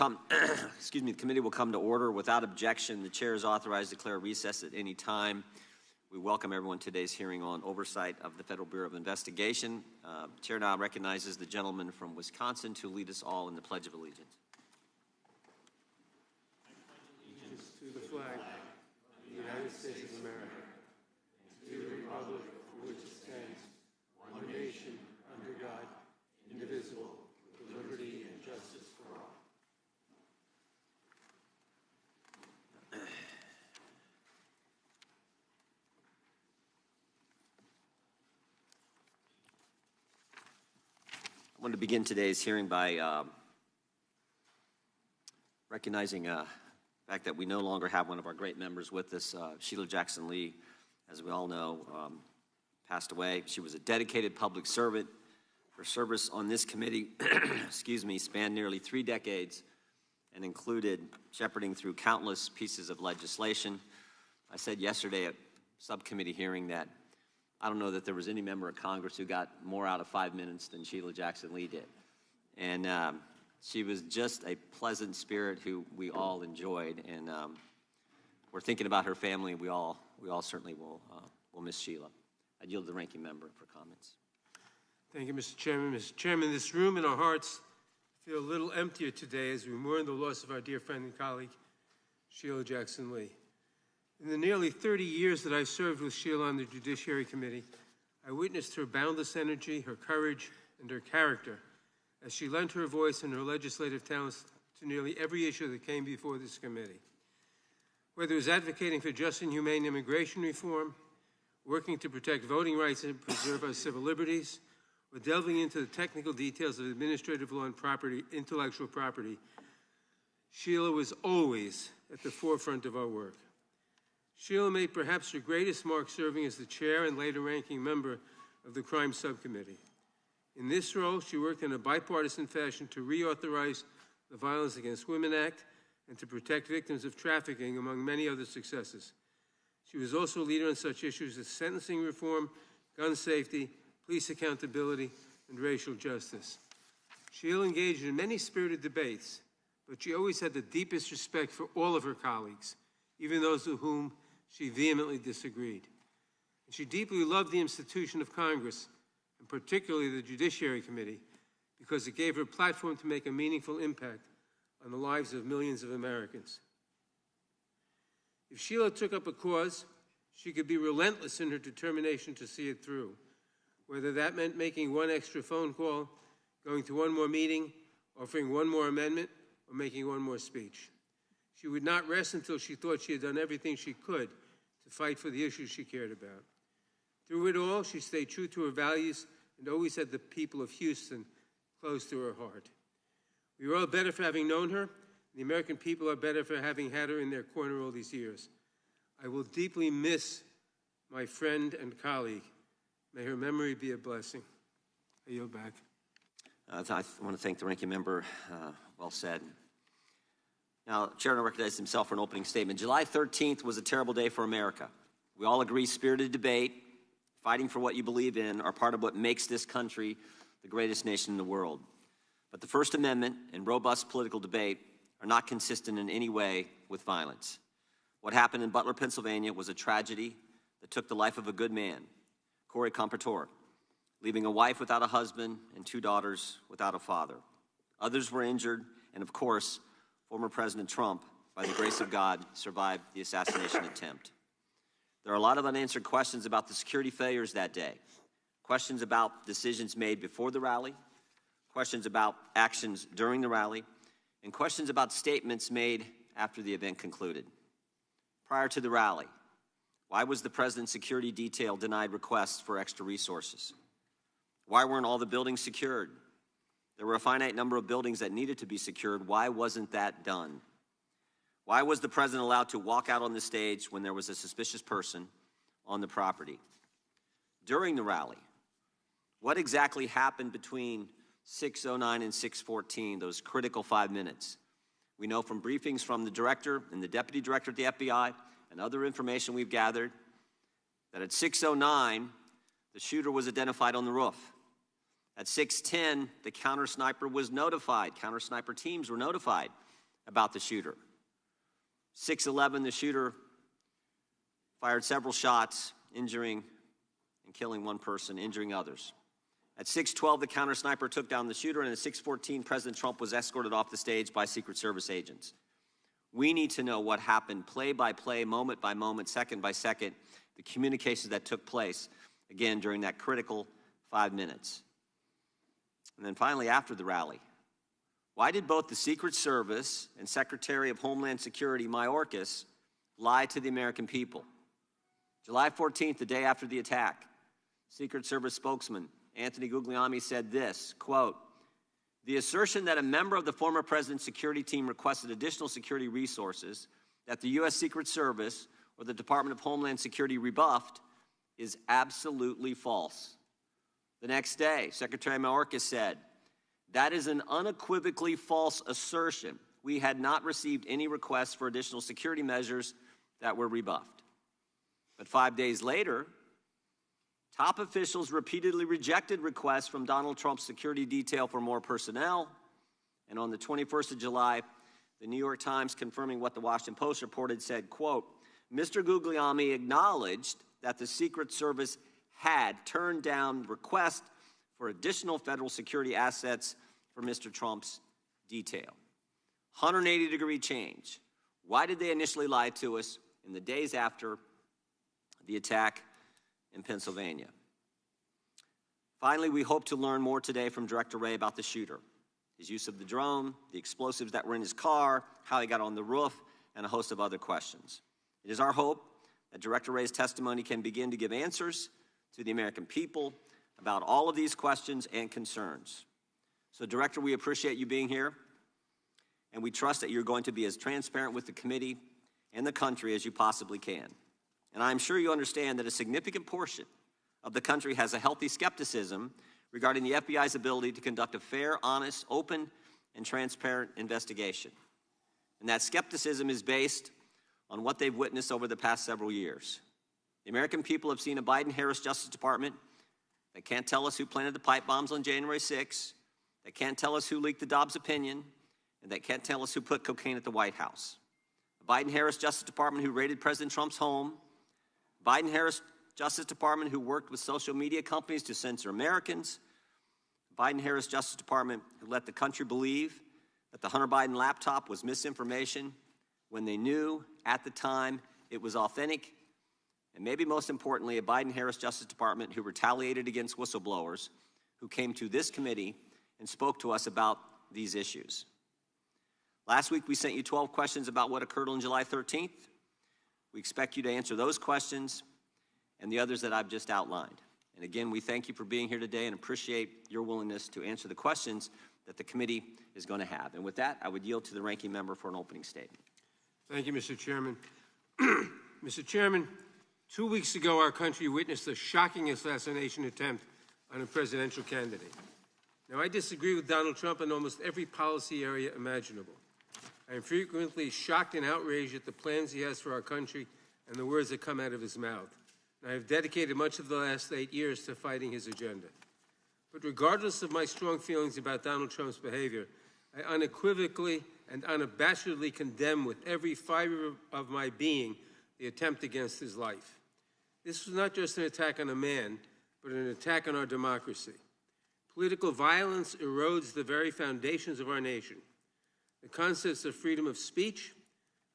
The committee will come to order. Without objection, the chair is authorized to declare recess at any time. We welcome everyone to today's hearing on oversight of the Federal Bureau of Investigation. Chair now recognizes the gentleman from Wisconsin to lead us all in the Pledge of Allegiance. Allegiance to the flag of the United States of America, and to the republic for which it stands, one nation, under God, indivisible, with liberty and justice for all. I wanted to begin today's hearing by recognizing the fact that we no longer have one of our great members with us. Sheila Jackson Lee, as we all know, passed away. She was a dedicated public servant. Her service on this committee spanned nearly 3 decades and included shepherding through countless pieces of legislation. I said yesterday at subcommittee hearing that I don't know that there was any member of Congress who got more out of 5 minutes than Sheila Jackson Lee did. And she was just a pleasant spirit who we all enjoyed. And we're thinking about her family. We all certainly will miss Sheila. I yield to the ranking member for comments. Thank you, Mr. Chairman. Mr. Chairman, this room and our hearts feel a little emptier today as we mourn the loss of our dear friend and colleague, Sheila Jackson Lee. In the nearly 30 years that I served with Sheila on the Judiciary Committee, I witnessed her boundless energy, her courage, and her character as she lent her voice and her legislative talents to nearly every issue that came before this committee. Whether it was advocating for just and humane immigration reform, working to protect voting rights and preserve our civil liberties, or delving into the technical details of administrative law and intellectual property, Sheila was always at the forefront of our work. Sheila made perhaps her greatest mark serving as the chair and later ranking member of the Crime Subcommittee. In this role, she worked in a bipartisan fashion to reauthorize the Violence Against Women Act and to protect victims of trafficking, among many other successes. She was also a leader on such issues as sentencing reform, gun safety, police accountability, and racial justice. Sheila engaged in many spirited debates, but she always had the deepest respect for all of her colleagues, even those with whom she vehemently disagreed. And she deeply loved the institution of Congress, and particularly the Judiciary Committee, because it gave her a platform to make a meaningful impact on the lives of millions of Americans. If Sheila took up a cause, she could be relentless in her determination to see it through, whether that meant making one extra phone call, going to one more meeting, offering one more amendment, or making one more speech. She would not rest until she thought she had done everything she could to fight for the issues she cared about. Through it all, she stayed true to her values and always had the people of Houston close to her heart. We are all better for having known her. The American people are better for having had her in their corner all these years. I will deeply miss my friend and colleague. May her memory be a blessing. I yield back. I want to thank the ranking member. Well said. Now, the chair recognizes himself for an opening statement. July 13th was a terrible day for America. We all agree spirited debate, fighting for what you believe in, are part of what makes this country the greatest nation in the world. But the First Amendment and robust political debate are not consistent in any way with violence. What happened in Butler, Pennsylvania was a tragedy that took the life of a good man, Corey Compratore, leaving a wife without a husband and 2 daughters without a father. Others were injured, and of course, former President Trump, by the grace of God, survived the assassination attempt. There are a lot of unanswered questions about the security failures that day, questions about decisions made before the rally, questions about actions during the rally, and questions about statements made after the event concluded. Prior to the rally, why was the president's security detail denied requests for extra resources? Why weren't all the buildings secured? There were a finite number of buildings that needed to be secured. Why wasn't that done? Why was the president allowed to walk out on the stage when there was a suspicious person on the property? During the rally, what exactly happened between 6:09 and 6:14, those critical 5 minutes? We know from briefings from the director and the deputy director at the FBI and other information we've gathered that at 6:09, the shooter was identified on the roof. At 6:10, the counter-sniper was notified. Counter-sniper teams were notified about the shooter. 6:11, the shooter fired several shots, injuring and killing one person, injuring others. At 6:12, the counter sniper took down the shooter, and at 6:14, President Trump was escorted off the stage by Secret Service agents. We need to know what happened play by play, moment by moment, second by second, the communications that took place, again, during that critical 5 minutes. And then finally, after the rally, why did both the Secret Service and Secretary of Homeland Security Mayorkas lie to the American people? July 14th, the day after the attack, Secret Service spokesman Anthony Guglielmi said this, quote, "The assertion that a member of the former president's security team requested additional security resources that the U.S. Secret Service or the Department of Homeland Security rebuffed is absolutely false." The next day, Secretary Mayorkas said, "That is an unequivocally false assertion. We had not received any requests for additional security measures that were rebuffed." But 5 days later, top officials repeatedly rejected requests from Donald Trump's security detail for more personnel. And on the 21st of July, the New York Times, confirming what the Washington Post reported, said, quote, "Mr. Guglielmi acknowledged that the Secret Service had turned down requests for additional federal security assets for Mr. Trump's detail." 180-degree change. Why did they initially lie to us in the days after the attack in Pennsylvania? Finally, we hope to learn more today from Director Wray about the shooter, his use of the drone, the explosives that were in his car, how he got on the roof, and a host of other questions. It is our hope that Director Wray's testimony can begin to give answers to the American people about all of these questions and concerns. So, Director, we appreciate you being here, and we trust that you're going to be as transparent with the committee and the country as you possibly can. And I'm sure you understand that a significant portion of the country has a healthy skepticism regarding the FBI's ability to conduct a fair, honest, open, and transparent investigation. And that skepticism is based on what they've witnessed over the past several years. The American people have seen a Biden-Harris Justice Department that can't tell us who planted the pipe bombs on January 6th, that can't tell us who leaked the Dobbs opinion, and that can't tell us who put cocaine at the White House. A Biden-Harris Justice Department who raided President Trump's home, Biden-Harris Justice Department who worked with social media companies to censor Americans, Biden-Harris Justice Department who let the country believe that the Hunter Biden laptop was misinformation when they knew at the time it was authentic, and maybe most importantly, a Biden-Harris Justice Department who retaliated against whistleblowers who came to this committee and spoke to us about these issues. Last week, we sent you 12 questions about what occurred on July 13th. We expect you to answer those questions and the others that I've just outlined. And again, we thank you for being here today and appreciate your willingness to answer the questions that the committee is going to have. And with that, I would yield to the ranking member for an opening statement. Thank you, Mr. Chairman. Mr. Chairman, 2 weeks ago, our country witnessed a shocking assassination attempt on a presidential candidate. Now, I disagree with Donald Trump in almost every policy area imaginable. I am frequently shocked and outraged at the plans he has for our country and the words that come out of his mouth. And I have dedicated much of the last 8 years to fighting his agenda. But regardless of my strong feelings about Donald Trump's behavior, I unequivocally and unabashedly condemn with every fiber of my being the attempt against his life. This was not just an attack on a man, but an attack on our democracy. Political violence erodes the very foundations of our nation. The concepts of freedom of speech,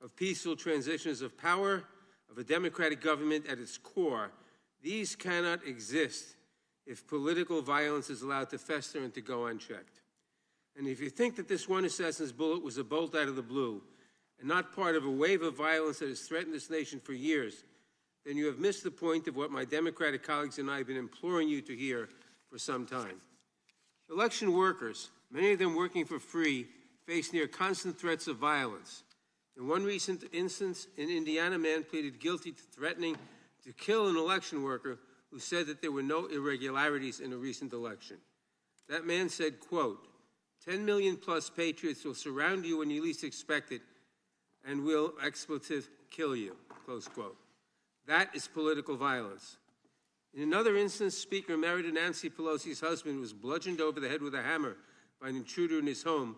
of peaceful transitions of power, of a democratic government at its core, these cannot exist if political violence is allowed to fester and to go unchecked. And if you think that this one assassin's bullet was a bolt out of the blue and not part of a wave of violence that has threatened this nation for years, then you have missed the point of what my Democratic colleagues and I have been imploring you to hear for some time. Election workers, many of them working for free, face near constant threats of violence. In one recent instance, an Indiana man pleaded guilty to threatening to kill an election worker who said that there were no irregularities in a recent election. That man said, quote, 10 million plus patriots will surround you when you least expect it and will, expletive, kill you, close quote. That is political violence. In another instance, Speaker Nancy Pelosi's husband was bludgeoned over the head with a hammer by an intruder in his home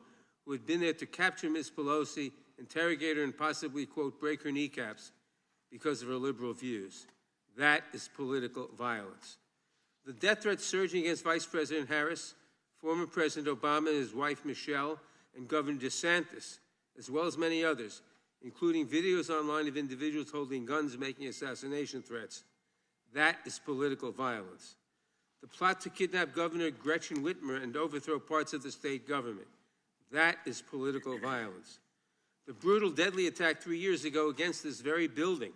who had been there to capture Ms. Pelosi, interrogate her, and possibly, quote, break her kneecaps because of her liberal views. That is political violence. The death threats surging against Vice President Harris, former President Obama and his wife Michelle, and Governor DeSantis, as well as many others, including videos online of individuals holding guns making assassination threats. That is political violence. The plot to kidnap Governor Gretchen Whitmer and overthrow parts of the state government. That is political violence. The brutal, deadly attack 3 years ago against this very building,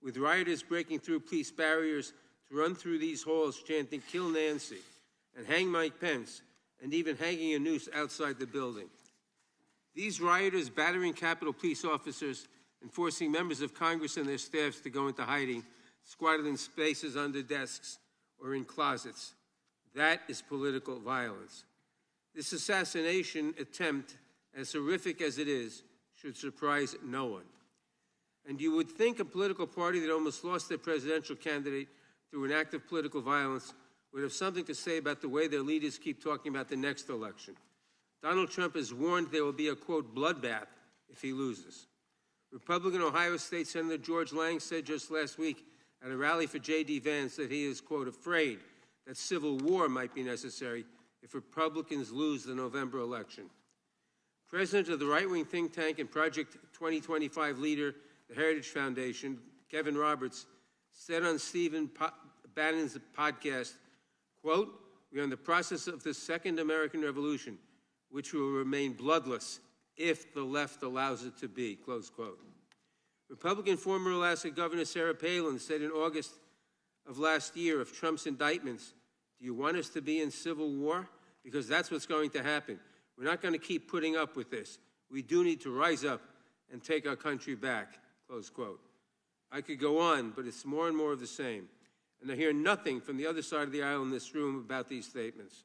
with rioters breaking through police barriers to run through these halls chanting, "Kill Nancy," and "Hang Mike Pence," and even hanging a noose outside the building. These rioters battering Capitol Police officers and forcing members of Congress and their staffs to go into hiding, squatted in spaces under desks or in closets. That is political violence. This assassination attempt, as horrific as it is, should surprise no one. And you would think a political party that almost lost their presidential candidate through an act of political violence would have something to say about the way their leaders keep talking about the next election. Donald Trump has warned there will be a, quote, bloodbath if he loses. Republican Ohio State Senator George Lang said just last week at a rally for J.D. Vance that he is, quote, afraid that civil war might be necessary if Republicans lose the November election. President of the right-wing think tank and Project 2025 leader, the Heritage Foundation, Kevin Roberts, said on Stephen Bannon's podcast, quote, "We are in the process of the second American Revolution, which will remain bloodless if the left allows it to be," close quote. Republican former Alaska Governor Sarah Palin said in August of last year of Trump's indictments, "Do you want us to be in civil war? Because that's what's going to happen. We're not going to keep putting up with this. We do need to rise up and take our country back," close quote. I could go on, but it's more and more of the same. And I hear nothing from the other side of the aisle in this room about these statements.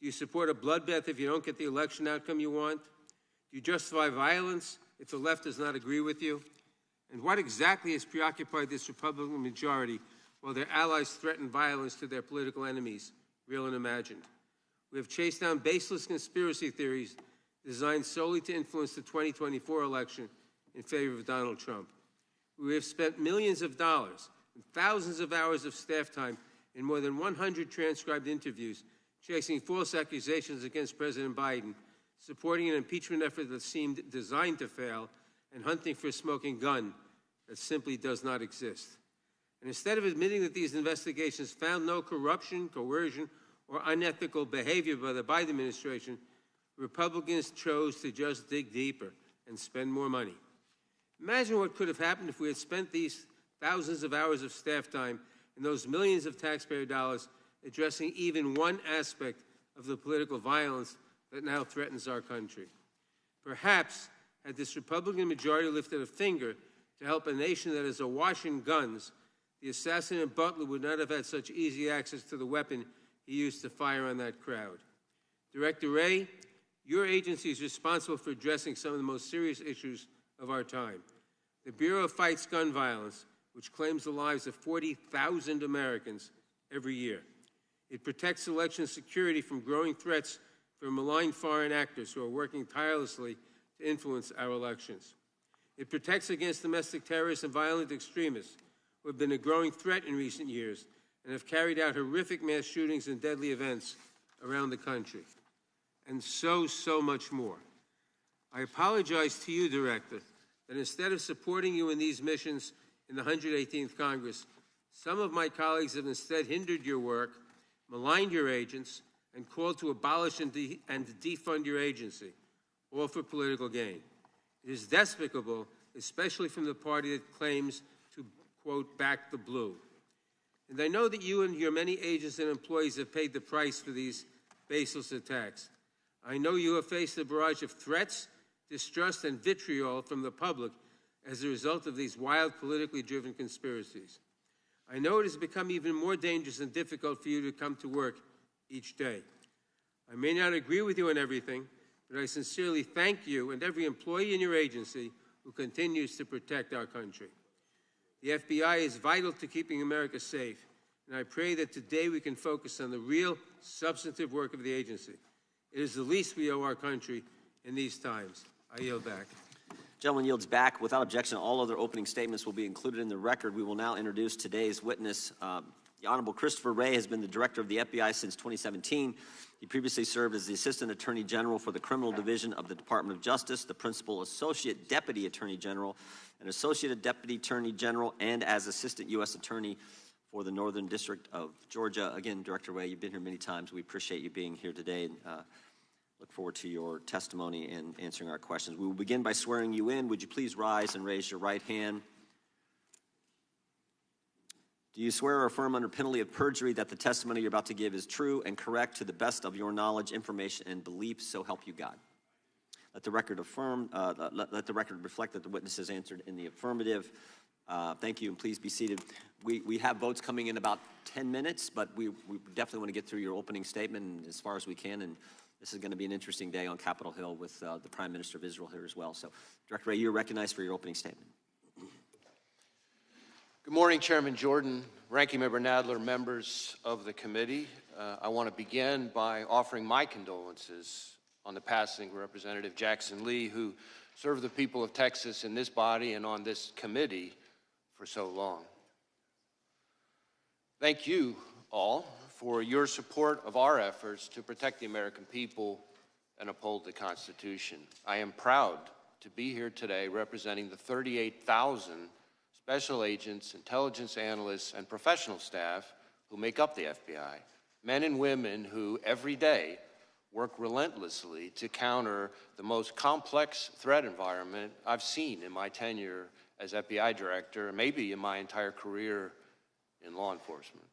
Do you support a bloodbath if you don't get the election outcome you want? Do you justify violence if the left does not agree with you? And what exactly has preoccupied this Republican majority while their allies threaten violence to their political enemies, real and imagined? We have chased down baseless conspiracy theories designed solely to influence the 2024 election in favor of Donald Trump. We have spent millions of dollars and thousands of hours of staff time in more than 100 transcribed interviews chasing false accusations against President Biden, supporting an impeachment effort that seemed designed to fail, and hunting for a smoking gun that simply does not exist. And instead of admitting that these investigations found no corruption, coercion, or unethical behavior by the Biden administration, Republicans chose to just dig deeper and spend more money. Imagine what could have happened if we had spent these thousands of hours of staff time and those millions of taxpayer dollars addressing even one aspect of the political violence that now threatens our country. Perhaps, had this Republican majority lifted a finger to help a nation that is awash in guns, the assassinate Butler would not have had such easy access to the weapon he used to fire on that crowd. Director Wray, your agency is responsible for addressing some of the most serious issues of our time. The Bureau fights gun violence, which claims the lives of 40,000 Americans every year. It protects election security from growing threats from malign foreign actors who are working tirelessly to influence our elections. It protects against domestic terrorists and violent extremists who have been a growing threat in recent years and have carried out horrific mass shootings and deadly events around the country. And so much more. I apologize to you, Director, that instead of supporting you in these missions in the 118th Congress, some of my colleagues have instead hindered your work, maligned your agents, and called to abolish and defund your agency, all for political gain. It is despicable, especially from the party that claims to, quote, back the blue. And I know that you and your many agents and employees have paid the price for these baseless attacks. I know you have faced a barrage of threats, distrust, and vitriol from the public as a result of these wild, politically driven conspiracies. I know it has become even more dangerous and difficult for you to come to work each day. I may not agree with you on everything, but I sincerely thank you and every employee in your agency who continues to protect our country. The FBI is vital to keeping America safe, and I pray that today we can focus on the real, substantive work of the agency. It is the least we owe our country in these times. I yield back. Gentleman yields back. Without objection, all other opening statements will be included in the record. We will now introduce today's witness. The Honorable Christopher Wray has been the Director of the FBI since 2017. He previously served as the Assistant Attorney General for the Criminal Division of the Department of Justice, the Principal Associate Deputy Attorney General, and Associate Deputy Attorney General, and as Assistant U.S. Attorney for the Northern District of Georgia. Again, Director Wray, you've been here many times. We appreciate you being here today. And, look forward to your testimony and answering our questions. We will begin by swearing you in. Would you please rise and raise your right hand? Do you swear or affirm under penalty of perjury that the testimony you're about to give is true and correct to the best of your knowledge, information, and belief, so help you God? Let the record let the record reflect that the witness has answered in the affirmative. Thank you, and please be seated. We have votes coming in about 10 minutes, but we definitely want to get through your opening statement as far as we can, and this is going to be an interesting day on Capitol Hill with the Prime Minister of Israel here as well. So, Director Wray, you're recognized for your opening statement. Good morning, Chairman Jordan, Ranking Member Nadler, members of the committee. I want to begin by offering my condolences on the passing of Representative Jackson Lee, who served the people of Texas in this body and on this committee for so long. Thank you all for your support of our efforts to protect the American people and uphold the Constitution. I am proud to be here today representing the 38,000 special agents, intelligence analysts, and professional staff who make up the FBI, men and women who every day work relentlessly to counter the most complex threat environment I've seen in my tenure as FBI director, maybe in my entire career in law enforcement.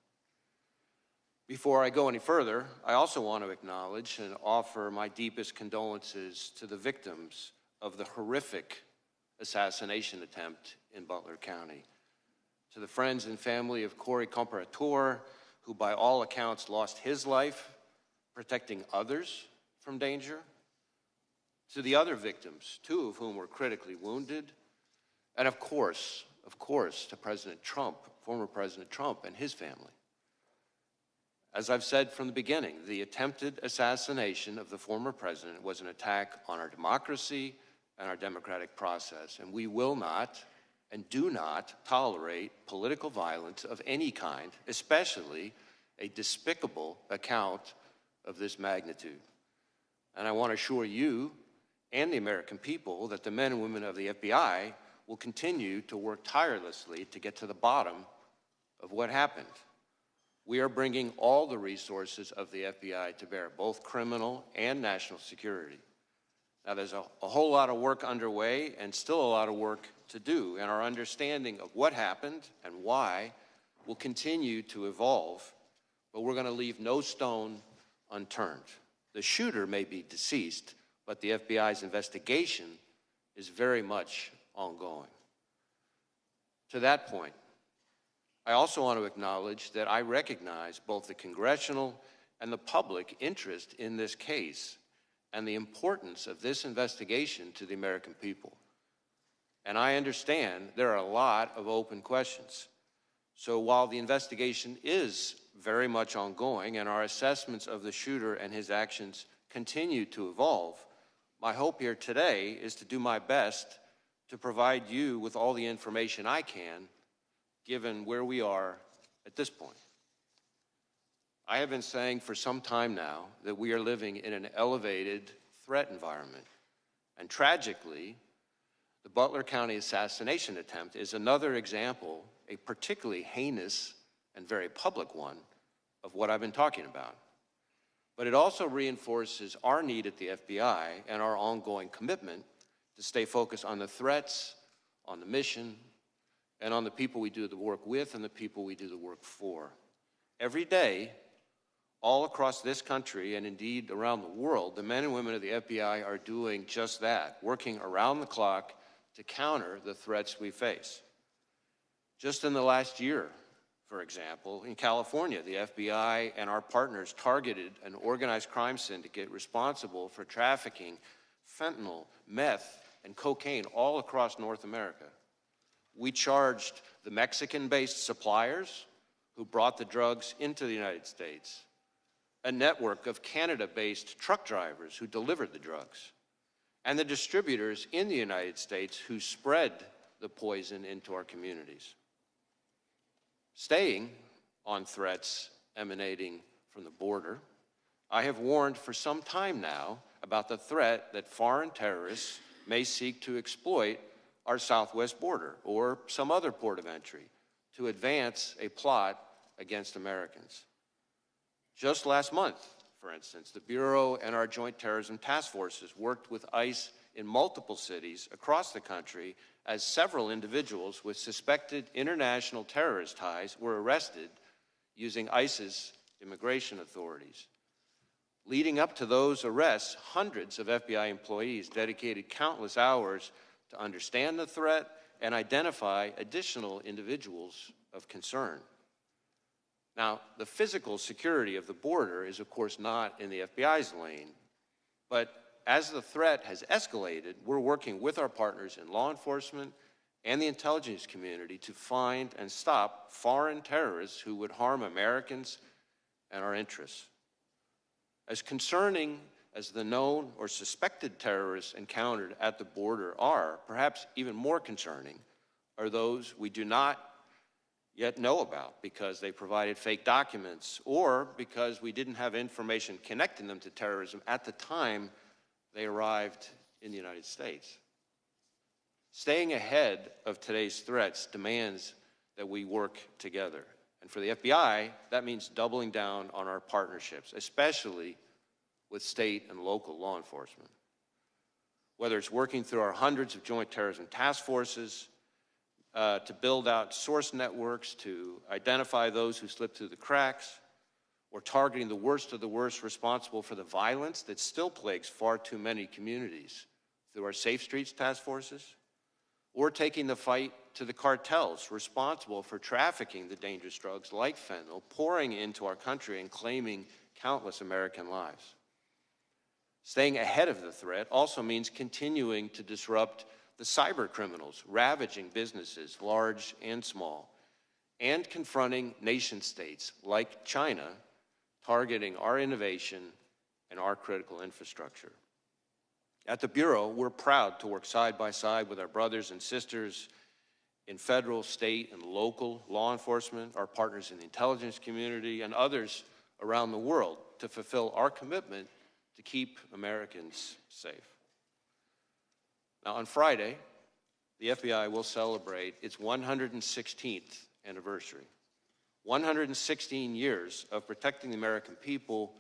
Before I go any further, I also want to acknowledge and offer my deepest condolences to the victims of the horrific assassination attempt in Butler County, to the friends and family of Corey Comparator, who by all accounts lost his life protecting others from danger, to the other victims, two of whom were critically wounded, and of course, to President Trump, former President Trump and his family. As I've said from the beginning, the attempted assassination of the former president was an attack on our democracy and our democratic process, and we will not and do not tolerate political violence of any kind, especially a despicable account of this magnitude. And I want to assure you and the American people that the men and women of the FBI will continue to work tirelessly to get to the bottom of what happened. We are bringing all the resources of the FBI to bear, both criminal and national security. Now, there's a whole lot of work underway and still a lot of work to do, and our understanding of what happened and why will continue to evolve, but we're going to leave no stone unturned. The shooter may be deceased, but the FBI's investigation is very much ongoing. To that point, I also want to acknowledge that I recognize both the congressional and the public interest in this case and the importance of this investigation to the American people. And I understand there are a lot of open questions. So while the investigation is very much ongoing and our assessments of the shooter and his actions continue to evolve, my hope here today is to do my best to provide you with all the information I can, given where we are at this point. I have been saying for some time now that we are living in an elevated threat environment. And tragically, the Butler County assassination attempt is another example, a particularly heinous and very public one, of what I've been talking about. But it also reinforces our need at the FBI and our ongoing commitment to stay focused on the threats, on the mission, and on the people we do the work with and the people we do the work for. Every day, all across this country and indeed around the world, the men and women of the FBI are doing just that, working around the clock to counter the threats we face. Just in the last year, for example, in California, the FBI and our partners targeted an organized crime syndicate responsible for trafficking fentanyl, meth, and cocaine all across North America. We charged the Mexican-based suppliers who brought the drugs into the United States, a network of Canada-based truck drivers who delivered the drugs, and the distributors in the United States who spread the poison into our communities. Staying on threats emanating from the border, I have warned for some time now about the threat that foreign terrorists may seek to exploit our southwest border or some other port of entry to advance a plot against Americans. Just last month, for instance, the Bureau and our Joint Terrorism Task Forces worked with ICE in multiple cities across the country as several individuals with suspected international terrorist ties were arrested using ICE's immigration authorities. Leading up to those arrests, hundreds of FBI employees dedicated countless hours to understand the threat and identify additional individuals of concern. Now, the physical security of the border is, of course, not in the FBI's lane, but as the threat has escalated, we're working with our partners in law enforcement and the intelligence community to find and stop foreign terrorists who would harm Americans and our interests. As concerning as the known or suspected terrorists encountered at the border are, perhaps even more concerning are those we do not yet know about because they provided fake documents or because we didn't have information connecting them to terrorism at the time they arrived in the United States. Staying ahead of today's threats demands that we work together. And for the FBI, that means doubling down on our partnerships, especially with state and local law enforcement. Whether it's working through our hundreds of joint terrorism task forces, to build out source networks, to identify those who slip through the cracks, or targeting the worst of the worst responsible for the violence that still plagues far too many communities through our Safe Streets task forces, or taking the fight to the cartels responsible for trafficking the dangerous drugs like fentanyl, pouring into our country and claiming countless American lives. Staying ahead of the threat also means continuing to disrupt the cyber criminals ravaging businesses, large and small, and confronting nation states like China, targeting our innovation and our critical infrastructure. At the Bureau, we're proud to work side by side with our brothers and sisters in federal, state, and local law enforcement, our partners in the intelligence community, and others around the world to fulfill our commitment to keep Americans safe. Now, on Friday, the FBI will celebrate its 116th anniversary. 116 years of protecting the American people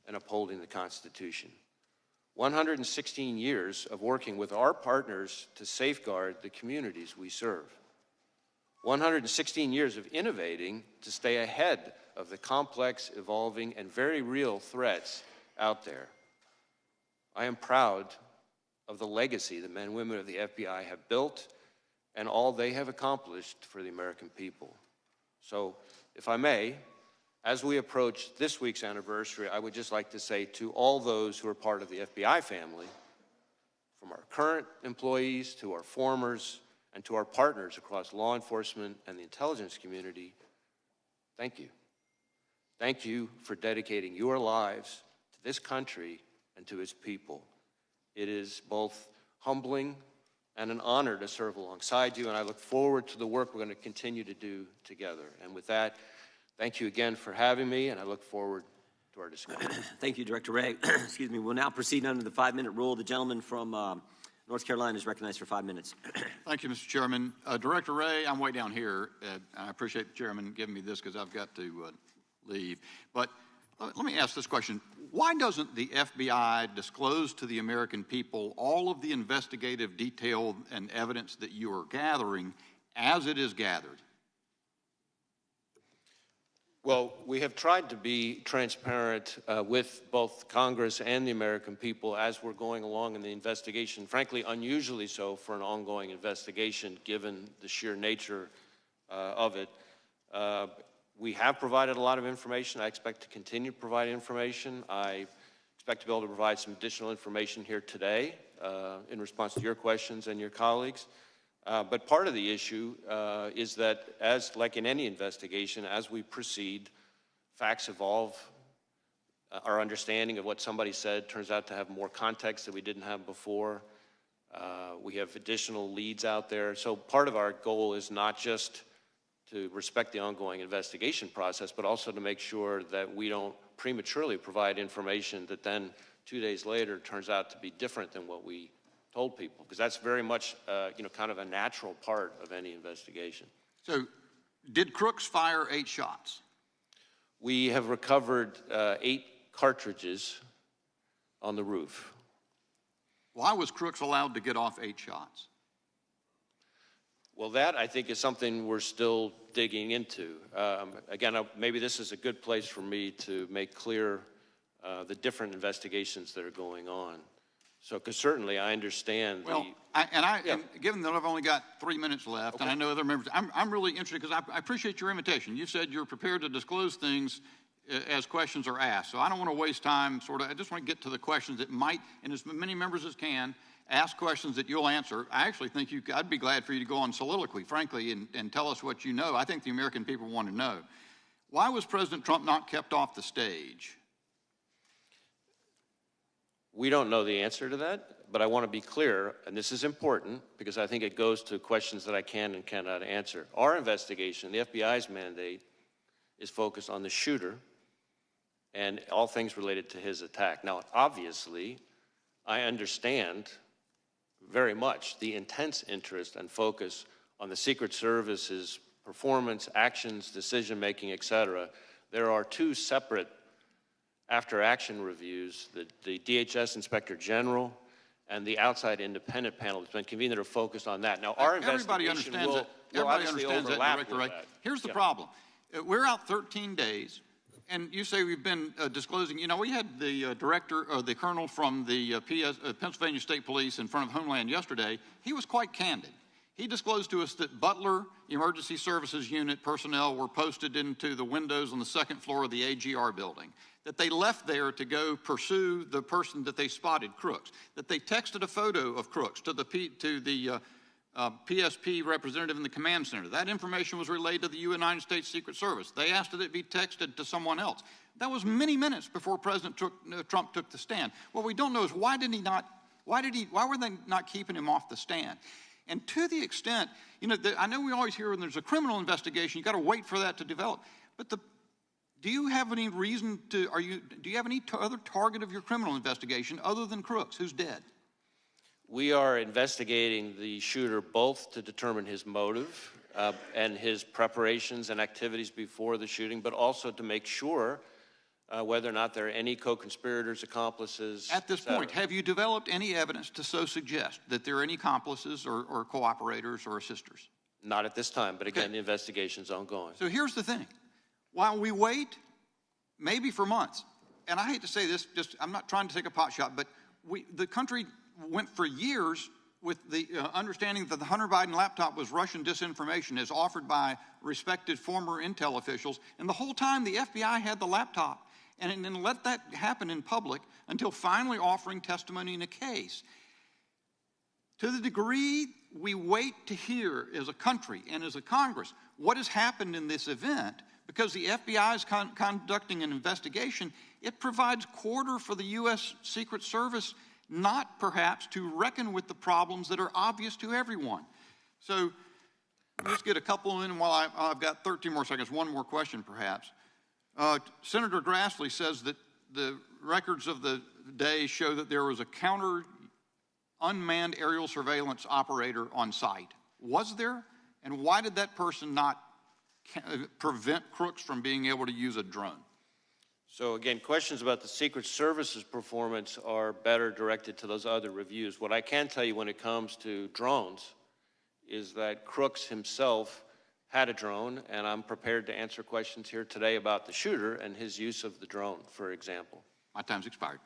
and upholding the Constitution. 116 years of working with our partners to safeguard the communities we serve. 116 years of innovating to stay ahead of the complex, evolving, and very real threats out there. I am proud of the legacy the men and women of the FBI have built and all they have accomplished for the American people. So, if I may, as we approach this week's anniversary, I would just like to say to all those who are part of the FBI family, from our current employees to our formers and to our partners across law enforcement and the intelligence community, thank you. Thank you for dedicating your lives to this country and to its people. It is both humbling and an honor to serve alongside you, and I look forward to the work we're going to continue to do together. And with that, thank you again for having me, and I look forward to our discussion. Thank you, Director Wray. Excuse me. We'll now proceed under the 5-minute rule. The gentleman from North Carolina is recognized for 5 minutes. Thank you, Mr. Chairman. Director Wray, I'm way down here. I appreciate the chairman giving me this because I've got to leave. But let me ask this question. Why doesn't the FBI disclose to the American people all of the investigative detail and evidence that you are gathering as it is gathered? Well, we have tried to be transparent with both Congress and the American people as we're going along in the investigation, frankly, unusually so for an ongoing investigation given the sheer nature of it. We have provided a lot of information. I expect to continue to provide information. I expect to be able to provide some additional information here today in response to your questions and your colleagues. But part of the issue is that, as like in any investigation, as we proceed, facts evolve, our understanding of what somebody said turns out to have more context that we didn't have before. We have additional leads out there. So part of our goal is not just to respect the ongoing investigation process, but also to make sure that we don't prematurely provide information that then 2 days later turns out to be different than what we told people, because that's very much, kind of a natural part of any investigation. So did Crooks fire 8 shots? We have recovered 8 cartridges on the roof. Why was Crooks allowed to get off 8 shots? Well, that, I think, is something we're still digging into. Again, maybe this is a good place for me to make clear the different investigations that are going on. So, because certainly I understand and given that I've only got 3 minutes left, okay, and I know other members, I'm really interested because I appreciate your invitation. You said you're prepared to disclose things as questions are asked. So I don't want to waste time, I just want to get to the questions that might, and as many members as can, ask questions that you'll answer. I actually think I'd be glad for you to go on soliloquy, frankly, and tell us what you know. I think the American people want to know. Why was President Trump not kept off the stage? We don't know the answer to that, but I want to be clear, and this is important because I think it goes to questions that I can and cannot answer. Our investigation, the FBI's mandate, is focused on the shooter and all things related to his attack. Now, obviously, I understand very much the intense interest and focus on the Secret Service's performance, actions, decision-making, et cetera. There are 2 separate after-action reviews, the DHS Inspector General and the outside independent panel that's been convened that are focused on that. Now, our investigation will obviously overlap with that. Here's the problem. We're out 13 days, and you say we've been disclosing. We had the director, or the colonel from the Pennsylvania State Police in front of Homeland yesterday. He was quite candid. He disclosed to us that Butler Emergency Services Unit personnel were posted into the windows on the 2nd floor of the AGR building, that they left there to go pursue the person that they spotted, Crooks, that they texted a photo of Crooks to the PSP representative in the command center. That information was relayed to the United States Secret Service. They asked that it be texted to someone else. That was many minutes before President Trump took the stand. What we don't know is why were they not keeping him off the stand? And to the extent, I know we always hear when there's a criminal investigation, you got to wait for that to develop. But do you have any reason do you have any other target of your criminal investigation other than Crooks, who's dead? We are investigating the shooter both to determine his motive and his preparations and activities before the shooting, but also to make sure whether or not there are any co-conspirators, accomplices. At this point, have you developed any evidence to so suggest that there are any accomplices or cooperators or assisters? Not at this time, but again, the investigation's ongoing. So here's the thing. While we wait, maybe for months, and I hate to say this, I'm not trying to take a pot shot, but the country went for years with the understanding that the Hunter Biden laptop was Russian disinformation as offered by respected former intel officials, and the whole time the FBI had the laptop and then let that happen in public until finally offering testimony in a case. To the degree we wait to hear as a country and as a Congress what has happened in this event, because the FBI is conducting an investigation, it provides quarter for the U.S. Secret Service not perhaps to reckon with the problems that are obvious to everyone. So let's get a couple in while I've got 13 more seconds. One more question, perhaps. Senator Grassley says that the records of the day show that there was a counter unmanned aerial surveillance operator on site. Was there? And why did that person not prevent Crooks from being able to use a drone? So again, questions about the Secret Service's performance are better directed to those other reviews. What I can tell you when it comes to drones is that Crooks himself had a drone, and I'm prepared to answer questions here today about the shooter and his use of the drone, for example. My time's expired.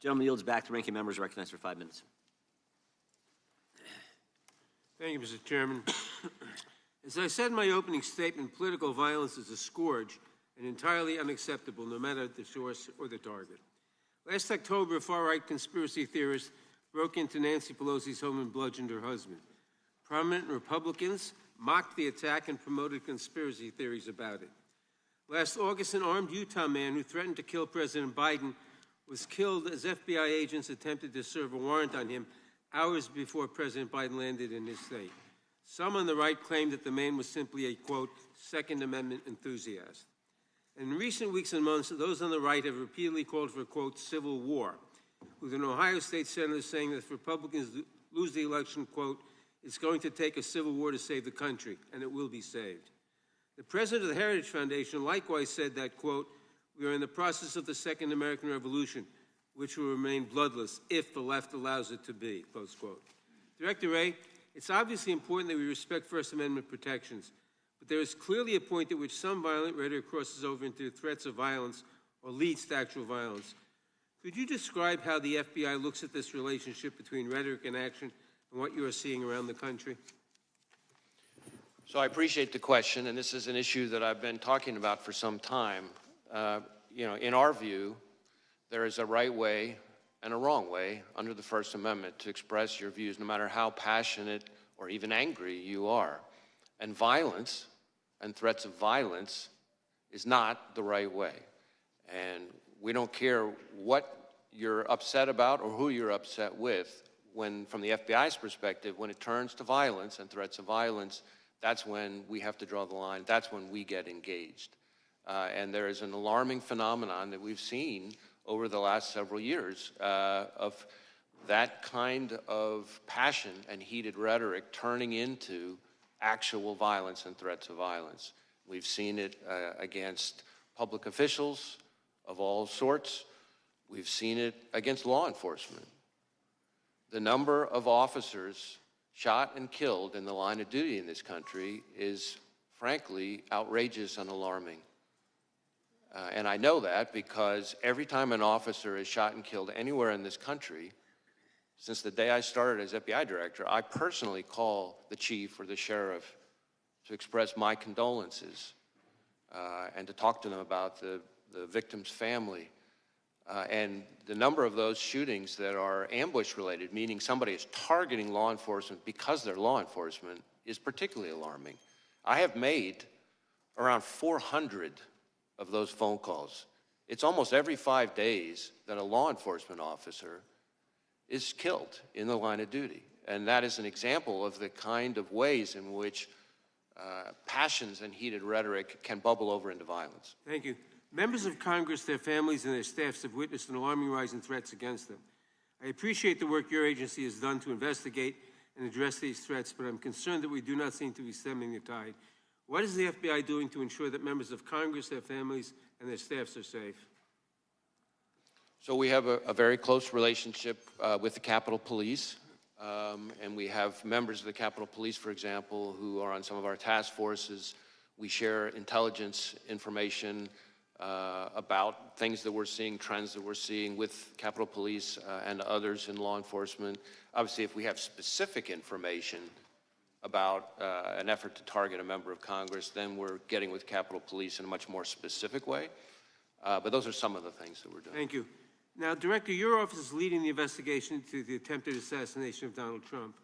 Gentleman yields back. The ranking member is recognized for 5 minutes. Thank you, Mr. Chairman. As I said in my opening statement, political violence is a scourge and entirely unacceptable, no matter the source or the target. Last October, a far-right conspiracy theorist broke into Nancy Pelosi's home and bludgeoned her husband. Prominent Republicans mocked the attack and promoted conspiracy theories about it. Last August, an armed Utah man who threatened to kill President Biden was killed as FBI agents attempted to serve a warrant on him hours before President Biden landed in his state. Some on the right claimed that the man was simply a, quote, Second Amendment enthusiast. In recent weeks and months, those on the right have repeatedly called for, quote, civil war, with an Ohio State senator saying that if Republicans lose the election, quote, it's going to take a civil war to save the country, and it will be saved. The president of the Heritage Foundation likewise said that, quote, we are in the process of the Second American Revolution, which will remain bloodless if the left allows it to be, close quote. Director Wray, it's obviously important that we respect First Amendment protections, but there is clearly a point at which some violent rhetoric crosses over into threats of violence or leads to actual violence. Could you describe how the FBI looks at this relationship between rhetoric and action and what you are seeing around the country? So I appreciate the question, and this is an issue that I've been talking about for some time. In our view, there is a right way and a wrong way under the First Amendment to express your views, no matter how passionate or even angry you are. And violence and threats of violence is not the right way. And we don't care what you're upset about or who you're upset with. When, from the FBI's perspective, when it turns to violence and threats of violence, that's when we have to draw the line. That's when we get engaged. And there is an alarming phenomenon that we've seen over the last several years of that kind of passion and heated rhetoric turning into actual violence and threats of violence. We've seen it against public officials of all sorts. We've seen it against law enforcement. The number of officers shot and killed in the line of duty in this country is, frankly, outrageous and alarming. And I know that because every time an officer is shot and killed anywhere in this country, since the day I started as FBI director, I personally call the chief or the sheriff to express my condolences and to talk to them about the victim's family. And the number of those shootings that are ambush-related, meaning somebody is targeting law enforcement because they're law enforcement, is particularly alarming. I have made around 400 of those phone calls. It's almost every 5 days that a law enforcement officer is killed in the line of duty. And that is an example of the kind of ways in which passions and heated rhetoric can bubble over into violence. Thank you. Members of Congress, their families, and their staffs have witnessed an alarming rise in threats against them. I appreciate the work your agency has done to investigate and address these threats, but I'm concerned that we do not seem to be stemming the tide. What is the FBI doing to ensure that members of Congress, their families, and their staffs are safe? So we have a very close relationship with the Capitol Police, and we have members of the Capitol Police, for example, who are on some of our task forces. We share intelligence information about things that we're seeing, trends that we're seeing with Capitol Police and others in law enforcement. Obviously, if we have specific information about an effort to target a member of Congress, then we're getting with Capitol Police in a much more specific way. But those are some of the things that we're doing. Thank you. Now, Director, your office is leading the investigation into the attempted assassination of Donald Trump.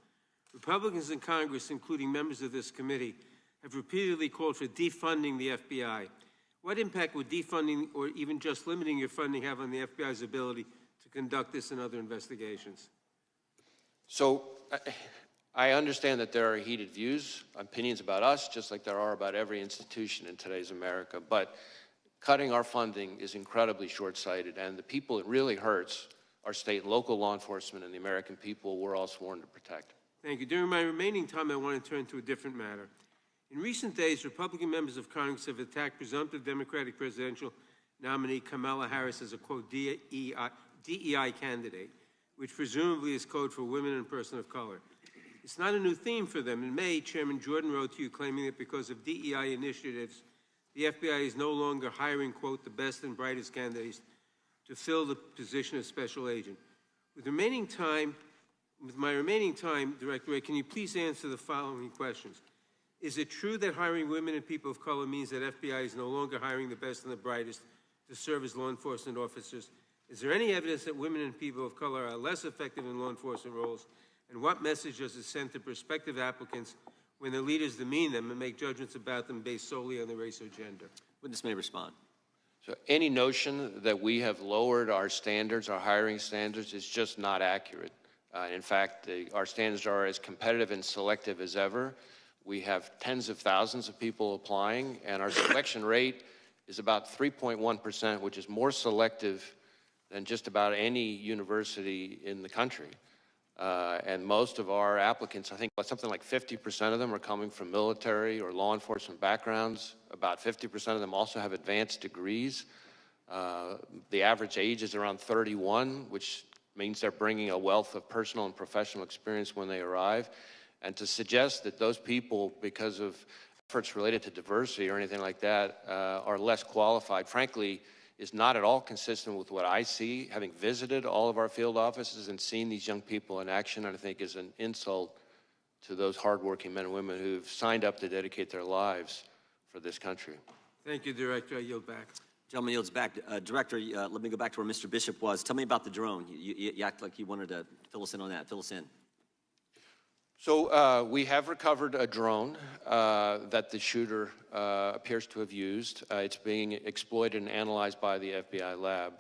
Republicans in Congress, including members of this committee, have repeatedly called for defunding the FBI. What impact would defunding or even just limiting your funding have on the FBI's ability to conduct this and other investigations? So I understand that there are heated views, opinions about us, just like there are about every institution in today's America. But cutting our funding is incredibly short-sighted, and the people it really hurts are state and local law enforcement and the American people we're all sworn to protect. Thank you. During my remaining time, I want to turn to a different matter. In recent days, Republican members of Congress have attacked presumptive Democratic presidential nominee Kamala Harris as a, quote, DEI candidate, which presumably is code for women and person of color. It's not a new theme for them. In May, Chairman Jordan wrote to you claiming that because of DEI initiatives, the FBI is no longer hiring, quote, the best and brightest candidates to fill the position of special agent. With my remaining time, Director Wray, can you please answer the following questions? Is it true that hiring women and people of color means that FBI is no longer hiring the best and the brightest to serve as law enforcement officers? Is there any evidence that women and people of color are less effective in law enforcement roles? And what message does it send to prospective applicants when their leaders demean them and make judgments about them based solely on their race or gender. Witness may respond. So any notion that we have lowered our standards, our hiring standards, is just not accurate. In fact, our standards are as competitive and selective as ever. We have tens of thousands of people applying, and our selection rate is about 3.1%, which is more selective than just about any university in the country. And most of our applicants, I think something like 50% of them are coming from military or law enforcement backgrounds. About 50% of them also have advanced degrees. The average age is around 31, which means they're bringing a wealth of personal and professional experience when they arrive. And to suggest that those people, because of efforts related to diversity or anything like that, are less qualified, frankly, is not at all consistent with what I see. Having visited all of our field offices and seen these young people in action, I think is an insult to those hardworking men and women who've signed up to dedicate their lives for this country. Thank you, Director. I yield back. Gentleman yields back. Director, let me go back to where Mr. Bishop was. Tell me about the drone. You act like you wanted to fill us in on that. Fill us in. So we have recovered a drone that the shooter appears to have used. It's being exploited and analyzed by the FBI lab.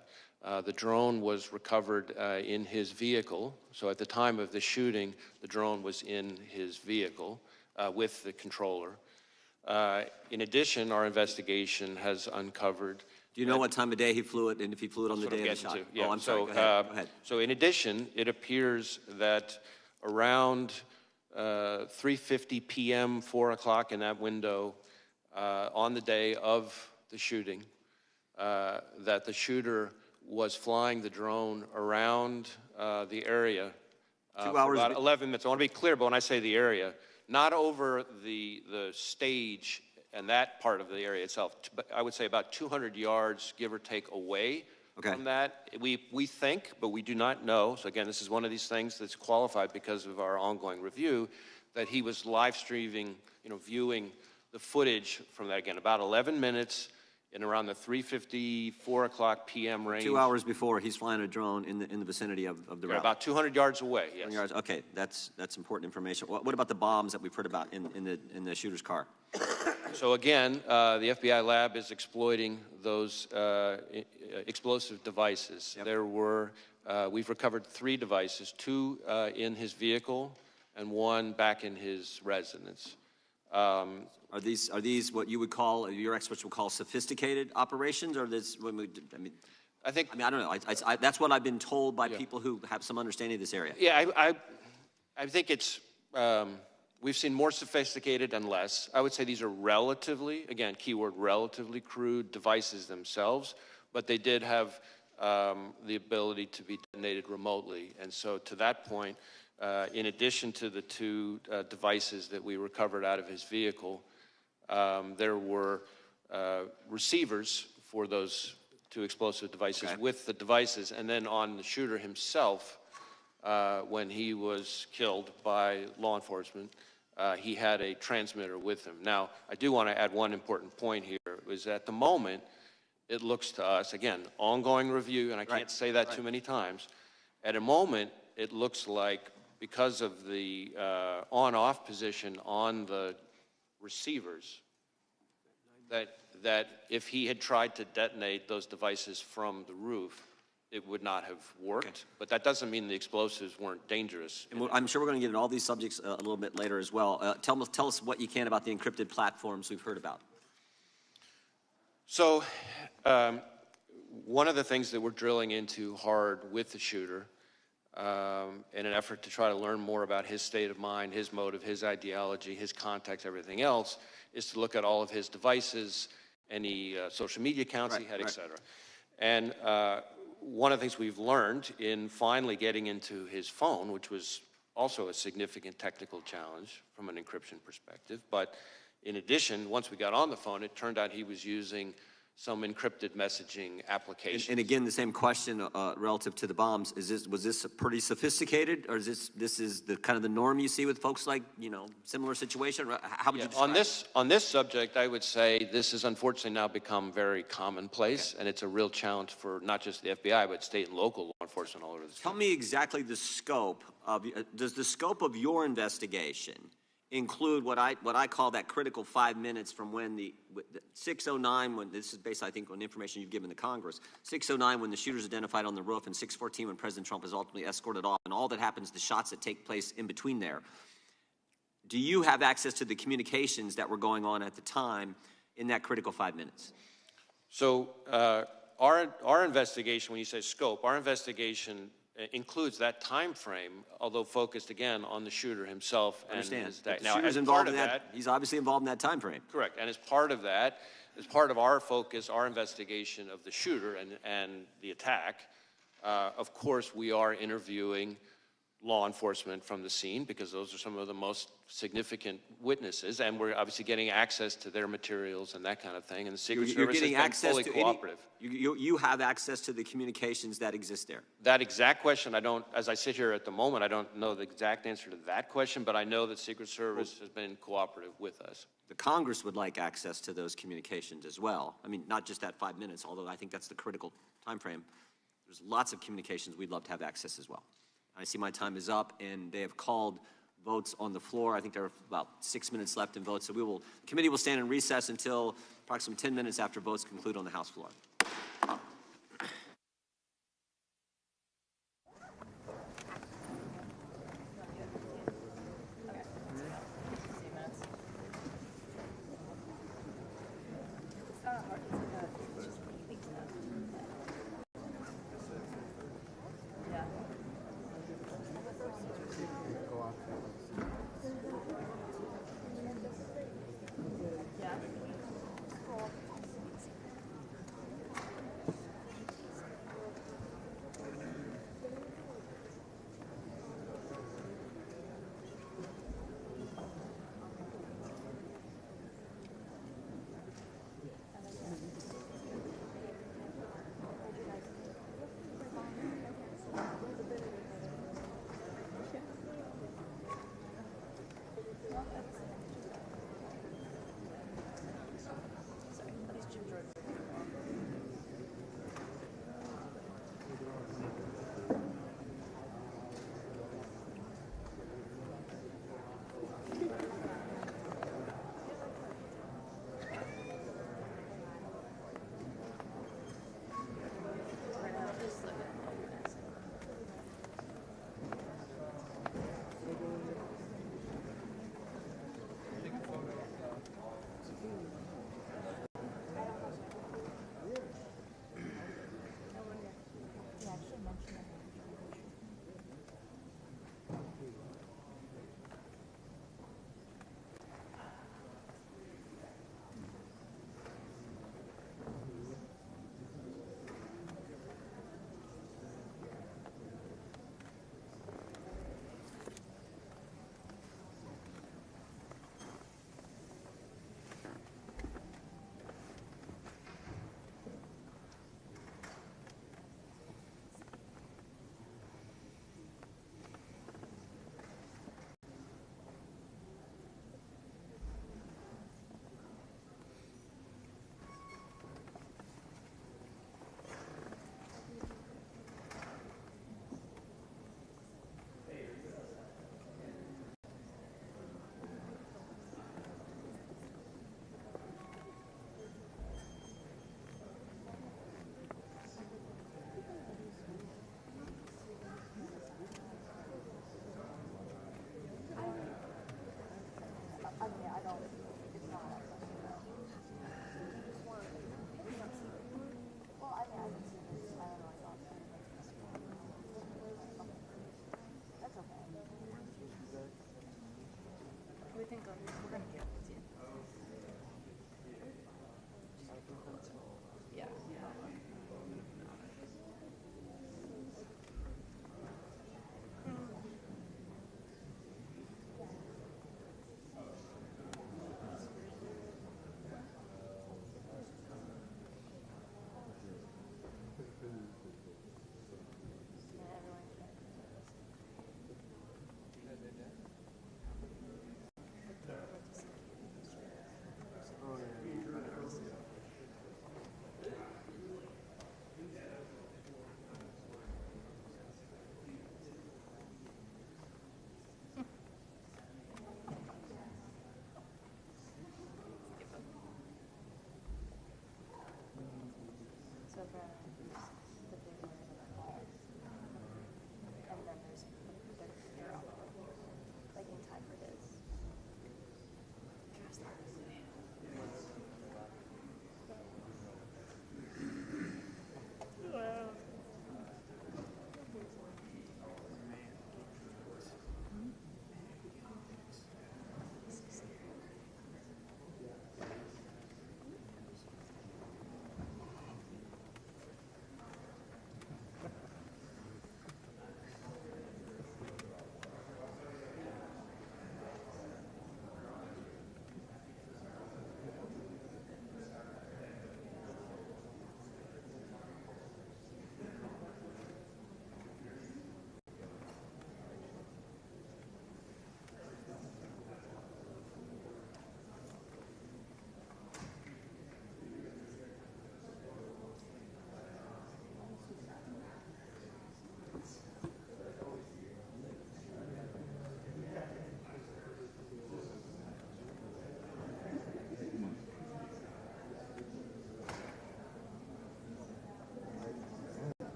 The drone was recovered in his vehicle. So at the time of the shooting, the drone was in his vehicle with the controller. In addition, our investigation has uncovered. Do you know what time of day he flew it, and if he flew it on the day of the shot? Yeah. Oh, I'm sorry. Go ahead. So in addition, it appears that around 3:50 p.m., 4 o'clock in that window, on the day of the shooting, that the shooter was flying the drone around the area 2 hours. for about 11 minutes. I want to be clear, but when I say the area, not over the stage and that part of the area itself, but I would say about 200 yards, give or take, away from that. We think, but we do not know. So again, this is one of these things that's qualified because of our ongoing review, that he was live streaming, viewing the footage from that, again, about 11 minutes in around the 3:50, 4 o'clock p.m. range. 2 hours before, he's flying a drone in the vicinity of the route. About 200 yards away, yes. 200 yards. Okay, that's important information. What about the bombs that we've heard about in the shooter's car? So again, the FBI lab is exploiting those explosive devices. Yep. We've recovered 3 devices, 2 in his vehicle and 1 back in his residence. Are these what you would call, your experts would call sophisticated operations, or this? I don't know. That's what I've been told by people who have some understanding of this area. Yeah, I think it's. We've seen more sophisticated and less. I would say these are relatively, again, keyword relatively crude devices themselves, but they did have the ability to be detonated remotely. And so to that point, in addition to the 2 devices that we recovered out of his vehicle, there were receivers for those 2 explosive devices with the devices. And then on the shooter himself, when he was killed by law enforcement, he had a transmitter with him. Now, I do want to add one important point here, is at the moment, it looks to us, again, ongoing review, and I can't say that too many times, at a moment, it looks like because of the on-off position on the receivers, that if he had tried to detonate those devices from the roof, it would not have worked. Okay. But that doesn't mean the explosives weren't dangerous. And I'm sure we're going to get into all these subjects a little bit later as well. Tell us what you can about the encrypted platforms we've heard about. So one of the things that we're drilling into hard with the shooter in an effort to try to learn more about his state of mind, his motive, his ideology, his context, everything else, is to look at all of his devices, any social media accounts he had, et cetera. And one of the things we've learned in finally getting into his phone, which was also a significant technical challenge from an encryption perspective, but in addition, once we got on the phone, it turned out he was using some encrypted messaging applications. And again, the same question relative to the bombs: was this pretty sophisticated, or is this is the kind of the norm you see with folks like similar situation? How would you describe on this subject? I would say this has unfortunately now become very commonplace, and it's a real challenge for not just the FBI but state and local law enforcement all over the state. Tell me exactly the scope of does the scope of your investigation include what I call that critical 5 minutes from when the 6:09, when this is based, I think, on information you've given to Congress, 6:09 when the shooter's identified on the roof, and 6:14 when President Trump is ultimately escorted off, and all that happens, the shots that take place in between there. Do you have access to the communications that were going on at the time in that critical 5 minutes? So our investigation, when you say scope, our investigation includes that time frame, although focused again on the shooter himself. I understand. And now, as part of that, he's obviously involved in that time frame. Correct. And as part of that, as part of our focus, our investigation of the shooter and the attack, of course, we are interviewing law enforcement from the scene, because those are some of the most significant witnesses, and we're obviously getting access to their materials and that kind of thing. And the Secret Service has been fully cooperative. You have access to the communications that exist there? That exact question, I don't, as I sit here at the moment, I don't know the exact answer to that question, but I know that Secret Service has been cooperative with us. The Congress would like access to those communications as well. I mean, not just that 5 minutes, although I think that's the critical time frame. There's lots of communications we'd love to have access as well. I see my time is up, and they have called votes on the floor. I think there are about 6 minutes left in votes, so the committee will stand in recess until approximately 10 minutes after votes conclude on the House floor.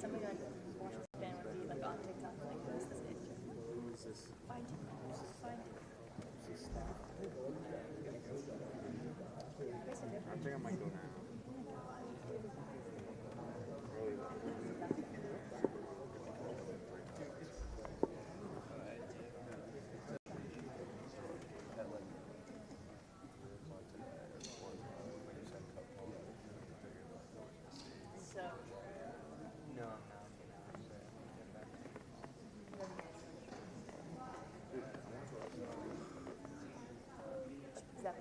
Somebody like watches the fan with me, like on TikTok, like who's this age? Who's this? Find him. Find him. I think I might go now. So. No, Is that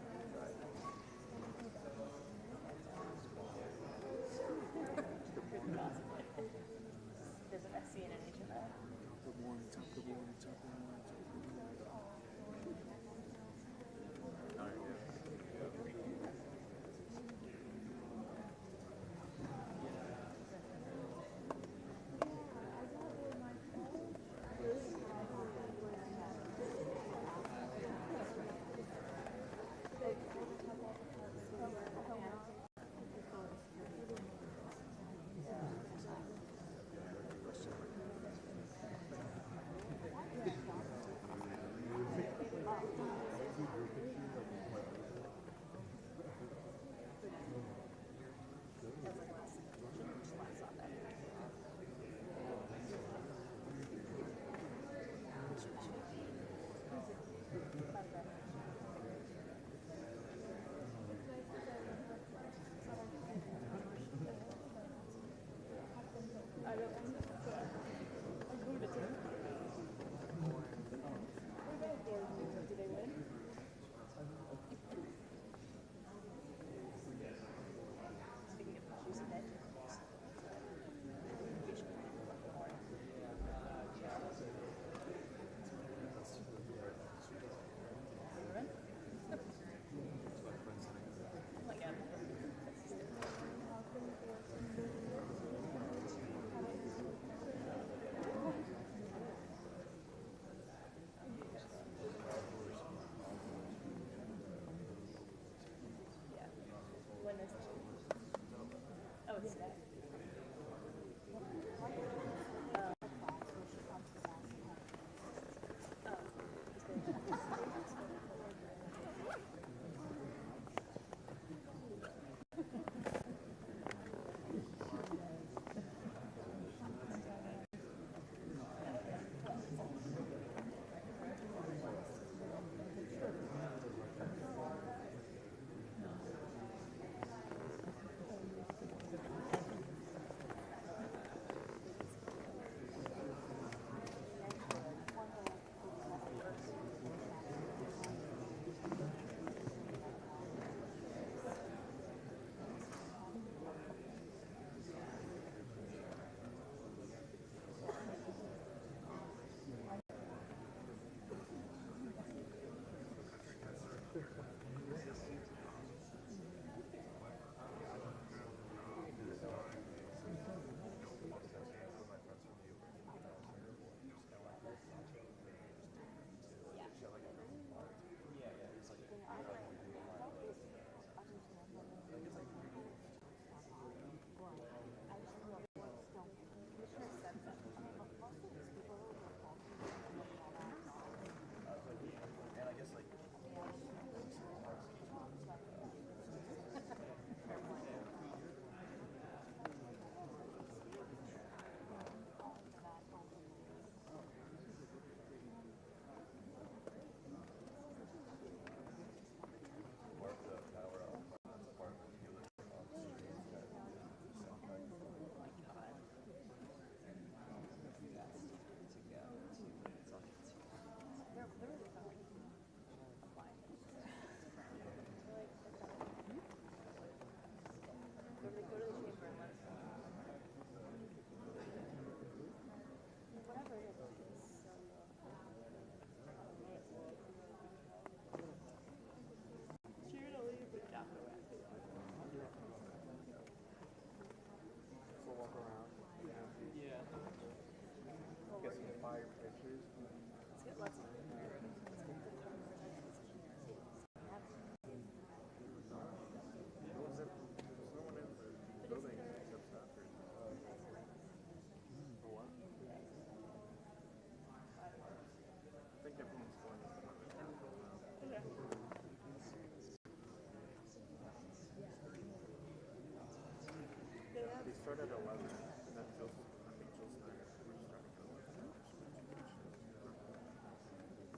start at 11. And then Jill, I think Jill's not. We're starting at 11.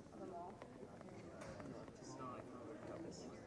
Of them all? No, I know like that was like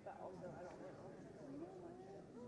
But also, I don't know.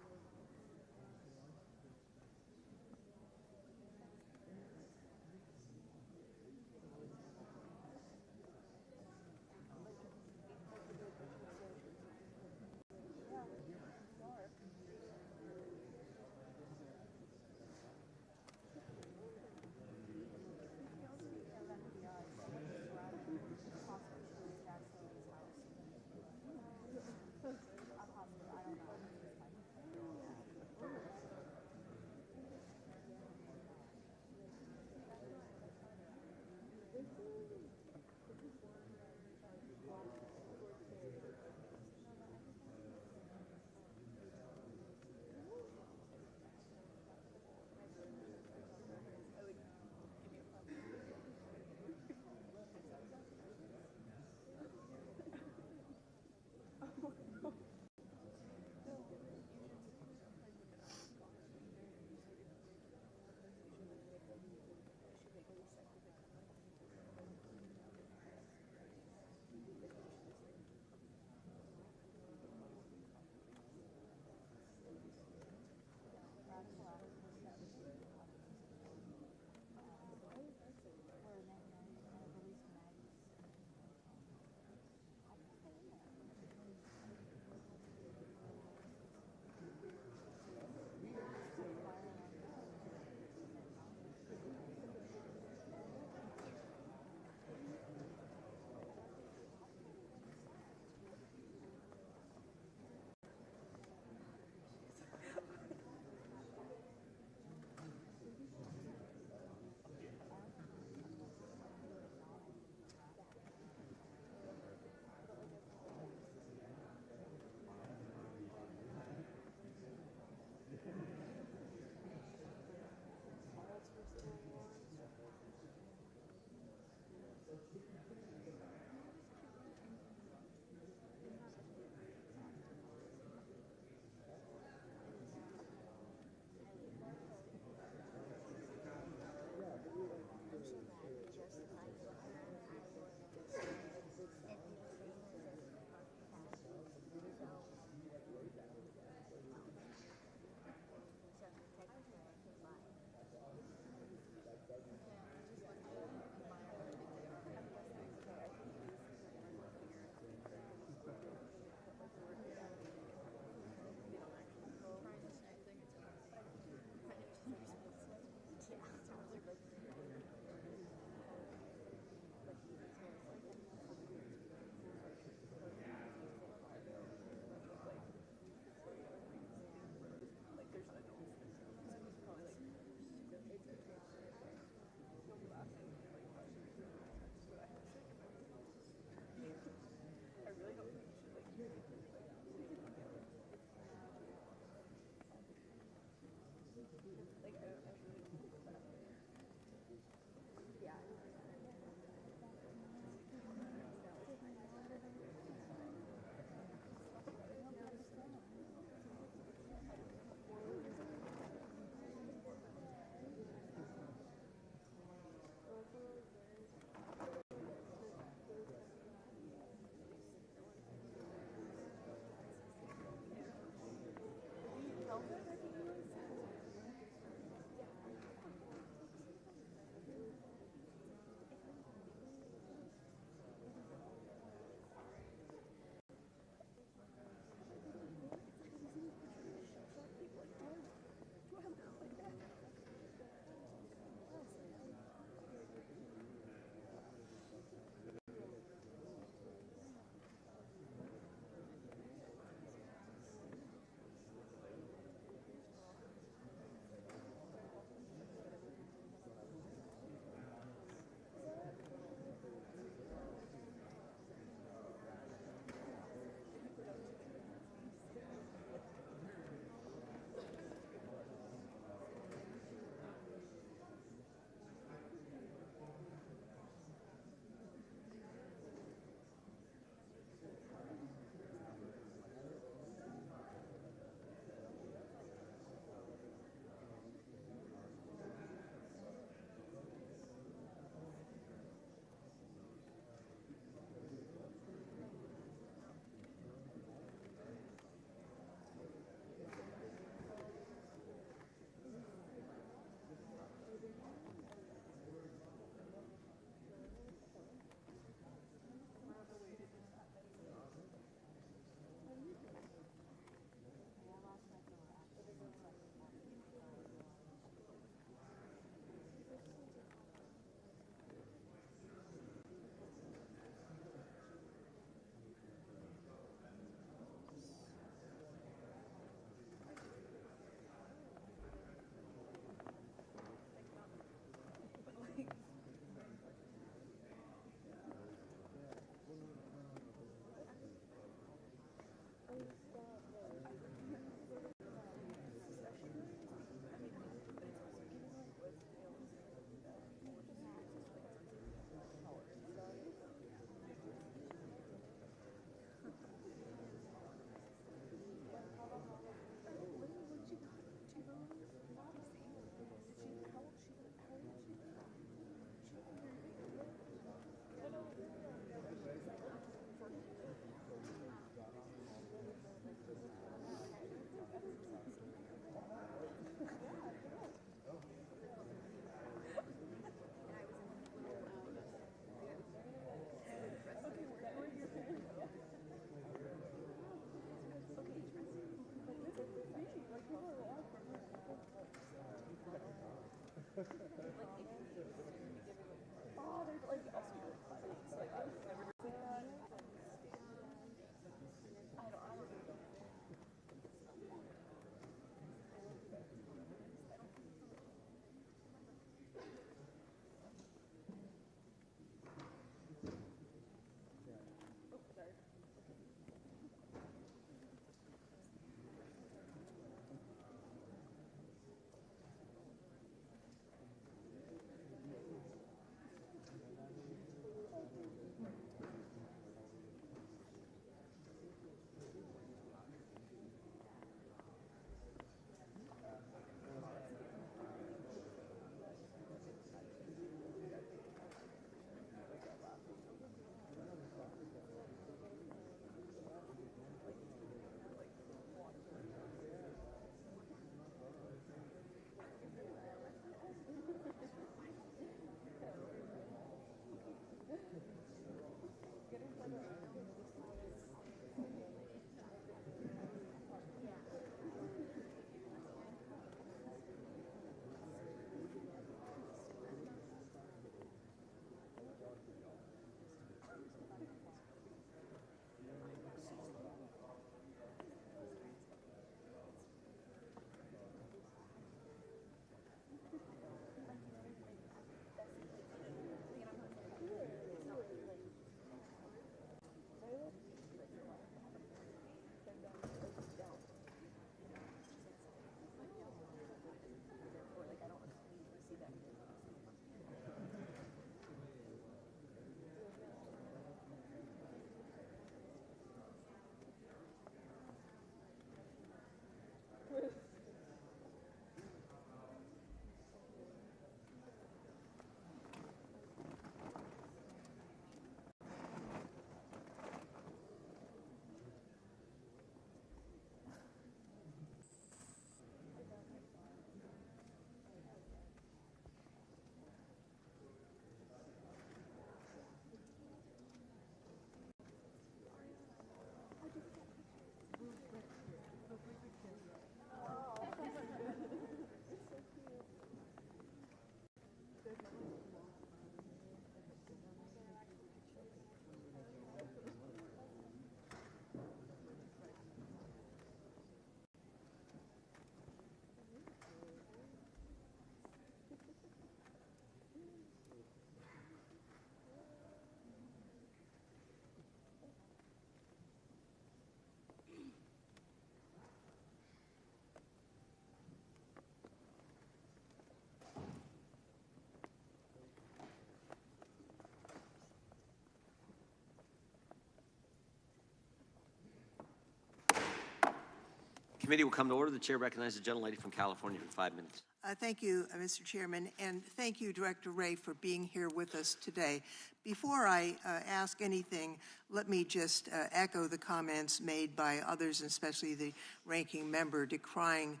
Committee will come to order. The chair recognizes the gentlelady from California for 5 minutes. Thank you, Mr. Chairman, and thank you, Director Wray, for being here with us today. Before I ask anything, let me just echo the comments made by others, especially the ranking member, decrying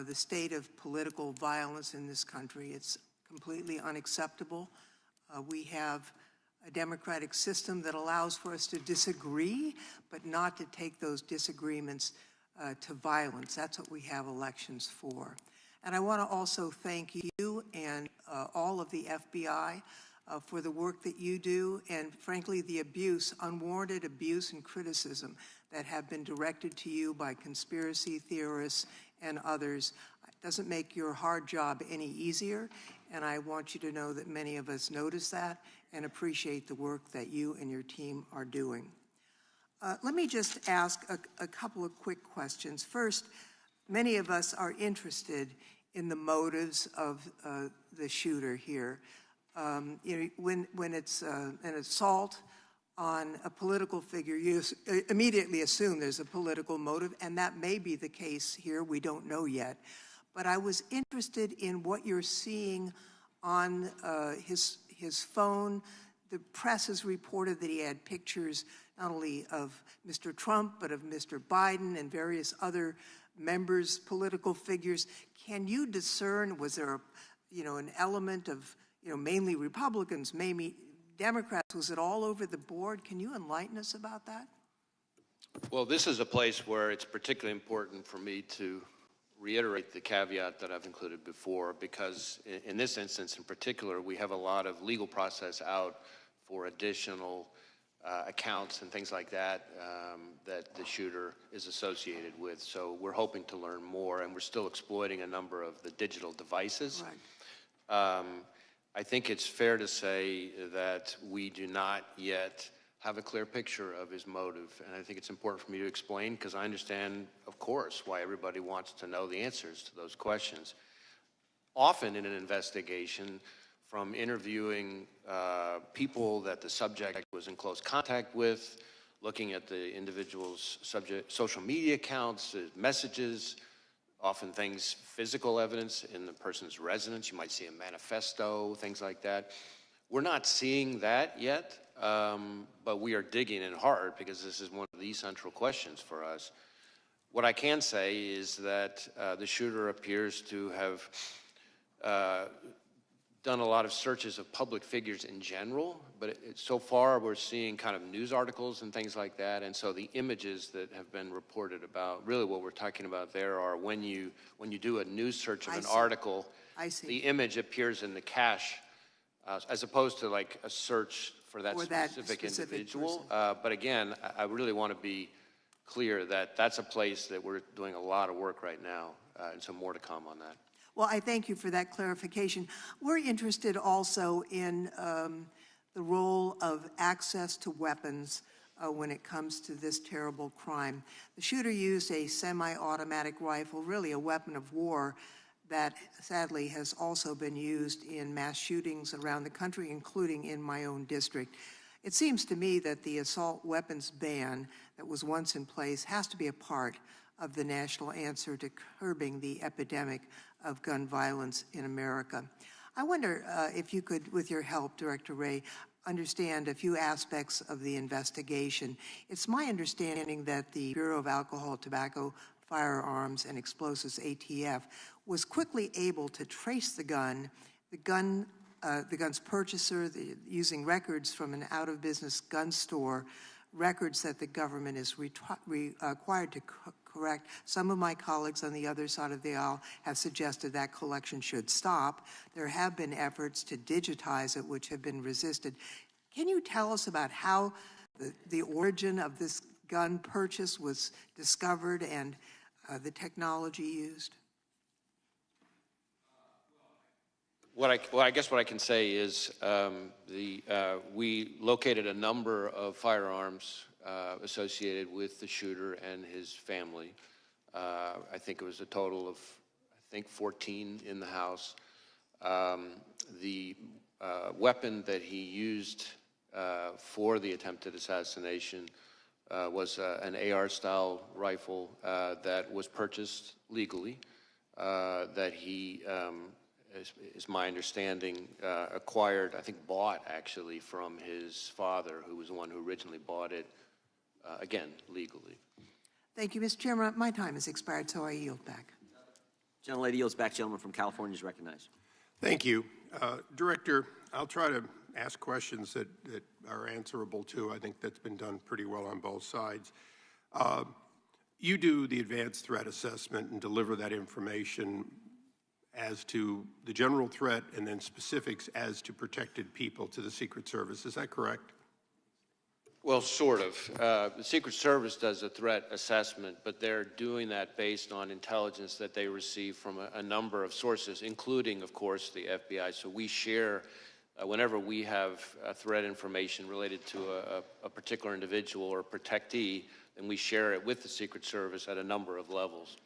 the state of political violence in this country. It's completely unacceptable. We have a democratic system that allows for us to disagree, but not to take those disagreements to violence. That's what we have elections for. And I want to also thank you and all of the FBI for the work that you do and, frankly, the abuse, unwarranted abuse and criticism that have been directed to you by conspiracy theorists and others. It doesn't make your hard job any easier, and I want you to know that many of us notice that and appreciate the work that you and your team are doing. Let me just ask a couple of quick questions. First, many of us are interested in the motives of the shooter here. When it's an assault on a political figure, you immediately assume there's a political motive, and that may be the case here. We don't know yet. But I was interested in what you're seeing on his phone. The press has reported that he had pictures not only of Mr. Trump, but of Mr. Biden and various other members, political figures. Can you discern, was there an element of, mainly Republicans, maybe Democrats? Was it all over the board? Can you enlighten us about that? Well, this is a place where it's particularly important for me to reiterate the caveat that I've included before, because in this instance in particular, we have a lot of legal process out for additional accounts and things like that that the shooter is associated with. So we're hoping to learn more, and we're still exploiting a number of the digital devices. Right. I think it's fair to say that we do not yet have a clear picture of his motive, and I think it's important for me to explain, because I understand, of course, why everybody wants to know the answers to those questions. Often in an investigation, from interviewing people that the subject was in close contact with, looking at the individual's social media accounts, messages, often things, physical evidence in the person's residence. You might see a manifesto, things like that. We're not seeing that yet, but we are digging in hard because this is one of the central questions for us. What I can say is that the shooter appears to have done a lot of searches of public figures in general, but so far we're seeing kind of news articles and things like that, and so the images that have been reported about, really what we're talking about there are when you do a news search of an article, the image appears in the cache, as opposed to like a search for that specific individual. But again, I really want to be clear that that's a place that we're doing a lot of work right now, and so more to come on that. Well, I thank you for that clarification. We're interested also in the role of access to weapons when it comes to this terrible crime. The shooter used a semi-automatic rifle, really a weapon of war, that sadly has also been used in mass shootings around the country, including in my own district. It seems to me that the assault weapons ban that was once in place has to be a part of the national answer to curbing the epidemic of gun violence in America. I wonder if you could, with your help, Director Wray, understand a few aspects of the investigation. It's my understanding that the Bureau of Alcohol, Tobacco, Firearms, and Explosives, ATF, was quickly able to trace the gun's purchaser, using records from an out-of-business gun store, records that the government is required to correct. Some of my colleagues on the other side of the aisle have suggested that collection should stop. There have been efforts to digitize it, which have been resisted. Can you tell us about how the origin of this gun purchase was discovered and the technology used? I guess what I can say is we located a number of firearms associated with the shooter and his family. I think it was a total of, 14 in the house. The weapon that he used for the attempted assassination was an AR-style rifle that was purchased legally, that he, is my understanding, acquired, I think bought actually from his father, who was the one who originally bought it, again, legally. Thank you, Mr. Chairman. My time has expired, so I yield back. Gentlelady yields back. Gentleman from California is recognized. Thank you. Director, I'll try to ask questions that are answerable too. I think that's been done pretty well on both sides. You do the advanced threat assessment and deliver that information as to the general threat and then specifics as to protected people to the Secret Service. Is that correct? Well, sort of. The Secret Service does a threat assessment, but they're doing that based on intelligence that they receive from a number of sources, including, of course, the FBI. So we share, whenever we have threat information related to a particular individual or protectee, then we share it with the Secret Service at a number of levels.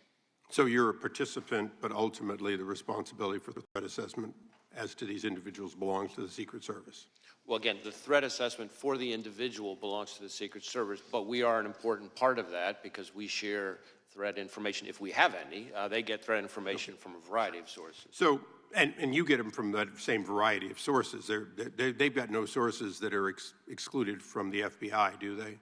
So you're a participant, but ultimately the responsibility for the threat assessment as to these individuals belongs to the Secret Service. Well, again, the threat assessment for the individual belongs to the Secret Service, but we are an important part of that because we share threat information, if we have any. They get threat information from a variety of sources. So, and you get them from that same variety of sources. They've got no sources that are excluded from the FBI, do they?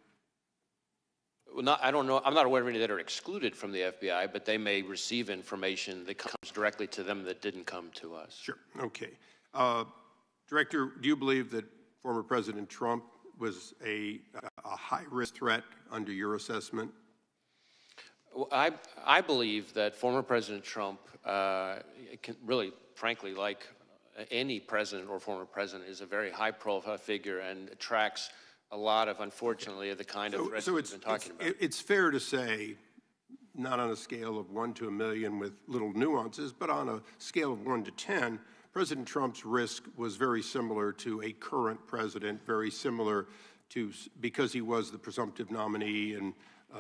Well, I don't know. I'm not aware of any that are excluded from the FBI, but they may receive information that comes directly to them that didn't come to us. Sure. Okay. Director, do you believe that former President Trump was a high-risk threat under your assessment? Well, I believe that former President Trump, really, frankly, like any president or former president, is a very high-profile figure and attracts a lot of, unfortunately, of the kind of threats we've been talking about. It's fair to say, not on a scale of 1 to a million with little nuances, but on a scale of 1 to 10, President Trump's risk was very similar to a current president, very similar to, because he was the presumptive nominee and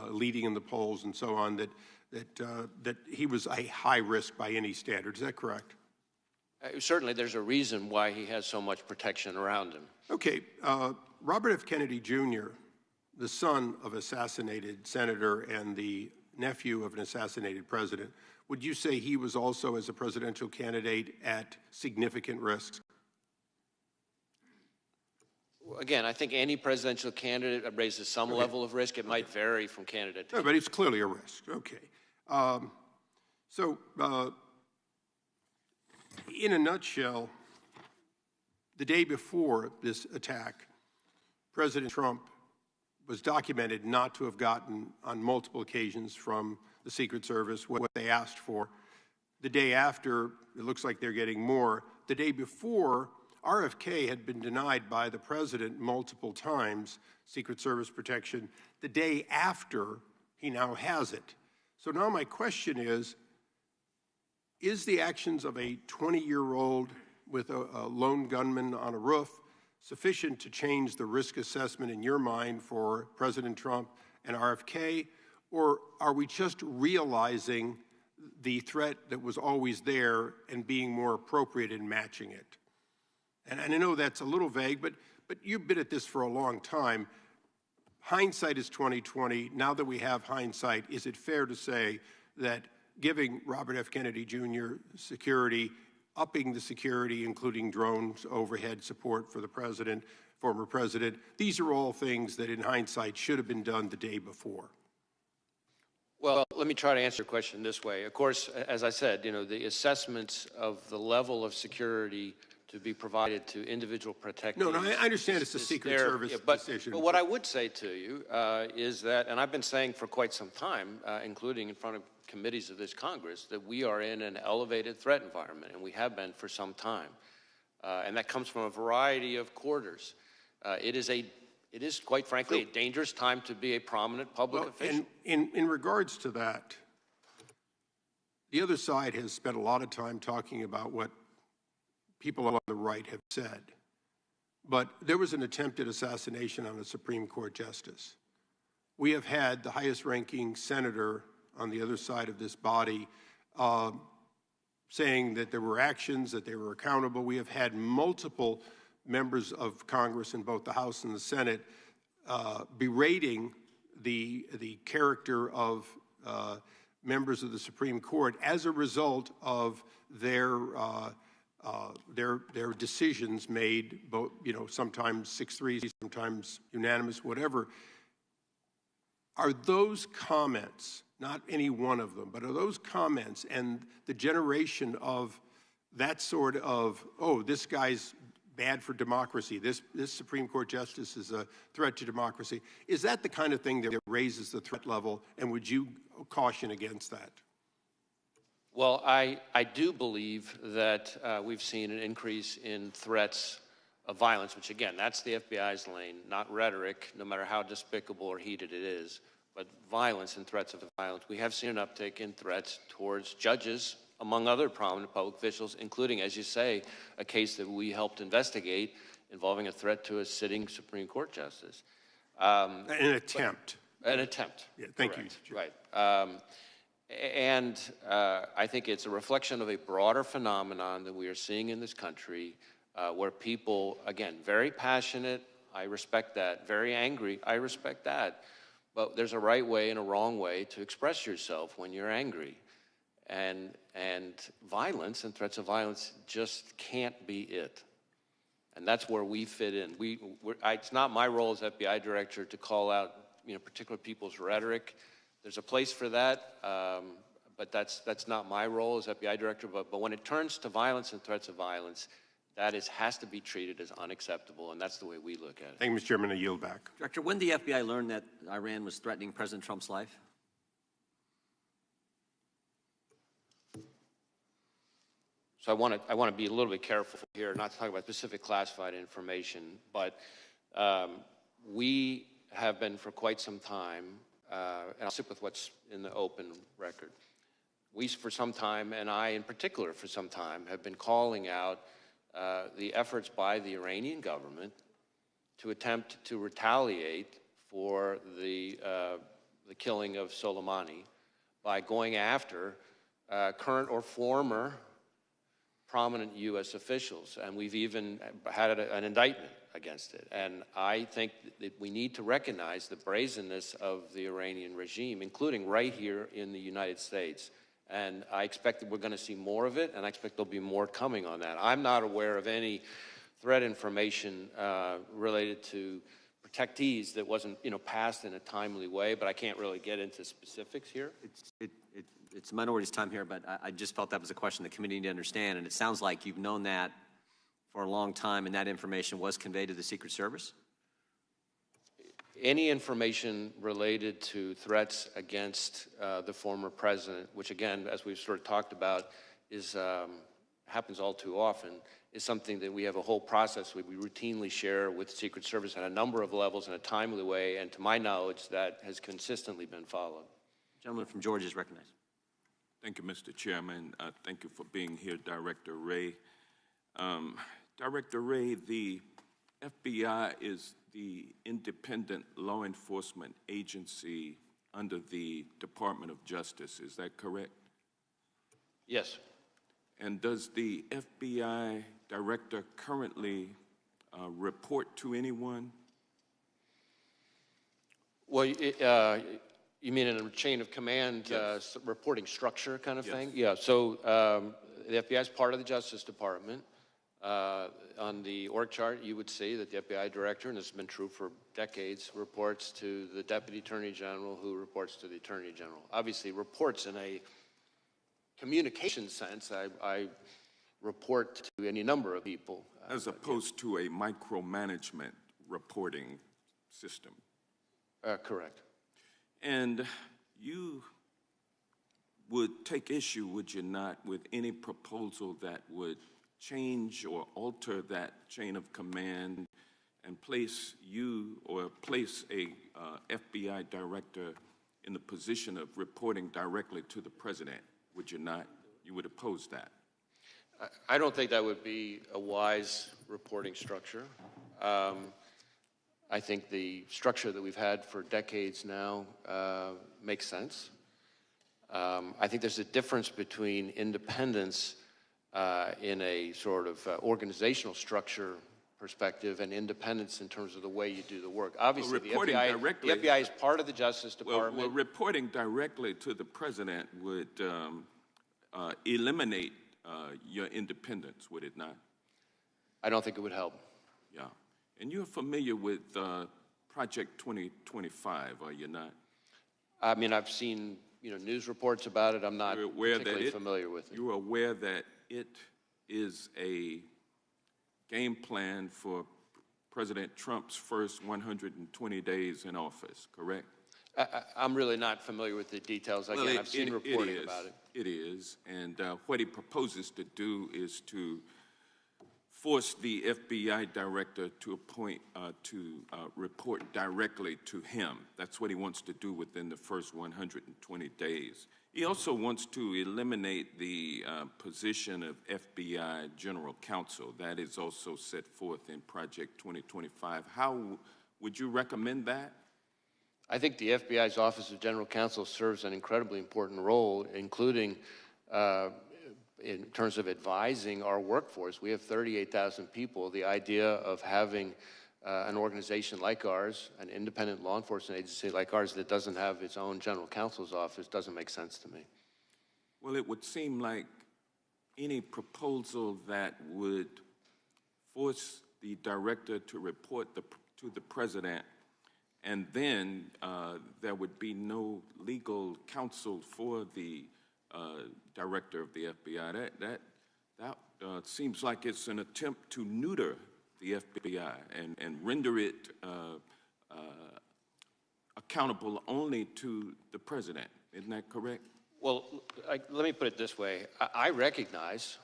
leading in the polls and so on, that he was a high risk by any standard. Is that correct? Certainly, there's a reason why he has so much protection around him. Okay. Robert F. Kennedy Jr., the son of assassinated senator and the nephew of an assassinated president, would you say he was also, as a presidential candidate, at significant risk? Again, I think any presidential candidate raises some level of risk. It might vary from candidate to candidate. But it's clearly a risk. Okay. In a nutshell, the day before this attack, President Trump was documented not to have gotten on multiple occasions from the Secret Service what they asked for. The day after, it looks like they're getting more. The day before, RFK had been denied by the president multiple times, Secret Service protection. The day after, he now has it. So now my question is the actions of a 20-year-old with a lone gunman on a roof sufficient to change the risk assessment in your mind for President Trump and RFK, or are we just realizing the threat that was always there and being more appropriate in matching it? And I know that's a little vague, but you've been at this for a long time. Hindsight is 20/20. Now that we have hindsight, is it fair to say that giving Robert F. Kennedy Jr. security, upping the security, including drones, overhead support for the president, former president, these are all things that in hindsight should have been done the day before? Well, let me try to answer your question this way. Of course, as I said, the assessments of the level of security to be provided to individual protectees. No, I understand it's a Secret Service decision. But what I would say to you is that, and I've been saying for quite some time, including in front of committees of this Congress, that we are in an elevated threat environment, and we have been for some time. And that comes from a variety of quarters. It is, quite frankly, a dangerous time to be a prominent public official. And in regards to that, the other side has spent a lot of time talking about what people on the right have said. But there was an attempted assassination on a Supreme Court justice. We have had the highest-ranking senator on the other side of this body saying that there were actions, that they were accountable. We have had multiple members of Congress in both the House and the Senate berating the character of members of the Supreme Court as a result of their decisions made, both, sometimes 6-3, sometimes unanimous, whatever. Are those comments, not any one of them, but are those comments and the generation of that sort of, oh, this guy's bad for democracy, this Supreme Court justice is a threat to democracy, is that the kind of thing that raises the threat level, and would you caution against that? Well, I do believe that we've seen an increase in threats of violence, which again, that's the FBI's lane, not rhetoric, no matter how despicable or heated it is, but violence and threats of violence. We have seen an uptick in threats towards judges, among other prominent public officials, including, as you say, a case that we helped investigate involving a threat to a sitting Supreme Court justice. An attempt. An attempt. Yeah, thank correct. you. Right. I think it's a reflection of a broader phenomenon that we are seeing in this country, where people, again, very passionate, I respect that, very angry, I respect that, but there's a right way and a wrong way to express yourself when you're angry. And violence and threats of violence just can't be it. And that's where we fit in. It's not my role as FBI director to call out particular people's rhetoric. There's a place for that, but that's not my role as FBI director. But when it turns to violence and threats of violence, that has to be treated as unacceptable, and that's the way we look at it. Thank you, Mr. Chairman. I yield back. Director, when did the FBI learn that Iran was threatening President Trump's life? So I want to be a little bit careful here, not to talk about specific classified information, but we have been for quite some time, and I'll stick with what's in the open record. We, for some time, and I in particular for some time, have been calling out the efforts by the Iranian government to attempt to retaliate for the killing of Soleimani by going after current or former prominent U.S. officials, and we've even had an indictment against it. And I think that we need to recognize the brazenness of the Iranian regime, including right here in the United States. And I expect that we're going to see more of it, and I expect there'll be more coming on that. I'm not aware of any threat information related to protectees that wasn't, passed in a timely way, but I can't really get into specifics here. It's minority's time here, but I just felt that was a question the committee needed to understand, and it sounds like you've known that for a long time, and that information was conveyed to the Secret Service? Any information related to threats against the former president, which again, as we've sort of talked about, happens all too often, is something that we have a whole process we routinely share with the Secret Service at a number of levels in a timely way, and to my knowledge, that has consistently been followed. The gentleman from Georgia is recognized. Thank you, Mr. Chairman. Thank you for being here, Director Wray. Director Wray, the FBI is the independent law enforcement agency under the Department of Justice. Is that correct? Yes. And does the FBI director currently report to anyone? Well, you mean in a chain of command, yes. Reporting structure kind of yes. thing? Yeah, so the FBI is part of the Justice Department. On the org chart, you would see that the FBI director, and this has been true for decades, reports to the Deputy Attorney General, who reports to the Attorney General. Obviously, reports in a communication sense, I report to any number of people. As opposed to a micromanagement reporting system. Correct. And you would take issue, would you not, with any proposal that would change or alter that chain of command and place you or place a FBI director in the position of reporting directly to the president? Would you not? You would oppose that? I don't think that would be a wise reporting structure. I think the structure that we've had for decades now makes sense. I think there's a difference between independence in a sort of organizational structure perspective and independence in terms of the way you do the work. Obviously, the reporting FBI, directly- the FBI is part of the Justice Department. Well, reporting directly to the president would eliminate your independence, would it not? I don't think it would help. Yeah. And you're familiar with Project 2025, are you not? I mean, I've seen news reports about it. I'm not particularly familiar with it. You're aware that it is a game plan for President Trump's first 120 days in office, correct? I'm really not familiar with the details. Again, I've seen reporting about it. It is, and what he proposes to do is to force the FBI director to appoint, report directly to him. That's what he wants to do within the first 120 days. He also wants to eliminate the position of FBI General Counsel. That is also set forth in Project 2025. How would you recommend that? I think the FBI's Office of General Counsel serves an incredibly important role, including in terms of advising our workforce. We have 38,000 people. The idea of having an organization like ours, an independent law enforcement agency like ours that doesn't have its own general counsel's office doesn't make sense to me. Well, it would seem like any proposal that would force the director to report to the president, and then there would be no legal counsel for the director of the FBI. That seems like it's an attempt to neuter the FBI and render it accountable only to the president. Isn't that correct? Well, let me put it this way. I recognize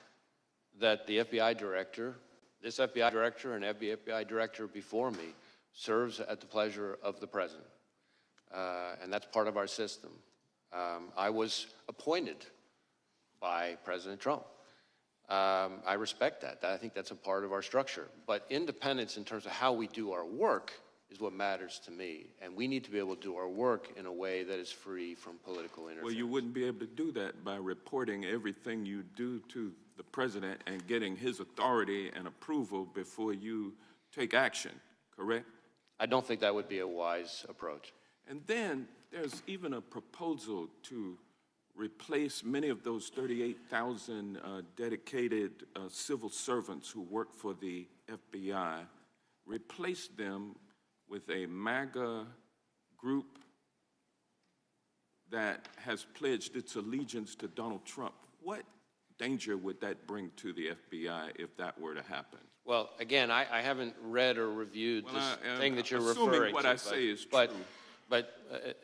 that the FBI director, this FBI director and every FBI director before me serves at the pleasure of the president. And that's part of our system. I was appointed by President Trump. I respect that. I think that's a part of our structure. But independence in terms of how we do our work is what matters to me. And we need to be able to do our work in a way that is free from political interference. Well, you wouldn't be able to do that by reporting everything you do to the president and getting his authority and approval before you take action, correct? I don't think that would be a wise approach. And then there's even a proposal to replace many of those 38,000 dedicated civil servants who work for the FBI, replace them with a MAGA group that has pledged its allegiance to Donald Trump. What danger would that bring to the FBI if that were to happen? Well, again, I haven't read or reviewed this thing that you're referring to. Assuming what I say is true. But the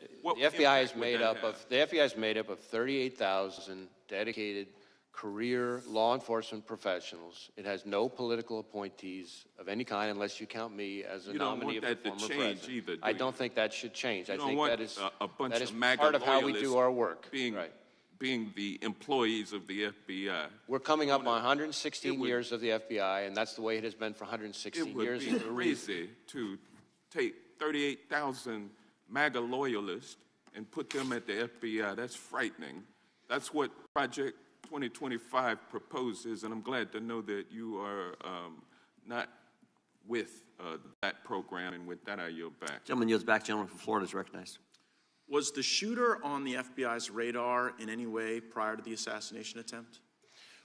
FBI is made up of 38,000 dedicated career law enforcement professionals. It has no political appointees of any kind, unless you count me as a nominee of the former president. You don't want that to change either, do you? I don't think that should change. I think that is a bunch of MAGA part of how we do our work. Being the employees of the FBI. We're coming up on 116 years of the FBI, and that's the way it has been for 116 years. It would be crazy to take 38,000 MAGA loyalists and put them at the FBI. That's frightening. That's what Project 2025 proposes, and I'm glad to know that you are not with that program, and with that I yield back. Gentleman yields back. Gentleman from Florida is recognized. Was the shooter on the FBI's radar in any way prior to the assassination attempt?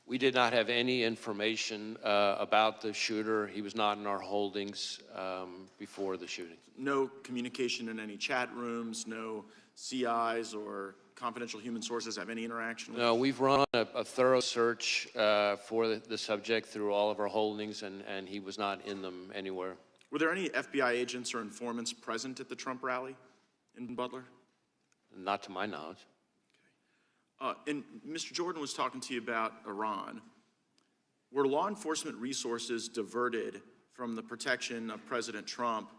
We did not have any information about the shooter. He was not in our holdings before the shooting. No communication in any chat rooms, no CIs or confidential human sources have any interaction with? No, we've run a thorough search for the subject through all of our holdings, and he was not in them anywhere. Were there any FBI agents or informants present at the Trump rally in Butler? Not to my knowledge. And Mr. Jordan was talking to you about Iran. Were law enforcement resources diverted from the protection of President Trump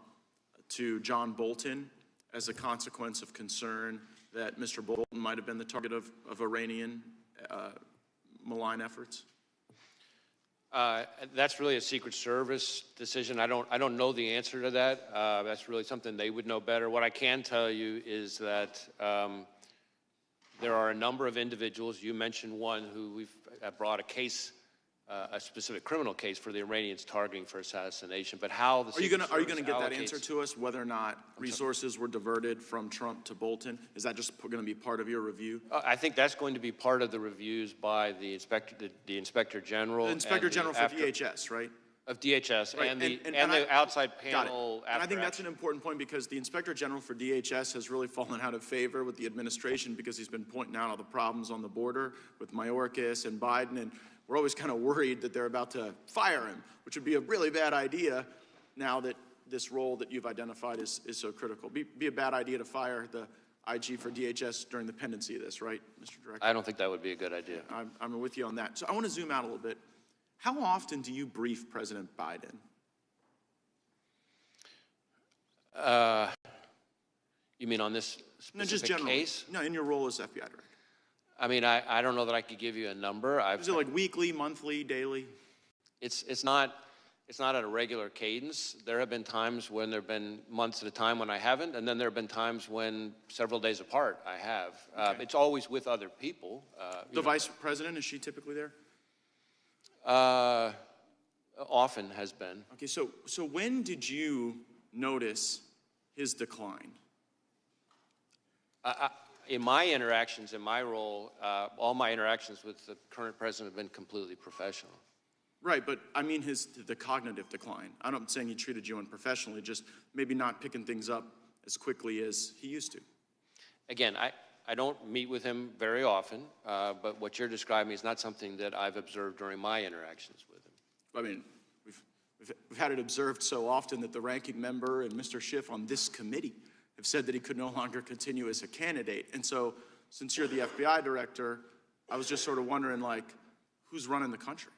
to John Bolton as a consequence of concern that Mr. Bolton might have been the target of Iranian malign efforts? That's really a Secret Service decision. I don't know the answer to that. That's really something they would know better. What I can tell you is that there are a number of individuals. You mentioned one who we've brought a case a specific criminal case for the Iranians targeting for assassination, but how the Are you going to get that allocates- answer to us, whether or not resources were diverted from Trump to Bolton? Is that just going to be part of your review? I think that's going to be part of the reviews by the Inspector General. The Inspector General for after- DHS, right? Of DHS Right, and the I- outside got panel. it. And I think that's after an important point because the Inspector General for DHS has really fallen out of favor with the administration because he's been pointing out all the problems on the border with Mayorkas and Biden, and we're always kind of worried that they're about to fire him, which would be a really bad idea now that this role that you've identified is so critical. Be a bad idea to fire the IG for DHS during the pendency of this, right, Mr. Director? I don't think that would be a good idea. I'm with you on that. So I want to zoom out a little bit. How often do you brief President Biden? You mean on this No, just specific generally. case? No, in your role as FBI director. I mean, I don't know that I could give you a number. Is it like weekly, monthly, daily? It's not at a regular cadence. There have been times when there have been months at a time when I haven't, and then there have been times when several days apart I have. Okay. It's always with other people. The vice president, is she typically there? Often has been. Okay, so when did you notice his decline? In my interactions, in my role, all my interactions with the current president have been completely professional. Right, but I mean the cognitive decline. I'm not saying he treated you unprofessionally, just maybe not picking things up as quickly as he used to. Again, I don't meet with him very often, but what you're describing is not something that I've observed during my interactions with him. I mean, we've had it observed so often that the ranking member and Mr. Schiff on this committee have said that he could no longer continue as a candidate. And so, since you're the FBI director, I was just sort of wondering, like, who's running the country?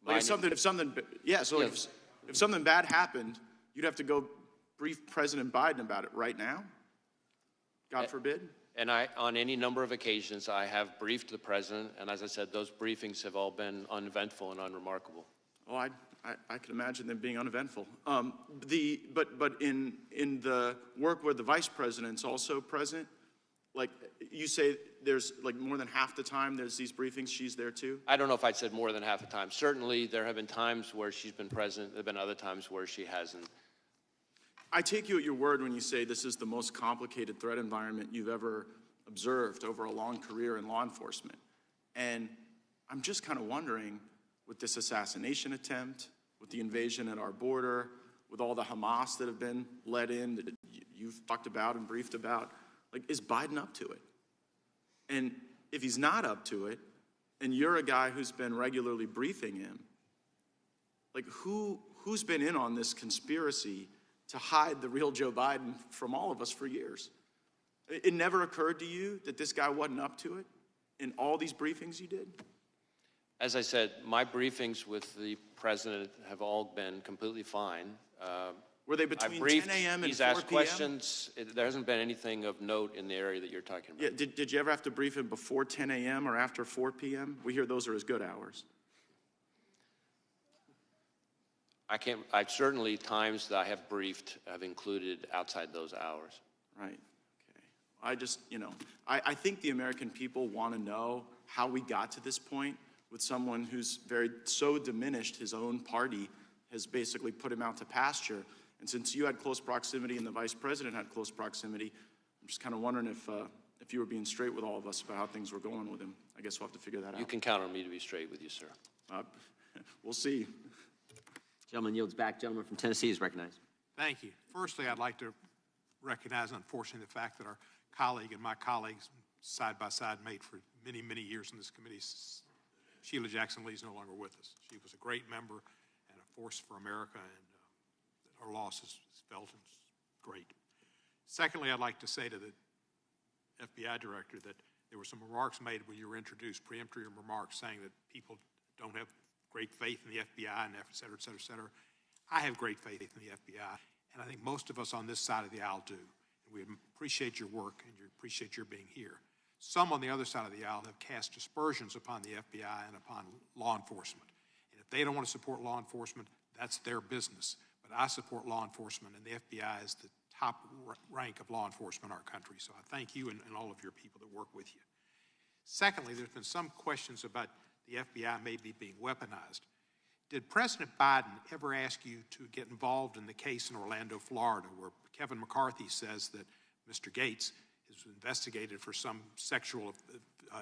Like if something bad happened, you'd have to go brief President Biden about it right now? God forbid? And on any number of occasions, I have briefed the president, and as I said, those briefings have all been uneventful and unremarkable. Oh, I can imagine them being uneventful. But in the work where the vice president's also present, like you say, there's like more than half the time there's these briefings, she's there too? I don't know if I'd said more than half the time. Certainly, there have been times where she's been present. There have been other times where she hasn't. I take you at your word when you say this is the most complicated threat environment you've ever observed over a long career in law enforcement. And I'm just kind of wondering, with this assassination attempt, with the invasion at our border, with all the Hamas that have been let in, that you've talked about and briefed about, like, is Biden up to it? And if he's not up to it, and you're a guy who's been regularly briefing him, like, who's been in on this conspiracy to hide the real Joe Biden from all of us for years? It never occurred to you that this guy wasn't up to it in all these briefings you did? As I said, my briefings with the president have all been completely fine. Were they between 10 a.m. and 4 p.m.? He's asked questions. There hasn't been anything of note in the area that you're talking about. Yeah, did you ever have to brief him before 10 a.m. or after 4 p.m.? We hear those are as good hours. I certainly, times that I have briefed have included outside those hours. Right, okay. I just, I think the American people want to know how we got to this point with someone who's so diminished his own party has basically put him out to pasture. And since you had close proximity and the vice president had close proximity, I'm just kind of wondering if you were being straight with all of us about how things were going with him. I guess we'll have to figure that out. You can count on me to be straight with you, sir. We'll see. Gentleman yields back. Gentleman from Tennessee is recognized. Thank you. Firstly, I'd like to recognize, unfortunately, the fact that our colleague and my colleagues side by side made for many, many years in this committee, Sheila Jackson Lee is no longer with us. She was a great member and a force for America, and her loss is felt and great. Secondly, I'd like to say to the FBI director that there were some remarks made when you were introduced, preemptory remarks saying that people don't have great faith in the FBI and et cetera, et cetera, et cetera. I have great faith in the FBI, and I think most of us on this side of the aisle do. And we appreciate your work and appreciate your being here. Some on the other side of the aisle have cast aspersions upon the FBI and upon law enforcement. And if they don't want to support law enforcement, that's their business. But I support law enforcement, and the FBI is the top rank of law enforcement in our country. So I thank you and all of your people that work with you. Secondly, there's been some questions about the FBI maybe being weaponized. Did President Biden ever ask you to get involved in the case in Orlando, Florida, where Kevin McCarthy says that Mr. Gates is investigated for some sexual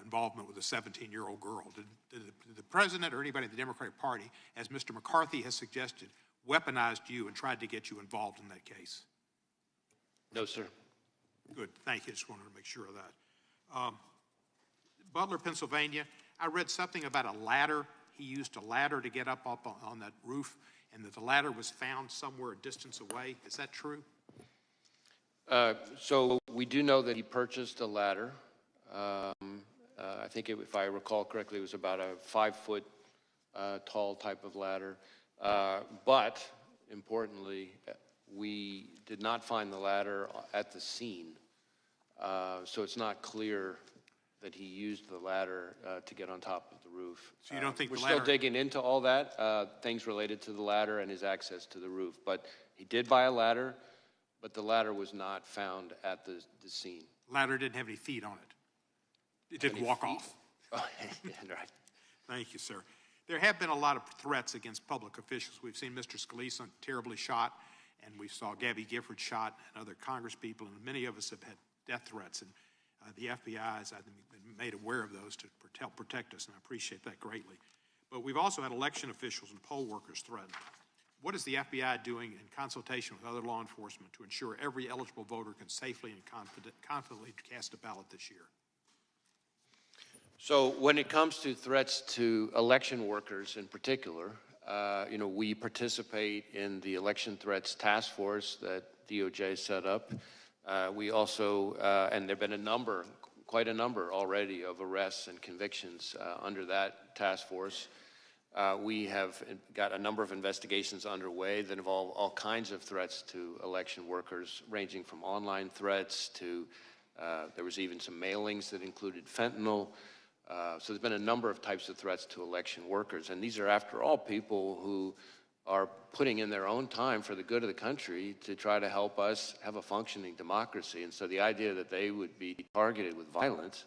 involvement with a 17-year-old girl? Did the president or anybody in the Democratic Party, as Mr. McCarthy has suggested, weaponized you and tried to get you involved in that case? No, sir. Good, thank you. Just wanted to make sure of that. Butler, Pennsylvania, I read something about a ladder. He used a ladder to get up on that roof, and that the ladder was found somewhere a distance away. Is that true? So we do know that he purchased a ladder. I think, if I recall correctly, it was about a 5-foot tall type of ladder. But importantly, we did not find the ladder at the scene. So it's not clear that he used the ladder to get on top of the roof. So you don't think we're the ladder... still digging into all that, things related to the ladder and his access to the roof. But he did buy a ladder, but the ladder was not found at the scene. Ladder didn't have any feet on it. It didn't walk off. Oh, yeah, right. Thank you, sir. There have been a lot of threats against public officials. We've seen Mr. Scalise terribly shot, and we saw Gabby Gifford shot, and other Congress people, and many of us have had death threats. And the FBI has, I think, been made aware of those to help protect us, and I appreciate that greatly. But we've also had election officials and poll workers threatened. What is the FBI doing in consultation with other law enforcement to ensure every eligible voter can safely and confidently cast a ballot this year? So when it comes to threats to election workers in particular, we participate in the election threats task force that DOJ set up. We also, and there have been quite a number already of arrests and convictions under that task force. We have got a number of investigations underway that involve all kinds of threats to election workers, ranging from online threats to, there was even some mailings that included fentanyl. So there's been a number of types of threats to election workers. And these are, after all, people who are putting in their own time for the good of the country to try to help us have a functioning democracy. And so the idea that they would be targeted with violence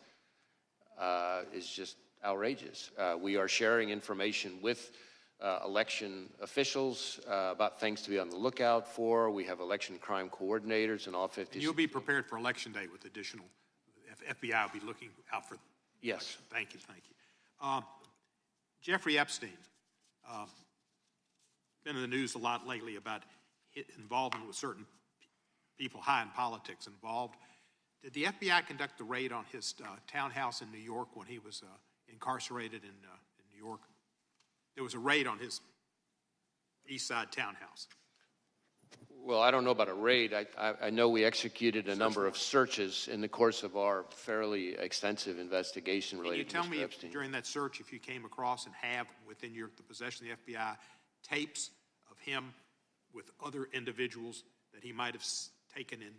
is just outrageous. We are sharing information with election officials about things to be on the lookout for. We have election crime coordinators in all 50 states. You'll be prepared for Election Day with additional, FBI will be looking out for. Yes. Thank you, thank you. Jeffrey Epstein, been in the news a lot lately about involvement with certain people high in politics involved. Did the FBI conduct the raid on his townhouse in New York when he was incarcerated in New York? There was a raid on his East Side townhouse. Well, I don't know about a raid. I know we executed a number of searches in the course of our fairly extensive investigation related to Mr. Epstein. Can you tell me, during that search, if you came across and have within the possession of the FBI tapes of him with other individuals that he might have taken in,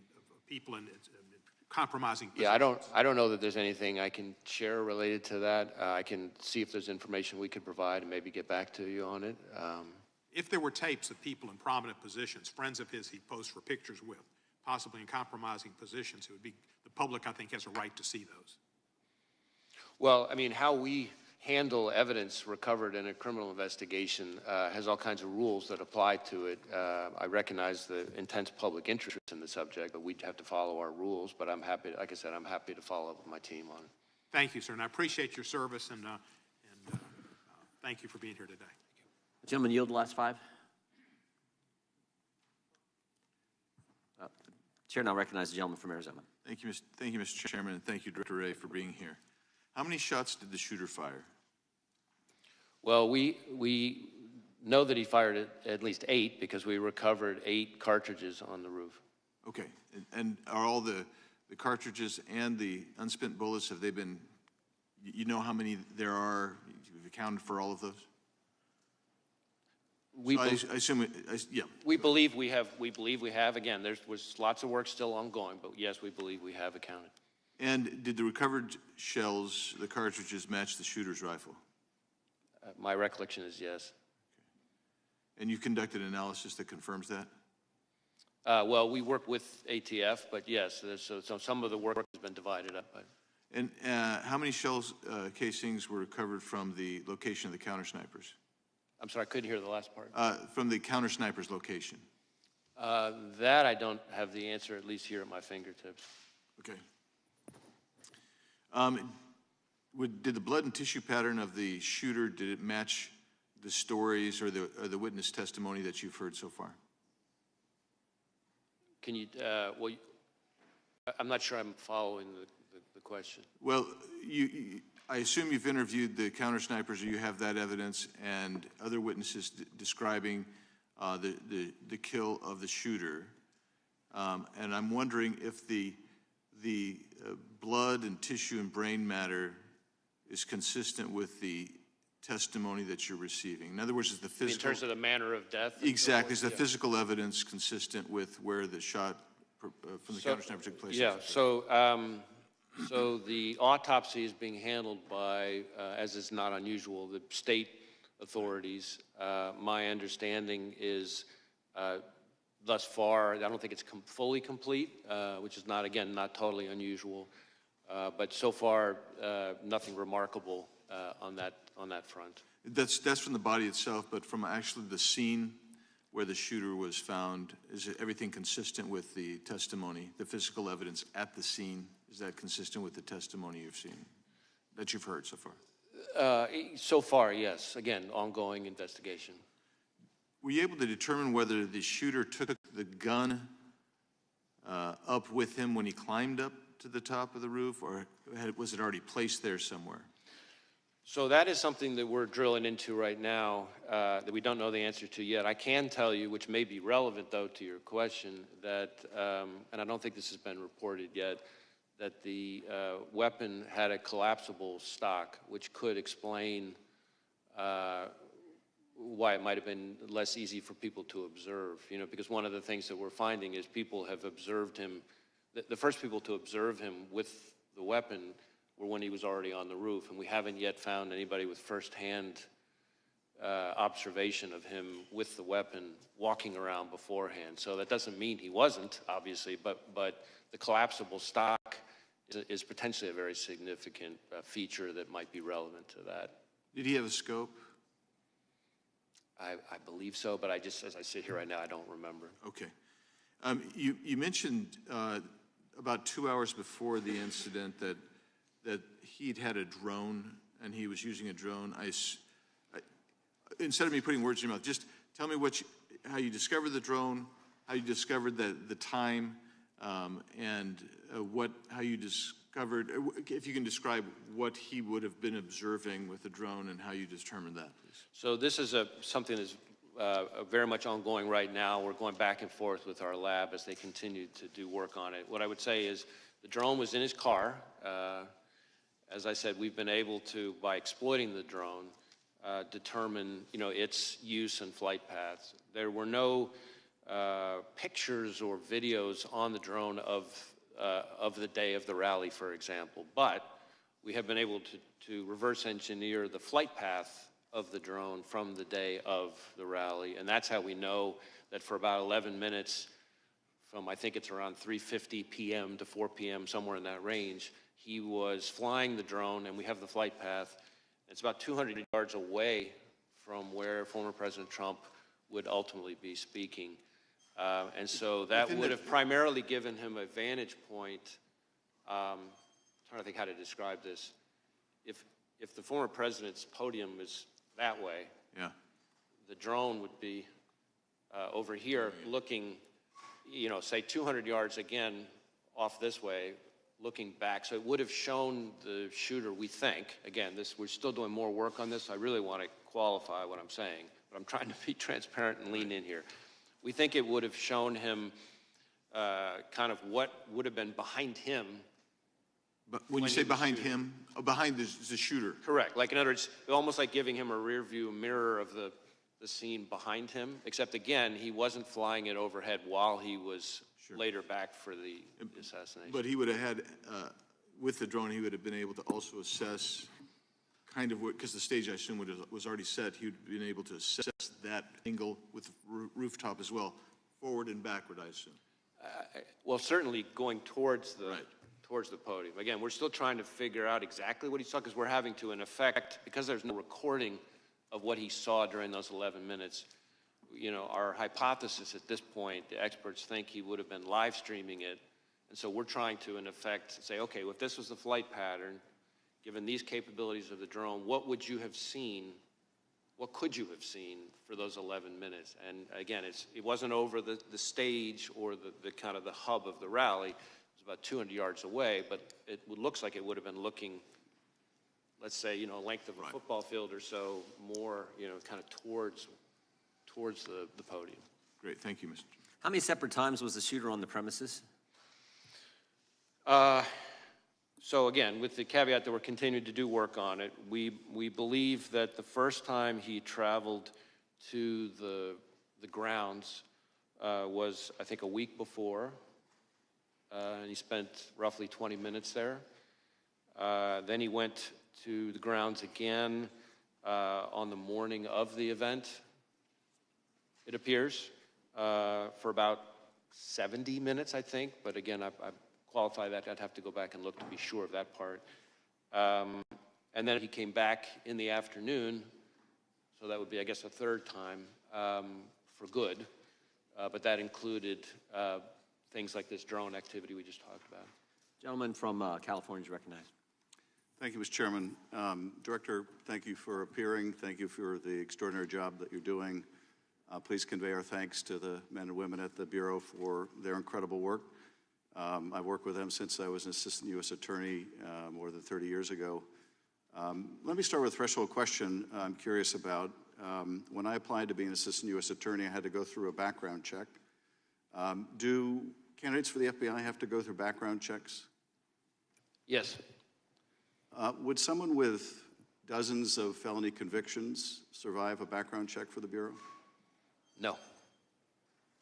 people in compromising positions? Yeah, I don't know that there's anything I can share related to that. I can see if there's information we could provide and maybe get back to you on it. If there were tapes of people in prominent positions, friends of his he posed for pictures with, possibly in compromising positions, it would be, the public, I think, has a right to see those. Well, I mean, how we handle evidence recovered in a criminal investigation has all kinds of rules that apply to it. I recognize the intense public interest in the subject, but we'd have to follow our rules. But I'm happy, like I said, I'm happy to follow up with my team on it. Thank you, sir, and I appreciate your service, and thank you for being here today. Gentlemen, yield the last 5. Chair now recognizes the gentleman from Arizona. Thank you, Mr. Chairman, and thank you, Director Wray, for being here. How many shots did the shooter fire? Well, we know that he fired at least 8 because we recovered 8 cartridges on the roof. Okay, and are all the cartridges and the unspent bullets, have they been, you know how many there are, you've accounted for all of those? I assume, yeah. We believe we have. Again, there was lots of work still ongoing, but yes, we believe we have accounted. And did the recovered shells, the cartridges, match the shooter's rifle? My recollection is yes. Okay. And you've conducted an analysis that confirms that? Well, we work with ATF, but yes, so some of the work has been divided up. And how many shell casings were recovered from the location of the counter snipers? I'm sorry, I couldn't hear the last part. From the counter snipers location. That I don't have the answer, at least here at my fingertips. Okay. Did the blood and tissue pattern of the shooter, did it match the stories or the witness testimony that you've heard so far? Can you, well, I'm not sure I'm following the question. Well, I assume you've interviewed the counter snipers, or you have that evidence, and other witnesses describing the kill of the shooter. And I'm wondering if the blood and tissue and brain matter is consistent with the testimony that you're receiving. In other words, is the physical... In terms of the manner of death? Exactly. Is the physical evidence consistent with where the shot from the counter sniper took place? Yeah. So the autopsy is being handled by, as is not unusual, the state authorities. My understanding is, thus far, I don't think it's fully complete, which is not, again, not totally unusual. But so far, nothing remarkable on that front. That's from the body itself, but from actually the scene where the shooter was found, is everything consistent with the testimony, the physical evidence at the scene? Is that consistent with the testimony you've seen, that you've heard so far? So far, yes. Again, ongoing investigation. Were you able to determine whether the shooter took the gun up with him when he climbed up to the top of the roof, or was it already placed there somewhere? So that is something that we're drilling into right now that we don't know the answer to yet. I can tell you, which may be relevant, though, to your question, that, and I don't think this has been reported yet, that the weapon had a collapsible stock, which could explain why it might have been less easy for people to observe, you know, because one of the things that we're finding is people have observed him, the first people to observe him with the weapon were when he was already on the roof, and we haven't yet found anybody with firsthand observation of him with the weapon walking around beforehand. So that doesn't mean he wasn't, obviously, but the collapsible stock is potentially a very significant feature that might be relevant to that. Did he have a scope? I believe so, but as I sit here right now, I don't remember. Okay. You mentioned about 2 hours before the incident that he'd had a drone and he was using a drone. Instead of me putting words in your mouth, just tell me how you discovered the drone, how you discovered the time, and how you discovered, if you can describe what he would have been observing with the drone and how you determined that, please. So this is something that's very much ongoing right now. We're going back and forth with our lab as they continue to do work on it. What I would say is the drone was in his car. As I said, we've been able to, by exploiting the drone, determine, its use and flight paths. There were no pictures or videos on the drone of the day of the rally, for example, but we have been able to reverse engineer the flight path of the drone from the day of the rally, and that's how we know that for about 11 minutes, from I think it's around 3:50 p.m. to 4 p.m., somewhere in that range, he was flying the drone, and we have the flight path. It's about 200 yards away from where former President Trump would ultimately be speaking. And so that would have primarily given him a vantage point. I'm trying to think how to describe this. If the former president's podium is that way, yeah, the drone would be over here looking, say 200 yards again off this way, looking back. So it would have shown the shooter, we think, again, we're still doing more work on this. I really want to qualify what I'm saying, but I'm trying to be transparent and lean in here. We think it would have shown him kind of what would have been behind him. But when you say behind him, behind the shooter? Correct. Like, in other words, almost like giving him a rear view mirror of the scene behind him, except again, he wasn't flying it overhead while he was later back for the assassination. But he would have had, with the drone, he would have been able to also assess kind of because the stage, I assume, was already set. He would have been able to assess that angle with the rooftop as well, forward and backward, I assume. Well, certainly going towards the towards the podium. Again, we're still trying to figure out exactly what he saw because we're having to, in effect, because there's no recording of what he saw during those 11 minutes, you know, our hypothesis at this point, the experts think he would have been live streaming it. And so we're trying to, in effect, say, okay, well, if this was the flight pattern, given these capabilities of the drone, what would you have seen? What could you have seen for those 11 minutes? And again, it wasn't over the stage or the kind of the hub of the rally. It was about 200 yards away, but it looks like it would have been looking, let's say, you know, length of a football field or so, more, you know, kind of towards the podium. Great, thank you, Mr. How many separate times was the shooter on the premises? So again, with the caveat that we're continuing to do work on it, we believe that the first time he traveled to the grounds was, I think, a week before, and he spent roughly 20 minutes there. Then he went to the grounds again on the morning of the event, it appears, for about 70 minutes, I think, but again, I qualify that. I'd have to go back and look to be sure of that part. And then he came back in the afternoon, so that would be, I guess, a third time for good. But that included things like this drone activity we just talked about. Gentleman from California is recognized. Thank you, Mr. Chairman. Director, thank you for appearing. Thank you for the extraordinary job that you're doing. Please convey our thanks to the men and women at the Bureau for their incredible work. I've worked with them since I was an assistant U.S. attorney more than 30 years ago. Let me start with a threshold question I'm curious about. When I applied to be an assistant U.S. attorney, I had to go through a background check. Do candidates for the FBI have to go through background checks? Yes. Would someone with dozens of felony convictions survive a background check for the Bureau? No.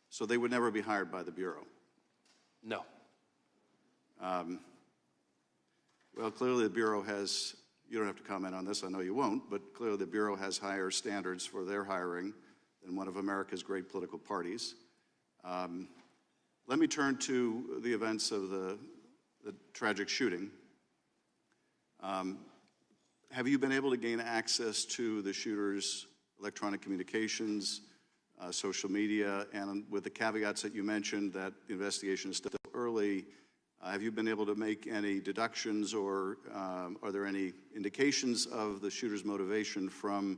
So they would never be hired by the Bureau? No. Well, clearly the Bureau has, you don't have to comment on this, I know you won't, but clearly the Bureau has higher standards for their hiring than one of America's great political parties. Let me turn to the events of the tragic shooting. Have you been able to gain access to the shooter's electronic communications, social media, and with the caveats that you mentioned that the investigation is still early, have you been able to make any deductions or are there any indications of the shooter's motivation from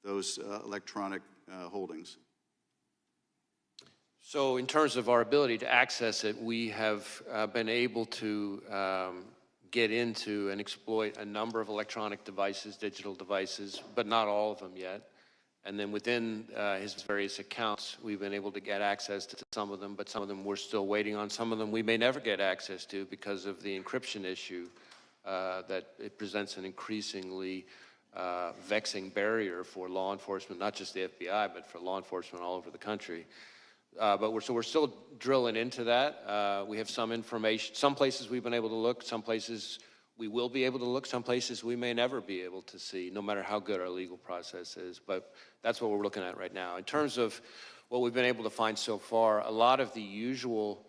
those electronic holdings? So in terms of our ability to access it, we have been able to get into and exploit a number of electronic devices, digital devices, but not all of them yet. And then within his various accounts, we've been able to get access to some of them, but some of them we're still waiting on. Some of them we may never get access to because of the encryption issue, that it presents an increasingly vexing barrier for law enforcement, not just the FBI, but for law enforcement all over the country. But we're still drilling into that. We have some information. Some places we've been able to look. Some places we will be able to look. Some places we may never be able to see, no matter how good our legal process is. But that's what we're looking at right now. In terms of what we've been able to find so far, a lot of the usual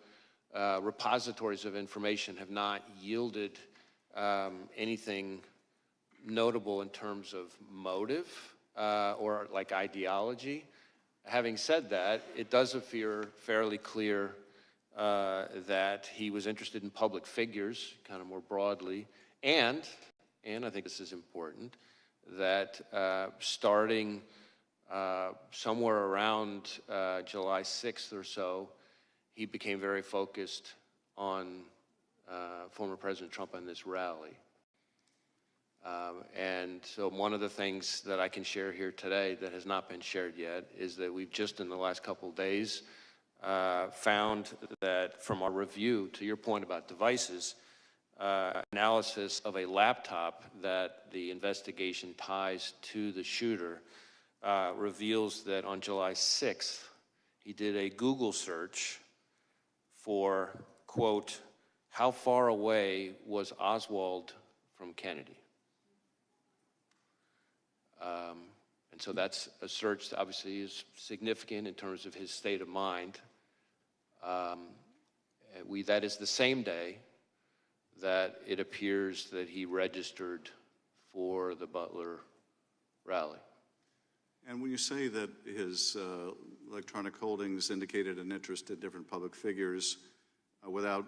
repositories of information have not yielded anything notable in terms of motive or like ideology. Having said that, it does appear fairly clear that he was interested in public figures, kind of more broadly, and I think this is important, that starting somewhere around July 6th or so, he became very focused on former President Trump and this rally. And so one of the things that I can share here today that has not been shared yet is that we've just in the last couple of days found that from our review, to your point about devices, analysis of a laptop that the investigation ties to the shooter reveals that on July 6th, he did a Google search for, quote, how far away was Oswald from Kennedy? And so that's a search that obviously is significant in terms of his state of mind. That is the same day that it appears that he registered for the Butler rally. And when you say that his electronic holdings indicated an interest in different public figures, without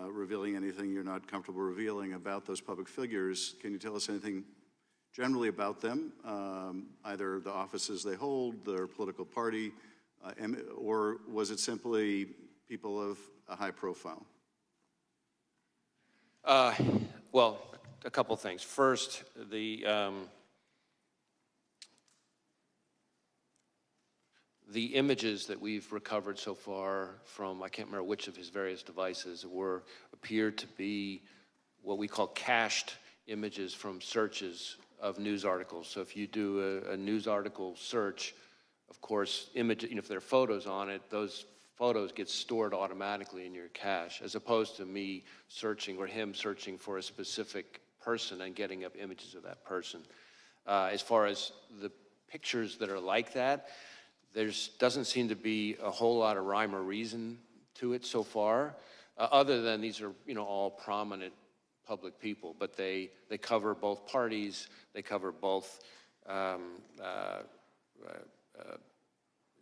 revealing anything you're not comfortable revealing about those public figures, can you tell us anything generally about them, either the offices they hold, their political party, or was it simply people of a high profile? Well, a couple things. First, the images that we've recovered so far from, I can't remember which of his various devices, appear to be what we call cached images from searches of news articles. So if you do a news article search, of course, if there are photos on it, those photos get stored automatically in your cache, as opposed to me searching or him searching for a specific person and getting up images of that person. As far as the pictures that are like that, there doesn't seem to be a whole lot of rhyme or reason to it so far, other than these are all prominent public people, but they cover both parties, they cover both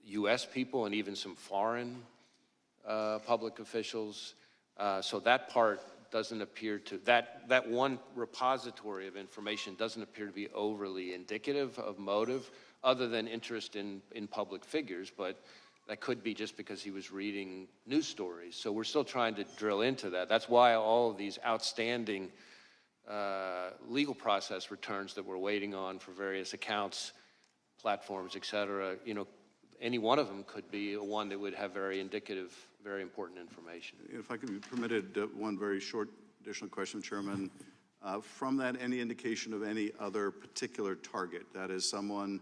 U.S. people and even some foreign public officials. So that part doesn't appear to, that one repository of information doesn't appear to be overly indicative of motive, other than interest in public figures, but that could be just because he was reading news stories. So we're still trying to drill into that. That's why all of these outstanding legal process returns that we're waiting on for various accounts, platforms, et cetera, any one of them could be one that would have very indicative, very important information. If I could be permitted one very short additional question, Chairman. From that, any indication of any other particular target, that is someone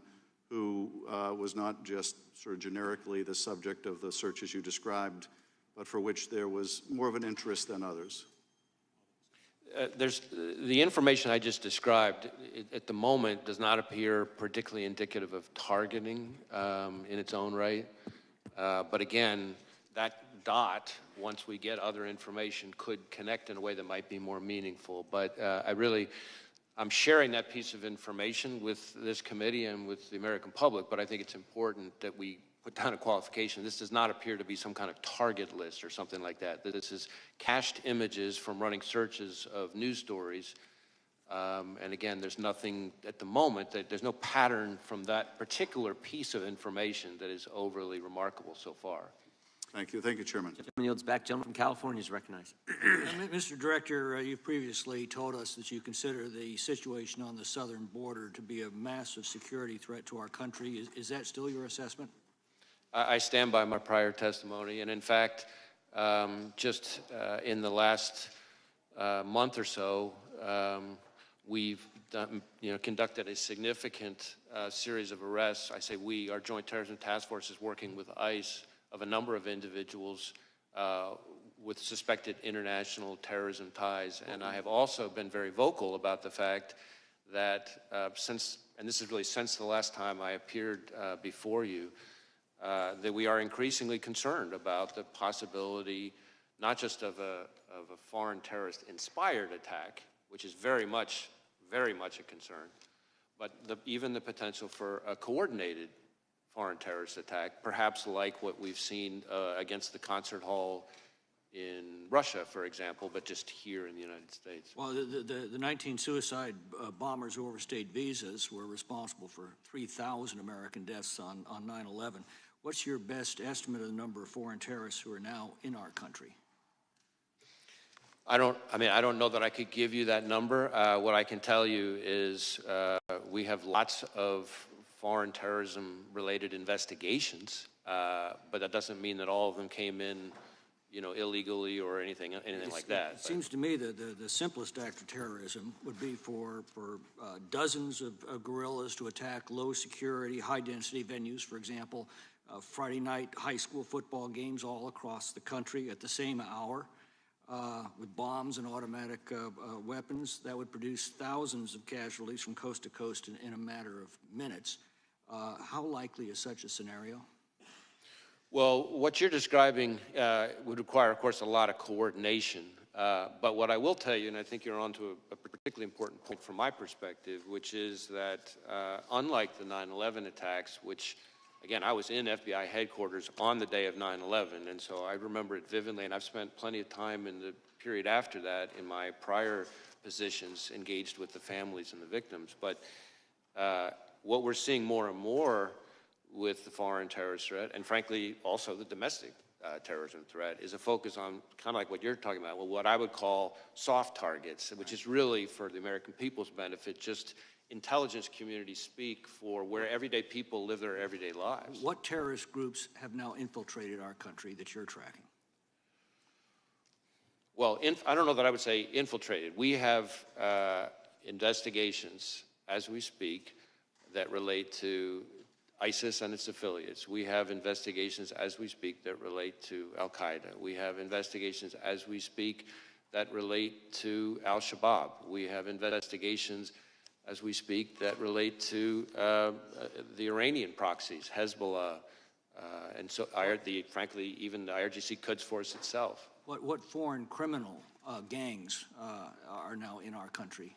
who was not just sort of generically the subject of the searches you described, but for which there was more of an interest than others? There's the information I just described at the moment does not appear particularly indicative of targeting in its own right. But again, that dot, once we get other information, could connect in a way that might be more meaningful. But I'm sharing that piece of information with this committee and with the American public, but I think it's important that we put down a qualification. This does not appear to be some kind of target list or something like that. This is cached images from running searches of news stories. And again, there's nothing at the moment, there's no pattern from that particular piece of information that is overly remarkable so far. Thank you. Thank you, Chairman. Gentleman yields back. Gentleman from California is recognized. Mr. Director, you've previously told us that you consider the situation on the southern border to be a massive security threat to our country. Is that still your assessment? I stand by my prior testimony, and in fact, just in the last month or so, we've done, conducted a significant series of arrests. I say we, our Joint Terrorism Task Force is working with ICE of a number of individuals with suspected international terrorism ties. And I have also been very vocal about the fact that and this is really since the last time I appeared before you, that we are increasingly concerned about the possibility, not just of a foreign terrorist-inspired attack, which is very much a concern, but even the potential for a coordinated foreign terrorist attack, perhaps like what we've seen against the concert hall in Russia, for example, but just here in the United States. Well, the 19 suicide bombers who overstayed visas were responsible for 3,000 American deaths on 9/11. What's your best estimate of the number of foreign terrorists who are now in our country? I don't know that I could give you that number. What I can tell you is we have lots of foreign terrorism-related investigations, but that doesn't mean that all of them came in, illegally or anything like that. It seems to me that the simplest act of terrorism would be for dozens of guerrillas to attack low-security, high-density venues, for example, Friday night high school football games all across the country at the same hour with bombs and automatic weapons. That would produce thousands of casualties from coast to coast in a matter of minutes. How likely is such a scenario? Well, what you're describing would require, of course, a lot of coordination But what I will tell you, and I think you're onto a particularly important point from my perspective, which is that unlike the 9/11 attacks, which, again, I was in FBI headquarters on the day of 9/11, and so I remember it vividly, and I've spent plenty of time in the period after that in my prior positions engaged with the families and the victims. But what we're seeing more and more with the foreign terrorist threat, and frankly also the domestic terrorism threat, is a focus on kind of like what you're talking about, well, what I would call soft targets, which is really for the American people's benefit, just intelligence community speak for where everyday people live their everyday lives. What terrorist groups have now infiltrated our country that you're tracking? Well, I don't know that I would say infiltrated. We have investigations as we speak that relate to ISIS and its affiliates. We have investigations as we speak that relate to Al-Qaeda. We have investigations as we speak that relate to Al-Shabaab. We have investigations as we speak that relate to the Iranian proxies, Hezbollah, and so frankly, even the IRGC Quds Force itself. What foreign criminal gangs are now in our country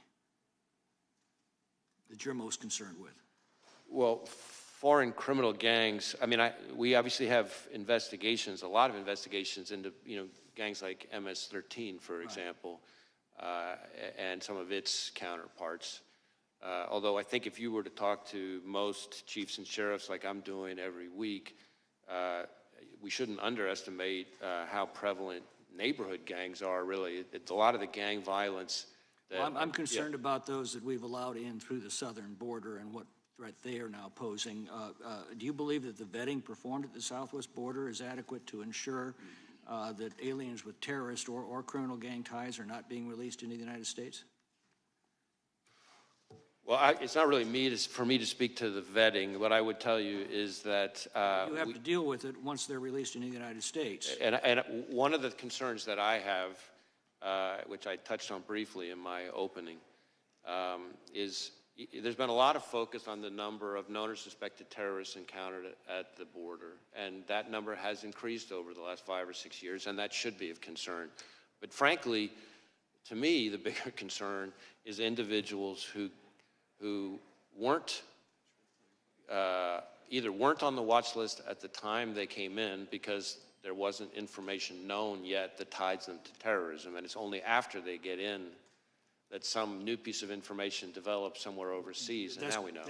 that you're most concerned with? Well, foreign criminal gangs, I mean, we obviously have investigations, a lot of investigations into, gangs like MS-13, for example, and some of its counterparts. Although I think if you were to talk to most chiefs and sheriffs like I'm doing every week, we shouldn't underestimate how prevalent neighborhood gangs are, really. It's a lot of the gang violence. I'm concerned about those that we've allowed in through the southern border and what threat they are now posing. Do you believe that the vetting performed at the southwest border is adequate to ensure that aliens with terrorist or criminal gang ties are not being released into the United States? Well, it's not really for me to speak to the vetting. What I would tell you is that you have to deal with it once they're released into the United States. And one of the concerns that I have, which I touched on briefly in my opening, is there's been a lot of focus on the number of known or suspected terrorists encountered at the border, and that number has increased over the last 5 or 6 years, and that should be of concern. But frankly, to me, the bigger concern is individuals who weren't either weren't on the watch list at the time they came in because there wasn't information known yet that ties them to terrorism, and it's only after they get in that some new piece of information develops somewhere overseas, and now we know.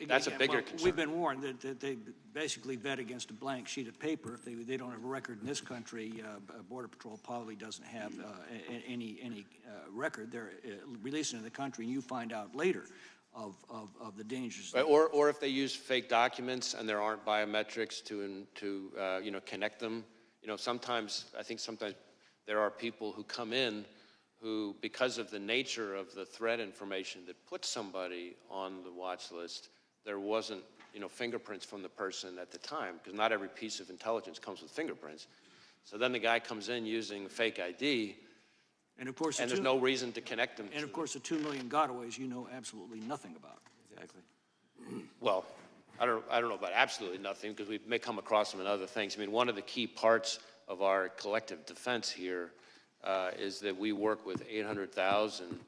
That's a bigger concern. We've been warned that they basically vet against a blank sheet of paper. If they don't have a record in this country, Border Patrol probably doesn't have any record. They're released into the country, and you find out later of the dangers. Right, or if they use fake documents and there aren't biometrics to connect them. Sometimes there are people who come in who, because of the nature of the threat information that puts somebody on the watch list, there wasn't, fingerprints from the person at the time, because not every piece of intelligence comes with fingerprints. So then the guy comes in using fake ID, and of course, there's no reason to connect them. And of course, the 2 million gotaways you know absolutely nothing about. Exactly. Well, I don't know about absolutely nothing, because we may come across them in other things. I mean, one of the key parts of our collective defense here is that we work with 800,000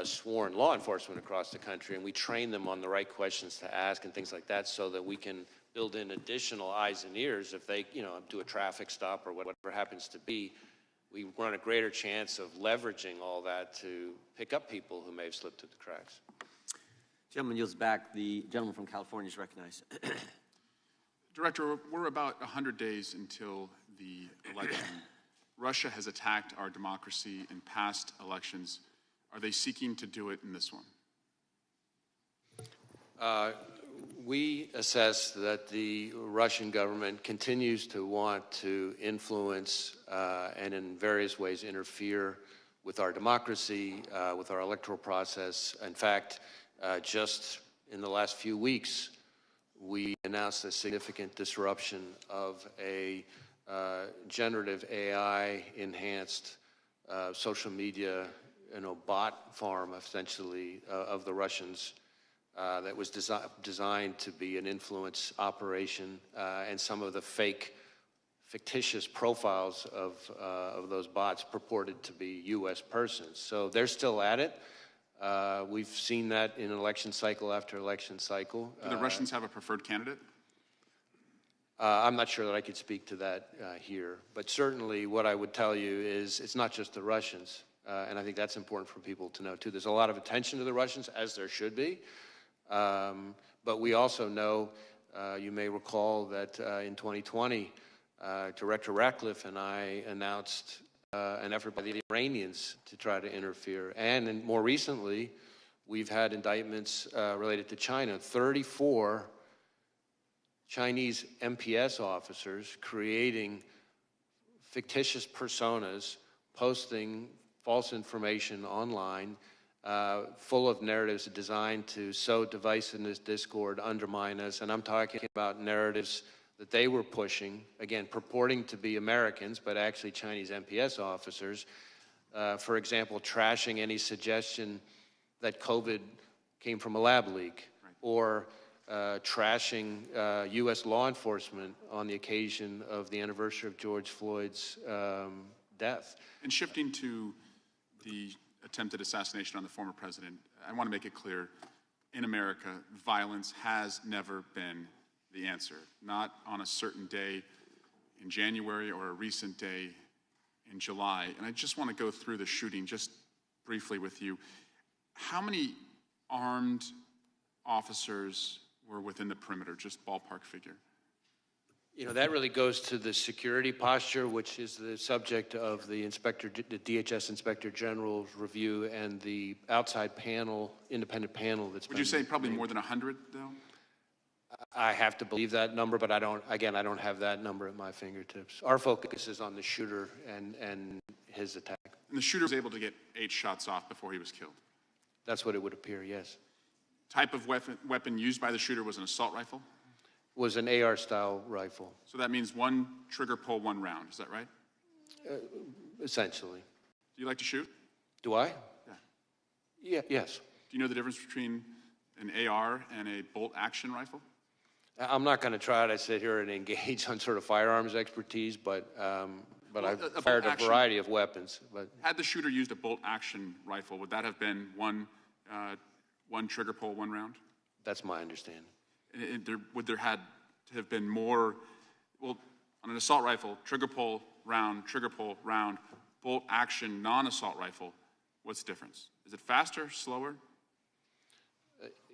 sworn law enforcement across the country, and we train them on the right questions to ask and things like that, so that we can build in additional eyes and ears if they, do a traffic stop or whatever happens to be. We run a greater chance of leveraging all that to pick up people who may have slipped through the cracks. Gentleman yields back. The gentleman from California is recognized. Director, we're about 100 days until the election. Russia has attacked our democracy in past elections. Are they seeking to do it in this one? We assess that the Russian government continues to want to influence and in various ways interfere with our democracy, with our electoral process. In fact, just in the last few weeks, we announced a significant disruption of a generative AI-enhanced social media, bot farm, essentially, of the Russians that was designed to be an influence operation, and some of the fake fictitious profiles of those bots purported to be U.S. persons. So they're still at it. We've seen that in election cycle after election cycle. Do the Russians have a preferred candidate? I'm not sure that I could speak to that here, but certainly what I would tell you is it's not just the Russians, and I think that's important for people to know too. There's a lot of attention to the Russians, as there should be, but we also know, you may recall that in 2020, Director Ratcliffe and I announced an effort by the Iranians to try to interfere, and more recently, we've had indictments related to China. 34 Chinese MPS officers creating fictitious personas, posting false information online, full of narratives designed to sow divisiveness, discord, undermine us. And I'm talking about narratives that they were pushing, again, purporting to be Americans, but actually Chinese MPS officers. For example, trashing any suggestion that COVID came from a lab leak, or trashing U.S. law enforcement on the occasion of the anniversary of George Floyd's death. And shifting to the attempted assassination on the former president, I want to make it clear, in America, violence has never been the answer. Not on a certain day in January or a recent day in July. And I just want to go through the shooting just briefly with you. How many armed officers were within the perimeter, just ballpark figure? You know, that really goes to the security posture, which is the subject of the DHS Inspector General's review and the outside panel, independent panel that's Would you say probably more than 100, though? I have to believe that number, but I don't have that number at my fingertips. Our focus is on the shooter and his attack. And the shooter was able to get 8 shots off before he was killed? That's what it would appear, yes. Type of weapon used by the shooter was an assault rifle? Was an AR-style rifle. So that means one trigger pull, 1 round, is that right? Essentially. Do you like to shoot? Do I? Yeah. Yes. Do you know the difference between an AR and a bolt-action rifle? I'm not going to try to sit here and engage on sort of firearms expertise, but I've fired a variety of weapons. But had the shooter used a bolt-action rifle, would that have been one trigger pull, 1 round? That's my understanding. Would there have been more, well, on an assault rifle, trigger pull, round, bolt action, non-assault rifle, what's the difference? Is it faster, slower?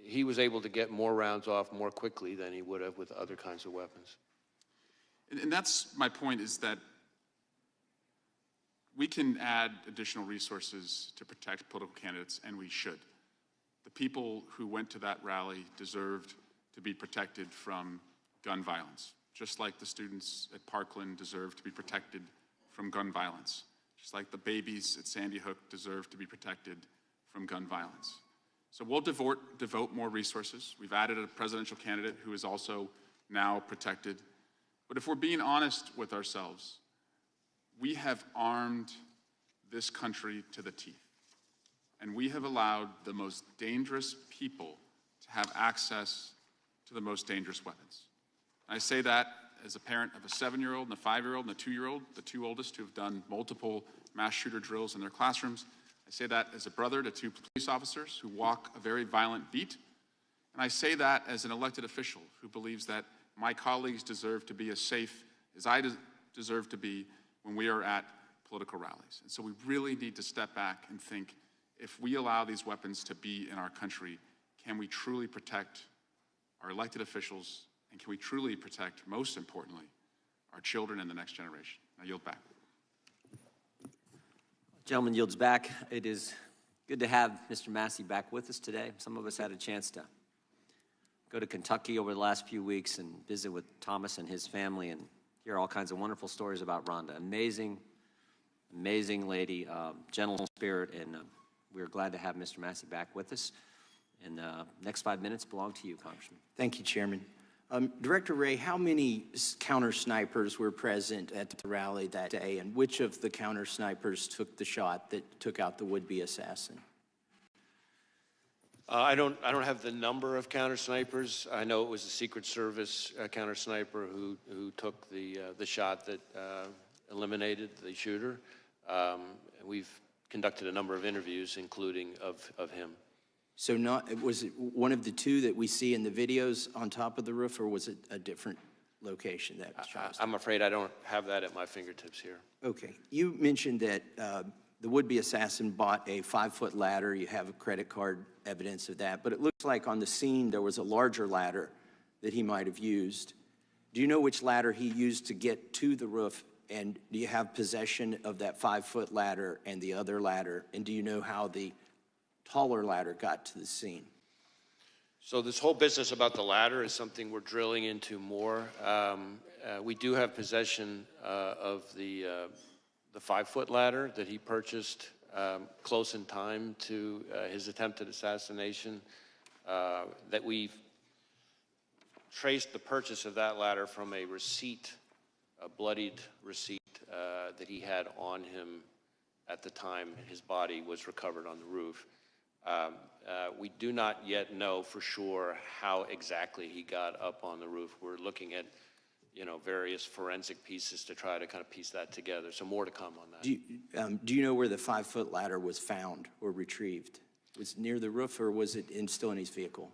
He was able to get more rounds off more quickly than he would have with other kinds of weapons. And that's my point, is that we can add additional resources to protect political candidates, and we should. The people who went to that rally deserved to be protected from gun violence, just like the students at Parkland deserve to be protected from gun violence, just like the babies at Sandy Hook deserve to be protected from gun violence. So we'll devote more resources. We've added a presidential candidate who is also now protected. But if we're being honest with ourselves, we have armed this country to the teeth. And we have allowed the most dangerous people to have access to the most dangerous weapons. I say that as a parent of a 7-year-old and a 5-year-old and a 2-year-old, the 2 oldest who have done multiple mass shooter drills in their classrooms. I say that as a brother to 2 police officers who walk a very violent beat. And I say that as an elected official who believes that my colleagues deserve to be as safe as I deserve to be when we are at political rallies. And so we really need to step back and think, if we allow these weapons to be in our country, can we truly protect our elected officials, and can we truly protect, most importantly, our children and the next generation? I yield back. Gentleman yields back. It is good to have Mr. Massey back with us today. Some of us had a chance to go to Kentucky over the last few weeks and visit with Thomas and his family and hear all kinds of wonderful stories about Rhonda. Amazing lady, gentle spirit, and we're glad to have Mr. Massey back with us. And the next 5 minutes belong to you, Congressman. Thank you, Chairman. Director Wray, how many counter snipers were present at the rally that day, and which of the counter snipers took the shot that took out the would-be assassin? I don't have the number of counter snipers. I know it was the Secret Service counter sniper who took the shot that eliminated the shooter. We've conducted a number of interviews, including of him. So was it one of the two that we see in the videos on top of the roof, or was it a different location that was shot? I'm afraid I don't have that at my fingertips here. Okay. You mentioned that the would-be assassin bought a 5-foot ladder. You have a credit card evidence of that. But it looks like on the scene there was a larger ladder that he might have used. Do you know which ladder he used to get to the roof? And do you have possession of that 5-foot ladder and the other ladder? And do you know how the taller ladder got to the scene? So this whole business about the ladder is something we're drilling into more. We do have possession of the 5-foot ladder that he purchased close in time to his attempted assassination. That we've traced the purchase of that ladder from a receipt, a bloodied receipt that he had on him at the time his body was recovered on the roof. We do not yet know for sure how exactly he got up on the roof. We're looking at, various forensic pieces to try to kind of piece that together. So more to come on that. Do you know where the 5-foot ladder was found or retrieved? Was it near the roof, or was it still in his vehicle?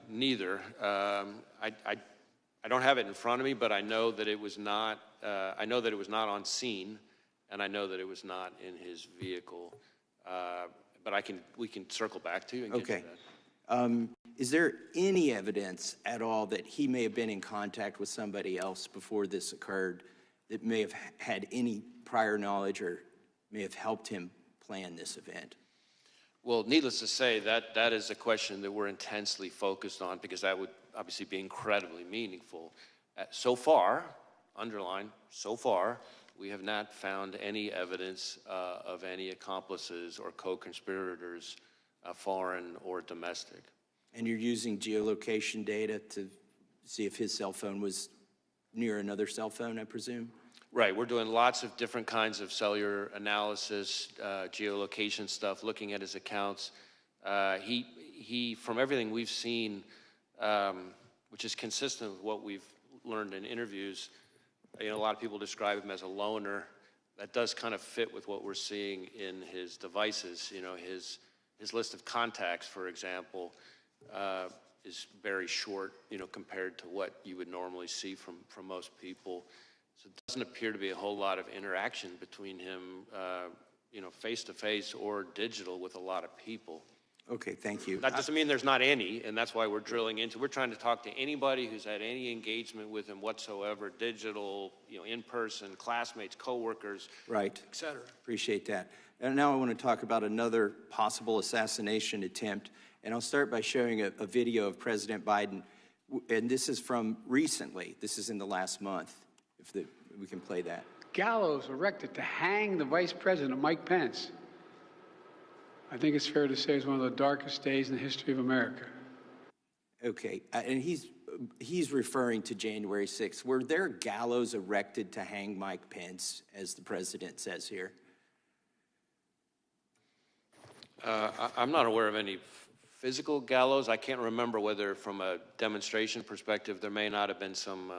Neither. I don't have it in front of me, but I know that it was not. I know that it was not on scene, and I know that it was not in his vehicle. But we can circle back to you and get to that. Is there any evidence at all that he may have been in contact with somebody else before this occurred that may have had any prior knowledge or may have helped him plan this event? Well, needless to say, that is a question that we're intensely focused on, because that would obviously be incredibly meaningful. So far, underline, so far, we have not found any evidence of any accomplices or co-conspirators, foreign or domestic. And you're using geolocation data to see if his cell phone was near another cell phone, I presume? Right, we're doing lots of different kinds of cellular analysis, geolocation stuff, looking at his accounts. He, from everything we've seen, which is consistent with what we've learned in interviews, a lot of people describe him as a loner. That does kind of fit with what we're seeing in his devices. His list of contacts, for example, is very short, compared to what you would normally see from most people. So it doesn't appear to be a whole lot of interaction between him, face-to-face or digital with a lot of people. Okay, thank you. That doesn't mean there's not any, and that's why we're drilling into. We're trying to talk to anybody who's had any engagement with him whatsoever, digital, in person, classmates, coworkers, right, et cetera. Appreciate that. And now I want to talk about another possible assassination attempt, and I'll start by showing a video of President Biden, and this is from recently. This is in the last month, if we can play that. Gallows erected to hang the Vice President, Mike Pence. I think it's fair to say it's one of the darkest days in the history of America. Okay, and he's referring to January 6th. Were there gallows erected to hang Mike Pence, as the president says here? I'm not aware of any physical gallows. I can't remember whether, from a demonstration perspective, there may not have been some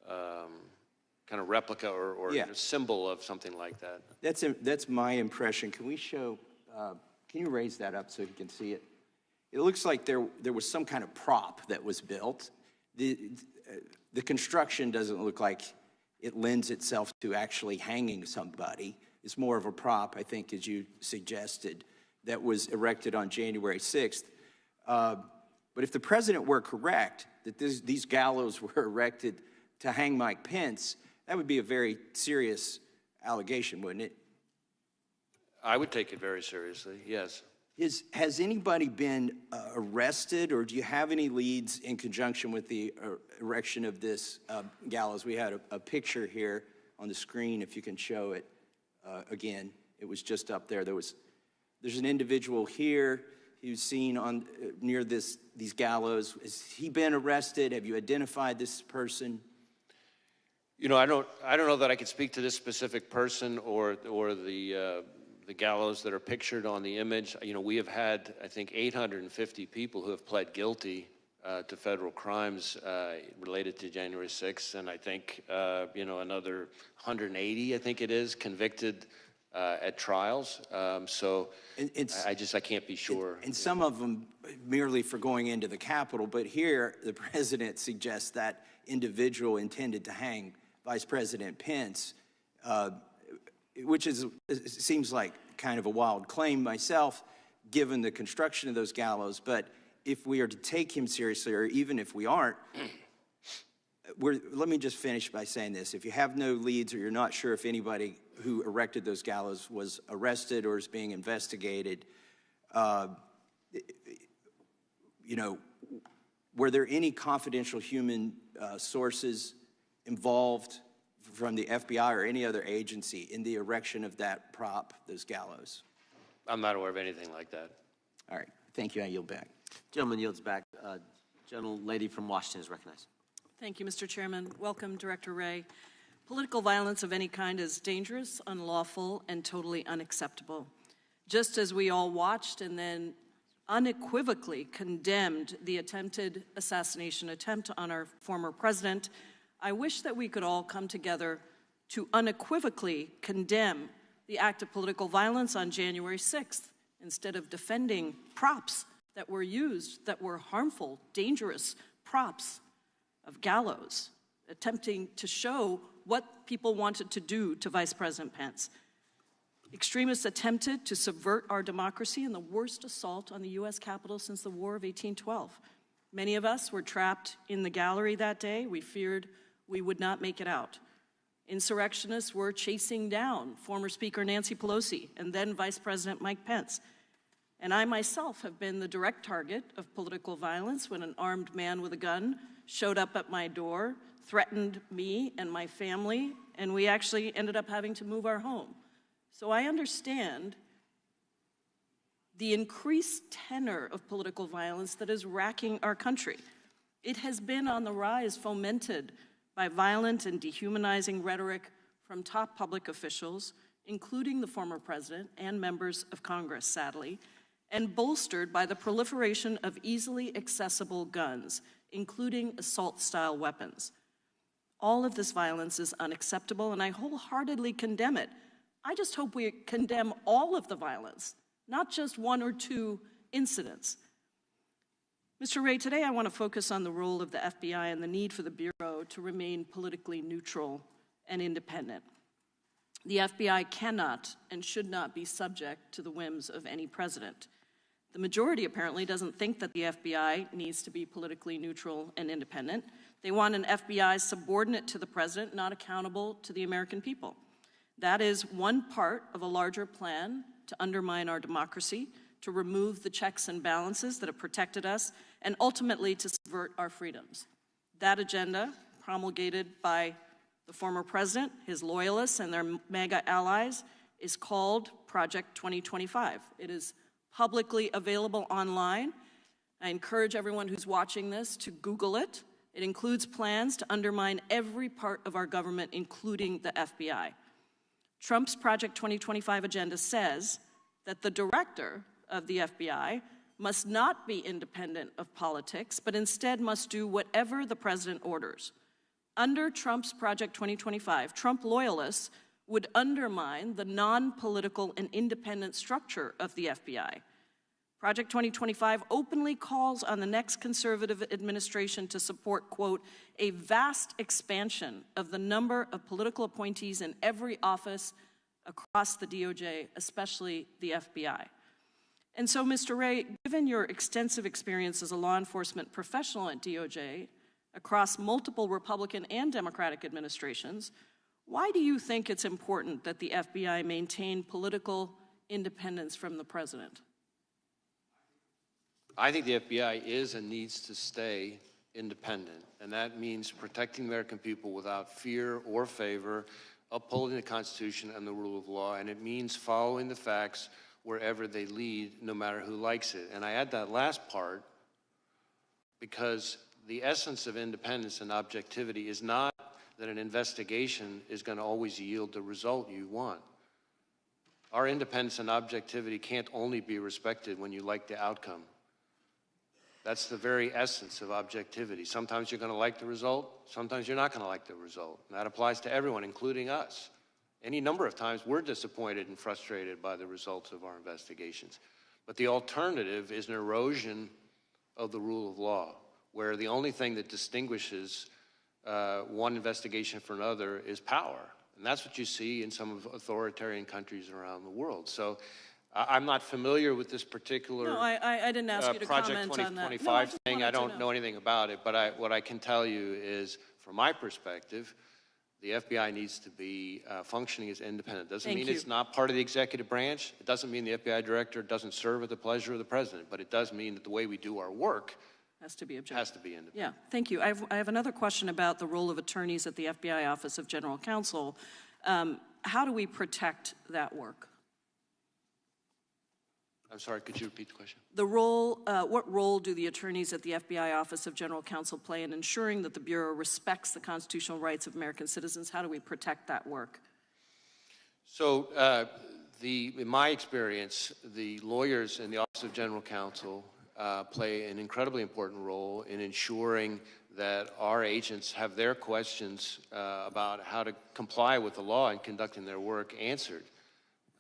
kind of replica or symbol of something like that. That's my impression. Can we show, can you raise that up so you can see it? It looks like there was some kind of prop that was built. The construction doesn't look like it lends itself to actually hanging somebody. It's more of a prop, I think, as you suggested, that was erected on January 6th. But if the president were correct, that these gallows were erected to hang Mike Pence, that would be a very serious allegation, wouldn't it? I would take it very seriously, yes. Has anybody been arrested, or do you have any leads in conjunction with the erection of this gallows? We had a picture here on the screen, if you can show it again. It was just up there. There's an individual here. He was seen near these gallows. Has he been arrested? Have you identified this person? I don't know that I could speak to this specific person or the the gallows that are pictured on the image. You know, we have had, I think, 850 people who have pled guilty to federal crimes related to January 6th, and I think, you know, another 180, I think it is, convicted at trials. So I can't be sure. And some of them merely for going into the Capitol, but here the president suggests that individual intended to hang Vice President Pence, which seems like kind of a wild claim myself, given the construction of those gallows. But if we are to take him seriously, or even if we aren't, let me just finish by saying this. If you have no leads or you're not sure if anybody who erected those gallows was arrested or is being investigated, you know, were there any confidential human sources involved from the FBI or any other agency in the erection of that prop, those gallows? I'm not aware of anything like that. All right. Thank you. I yield back. Gentleman yields back. Gentlelady from Washington is recognized. Thank you, Mr. Chairman. Welcome, Director Wray. Political violence of any kind is dangerous, unlawful, and totally unacceptable. Just as we all watched and then unequivocally condemned the attempted assassination attempt on our former president, I wish that we could all come together to unequivocally condemn the act of political violence on January 6th, instead of defending props that were used, that were harmful, dangerous props of gallows, attempting to show what people wanted to do to Vice President Pence. Extremists attempted to subvert our democracy in the worst assault on the U.S. Capitol since the War of 1812. Many of us were trapped in the gallery that day. We feared we would not make it out. Insurrectionists were chasing down former Speaker Nancy Pelosi and then Vice President Mike Pence. And I myself have been the direct target of political violence when an armed man with a gun showed up at my door, threatened me and my family, and we actually ended up having to move our home. So I understand the increased tenor of political violence that is racking our country. It has been on the rise, fomented by violent and dehumanizing rhetoric from top public officials, including the former president and members of Congress, sadly, and bolstered by the proliferation of easily accessible guns, including assault-style weapons. All of this violence is unacceptable, and I wholeheartedly condemn it. I just hope we condemn all of the violence, not just one or two incidents. Mr. Wray, today I want to focus on the role of the FBI and the need for the Bureau to remain politically neutral and independent. The FBI cannot and should not be subject to the whims of any president. The majority apparently doesn't think that the FBI needs to be politically neutral and independent. They want an FBI subordinate to the president, not accountable to the American people. That is one part of a larger plan to undermine our democracy, to remove the checks and balances that have protected us, and ultimately to subvert our freedoms. That agenda, promulgated by the former president, his loyalists, and their MAGA allies, is called Project 2025. It is publicly available online. I encourage everyone who's watching this to Google it. It includes plans to undermine every part of our government, including the FBI. Trump's Project 2025 agenda says that the director of the FBI must not be independent of politics, but instead must do whatever the president orders. Under Trump's Project 2025, Trump loyalists would undermine the non-political and independent structure of the FBI. Project 2025 openly calls on the next conservative administration to support, quote, a vast expansion of the number of political appointees in every office across the DOJ, especially the FBI. And so, Mr. Wray, given your extensive experience as a law enforcement professional at DOJ across multiple Republican and Democratic administrations, why do you think it's important that the FBI maintain political independence from the president? I think the FBI is and needs to stay independent, and that means protecting the American people without fear or favor, upholding the Constitution and the rule of law, and it means following the facts wherever they lead, no matter who likes it. And I add that last part because the essence of independence and objectivity is not that an investigation is going to always yield the result you want. Our independence and objectivity can't only be respected when you like the outcome. That's the very essence of objectivity. Sometimes you're going to like the result, sometimes you're not going to like the result. And that applies to everyone, including us. Any number of times we're disappointed and frustrated by the results of our investigations. But the alternative is an erosion of the rule of law, where the only thing that distinguishes one investigation from another is power. And that's what you see in some authoritarian countries around the world. So I'm not familiar with this particular No, I didn't ask you to Project comment on that. 2025 No, thing. I don't know anything about it, but what I can tell you is, from my perspective, the FBI needs to be functioning as independent. Doesn't mean it's not part of the executive branch. It doesn't mean the FBI director doesn't serve at the pleasure of the president, but it does mean that the way we do our work has to be objective. Has to be independent. Yeah, thank you. I have another question about the role of attorneys at the FBI Office of General Counsel. How do we protect that work? I'm sorry, could you repeat the question? The role, what role do the attorneys at the FBI Office of General Counsel play in ensuring that the Bureau respects the constitutional rights of American citizens? How do we protect that work? So, in my experience, the lawyers in the Office of General Counsel play an incredibly important role in ensuring that our agents have their questions about how to comply with the law and conducting their work answered.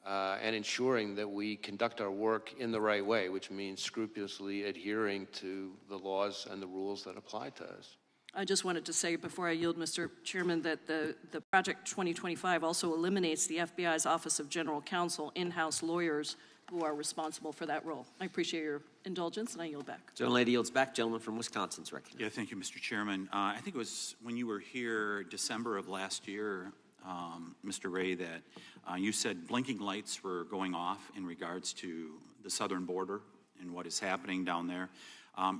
And ensuring that we conduct our work in the right way, which means scrupulously adhering to the laws and the rules that apply to us. I just wanted to say before I yield, Mr. Chairman, that the Project 2025 also eliminates the FBI's Office of General Counsel in-house lawyers who are responsible for that role. I appreciate your indulgence, and I yield back. Gentlelady yields back. Gentleman from Wisconsin's recognized. Yeah, thank you, Mr. Chairman. I think it was when you were here December of last year, Mr. Wray, that you said blinking lights were going off in regards to the southern border and what is happening down there.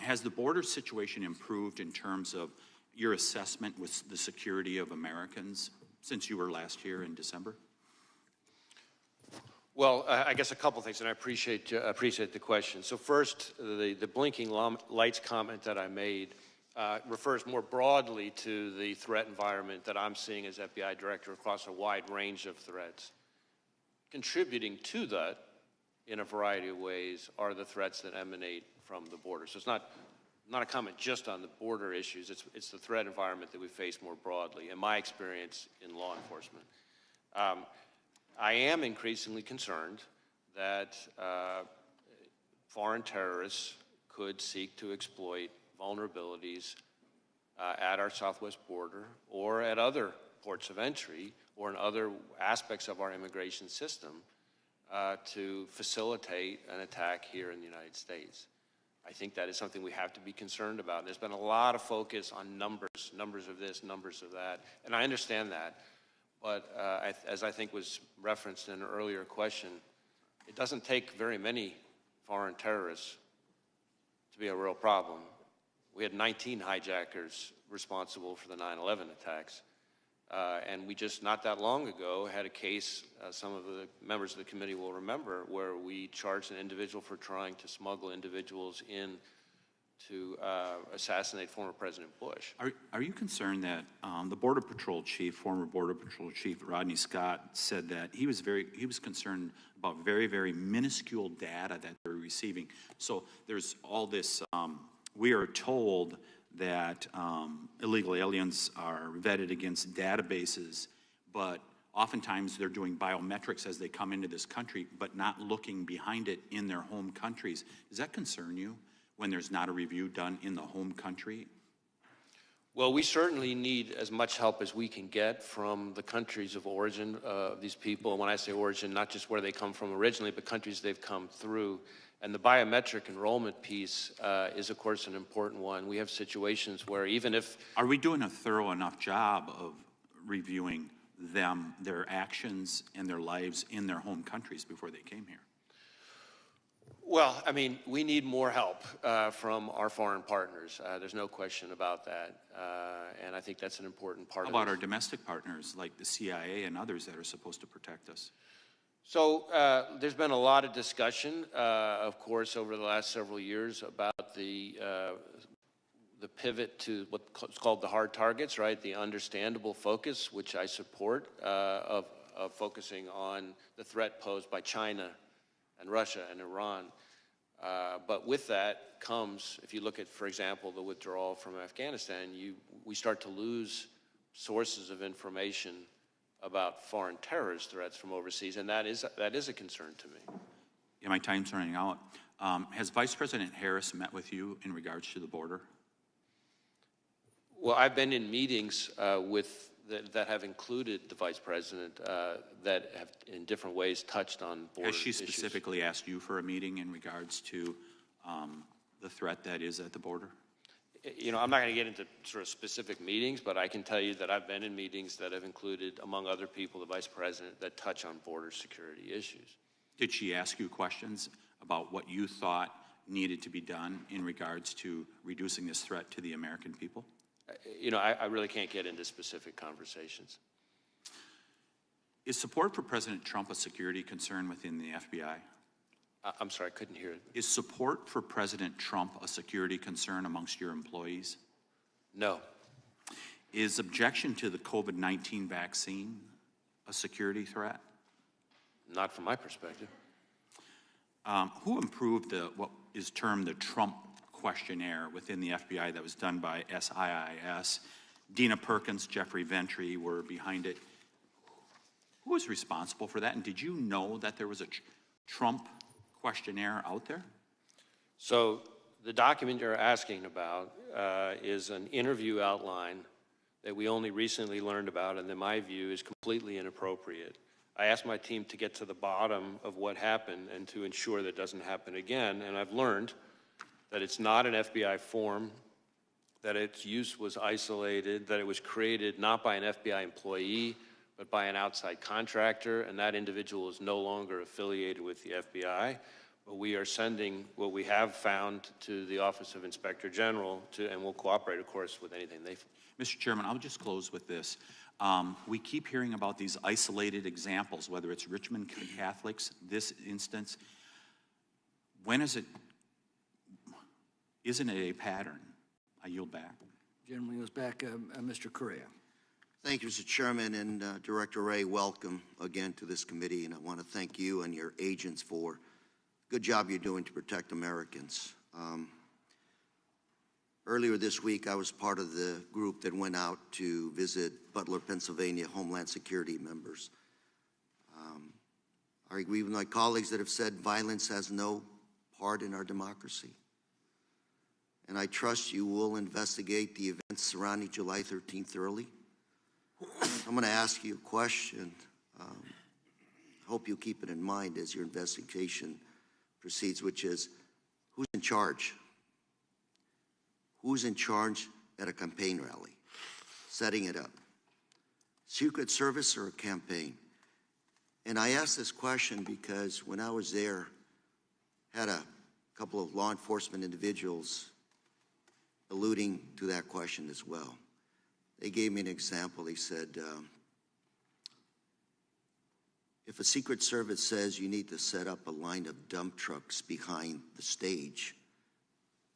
Has the border situation improved in terms of your assessment with the security of Americans since you were last here in December? Well, I guess a couple things, and I appreciate the question. So first, the blinking lights comment that I made refers more broadly to the threat environment that I'm seeing as FBI director across a wide range of threats. Contributing to that in a variety of ways are the threats that emanate from the border. So it's not a comment just on the border issues, it's the threat environment that we face more broadly, in my experience in law enforcement. I am increasingly concerned that foreign terrorists could seek to exploit vulnerabilities at our southwest border or at other ports of entry or in other aspects of our immigration system to facilitate an attack here in the United States. I think that is something we have to be concerned about. There's been a lot of focus on numbers of this, numbers of that, and I understand that. But as I think was referenced in an earlier question, it doesn't take very many foreign terrorists to be a real problem. We had 19 hijackers responsible for the 9/11 attacks. And we just, not that long ago, had a case, some of the members of the committee will remember, where we charged an individual for trying to smuggle individuals in to assassinate former President Bush. Are you concerned that the Border Patrol chief, former Border Patrol chief Rodney Scott, said that he was concerned about very, very minuscule data that they're receiving? So there's all this, we are told that illegal aliens are vetted against databases, but oftentimes they're doing biometrics as they come into this country, but not looking behind it in their home countries. Does that concern you when there's not a review done in the home country? Well, we certainly need as much help as we can get from the countries of origin of these people. When I say origin, not just where they come from originally, but countries they've come through. And the biometric enrollment piece is, of course, an important one. We have situations where even if... Are we doing a thorough enough job of reviewing them, their actions and their lives in their home countries before they came here? Well, I mean, we need more help from our foreign partners. There's no question about that. And I think that's an important part of it. How about our domestic partners like the CIA and others that are supposed to protect us? So there's been a lot of discussion, of course, over the last several years about the pivot to what's called the hard targets, right? The understandable focus, which I support, of of focusing on the threat posed by China and Russia and Iran. But with that comes, if you look at, for example, the withdrawal from Afghanistan, we start to lose sources of information about foreign terrorist threats from overseas, and that is a concern to me. Yeah, my time's running out. Has Vice President Harris met with you in regards to the border? Well, I've been in meetings that have included the Vice President that have in different ways touched on border Has she issues. specifically asked you for a meeting in regards to the threat that is at the border? You know, I'm not going to get into sort of specific meetings, but I can tell you that I've been in meetings that have included, among other people, the Vice President that touch on border security issues. Did she ask you questions about what you thought needed to be done in regards to reducing this threat to the American people? You know, I really can't get into specific conversations. Is support for President Trump a security concern within the FBI? I'm sorry, I couldn't hear it. Is support for President Trump a security concern amongst your employees? No. Is objection to the COVID-19 vaccine a security threat? Not from my perspective. Who improved what is termed the Trump questionnaire within the FBI that was done by SIIS? Dina Perkins, Jeffrey Ventry were behind it. Who was responsible for that? And did you know that there was a Trump questionnaire out there? So the document you're asking about is an interview outline that we only recently learned about, and in my view is completely inappropriate. I asked my team to get to the bottom of what happened and to ensure that doesn't happen again, and I've learned that it's not an FBI form, that its use was isolated, that it was created not by an FBI employee, but by an outside contractor, and that individual is no longer affiliated with the FBI. But we are sending what we have found to the Office of Inspector General, and we'll cooperate, of course, with anything they find. Mr. Chairman, I'll just close with this. We keep hearing about these isolated examples, whether it's Richmond Catholics, this instance. When is it, isn't it a pattern? I yield back. Gentleman goes back, Mr. Correa. Thank you, Mr. Chairman, and Director Wray, welcome again to this committee, and I want to thank you and your agents for the good job you're doing to protect Americans. Earlier this week, I was part of the group that went out to visit Butler, Pennsylvania Homeland Security members. I agree with my colleagues that have said violence has no part in our democracy. And I trust you will investigate the events surrounding July 13th thoroughly. I'm going to ask you a question. I hope you keep it in mind as your investigation proceeds, which is, who's in charge? Who's in charge at a campaign rally, setting it up? Secret Service or a campaign? And I ask this question because when I was there, had a couple of law enforcement individuals alluding to that question as well. They gave me an example. They said, if a Secret Service says you need to set up a line of dump trucks behind the stage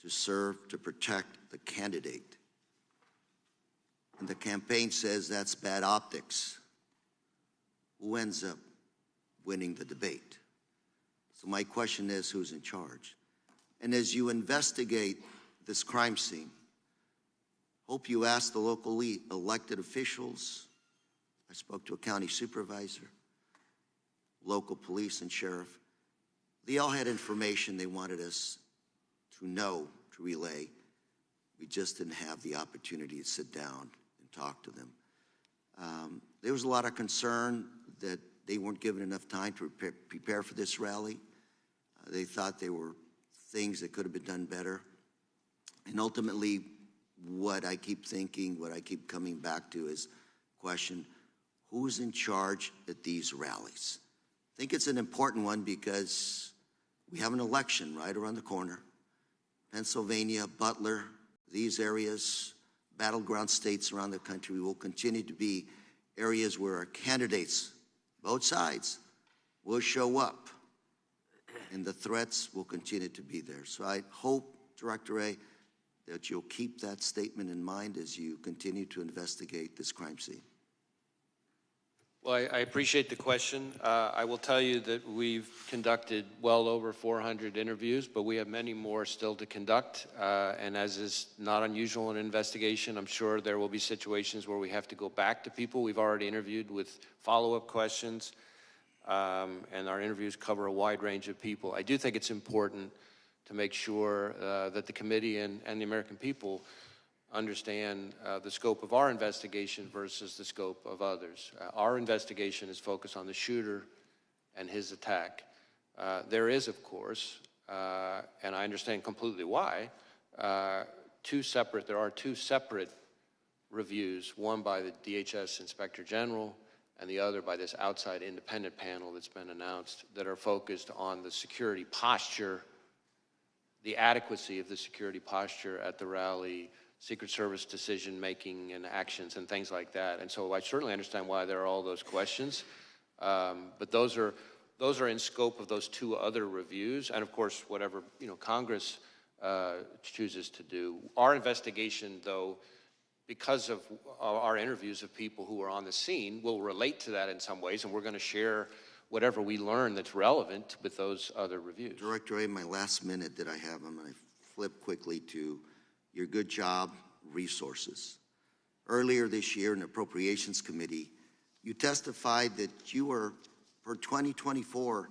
to serve to protect the candidate, and the campaign says that's bad optics, who ends up winning the debate? So my question is, who's in charge? And as you investigate this crime scene, hope you ask the locally elected officials. I spoke to a county supervisor, local police and sheriff. They all had information they wanted us to know, to relay. We just didn't have the opportunity to sit down and talk to them. There was a lot of concern that they weren't given enough time to prepare for this rally. They thought there were things that could have been done better. And ultimately, what I keep thinking, what I keep coming back to is question, who's in charge at these rallies? I think it's an important one because we have an election right around the corner. Pennsylvania, Butler, these areas, battleground states around the country will continue to be areas where our candidates, both sides, will show up, and the threats will continue to be there. So I hope, Director Wray, that you'll keep that statement in mind as you continue to investigate this crime scene. Well, I appreciate the question. I will tell you that we've conducted well over 400 interviews, but we have many more still to conduct. And as is not unusual in an investigation, I'm sure there will be situations where we have to go back to people we've already interviewed with follow-up questions. And our interviews cover a wide range of people. I do think it's important to make sure that the committee and the American people understand the scope of our investigation versus the scope of others. Our investigation is focused on the shooter and his attack. There is, of course, and I understand completely why, there are two separate reviews, one by the DHS Inspector General and the other by this outside independent panel that's been announced, that are focused on the security posture, the adequacy of the security posture at the rally, Secret Service decision-making and actions and things like that. And so I certainly understand why there are all those questions. But those are in scope of those two other reviews. And of course, whatever Congress chooses to do. Our investigation, though, because of our interviews of people who are on the scene, will relate to that in some ways. And we're going to share whatever we learn that's relevant with those other reviews. Director Wray, my last minute that I have, I'm going to flip quickly to your good job resources. Earlier this year in the Appropriations Committee, you testified that you were, for 2024,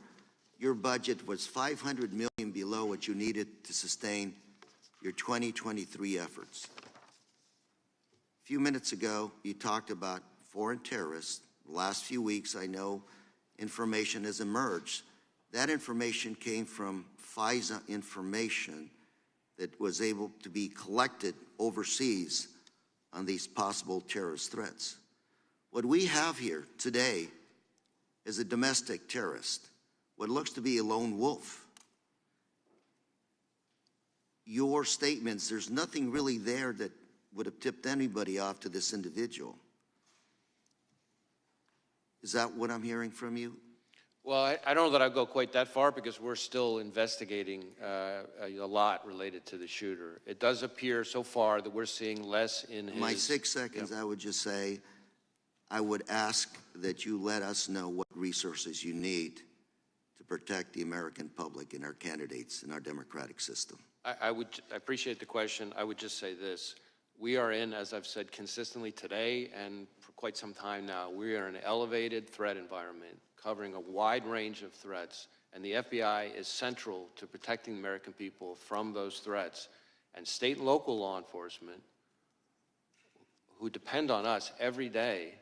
your budget was $500 million below what you needed to sustain your 2023 efforts. A few minutes ago, you talked about foreign terrorists. The last few weeks, I know information has emerged. That information came from FISA information that was able to be collected overseas on these possible terrorist threats. What we have here today is a domestic terrorist, what looks to be a lone wolf. Your statements, there's nothing really there that would have tipped anybody off to this individual. Is that what I'm hearing from you? Well, I don't know that I'd go quite that far because we're still investigating a lot related to the shooter. It does appear so far that we're seeing less in his... My 6 seconds, I would just say, I would ask that you let us know what resources you need to protect the American public and our candidates in our democratic system. I appreciate the question. I would just say this. We are in, as I've said consistently today and for quite some time now, we are in an elevated threat environment covering a wide range of threats, and the FBI is central to protecting the American people from those threats. And state and local law enforcement, who depend on us every day,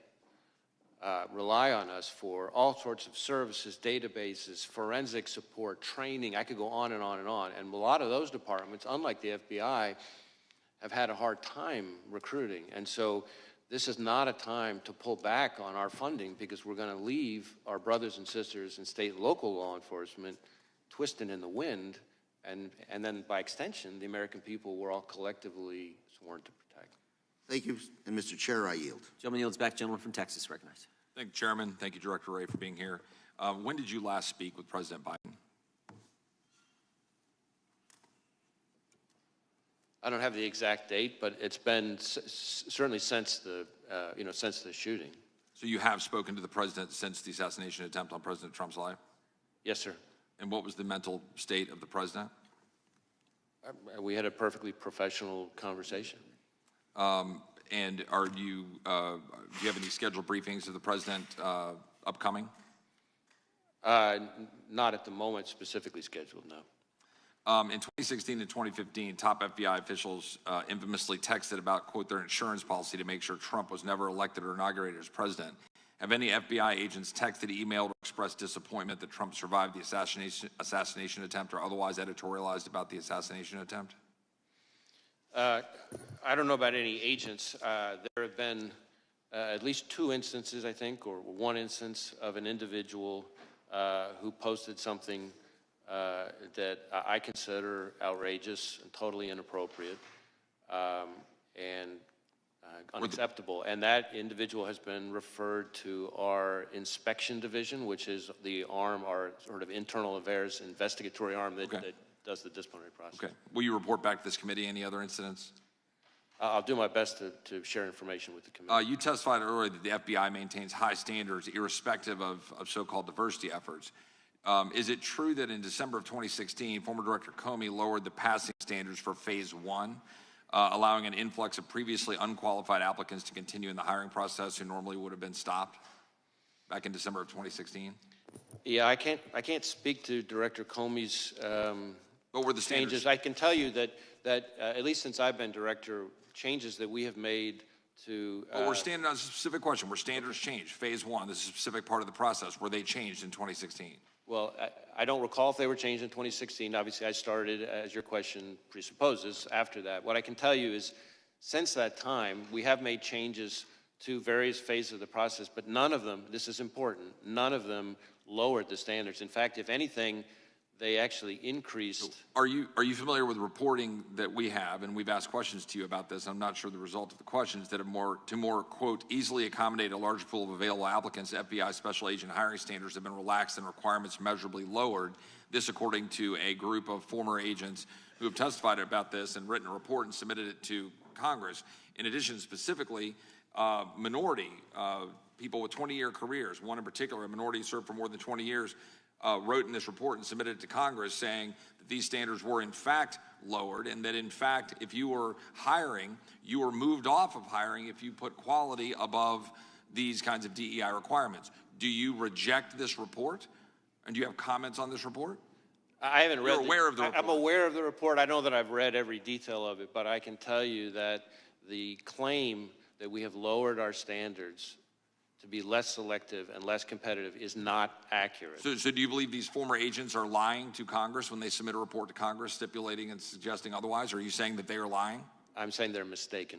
rely on us for all sorts of services, databases, forensic support, training. I could go on and on and on. And a lot of those departments, unlike the FBI, have had a hard time recruiting. And so this is not a time to pull back on our funding because we're going to leave our brothers and sisters in state and local law enforcement twisting in the wind, and then by extension, the American people we're all collectively sworn to protect. Thank you, and Mr. Chair, I yield. Gentleman yields back. Gentleman from Texas, recognized. Thank you, Chairman. Thank you, Director Wray, for being here. When did you last speak with President Biden? I don't have the exact date, but it's been certainly since the since the shooting. So you have spoken to the president since the assassination attempt on President Trump's life? Yes, sir. And what was the mental state of the president? We had a perfectly professional conversation. And are you, do you have any scheduled briefings of the president upcoming? Not at the moment specifically scheduled, no. In 2016 and 2015, top FBI officials infamously texted about, quote, their insurance policy to make sure Trump was never elected or inaugurated as president. Have any FBI agents texted, emailed, or expressed disappointment that Trump survived the assassination attempt or otherwise editorialized about the assassination attempt? I don't know about any agents. There have been at least 2 instances, I think, or 1 instance of an individual who posted something that I consider outrageous and totally inappropriate and unacceptable. And that individual has been referred to our inspection division, which is the arm, our sort of internal affairs investigatory arm that does the disciplinary process. Okay. Will you report back to this committee any other incidents? I'll do my best to share information with the committee. You testified earlier that the FBI maintains high standards irrespective of so-called diversity efforts. Is it true that in December of 2016, former Director Comey lowered the passing standards for Phase 1, allowing an influx of previously unqualified applicants to continue in the hiring process who normally would have been stopped back in December of 2016? Yeah, I can't speak to Director Comey's what were the changes. standards? I can tell you that at least since I've been director, changes that we have made to... Well, we're standing on a specific question. Were standards changed? Phase 1, this is a specific part of the process. Were they changed in 2016? Well, I don't recall if they were changed in 2016. Obviously, I started, as your question presupposes, after that. What I can tell you is, since that time, we have made changes to various phases of the process, but none of them, this is important, none of them lowered the standards. In fact, if anything, they actually increased. Are you familiar with reporting that we have, and we've asked questions to you about this, I'm not sure the result of the questions, that to more, quote, easily accommodate a large pool of available applicants, FBI special agent hiring standards have been relaxed and requirements measurably lowered. This according to a group of former agents who have testified about this and written a report and submitted it to Congress. In addition, specifically, minority, people with 20-year careers, one in particular, a minority who served for more than 20 years, wrote in this report and submitted it to Congress saying that these standards were in fact lowered and that in fact if you were hiring, you were moved off of hiring if you put quality above these kinds of DEI requirements. Do you reject this report? And do you have comments on this report? I haven't read. You're aware of the report? I'm aware of the report. I know that I've read every detail of it, but I can tell you that the claim that we have lowered our standards to be less selective and less competitive is not accurate. So do you believe these former agents are lying to Congress when they submit a report to Congress stipulating and suggesting otherwise? Or are you saying that they are lying? I'm saying they're mistaken.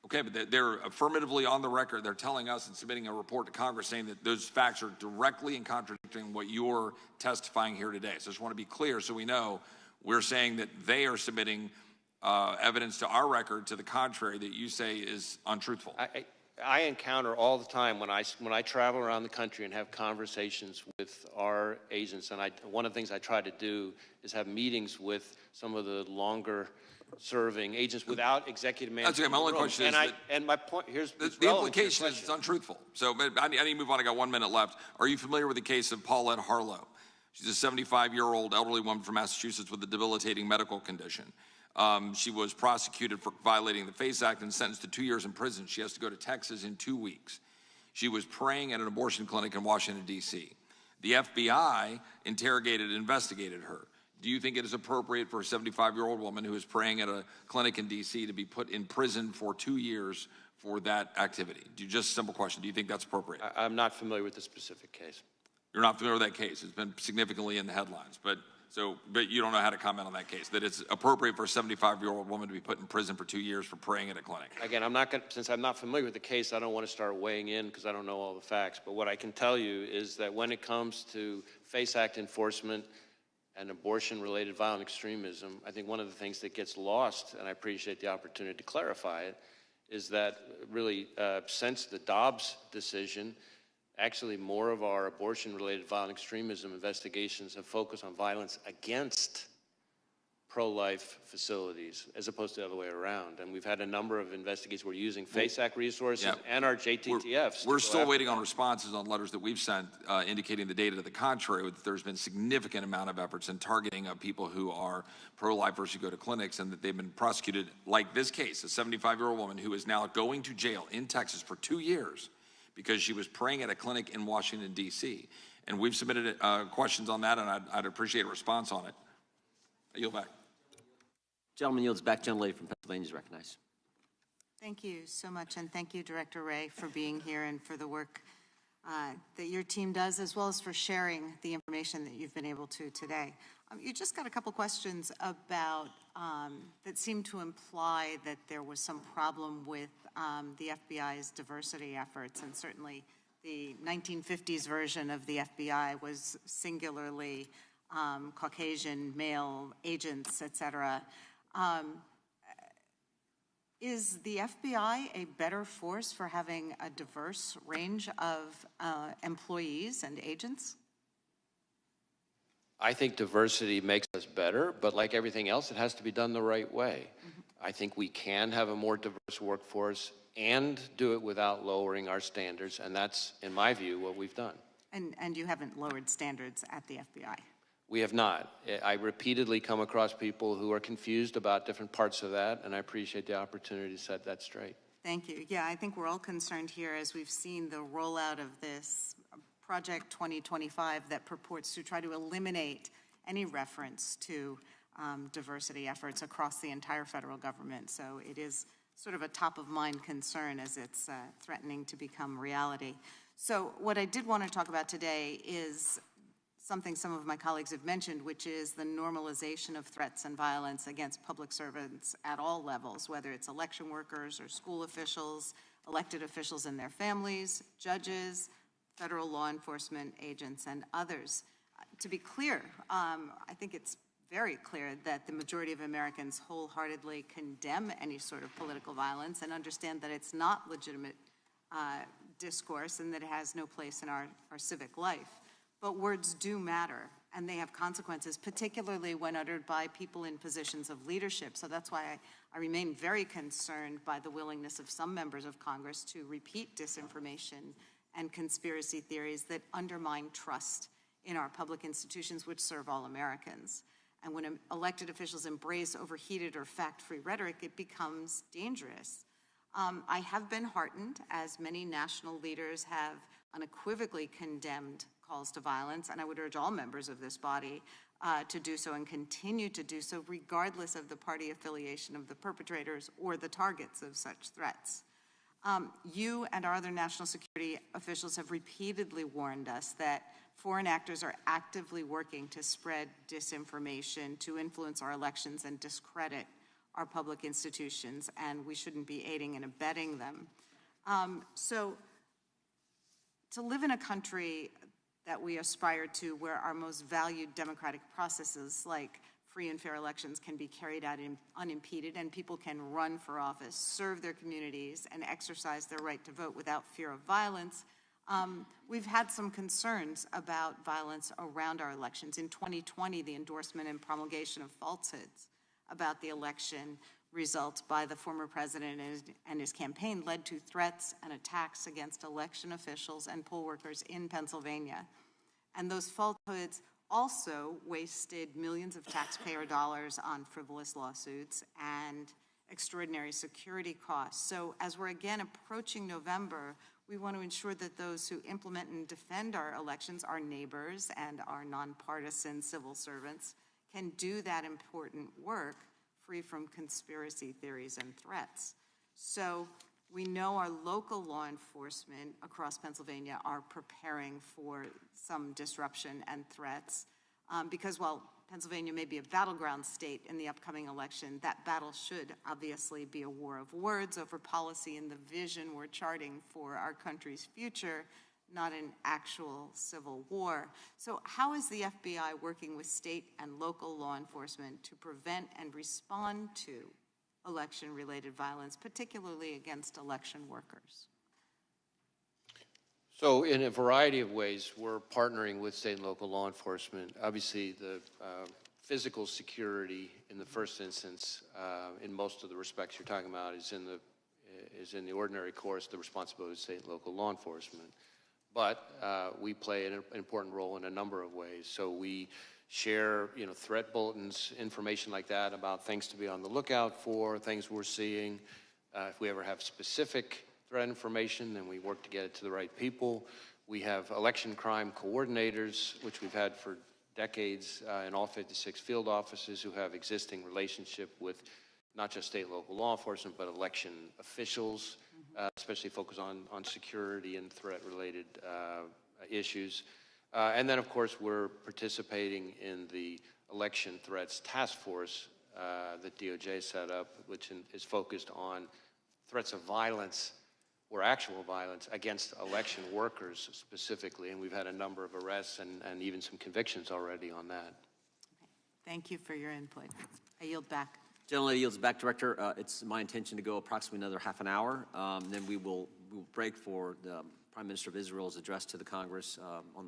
Okay, but they're affirmatively on the record. They're telling us and submitting a report to Congress saying that those facts are directly in contradicting what you're testifying here today. So I just want to be clear so we know we're saying that they are submitting evidence to our record to the contrary that you say is untruthful. I encounter all the time when I travel around the country and have conversations with our agents, and one of the things I try to do is have meetings with some of the longer serving agents without executive management. That's okay. My only question is and my point here's the implication is it's untruthful. So I need to move on. I got 1 minute left. Are you familiar with the case of Paulette Harlow? She's a 75-year-old elderly woman from Massachusetts with a debilitating medical condition. She was prosecuted for violating the FACE Act and sentenced to 2 years in prison. She has to go to Texas in 2 weeks. She was praying at an abortion clinic in Washington, D.C. The FBI interrogated and investigated her. Do you think it is appropriate for a 75-year-old woman who is praying at a clinic in D.C. to be put in prison for 2 years for that activity? Just a simple question. Do you think that's appropriate? I'm not familiar with the specific case. You're not familiar with that case. It's been significantly in the headlines. But you don't know how to comment on that case, that it's appropriate for a 75-year-old woman to be put in prison for 2 years for praying at a clinic. Again, since I'm not familiar with the case, I don't want to start weighing in because I don't know all the facts. But what I can tell you is that when it comes to FACE Act enforcement and abortion-related violent extremism, I think one of the things that gets lost, and I appreciate the opportunity to clarify it, is that really since the Dobbs decision, actually, more of our abortion-related violent extremism investigations have focused on violence against pro-life facilities as opposed to the other way around. And we've had a number of investigations. We're using FACE Act resources and our JTTFs. We're still waiting on responses on letters that we've sent indicating the data to the contrary, that there's been significant amount of efforts in targeting of people who are pro-lifers who go to clinics and that they've been prosecuted, like this case, a 75-year-old woman who is now going to jail in Texas for 2 years because she was praying at a clinic in Washington, D.C. And we've submitted questions on that, and I'd appreciate a response on it. I yield back. Gentleman yields back. Gentlelady from Pennsylvania is recognized. Thank you so much, and thank you, Director Wray, for being here and for the work that your team does, as well as for sharing the information that you've been able to today. You just got a couple questions about that seem to imply that there was some problem with the FBI's diversity efforts, and certainly the 1950s version of the FBI was singularly Caucasian male agents, et cetera. Is the FBI a better force for having a diverse range of employees and agents? I think diversity makes us better, but like everything else, it has to be done the right way. I think we can have a more diverse workforce and do it without lowering our standards, and that's, in my view, what we've done. And you haven't lowered standards at the FBI? We have not. I repeatedly come across people who are confused about different parts of that, and I appreciate the opportunity to set that straight. Thank you. Yeah, I think we're all concerned here as we've seen the rollout of this Project 2025 that purports to try to eliminate any reference to diversity efforts across the entire federal government. So it is sort of a top-of-mind concern as it's threatening to become reality. So what I did want to talk about today is something some of my colleagues have mentioned, which is the normalization of threats and violence against public servants at all levels, whether it's election workers or school officials, elected officials and their families, judges, federal law enforcement agents, and others. To be clear, I think it's very clear that the majority of Americans wholeheartedly condemn any sort of political violence and understand that it's not legitimate discourse and that it has no place in our civic life. But words do matter, and they have consequences, particularly when uttered by people in positions of leadership. So that's why I remain very concerned by the willingness of some members of Congress to repeat disinformation and conspiracy theories that undermine trust in our public institutions which serve all Americans. And when elected officials embrace overheated or fact-free rhetoric, it becomes dangerous. I have been heartened, as many national leaders have unequivocally condemned calls to violence, and I would urge all members of this body to do so and continue to do so, regardless of the party affiliation of the perpetrators or the targets of such threats. You and our other national security officials have repeatedly warned us that foreign actors are actively working to spread disinformation, to influence our elections and discredit our public institutions, and we shouldn't be aiding and abetting them. So to live in a country that we aspire to, where our most valued democratic processes like free and fair elections can be carried out unimpeded, and people can run for office, serve their communities, and exercise their right to vote without fear of violence, we've had some concerns about violence around our elections. In 2020, the endorsement and promulgation of falsehoods about the election results by the former president and his campaign led to threats and attacks against election officials and poll workers in Pennsylvania. And those falsehoods also wasted millions of taxpayer dollars on frivolous lawsuits and extraordinary security costs. So as we're again approaching November, we want to ensure that those who implement and defend our elections, our neighbors and our nonpartisan civil servants, can do that important work free from conspiracy theories and threats. So we know our local law enforcement across Pennsylvania are preparing for some disruption and threats because while Pennsylvania may be a battleground state in the upcoming election, that battle should obviously be a war of words over policy and the vision we're charting for our country's future, not an actual civil war. So how is the FBI working with state and local law enforcement to prevent and respond to election-related violence, particularly against election workers? So in a variety of ways, we're partnering with state and local law enforcement. Obviously, the physical security in the first instance, in most of the respects you're talking about, is in the ordinary course, the responsibility of state and local law enforcement. But we play an important role in a number of ways. So we share, threat bulletins, information like that about things to be on the lookout for, things we're seeing. If we ever have specific threat information, then we work to get it to the right people. We have election crime coordinators, which we've had for decades in all 56 field offices who have existing relationship with not just state and local law enforcement, but election officials, especially focused on security and threat-related issues. And then, of course, we're participating in the Election Threats Task Force that DOJ set up, which is focused on threats of violence or actual violence against election workers specifically. And we've had a number of arrests and even some convictions already on that. Thank you for your input. I yield back. Gentleman yields back, Director. It's my intention to go approximately another half an hour. Then we will break for the Prime Minister of Israel's address to the Congress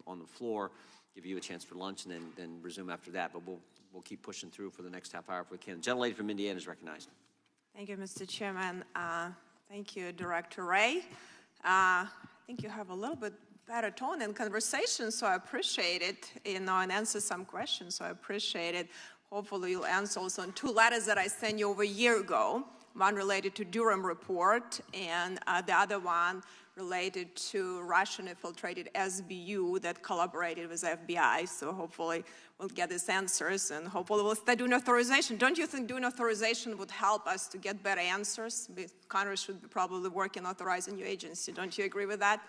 on the floor, give you a chance for lunch, and then resume after that. But we'll keep pushing through for the next half hour if we can. The gentlelady from Indiana is recognized. Thank you, Mr. Chairman. Thank you, Director Wray. I think you have a little bit better tone in conversation, so I appreciate it, and answer some questions, so I appreciate it. Hopefully you'll answer also on 2 letters that I sent you over a year ago, one related to Durham report, and the other one related to Russian infiltrated SBU that collaborated with FBI. So hopefully we'll get these answers, and hopefully we'll start doing authorization. Don't you think doing authorization would help us to get better answers? Congress should probably work in authorizing your agency. Don't you agree with that?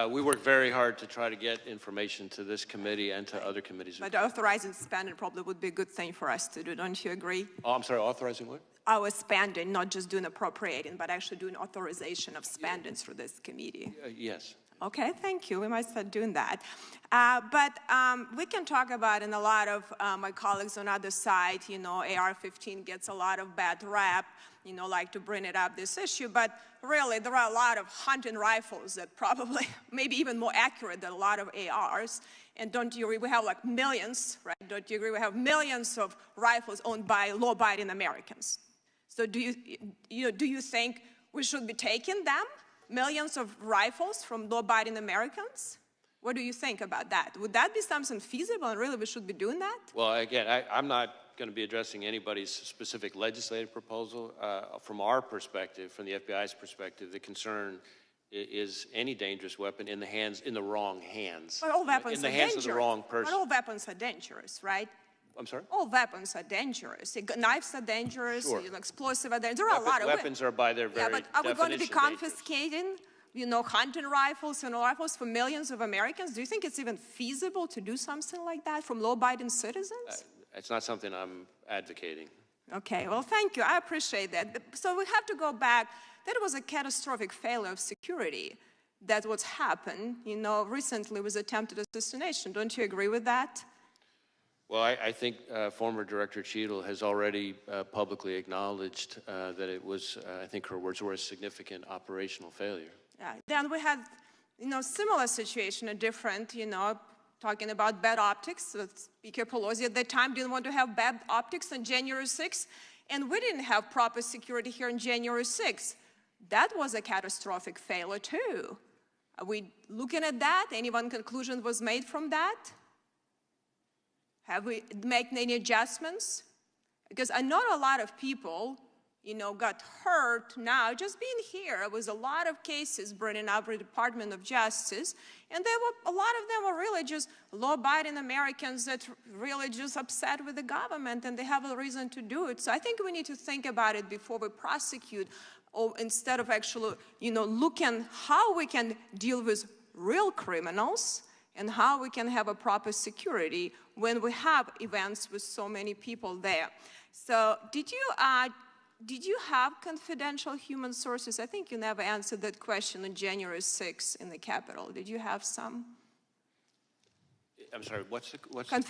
We work very hard to try to get information to this committee and to other committees. But authorizing spending probably would be a good thing for us to do. Don't you agree? Oh, I'm sorry, authorizing what? Our spending, not just doing appropriating, but actually doing authorization of spending through this committee. Yes. Okay, thank you. We might start doing that. But we can talk about, and a lot of my colleagues on the other side, AR-15 gets a lot of bad rap, like to bring it up, this issue. But really, there are a lot of hunting rifles that probably, maybe even more accurate than a lot of ARs. And don't you agree, we have like millions, right? Don't you agree, we have millions of rifles owned by law-abiding Americans. So do you think we should be taking them? Millions of rifles from law-abiding Americans? What do you think about that? Would that be something feasible, and really we should be doing that? Well, again, I'm not going to be addressing anybody's specific legislative proposal. From our perspective, from the FBI's perspective, the concern is any dangerous weapon in the wrong hands. But all weapons in the are hands dangerous. of the wrong person. But all weapons are dangerous, right? I'm sorry? All weapons are dangerous. Knives are dangerous, Sure. Explosive are dangerous. There are a lot of weapons are by their very but are we going to be definition confiscating, hunting rifles and rifles for millions of Americans? Do you think it's even feasible to do something like that from law-abiding citizens? It's not something I'm advocating. Okay, well, thank you. I appreciate that. So we have to go back. That was a catastrophic failure of security. That what's happened, recently was attempted assassination. Don't you agree with that? Well, I think former Director Cheadle has already publicly acknowledged that it was, I think her words were, a significant operational failure. Yeah. Then we had, similar situation, a different, talking about bad optics. Speaker Pelosi at that time didn't want to have bad optics on January 6th, and we didn't have proper security here on January 6th. That was a catastrophic failure too. Are we looking at that? Any one conclusion was made from that? Have we made any adjustments? Because I know a lot of people, got hurt now just being here. It was a lot of cases bringing up the Department of Justice, and a lot of them were really just law-abiding Americans that really just upset with the government, and they have a reason to do it. So I think we need to think about it before we prosecute, or instead of actually, looking how we can deal with real criminals and how we can have a proper security when we have events with so many people there. So did you have confidential human sources? I think you never answered that question on January 6th in the Capitol. Did you have some? I'm sorry, what's the question?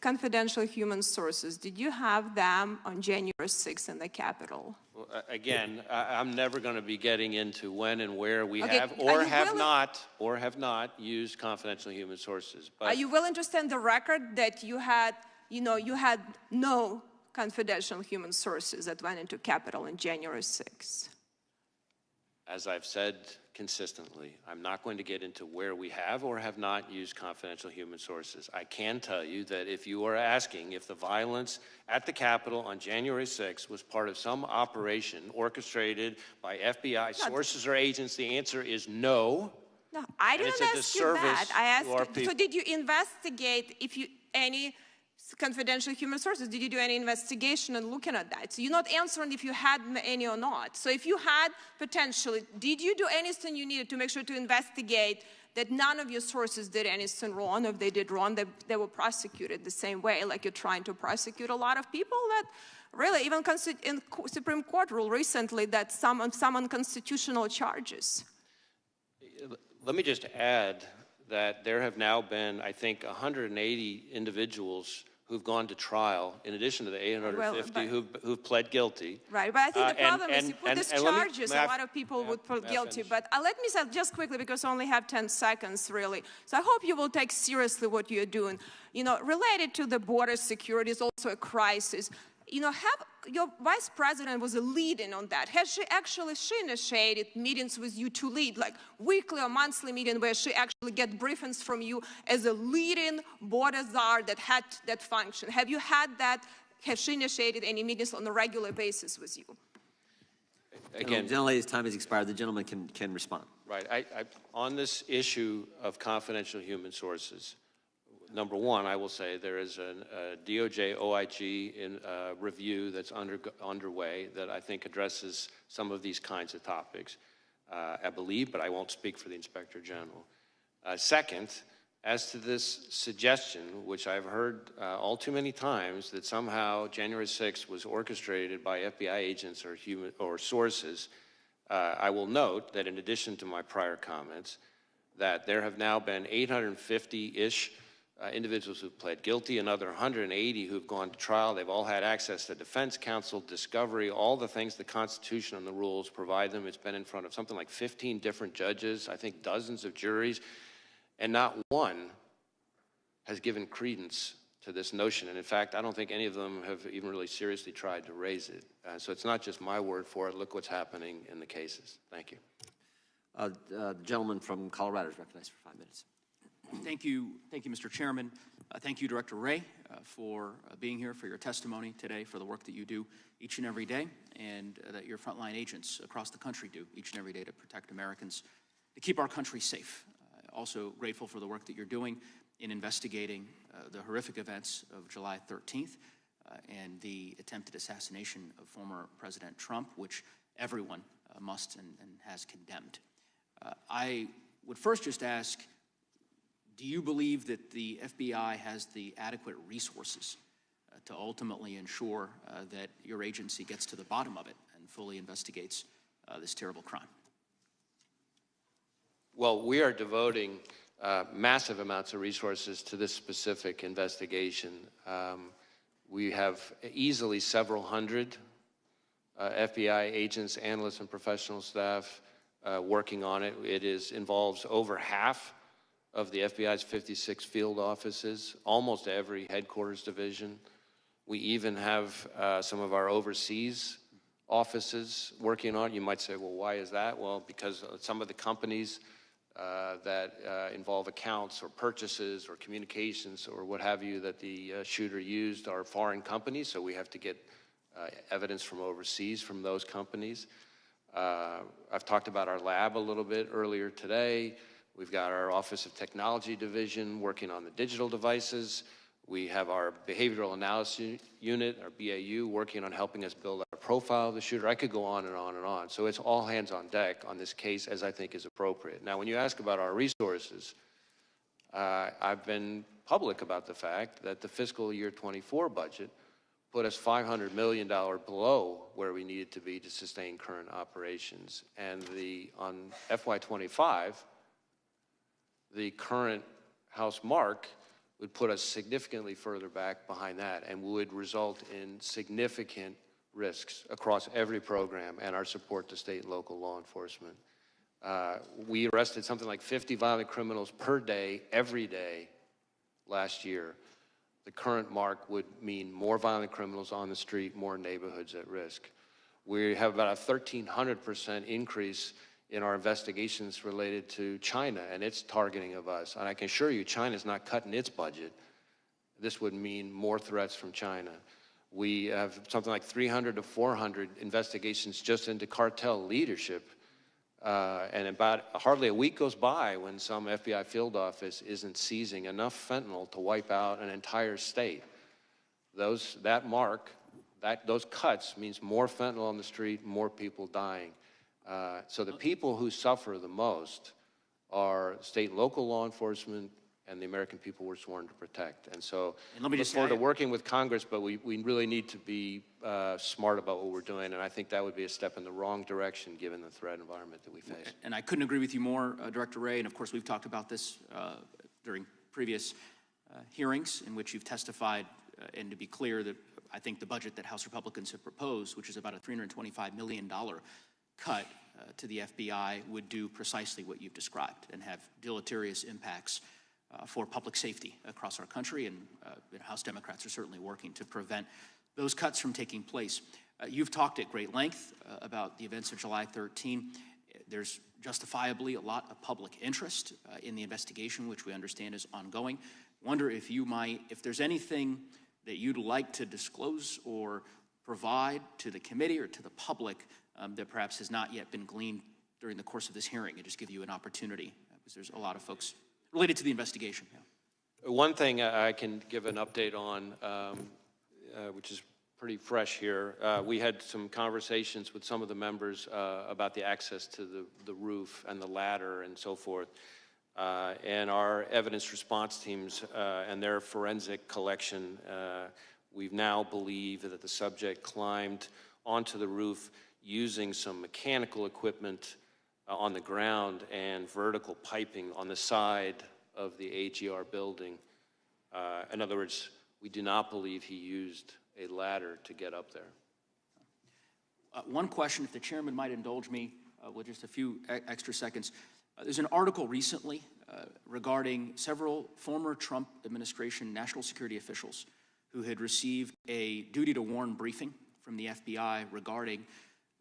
Confidential human sources. Did you have them on January 6th in the Capitol? Well, again, I'm never going to be getting into when and where we Okay, have or have not used confidential human sources. But are you willing to stand the record that you had no confidential human sources that went into Capitol on January 6th? as I've said consistently, I'm not going to get into where we have or have not used confidential human sources. I can tell you that if you are asking if the violence at the Capitol on January 6th was part of some operation orchestrated by FBI sources or agents, the answer is no. No, I didn't ask you that. I asked, so did you investigate any confidential human sources? Did you do any investigation and looking at that? So you're not answering if you had any or not. So if you had potentially, did you do anything you needed to make sure to investigate that none of your sources did anything wrong? If they did wrong, they were prosecuted the same way, like you're trying to prosecute a lot of people that really, even in Supreme Court ruled recently that some unconstitutional charges. Let me just add that there have now been, I think, 180 individuals who've gone to trial, in addition to the 850 who've pled guilty. Right, but I think the problem is you put these charges, a lot of people would put guilty. But let me say just quickly, because I only have 10 seconds, really. So I hope you will take seriously what you're doing. You know, related to the border security is also a crisis. Your vice president was a lead-in on that. Has she initiated meetings with you to lead, like weekly or monthly meeting where she actually get briefings from you as a lead-in border czar that had that function? Have you had that? Has she initiated any meetings on a regular basis with you? Again, gentlelady's time has expired. The gentleman can respond. Right. On this issue of confidential human sources, number one, I will say there is a DOJ OIG review that's underway that I think addresses some of these kinds of topics, I believe, but I won't speak for the Inspector General. Second, as to this suggestion, which I've heard all too many times, that somehow January 6th was orchestrated by FBI agents or sources, I will note that in addition to my prior comments, that there have now been 850-ish individuals who've pled guilty, another 180 who've gone to trial. They've all had access to defense counsel, discovery, all the things the Constitution and the rules provide them. It's been in front of something like 15 different judges, I think dozens of juries, and not one has given credence to this notion. And in fact, I don't think any of them have even really seriously tried to raise it. So it's not just my word for it. Look what's happening in the cases. Thank you. The gentleman from Colorado is recognized for 5 minutes. Thank you, Mr. Chairman. Thank you, Director Wray, for being here, for your testimony today, for the work that you do each and every day, and that your frontline agents across the country do each and every day to protect Americans, to keep our country safe. Also grateful for the work that you're doing in investigating the horrific events of July 13th and the attempted assassination of former President Trump, which everyone must and has condemned. I would first just ask, do you believe that the FBI has the adequate resources to ultimately ensure that your agency gets to the bottom of it and fully investigates this terrible crime? Well, we are devoting massive amounts of resources to this specific investigation. We have easily several hundred FBI agents, analysts, and professional staff working on it. It involves over half of the FBI's 56 field offices, almost every headquarters division. We even have some of our overseas offices working on it. You might say, well, why is that? Well, because some of the companies that involve accounts or purchases or communications or what have you that the shooter used are foreign companies, so we have to get evidence from overseas from those companies. I've talked about our lab a little bit earlier today. We've got our Office of Technology Division working on the digital devices. We have our Behavioral Analysis Unit, our BAU, working on helping us build our profile of the shooter. I could go on and on and on. So it's all hands on deck on this case, as I think is appropriate. Now, when you ask about our resources, I've been public about the fact that the fiscal year 24 budget put us $500 million below where we needed to be to sustain current operations. And on FY25, the current House mark would put us significantly further back behind that and would result in significant risks across every program and our support to state and local law enforcement. We arrested something like 50 violent criminals per day, every day, last year. The current mark would mean more violent criminals on the street, more neighborhoods at risk. We have about a 1,300% increase in our investigations related to China and its targeting of us. And I can assure you, China's not cutting its budget. This would mean more threats from China. We have something like 300 to 400 investigations just into cartel leadership. And about hardly a week goes by when some FBI field office isn't seizing enough fentanyl to wipe out an entire state. Those cuts means more fentanyl on the street, more people dying. So the people who suffer the most are state and local law enforcement and the American people we're sworn to protect. And so I look forward to working with Congress, but we really need to be smart about what we're doing, and I think that would be a step in the wrong direction given the threat environment that we face. And I couldn't agree with you more, Director Wray, and of course we've talked about this during previous hearings in which you've testified, and to be clear that I think the budget that House Republicans have proposed, which is about a $325 million cut to the FBI, would do precisely what you've described and have deleterious impacts for public safety across our country. And House Democrats are certainly working to prevent those cuts from taking place. You've talked at great length about the events of July 13. There's justifiably a lot of public interest in the investigation, which we understand is ongoing. Wonder if you might, if there's anything that you'd like to disclose or provide to the committee or to the public that perhaps has not yet been gleaned during the course of this hearing, and just give you an opportunity, because there's a lot of folks related to the investigation. Yeah. One thing I can give an update on, which is pretty fresh here. We had some conversations with some of the members about the access to the roof and the ladder and so forth. And our evidence response teams and their forensic collection, we now believe that the subject climbed onto the roof using some mechanical equipment on the ground and vertical piping on the side of the AGR building. In other words, we do not believe he used a ladder to get up there. One question, if the chairman might indulge me with just a few extra seconds. There's an article recently regarding several former Trump administration national security officials who had received a duty to warn briefing from the FBI regarding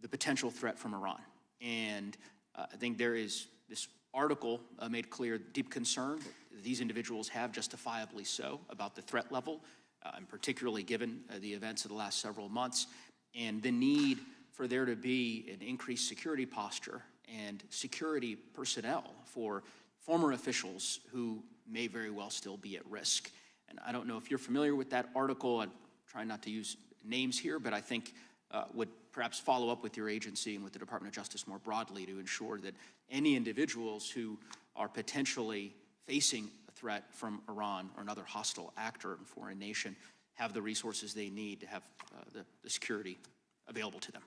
the potential threat from Iran. And I think there is this article made clear deep concern that these individuals have, justifiably so, about the threat level, and particularly given the events of the last several months, and the need for there to be an increased security posture and security personnel for former officials who may very well still be at risk. And I don't know if you're familiar with that article. I'm trying not to use names here, but I think would perhaps follow up with your agency and with the Department of Justice more broadly to ensure that any individuals who are potentially facing a threat from Iran or another hostile actor in a foreign nation have the resources they need to have the security available to them.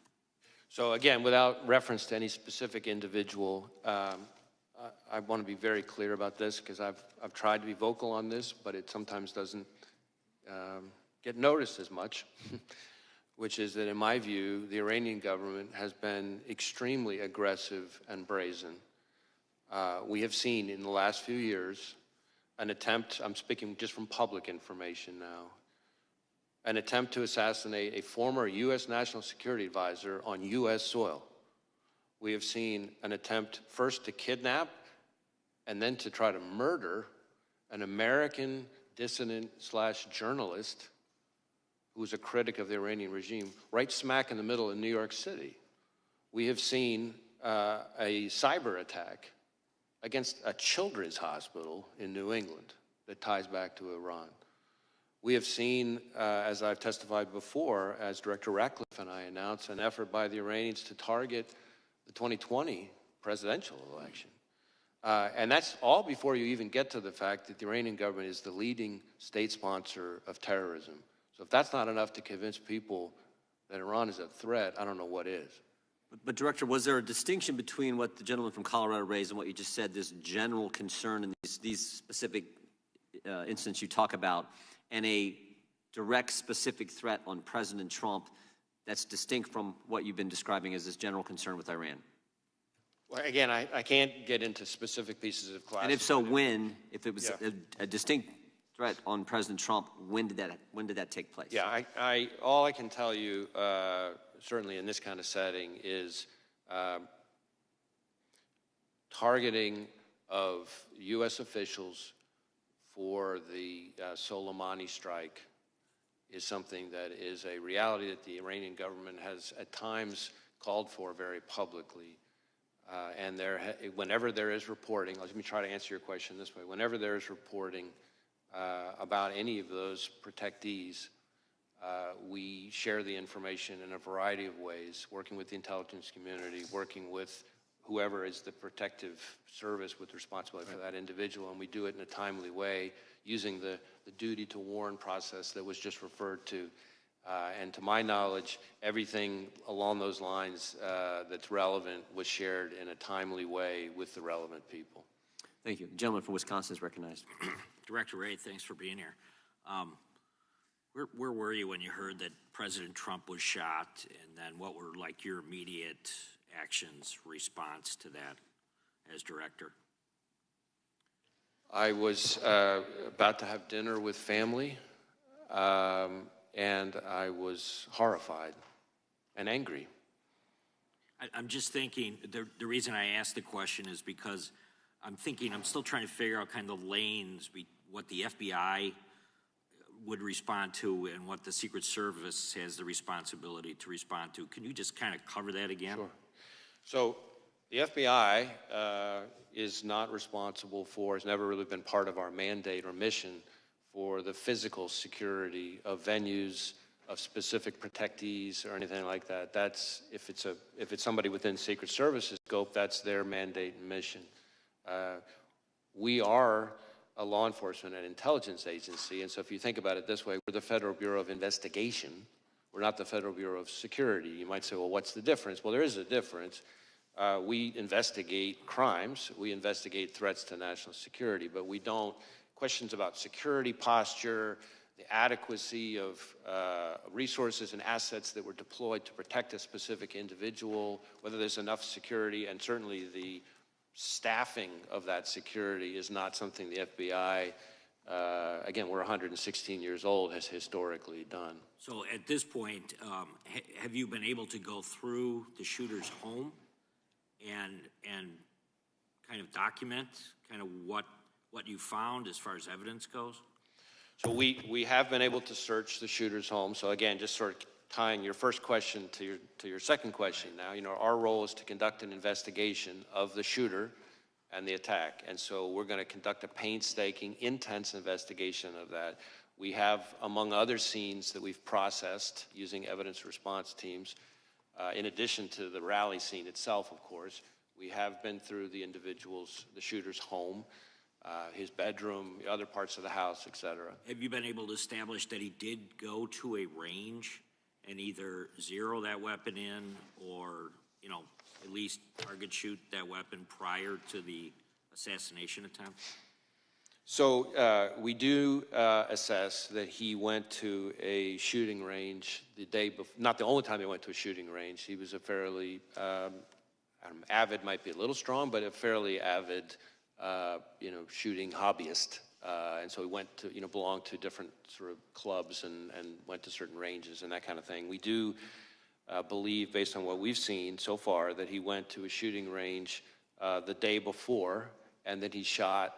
So again, without reference to any specific individual, I want to be very clear about this because I've tried to be vocal on this, but it sometimes doesn't get noticed as much, which is that in my view, the Iranian government has been extremely aggressive and brazen. We have seen in the last few years an attempt, I'm speaking just from public information now, an attempt to assassinate a former U.S. National Security Advisor on U.S. soil. We have seen an attempt first to kidnap and then to try to murder an American dissident/journalist who was a critic of the Iranian regime, right smack in the middle of New York City. We have seen a cyber attack against a children's hospital in New England that ties back to Iran. We have seen, as I've testified before, as Director Ratcliffe and I announced, an effort by the Iranians to target the 2020 presidential election. And that's all before you even get to the fact that the Iranian government is the leading state sponsor of terrorism. So if that's not enough to convince people that Iran is a threat, I don't know what is. But Director, was there a distinction between what the gentleman from Colorado raised and what you just said, this general concern and these specific incidents you talk about, and a direct specific threat on President Trump that's distinct from what you've been describing as this general concern with Iran? Well, again, I can't get into specific pieces of class. And if so, when? If it was a distinct threat on President Trump, when did that take place? Yeah, all I can tell you, certainly in this kind of setting, is targeting of U.S. officials for the Soleimani strike is something that is a reality that the Iranian government has at times called for very publicly. And whenever there is reporting, let me try to answer your question this way. Whenever there is reporting about any of those protectees, we share the information in a variety of ways, working with the intelligence community, working with whoever is the protective service with responsibility for that individual, and we do it in a timely way using the duty to warn process that was just referred to. And to my knowledge, everything along those lines that's relevant was shared in a timely way with the relevant people. Thank you. The gentleman from Wisconsin is recognized. Director Wray, thanks for being here. Where were you when you heard that President Trump was shot, and then what were like your immediate actions, response to that as director? I was about to have dinner with family, and I was horrified and angry. I'm just thinking, the reason I asked the question is because I'm still trying to figure out kind of the lanes, what the FBI would respond to and what the Secret Service has the responsibility to respond to. Can you just kind of cover that again? Sure. So the FBI is not responsible for, has never really been part of our mandate or mission for the physical security of venues, of specific protectees or anything like that. That's, if it's somebody within Secret Service's scope, that's their mandate and mission. We are a law enforcement and intelligence agency, and so if you think about it this way, we're the Federal Bureau of Investigation. We're not the Federal Bureau of Security. You might say, well, what's the difference? Well, there is a difference. We investigate crimes. We investigate threats to national security, but we don't, questions about security posture, the adequacy of resources and assets that were deployed to protect a specific individual, whether there's enough security, and certainly the staffing of that security is not something the FBI, again, we're 116 years old, has historically done. So at this point, have you been able to go through the shooter's home and kind of document kind of what you found as far as evidence goes? So we have been able to search the shooter's home. So again, just sort of tying your first question to your second question now, our role is to conduct an investigation of the shooter and the attack. And so we're going to conduct a painstaking, intense investigation of that. We have, among other scenes that we've processed using evidence response teams, in addition to the rally scene itself, of course, we have been through the shooter's home, his bedroom, other parts of the house, et cetera. Have you been able to establish that he did go to a range and either zero that weapon in or, at least target shoot that weapon prior to the assassination attempt? So we do assess that he went to a shooting range the day before, not the only time he went to a shooting range. He was a fairly, avid might be a little strong, but a fairly avid, shooting hobbyist. And so he went to, belonged to different sort of clubs and went to certain ranges and that kind of thing. We do believe, based on what we've seen so far, that he went to a shooting range the day before and that he shot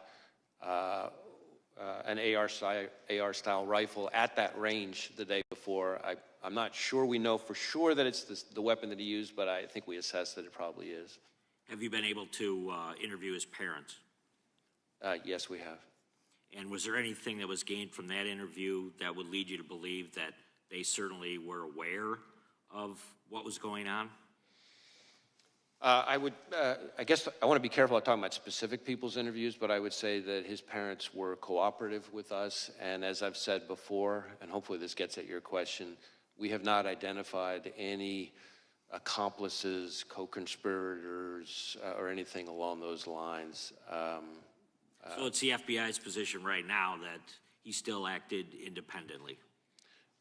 an AR-style rifle at that range the day before. I'm not sure we know for sure that it's the weapon that he used, but I think we assess that it probably is. Have you been able to interview his parents? Yes, we have. And was there anything that was gained from that interview that would lead you to believe that they certainly were aware of what was going on? I guess I want to be careful about talking about specific people's interviews, but I would say that his parents were cooperative with us. And as I've said before, and hopefully this gets at your question, we have not identified any accomplices, co-conspirators, or anything along those lines. So it's the FBI's position right now that he still acted independently.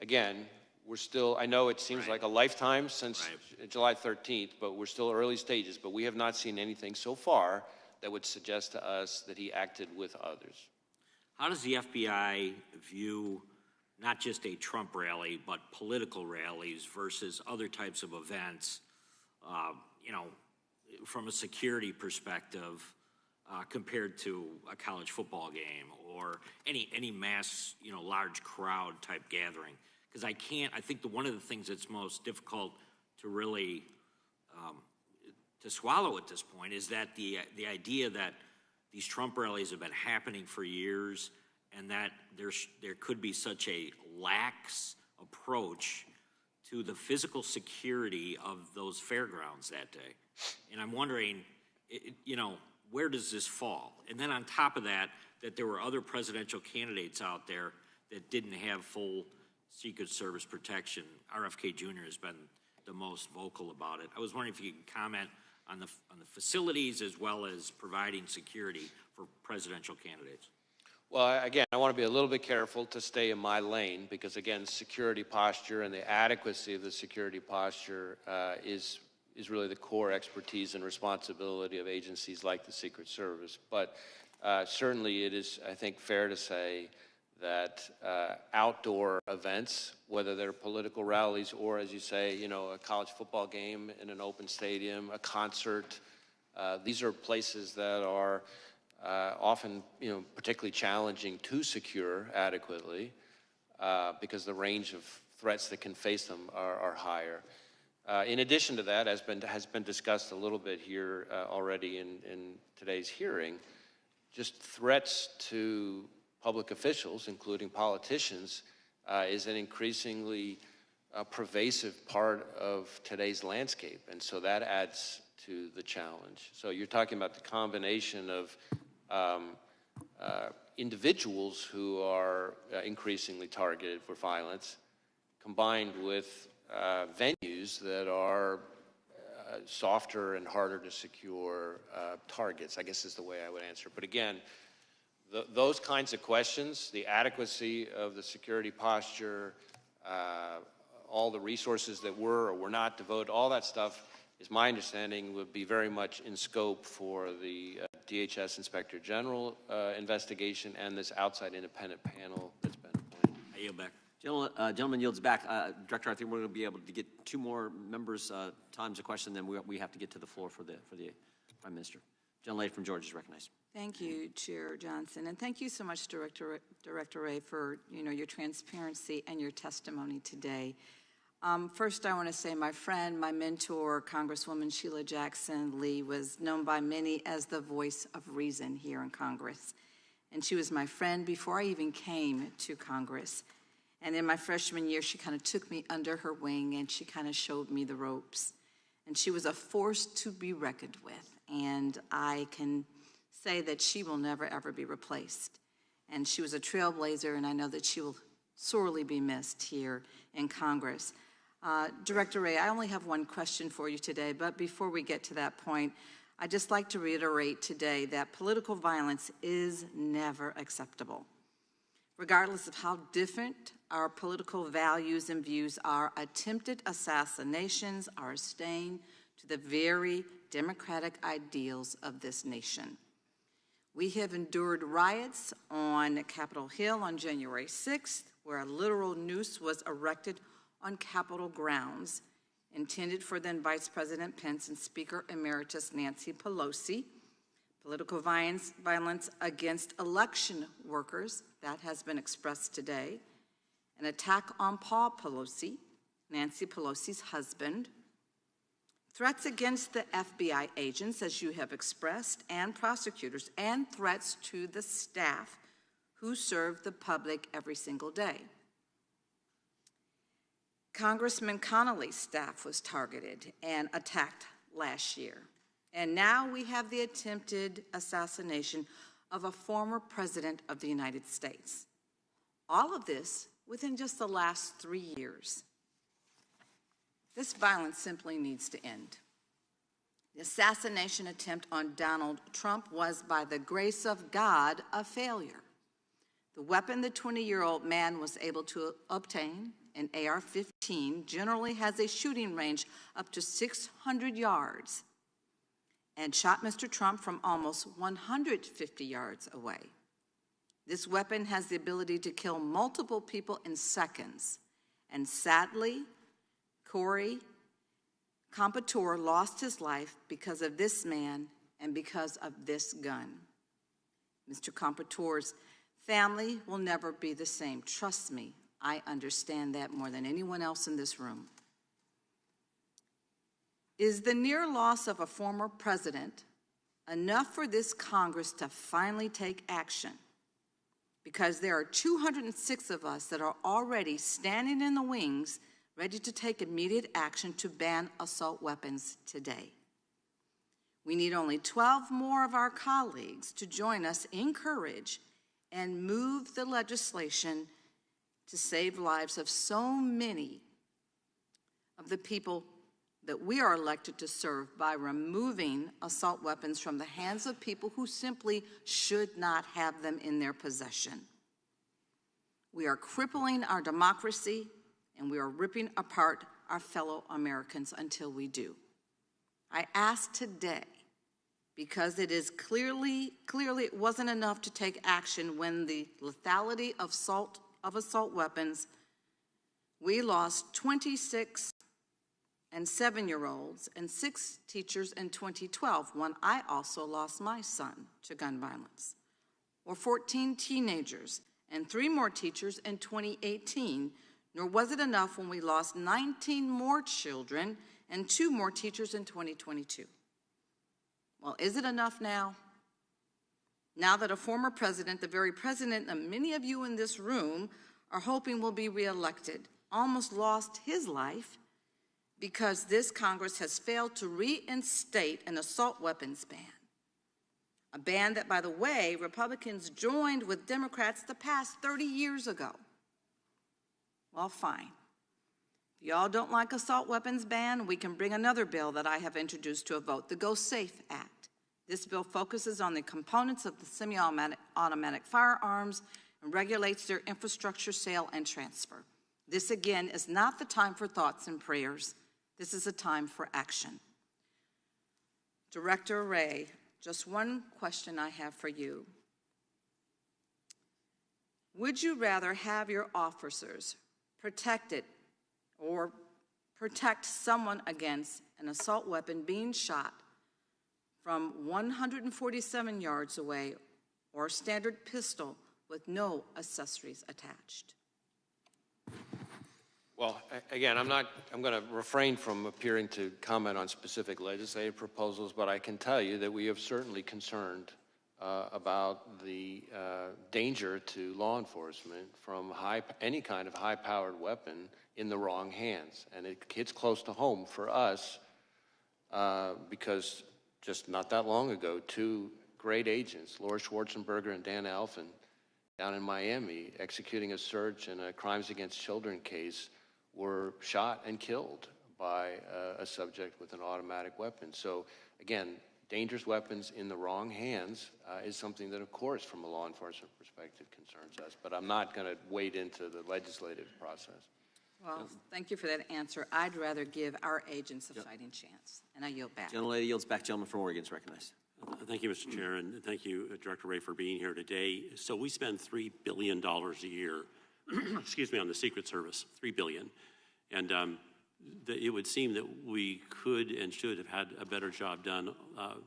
Again, we're still, I know it seems like a lifetime since July 13th, but we're still early stages, but we have not seen anything so far that would suggest to us that he acted with others. How does the FBI view not just a Trump rally, but political rallies versus other types of events, from a security perspective, compared to a college football game or any mass, large crowd type gathering? Because I think one of the things that's most difficult to really to swallow at this point is that the idea that these Trump rallies have been happening for years and that there could be such a lax approach to the physical security of those fairgrounds that day. And I'm wondering, where does this fall? And then on top of that there were other presidential candidates out there that didn't have full Secret Service protection. RFK Jr. has been the most vocal about it. I was wondering if you could comment on the facilities as well as providing security for presidential candidates. Well, again, I want to be a little bit careful to stay in my lane because, again, security posture and the adequacy of the security posture is really the core expertise and responsibility of agencies like the Secret Service. But certainly it is, I think, fair to say that outdoor events, whether they're political rallies or, as you say, you know, a college football game in an open stadium, a concert, these are places that are often, you know, particularly challenging to secure adequately because the range of threats that can face them are higher. In addition to that, as has been discussed a little bit here already in today's hearing, just threats to public officials, including politicians, is an increasingly pervasive part of today's landscape, and so that adds to the challenge. So you're talking about the combination of individuals who are increasingly targeted for violence, combined with venues that are softer and harder to secure targets, I guess is the way I would answer. But again, those kinds of questions, the adequacy of the security posture, all the resources that were or were not devoted, all that stuff, is my understanding, would be very much in scope for the DHS Inspector General investigation and this outside independent panel that's been appointed. I yield back. Gentleman yields back. Director, I think we're going to be able to get two more members' times of question, then we have to get to the floor for the Prime Minister. Gentlelady from Georgia is recognized. Thank you, Chair Johnson, and thank you so much, Director Wray, for your transparency and your testimony today. First, I want to say my friend, my mentor, Congresswoman Sheila Jackson Lee, was known by many as the voice of reason here in Congress, and she was my friend before I even came to Congress. And in my freshman year, she kind of took me under her wing and she kind of showed me the ropes. And she was a force to be reckoned with. And I can say that she will never, ever be replaced. And she was a trailblazer, and I know that she will sorely be missed here in Congress. Director Wray, I only have one question for you today, but before we get to that point, I'd just like to reiterate today that political violence is never acceptable. Regardless of how different our political values and views are, attempted assassinations are a stain to the very democratic ideals of this nation. We have endured riots on Capitol Hill on January 6th, where a literal noose was erected on Capitol grounds, intended for then Vice President Pence and Speaker Emeritus Nancy Pelosi. Political violence against election workers, that has been expressed today. An attack on Paul Pelosi, Nancy Pelosi's husband. Threats against the FBI agents, as you have expressed, and prosecutors, and threats to the staff who serve the public every single day. Congressman Connolly's staff was targeted and attacked last year. And now we have the attempted assassination of a former president of the United States. All of this within just the last 3 years. This violence simply needs to end. The assassination attempt on Donald Trump was, by the grace of God, a failure. The weapon the 20-year-old man was able to obtain, an AR-15, generally has a shooting range up to 600 yards, and shot Mr. Trump from almost 150 yards away. This weapon has the ability to kill multiple people in seconds, and sadly, Corey Compatore lost his life because of this man and because of this gun. Mr. Compatore's family will never be the same. Trust me, I understand that more than anyone else in this room. Is the near loss of a former president enough for this Congress to finally take action? Because there are 206 of us that are already standing in the wings, ready to take immediate action to ban assault weapons today. We need only 12 more of our colleagues to join us in courage and move the legislation to save lives of so many of the people that we are elected to serve by removing assault weapons from the hands of people who simply should not have them in their possession. We are crippling our democracy, and we are ripping apart our fellow Americans until we do. I ask today because it is clearly it wasn't enough to take action when the lethality of assault weapons, we lost 26 and 7-year-olds and 6 teachers in 2012, when I also lost my son to gun violence, or 14 teenagers and 3 more teachers in 2018, nor was it enough when we lost 19 more children and 2 more teachers in 2022. Well, is it enough now? Now that a former president, the very president that many of you in this room are hoping will be reelected, almost lost his life because this Congress has failed to reinstate an assault weapons ban. A ban that, by the way, Republicans joined with Democrats the past 30 years ago. Well, fine. If y'all don't like assault weapons ban, we can bring another bill that I have introduced to a vote, the Go Safe Act. This bill focuses on the components of the semi-automatic firearms and regulates their infrastructure, sale, and transfer. This, again, is not the time for thoughts and prayers. This is a time for action. Director Wray, just one question I have for you. Would you rather have your officers protected or protect someone against an assault weapon being shot from 147 yards away, or a standard pistol with no accessories attached? Well, again, I'm going to refrain from appearing to comment on specific legislative proposals, but I can tell you that we are certainly concerned about the danger to law enforcement from any kind of high-powered weapon in the wrong hands. And it hits close to home for us because just not that long ago, 2 great agents, Laura Schwarzenberger and Dan Alphen, down in Miami, executing a search in a crimes against children case, were shot and killed by a subject with an automatic weapon. So again, dangerous weapons in the wrong hands is something that, of course, from a law enforcement perspective concerns us, but I'm not going to wade into the legislative process. Well, thank you for that answer. I'd rather give our agents a fighting chance, and I yield back. Gentlelady yields back. Gentleman from Oregon is recognized. Thank you, Mr. Chair, and thank you, Director Wray, for being here today. So we spend $3 billion a year, excuse me, on the Secret Service, $3 billion. And it would seem that we could and should have had a better job done a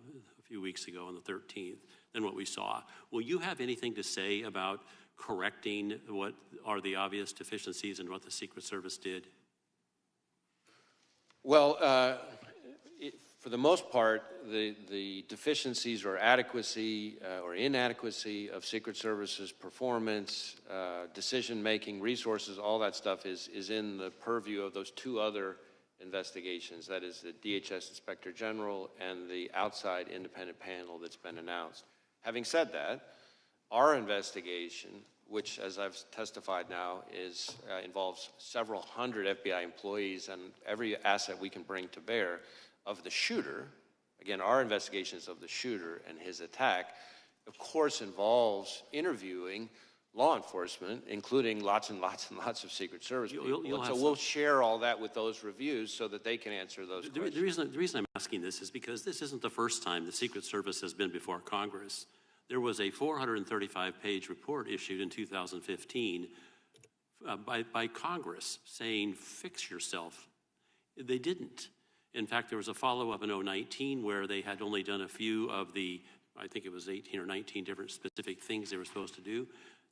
few weeks ago on the 13th than what we saw. Will you have anything to say about correcting what are the obvious deficiencies in what the Secret Service did? Well, for the most part, the deficiencies or adequacy or inadequacy of Secret Service's performance, decision-making, resources, all that stuff is in the purview of those 2 other investigations. That is the DHS Inspector General and the outside independent panel that's been announced. Having said that, our investigation, which, as I've testified now, involves several hundred FBI employees and every asset we can bring to bear, of the shooter, again, our investigations of the shooter and his attack, of course, involves interviewing law enforcement, including lots and lots and lots of Secret Service people. So we'll share all that with those reviews so that they can answer those questions. The reason I'm asking this is because this isn't the first time the Secret Service has been before Congress. There was a 435-page report issued in 2015 by Congress saying, fix yourself. They didn't. In fact, there was a follow-up in 2019 where they had only done a few of the, I think it was 18 or 19 different specific things they were supposed to do.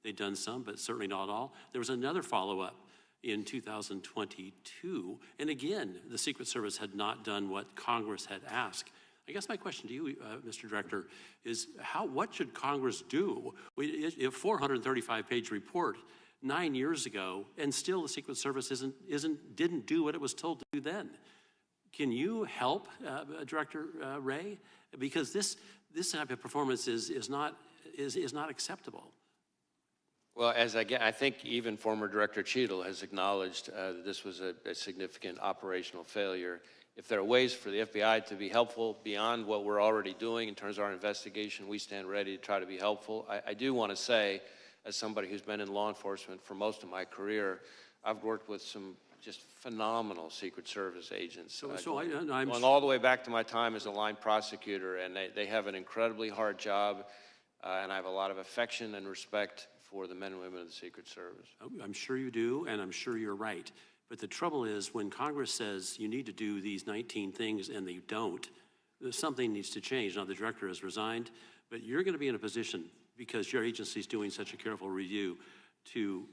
They'd done some, but certainly not all. There was another follow-up in 2022. And again, the Secret Service had not done what Congress had asked. I guess my question to you, Mr. Director, is what should Congress do? A 435-page report 9 years ago, and still the Secret Service didn't do what it was told to do then. Can you help, Director Wray? Because this type of performance is not acceptable. Well, I think even former Director Cheadle has acknowledged that this was a significant operational failure. If there are ways for the FBI to be helpful beyond what we're already doing in terms of our investigation, we stand ready to try to be helpful. I do want to say, as somebody who's been in law enforcement for most of my career, I've worked with some just phenomenal Secret Service agents. I'm going all the way back to my time as a line prosecutor, and they have an incredibly hard job, and I have a lot of affection and respect for the men and women of the Secret Service. I'm sure you do, and I'm sure you're right. But the trouble is, when Congress says you need to do these 19 things and they don't, something needs to change. Now, the director has resigned, but you're going to be in a position, because your agency is doing such a careful review, to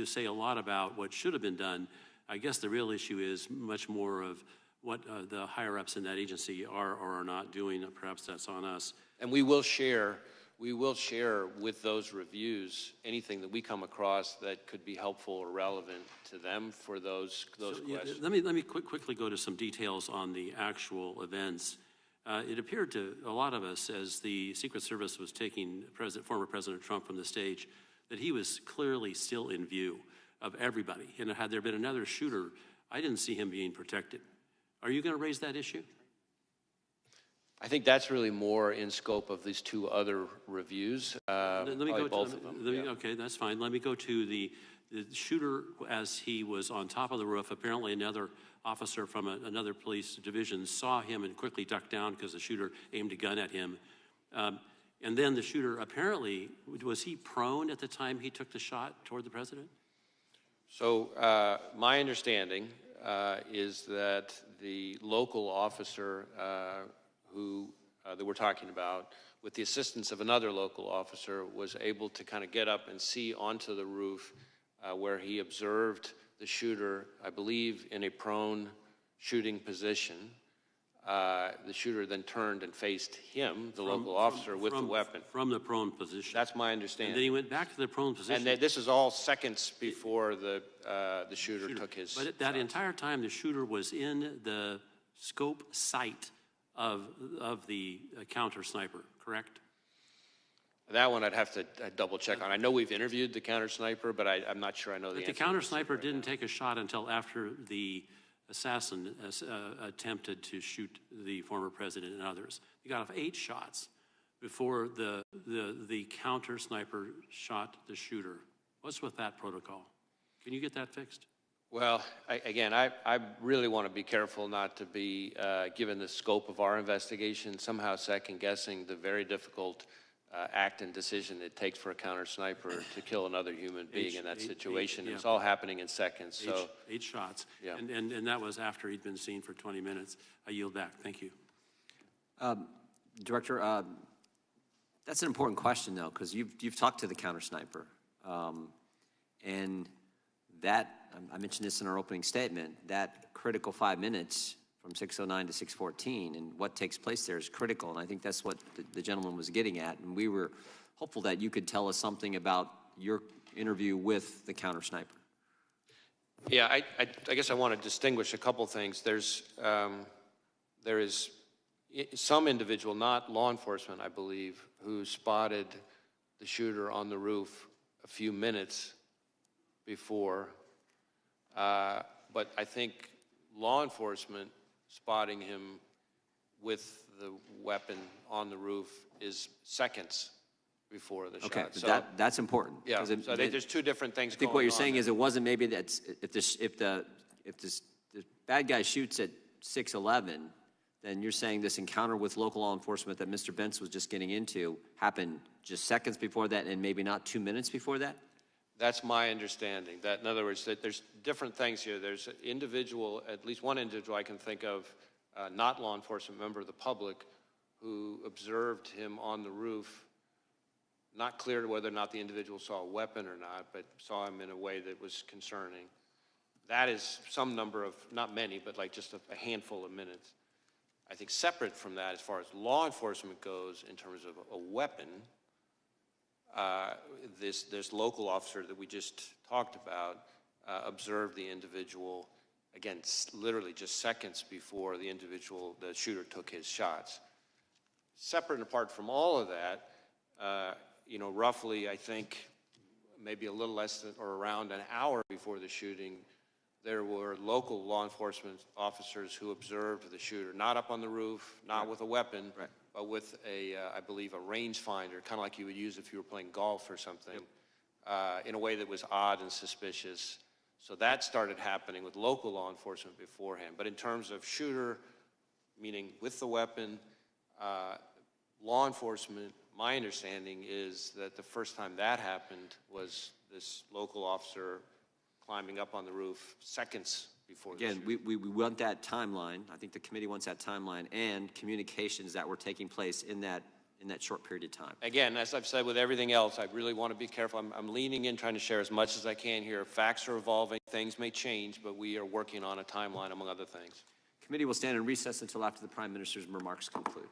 say a lot about what should have been done. I guess the real issue is much more of what the higher-ups in that agency are or are not doing. Perhaps that's on us. And we will share with those reviews anything that we come across that could be helpful or relevant to them for those questions. Yeah, let me quickly go to some details on the actual events. It appeared to a lot of us, as the Secret Service was taking former President Trump from the stage, that he was clearly still in view of everybody. And had there been another shooter, I didn't see him being protected. Are you going to raise that issue? I think that's really more in scope of these two other reviews. Let me go both of them. Okay, that's fine. Let me go to the shooter as he was on top of the roof. Apparently another officer from another police division saw him and quickly ducked down because the shooter aimed a gun at him. And then the shooter, apparently, was he prone at the time he took the shot toward the president? So my understanding is that the local officer that we're talking about, with the assistance of another local officer, was able to kind of get up and see onto the roof where he observed the shooter, I believe, in a prone shooting position. The shooter then turned and faced him, the local officer, with the weapon. From the prone position. That's my understanding. And then he went back to the prone position. And this is all seconds before the shooter took his But that entire time, the shooter was in the scope sight of the counter sniper, correct? That one I'd have to double check on. I know we've interviewed the counter sniper, but I'm not sure I know the answer. But the counter sniper didn't take a shot until after the assassin attempted to shoot the former president and others. He got off 8 shots before the counter sniper shot the shooter. What's with that protocol? Can you get that fixed? Well, I really want to be careful not to be, given the scope of our investigation, somehow second-guessing the very difficult act and decision it takes for a counter sniper to kill another human being in that situation. It's all happening in seconds. So 8 shots. Yeah. And that was after he'd been seen for 20 minutes. I yield back. Thank you. Director, that's an important question, though, because you've talked to the counter sniper. And that, I mentioned this in our opening statement, that critical 5 minutes from 6:09 to 6:14, and what takes place there is critical, and I think that's what the gentleman was getting at, and we were hopeful that you could tell us something about your interview with the counter sniper. Yeah, I guess I want to distinguish a couple things. There is some individual, not law enforcement, I believe, who spotted the shooter on the roof a few minutes before, but I think law enforcement spotting him with the weapon on the roof is seconds before the shot. Okay, So that's important. yeah, so there's two different things I think going what you're on saying there. is it wasn't maybe that if the bad guy shoots at 6:11, then you're saying this encounter with local law enforcement that Mr. Bentz was just getting into happened just seconds before that and maybe not 2 minutes before that? That's my understanding. That, in other words, that there's different things here. There's an individual, at least one individual I can think of, not law enforcement, member of the public, who observed him on the roof. Not clear whether or not the individual saw a weapon or not, but saw him in a way that was concerning. That is some number of, not many, but like just a handful of minutes. I think separate from that, as far as law enforcement goes, in terms of a weapon, this local officer that we just talked about observed the individual, again, literally just seconds before the shooter took his shots. Separate and apart from all of that, roughly, I think, maybe a little less than or around an hour before the shooting, there were local law enforcement officers who observed the shooter, not up on the roof, not with a weapon, but with I believe, a rangefinder, kind of like you would use if you were playing golf or something, in a way that was odd and suspicious. So that started happening with local law enforcement beforehand. But in terms of shooter, meaning with the weapon, law enforcement, my understanding is that the first time that happened was this local officer climbing up on the roof seconds before the Again, we want that timeline. I think the committee wants that timeline and communications that were taking place in that short period of time. Again, as I've said with everything else, I really want to be careful. I'm leaning in, trying to share as much as I can here. Facts are evolving, things may change, but we are working on a timeline, among other things. Committee will stand in recess until after the Prime Minister's remarks conclude.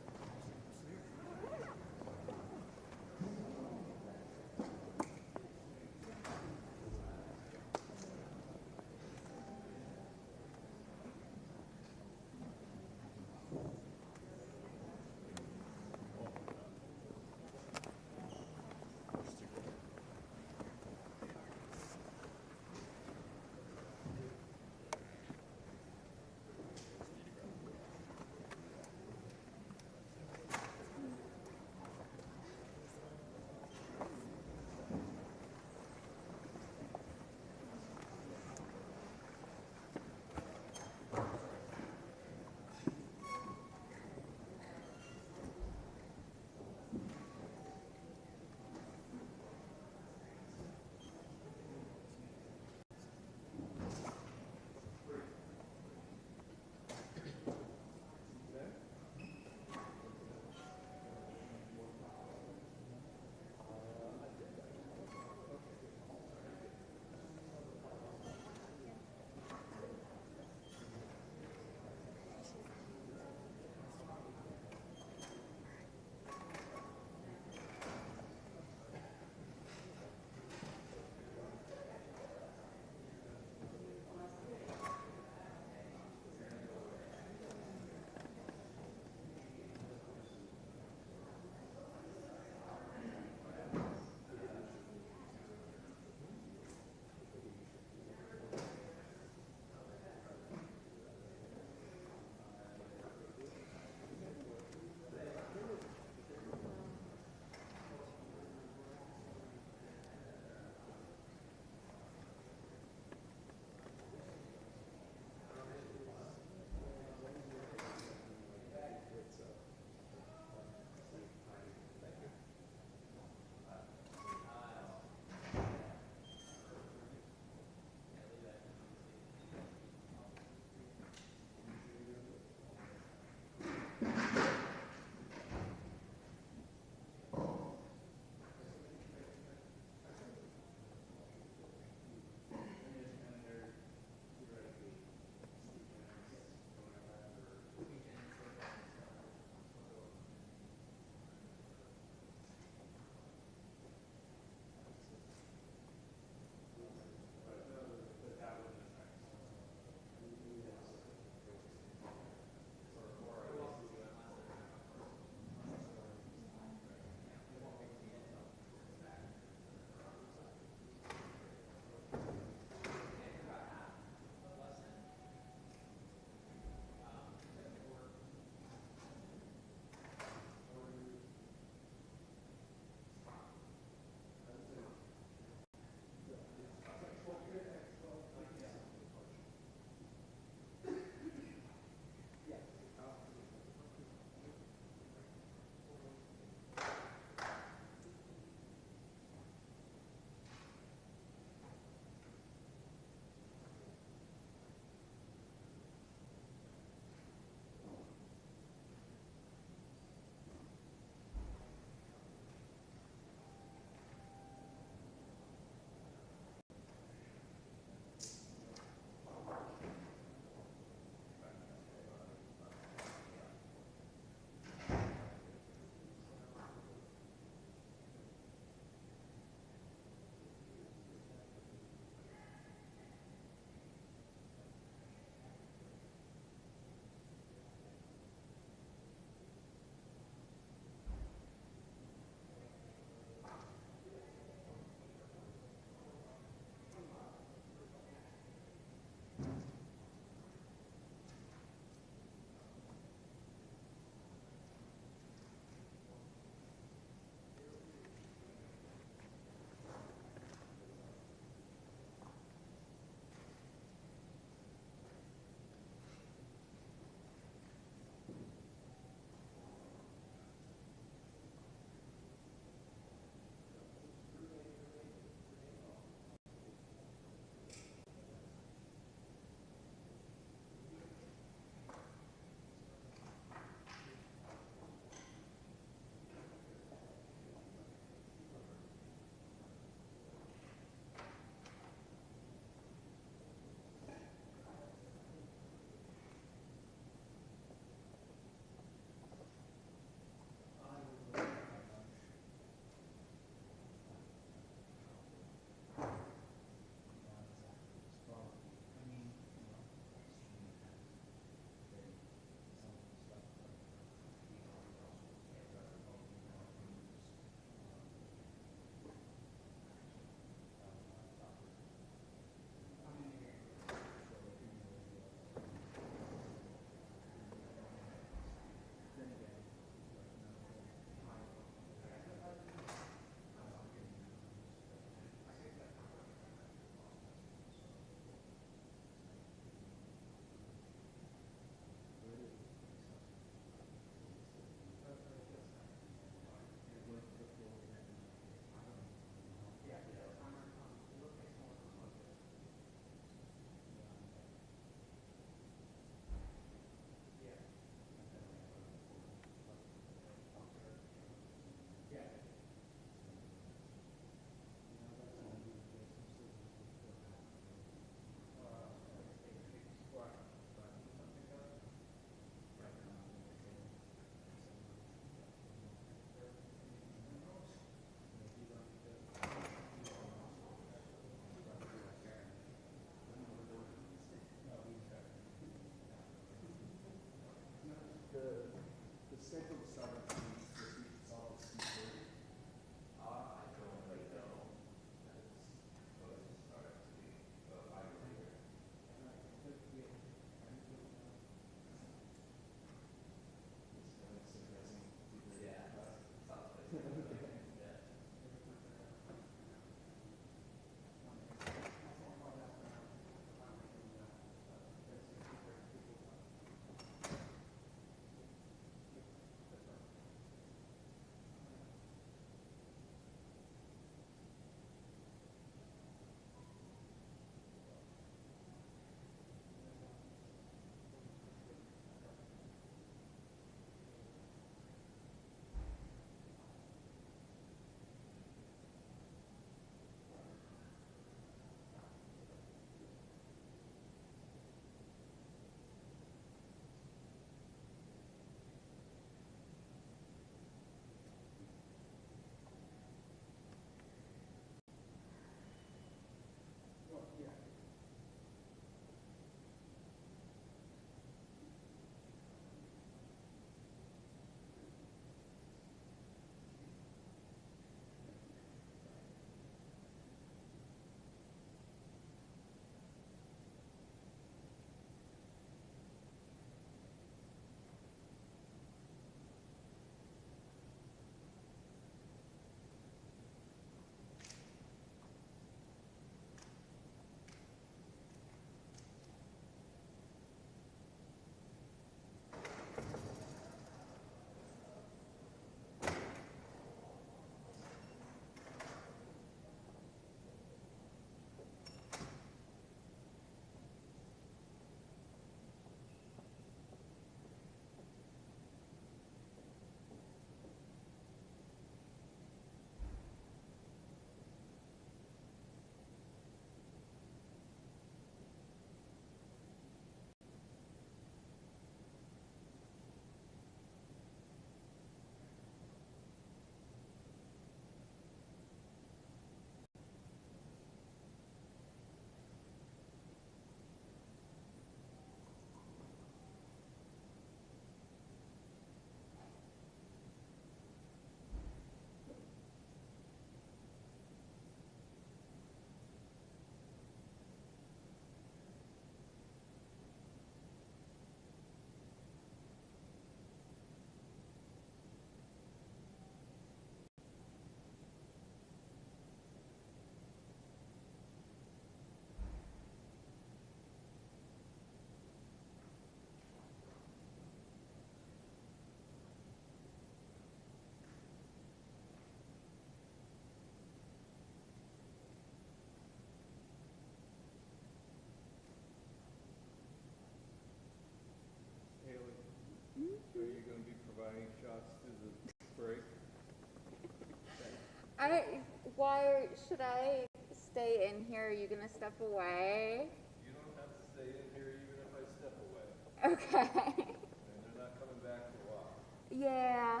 Why should I stay in here? Are you gonna step away? You don't have to stay in here even if I step away. Okay. And they're not coming back for a while. Yeah.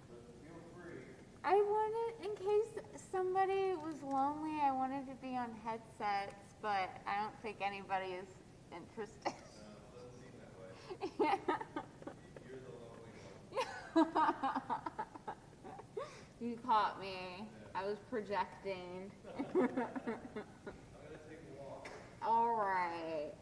But feel free. I wanted, in case somebody was lonely, I wanted to be on headsets, but I don't think anybody is interested. No, it doesn't seem that way. You're the lonely one. You caught me. Yeah. I was projecting. I'm gonna take a walk. All right.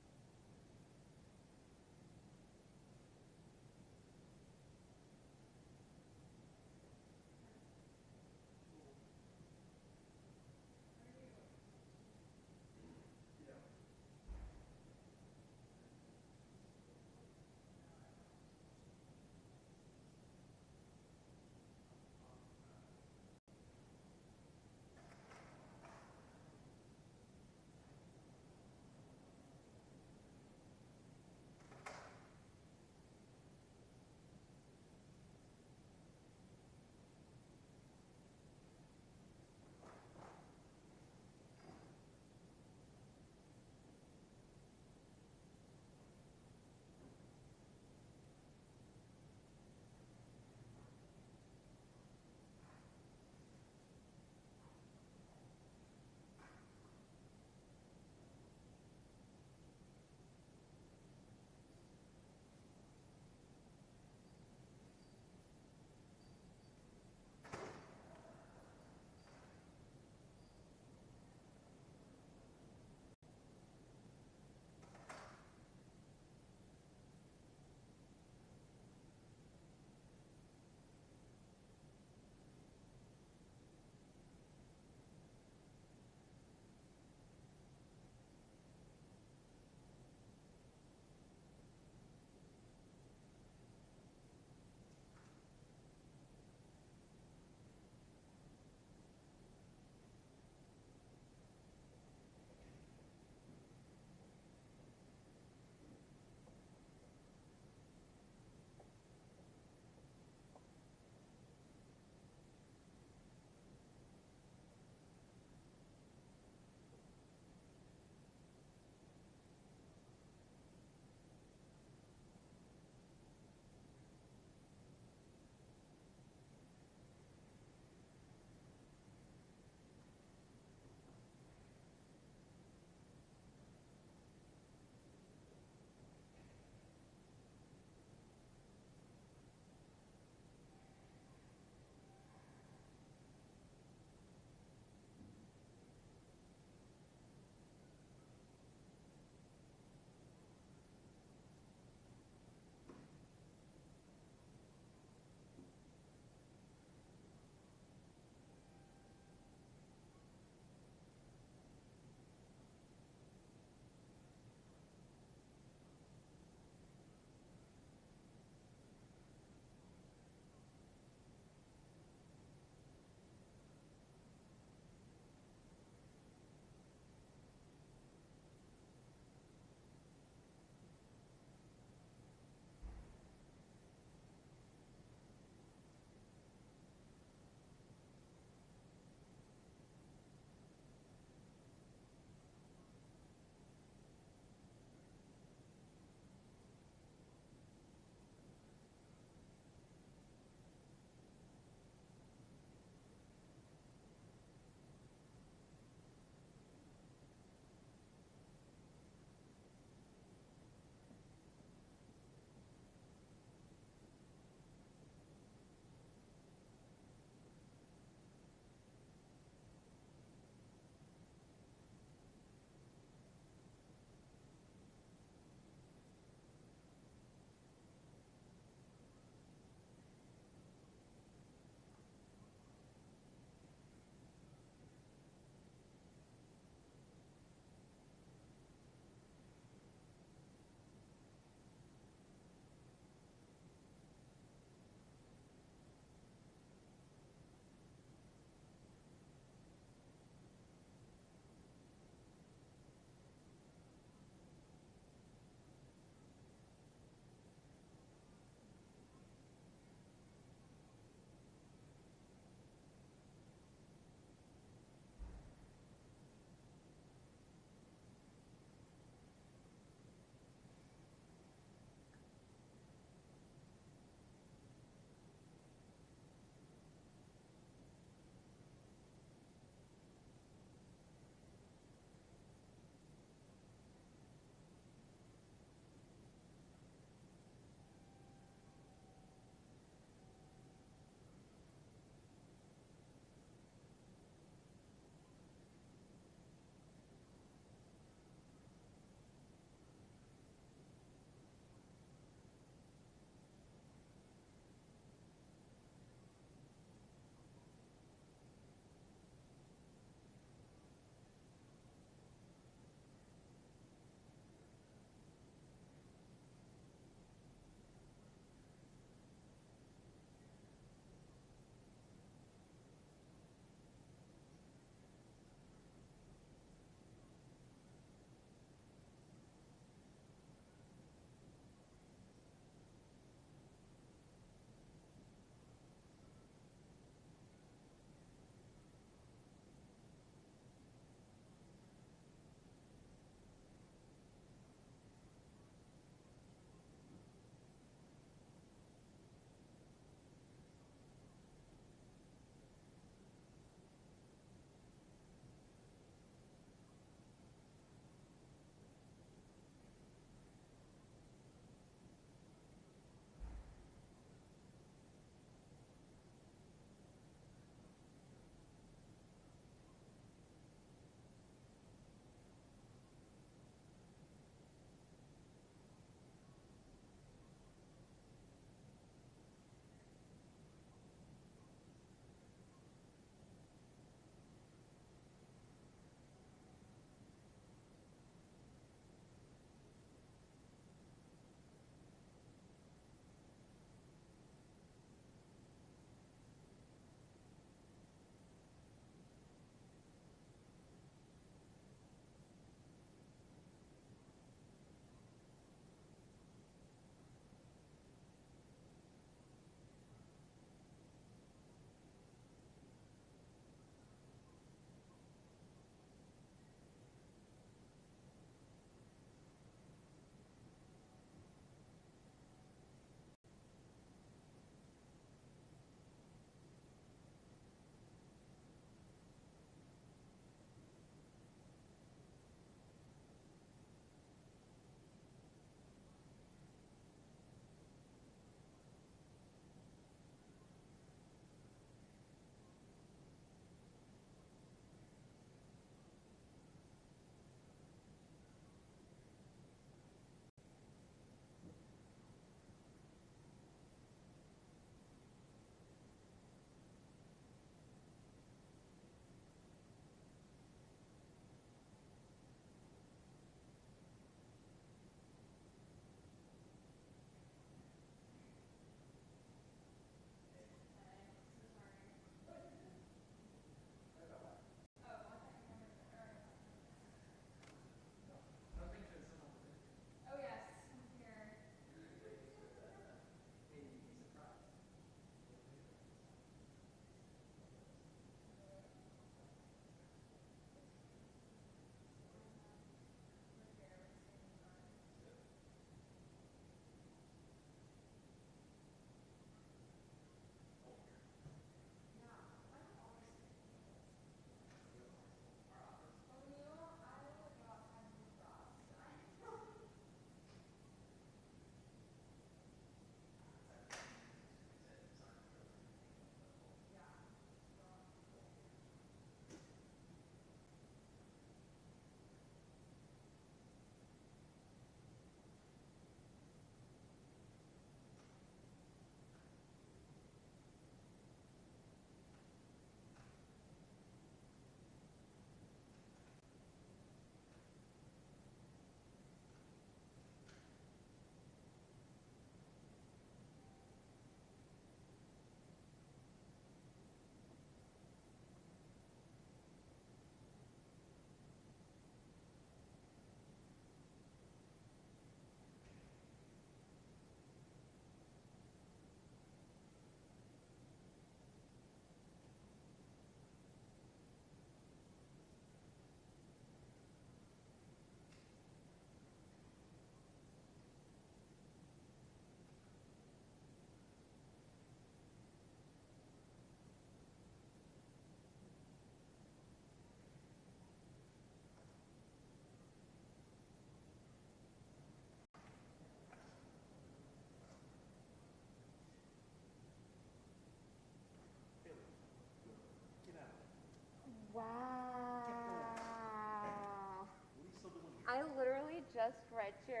just read the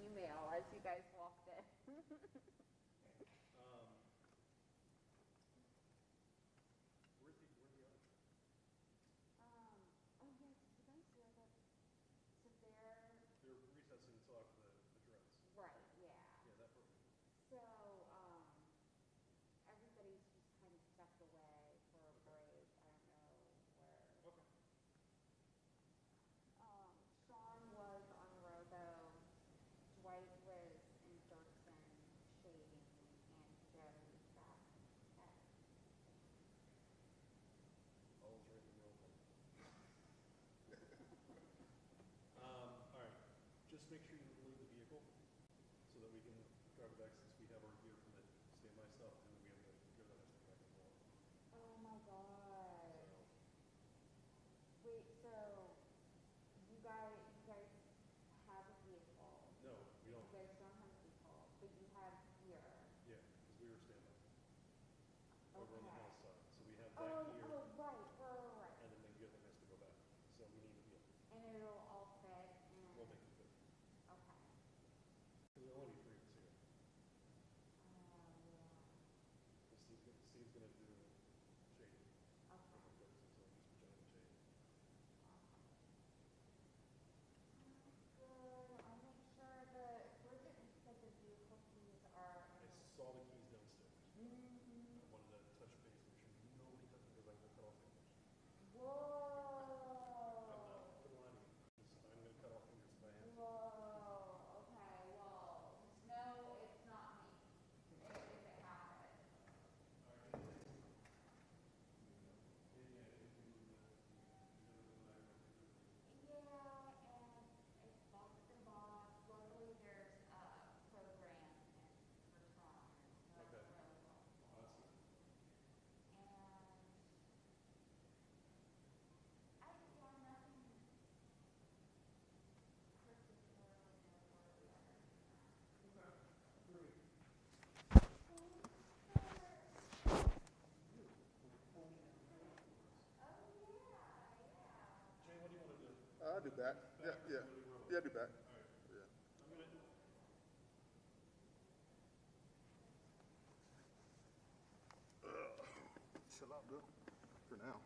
email as you guys walked in. Oh yes, you guys know that. So they're recessing until after the drills. Right. Yeah. Yeah, that program. So everybody's just kind of stepped away for a break. I don't know where. Okay. Sean was on Robo, Dwight was in Dirksen shading, and Joe's back at. All's ready to roll. All right, just make sure you leave the vehicle so that we can drive it back, since we have our gear from the standby stuff, and then we have the gear that has to come back as well. Oh my god. Wait, so you guys have a vehicle? No, we don't. You guys don't have a vehicle, but you have gear. Yeah, because we were standby. Over on the Okay. house side. So we have that Oh, gear. oh, right. And then the gear that has to go back. So we need a vehicle. And it'll all fit in. We'll make it fit. Okay. Because there'll only be 3 of us here. Yeah. Steve's gonna do shading. Okay. So just pretend shading. Good. I'll make sure that Bridget said the vehicle keys are. I saw the keys downstairs. Mm-hmm. I wanted to touch base, make sure nobody touches, because I will cut off fingers. Whoa. I'm not gonna lie to you. I'm gonna cut off fingers if I have to. Whoa. Okay. Well, just know it's not me. If it happens. Yeah, and it's bumped the boss. Luckily, there's a program for trauma. So that's really helpful. And nothing particularly noteworthy other than that. Jay, what do you want to do? I'll do back. Yeah, do back. Yeah. Chill out, Bill. For now.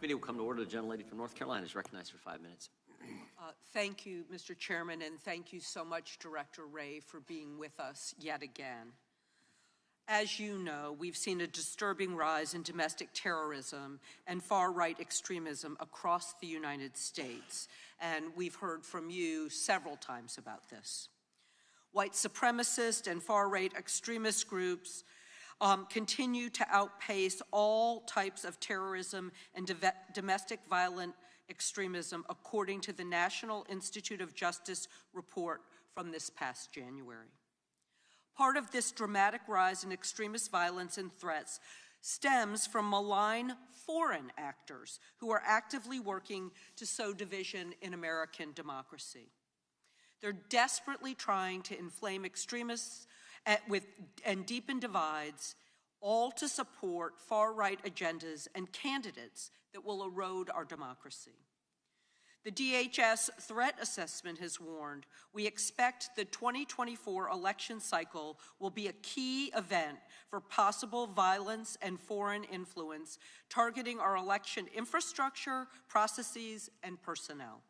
Committee will come to order. The gentlelady from North Carolina is recognized for 5 minutes. Thank you, Mr. Chairman, and thank you so much, Director Wray, for being with us yet again. As you know, we've seen a disturbing rise in domestic terrorism and far-right extremism across the United States, and we've heard from you several times about this. White supremacist and far-right extremist groups continue to outpace all types of terrorism and domestic violent extremism, according to the National Institute of Justice report from this past January. Part of this dramatic rise in extremist violence and threats stems from malign foreign actors who are actively working to sow division in American democracy. They're desperately trying to inflame extremists and deepen divides, all to support far-right agendas and candidates that will erode our democracy. The DHS threat assessment has warned we expect the 2024 election cycle will be a key event for possible violence and foreign influence targeting our election infrastructure, processes, and personnel.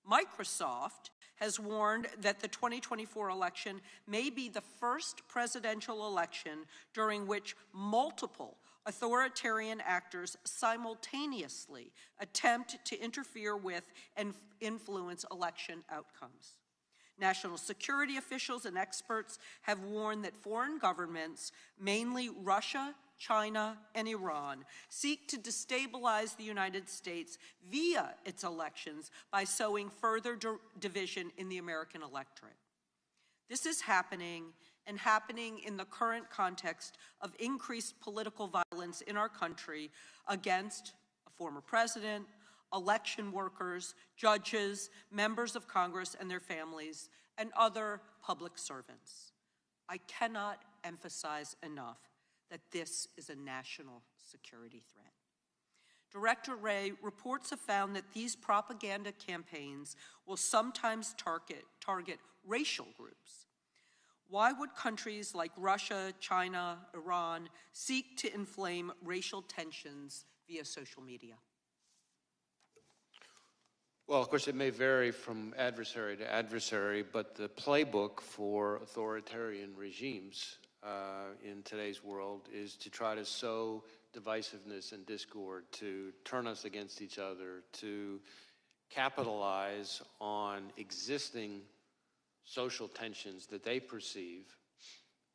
Microsoft has warned that the 2024 election may be the first presidential election during which multiple authoritarian actors simultaneously attempt to interfere with and influence election outcomes. National security officials and experts have warned that foreign governments, mainly Russia, China, and Iran, seek to destabilize the United States via its elections by sowing further division in the American electorate. This is happening in the current context of increased political violence in our country against a former president, election workers, judges, members of Congress and their families, and other public servants. I cannot emphasize enough that this is a national security threat. Director Wray, reports have found that these propaganda campaigns will sometimes target racial groups. Why would countries like Russia, China, Iran seek to inflame racial tensions via social media? Well, of course, it may vary from adversary to adversary, but the playbook for authoritarian regimes in today's world is to try to sow divisiveness and discord, to turn us against each other, to capitalize on existing social tensions that they perceive,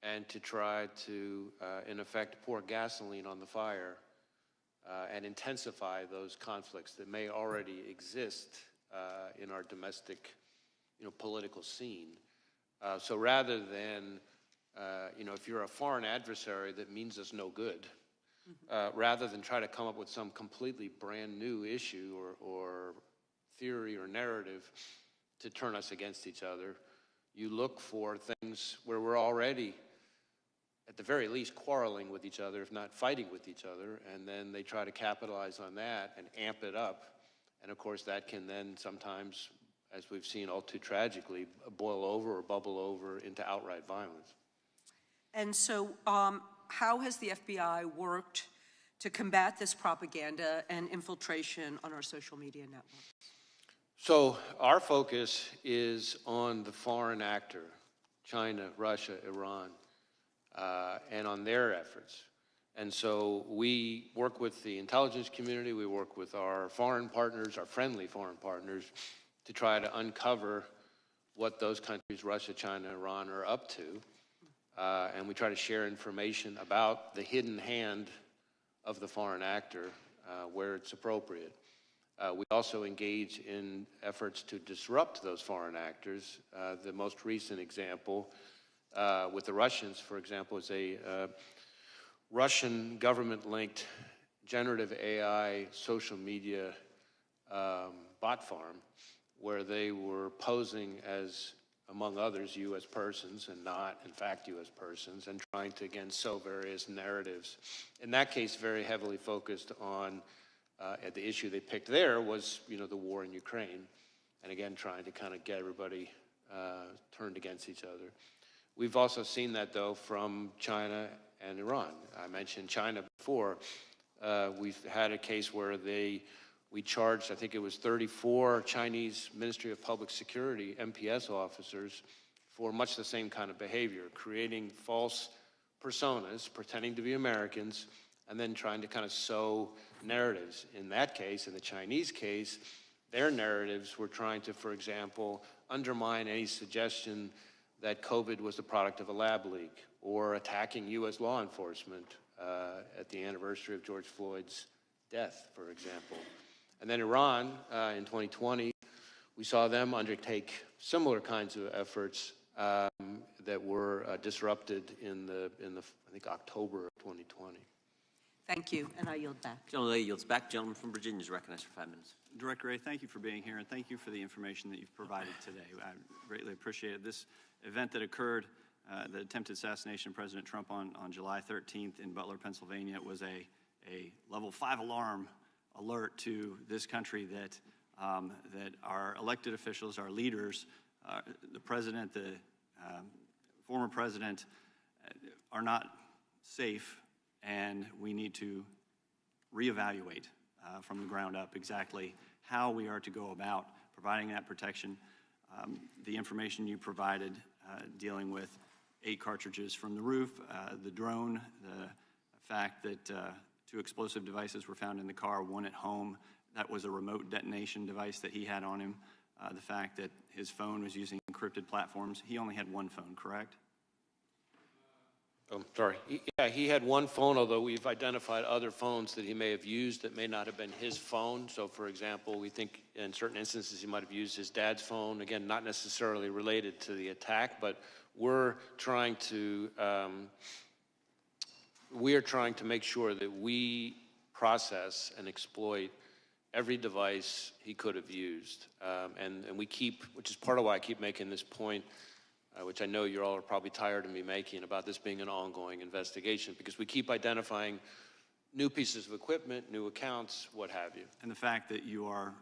and to try to, in effect, pour gasoline on the fire and intensify those conflicts that may already exist in our domestic, political scene. So rather than, if you're a foreign adversary that means us no good, rather than try to come up with some completely brand new issue or theory or narrative to turn us against each other, you look for things where we're already, at the very least, quarreling with each other, if not fighting with each other, and then they try to capitalize on that and amp it up. And of course, that can then sometimes, as we've seen all too tragically, boil over or bubble over into outright violence. And so, how has the FBI worked to combat this propaganda and infiltration on our social media networks? So our focus is on the foreign actor, China, Russia, Iran, and on their efforts. And so we work with the intelligence community, we work with our foreign partners, our friendly foreign partners, to try to uncover what those countries, Russia, China, Iran, are up to. And we try to share information about the hidden hand of the foreign actor where it's appropriate. We also engage in efforts to disrupt those foreign actors. The most recent example with the Russians, for example, is a Russian government-linked generative AI social media bot farm where they were posing as, among others, U.S. persons and not, in fact, U.S. persons, and trying to, again, sow various narratives. In that case, very heavily focused on the issue they picked there was, the war in Ukraine, and again, trying to kind of get everybody turned against each other. We've also seen that, though, from China and Iran. I mentioned China before. We've had a case where we charged, I think it was 34 Chinese Ministry of Public Security, MPS officers, for much the same kind of behavior, creating false personas, pretending to be Americans, and then trying to kind of sow narratives. In that case, in the Chinese case, their narratives were trying to, for example, undermine any suggestion that COVID was the product of a lab leak, or attacking U.S. law enforcement at the anniversary of George Floyd's death, for example. And then Iran, in 2020, we saw them undertake similar kinds of efforts that were disrupted in the I think October of 2020. Thank you, and I yield back. Gentleman yields back. Gentleman from Virginia is recognized for 5 minutes. Director Wray, thank you for being here, and thank you for the information that you've provided today. I greatly appreciate it. This event that occurred, the attempted assassination of President Trump on July 13th in Butler, Pennsylvania, was a level 5 alarm alert to this country that our elected officials, our leaders, the president, the former president, are not safe, and we need to reevaluate from the ground up exactly how we are to go about providing that protection. The information you provided dealing with 8 cartridges from the roof, the drone, the fact that 2 explosive devices were found in the car, 1 at home. That was a remote detonation device that he had on him. The fact that his phone was using encrypted platforms. He only had 1 phone, correct? Oh, sorry. He had 1 phone, although we've identified other phones that he may have used that may not have been his phone. So, for example, we think in certain instances he might have used his dad's phone. Again, not necessarily related to the attack, but we're trying to make sure that we process and exploit every device he could have used. And we keep, which is part of why I keep making this point, which I know you all are probably tired of me making, about this being an ongoing investigation, because we keep identifying new pieces of equipment, new accounts, what have you. And the fact that you are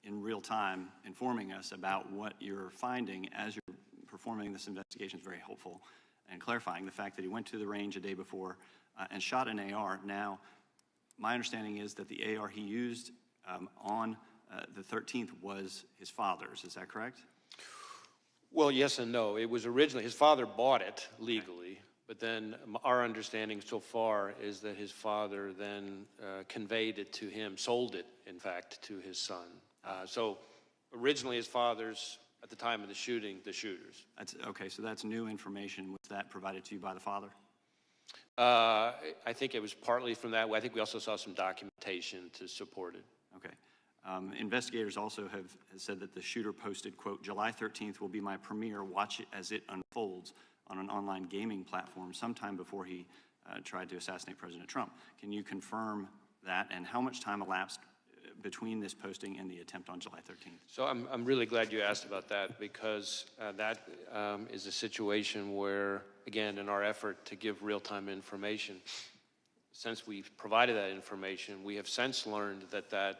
in real time informing us about what you're finding as you're performing this investigation is very helpful, and clarifying the fact that he went to the range a day before and shot an AR. Now, my understanding is that the AR he used on the 13th was his father's. Is that correct? Well, yes and no. It was originally, his father bought it legally, but then our understanding so far is that his father then conveyed it to him, sold it, in fact, to his son. So originally his father's, at the time of the shooting, the shooter's. Okay, so that's new information. Was that provided to you by the father? I think it was partly from that. I think we also saw some documentation to support it. Okay. Investigators also have said that the shooter posted, quote, "July 13th will be my premiere. Watch it as it unfolds," on an online gaming platform sometime before he tried to assassinate President Trump. Can you confirm that, and how much time elapsed between this posting and the attempt on July 13th? So I'm really glad you asked about that, because that is a situation where, again, in our effort to give real-time information, since we've provided that information, we have since learned that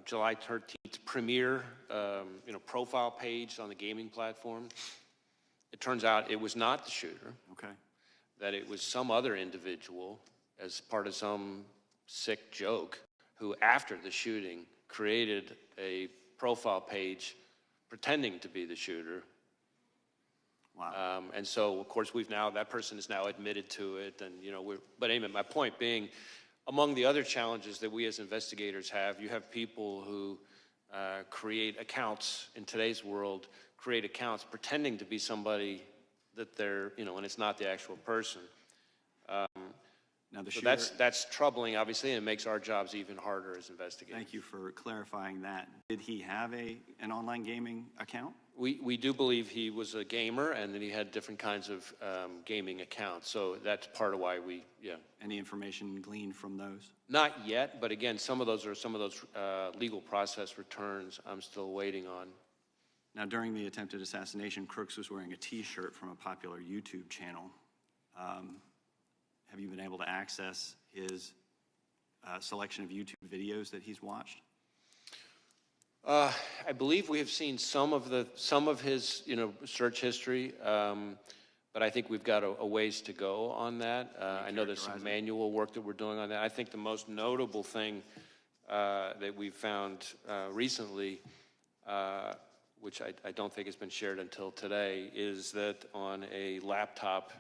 July 13th premiere profile page on the gaming platform, it turns out it was not the shooter. Okay. That it was some other individual as part of some sick joke who, after the shooting, created a profile page pretending to be the shooter. Wow. And so, of course, that person is now admitted to it, and but anyway, my point being, among the other challenges that we as investigators have, you have people who create accounts in today's world, create accounts pretending to be somebody that they're, and it's not the actual person. Now the so shooter, that's troubling, obviously, and it makes our jobs even harder as investigators. Thank you for clarifying that. Did he have an online gaming account? We do believe he was a gamer, and that he had different kinds of gaming accounts. So that's part of why Any information gleaned from those? Not yet, but again, some of those legal process returns I'm still waiting on. Now, during the attempted assassination, Crooks was wearing a T-shirt from a popular YouTube channel. Have you been able to access his selection of YouTube videos that he's watched? I believe we have seen some of his search history, but I think we've got a ways to go on that. I know there's some manual work that we're doing on that. I think the most notable thing that we've found recently, which I don't think has been shared until today, is that on a laptop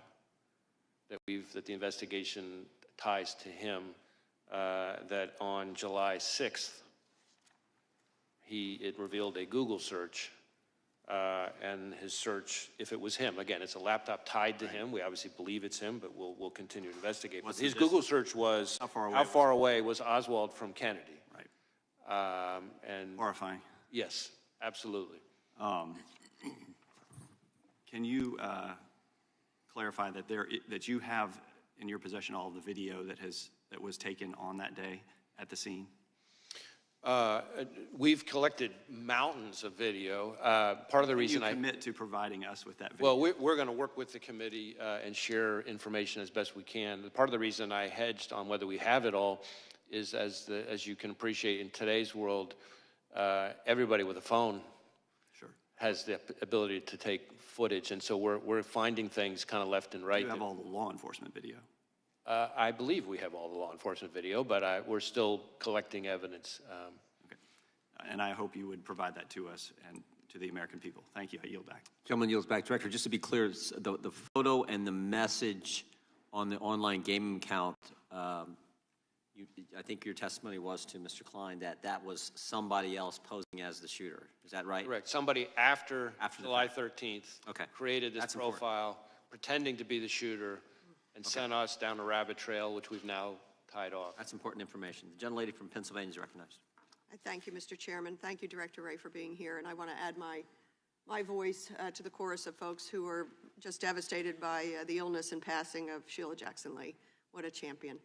that the investigation ties to him, that on July 6th, it revealed a Google search, and his search, if it was him, again, it's a laptop tied to him. We obviously believe it's him, but we'll continue to investigate. But his Google search was, how far away was Oswald from Kennedy? Right. And horrifying. Yes, absolutely. Can you clarify that you have in your possession all of the video that was taken on that day at the scene? We've collected mountains of video. Part of the reason you commit to providing us with that video? Well, we're going to work with the committee and share information as best we can. Part of the reason I hedged on whether we have it all is, as you can appreciate, in today's world, everybody with a phone has the ability to take footage, and so we're finding things kind of left and right. Do you have all the law enforcement video? I believe we have all the law enforcement video, but we're still collecting evidence. Okay. And I hope you would provide that to us and to the American people. Thank you. I yield back. Gentleman yields back. Director, just to be clear, the photo and the message on the online gaming account, I think your testimony was to Mr. Klein that was somebody else posing as the shooter. Is that right? Correct. Somebody after July 13th created this That's profile, pretending to be the shooter, and sent us down a rabbit trail, which we've now tied off. That's important information. The gentlelady from Pennsylvania is recognized. I thank you, Mr. Chairman. Thank you, Director Wray, for being here. And I want to add my voice to the chorus of folks who were just devastated by the illness and passing of Sheila Jackson Lee. What a champion.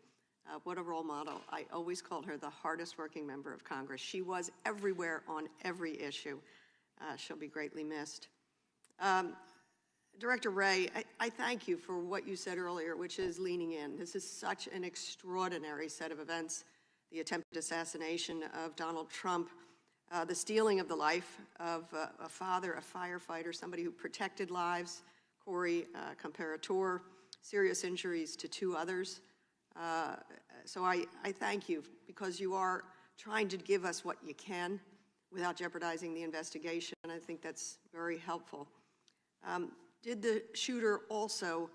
What a role model. I always called her the hardest working member of Congress. She was everywhere on every issue. She'll be greatly missed. Director Wray, I thank you for what you said earlier, which is leaning in. This is such an extraordinary set of events. The attempted assassination of Donald Trump, the stealing of the life of a father, a firefighter, somebody who protected lives, Corey Comparator, serious injuries to 2 others. So I thank you because you are trying to give us what you can without jeopardizing the investigation, and I think that's very helpful. Did the shooter also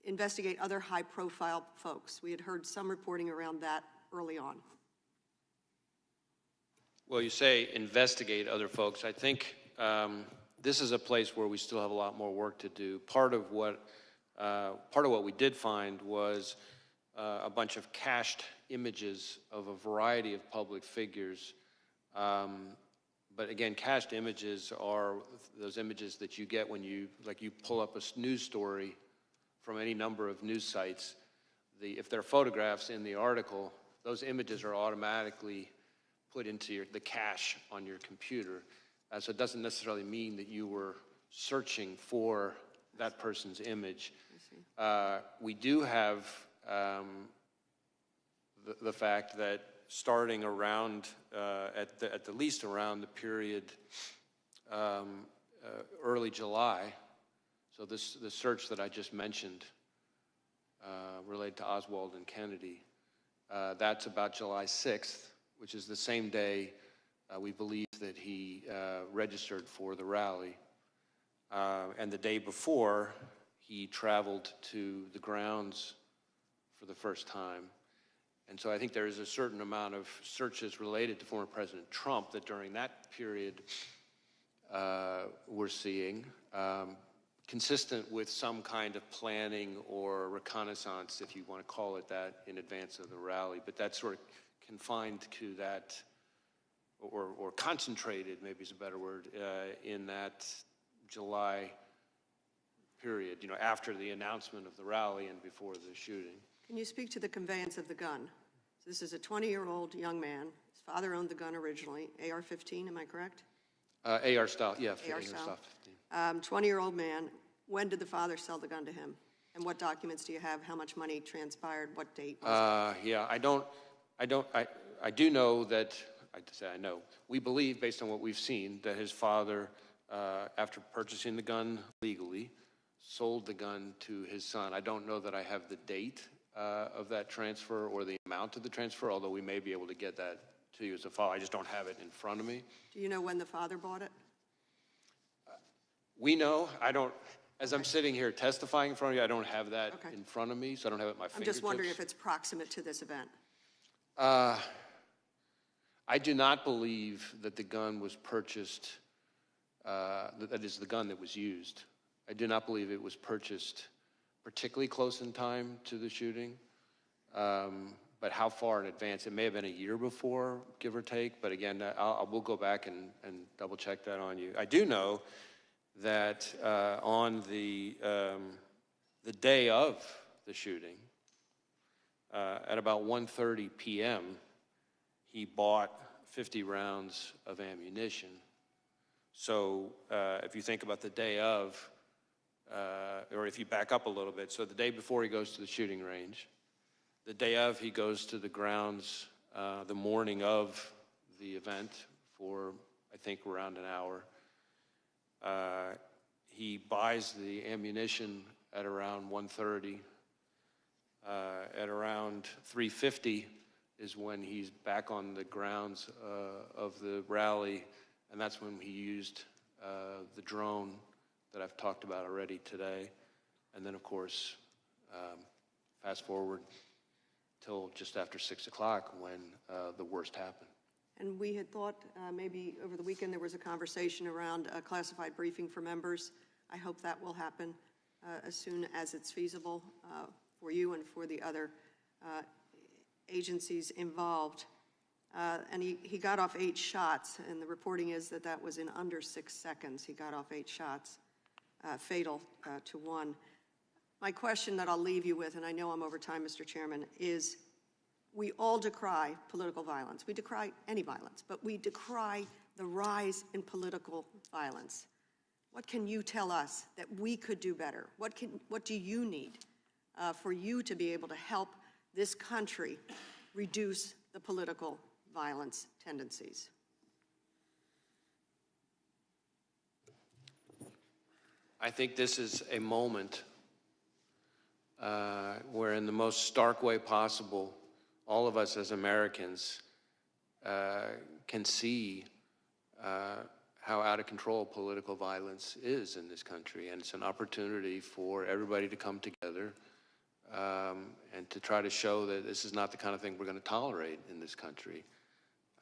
investigate other high-profile folks? We had heard some reporting around that early on. Well, you say investigate other folks. I think this is a place where we still have a lot more work to do. Part of what we did find was a bunch of cached images of a variety of public figures. But again, cached images are those images that you get when you pull up a news story from any number of news sites. If there are photographs in the article, those images are automatically put into the cache on your computer. So it doesn't necessarily mean that you were searching for that person's image. We do have the fact that starting around, at the least around the period early July, so the search that I just mentioned related to Oswald and Kennedy, that's about July 6th, which is the same day we believe that he registered for the rally. And the day before, he traveled to the grounds for the first time. And so I think there is a certain amount of searches related to former President Trump that during that period we're seeing, consistent with some kind of planning or reconnaissance, if you want to call it that, in advance of the rally. But that's sort of confined to that, or concentrated, maybe is a better word, in that July period, after the announcement of the rally and before the shooting. Can you speak to the conveyance of the gun? So this is a 20-year-old young man. His father owned the gun originally, AR-15, am I correct? AR style, yeah. AR style. 20-year-old man. When did the father sell the gun to him? And what documents do you have? How much money transpired? What date was it? Yeah, I do know that, I know, we believe, based on what we've seen, that his father after purchasing the gun legally, sold the gun to his son. I don't know that I have the date of that transfer or the amount of the transfer, although we may be able to get that to you as a follow. I just don't have it in front of me. Do you know when the father bought it? We know. I don't, as I'm sitting here testifying in front of you, I don't have that in front of me, so I don't have it at my fingertips. I'm just wondering if it's proximate to this event. I do not believe that the gun was purchased, that is the gun that was used. I do not believe it was purchased particularly close in time to the shooting. But how far in advance? It may have been a year before, give or take. But again, we'll go back and double check that on you. I do know that on the day of the shooting, at about 1:30 p.m., he bought 50 rounds of ammunition. So if you think about the day of, or if you back up a little bit, so the day before he goes to the shooting range, the day of he goes to the grounds the morning of the event for, I think, around an hour. He buys the ammunition at around 1:30. At around 3:50 is when he's back on the grounds of the rally, and that's when he used the drone that I've talked about already today. And then, of course, fast forward till just after 6 o'clock when the worst happened. And we had thought maybe over the weekend there was a conversation around a classified briefing for members. I hope that will happen as soon as it's feasible for you and for the other agencies involved. And he got off 8 shots, and the reporting is that that was in under 6 seconds. He got off 8 shots, fatal to one. My question that I'll leave you with, and I know I'm over time, Mr. Chairman, is we all decry political violence. We decry any violence, but we decry the rise in political violence. What can you tell us that we could do better? What do you need for you to be able to help this country reduce the political violence tendencies? I think this is a moment where, in the most stark way possible, all of us as Americans can see how out of control political violence is in this country. And it's an opportunity for everybody to come together and to try to show that this is not the kind of thing we're going to tolerate in this country.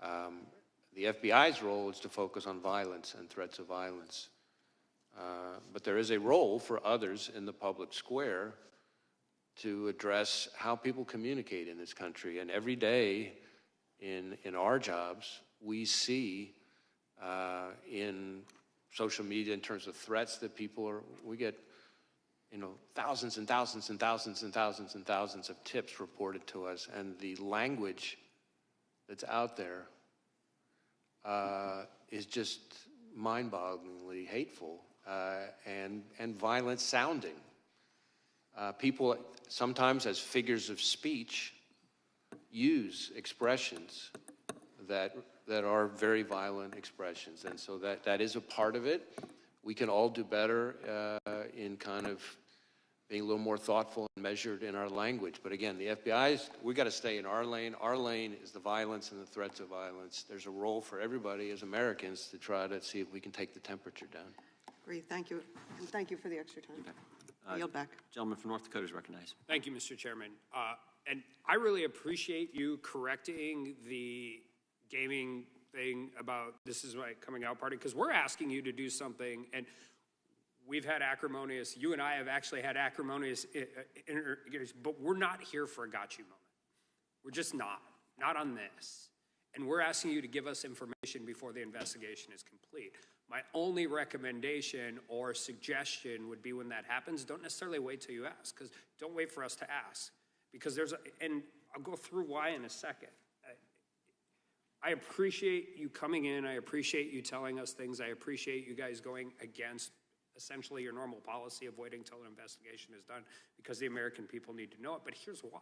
The FBI's role is to focus on violence and threats of violence. But there is a role for others in the public square to address how people communicate in this country. And every day in our jobs, we see in social media in terms of threats that we get, thousands and thousands and thousands and thousands and thousands of tips reported to us. And the language that's out there is just mind-bogglingly hateful and violent sounding. People sometimes, as figures of speech, use expressions that are very violent expressions. And so that is a part of it. We can all do better in kind of being a little more thoughtful and measured in our language. But again, the FBI's, we got to stay in our lane. Our lane is the violence and the threats of violence. There's a role for everybody as Americans to try to see if we can take the temperature down. Great, thank you. And thank you for the extra time. I yield back. Gentleman from North Dakota is recognized. Thank you, Mr. Chairman. And I really appreciate you correcting the gaming thing about this is my coming out party, because we're asking you to do something, and we've had acrimonious, you and I have actually had acrimonious, but we're not here for a gotcha moment. We're just not on this. And we're asking you to give us information before the investigation is complete. My only recommendation or suggestion would be when that happens, don't necessarily wait till you ask, because don't wait for us to ask. Because and I'll go through why in a second. I appreciate you coming in. I appreciate you telling us things. I appreciate you guys going against essentially your normal policy of waiting until an investigation is done, because the American people need to know it. But here's why.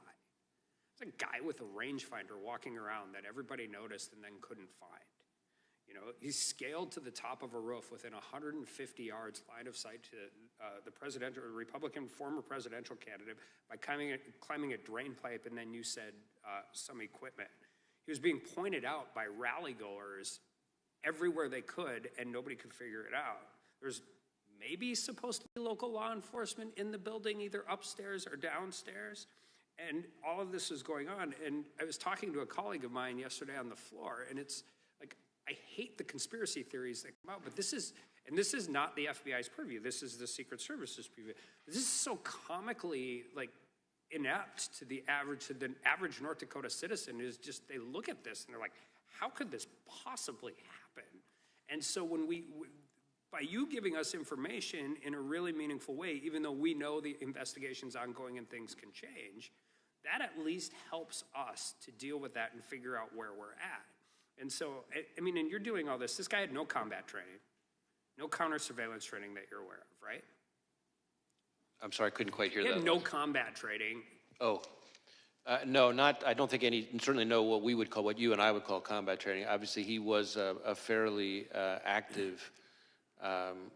There's a guy with a rangefinder walking around that everybody noticed and then couldn't find. You know, he scaled to the top of a roof within 150 yards line of sight to the presidential, Republican former presidential candidate by climbing a drain pipe, and then you said some equipment. He was being pointed out by rally-goers everywhere they could, and nobody could figure it out. There's maybe supposed to be local law enforcement in the building, either upstairs or downstairs, and all of this is going on. And I was talking to a colleague of mine yesterday on the floor, and it's like, I hate the conspiracy theories that come out, but this is not the FBI's purview. This is the Secret Service's purview. This is so comically, like, inept to the average North Dakota citizen. Is just, they look at this and they're like, how could this possibly happen? And so when by you giving us information in a really meaningful way, even though we know the investigation's ongoing and things can change, that at least helps us to deal with that and figure out where we're at. And so, I mean, and you're doing all this. This guy had no combat training, no counter-surveillance training that you're aware of, right? I'm sorry, I couldn't quite hear He that. had no combat training. Oh, no, not, I don't think any, certainly no what we would call, what you and I would call combat training. Obviously, he was a fairly active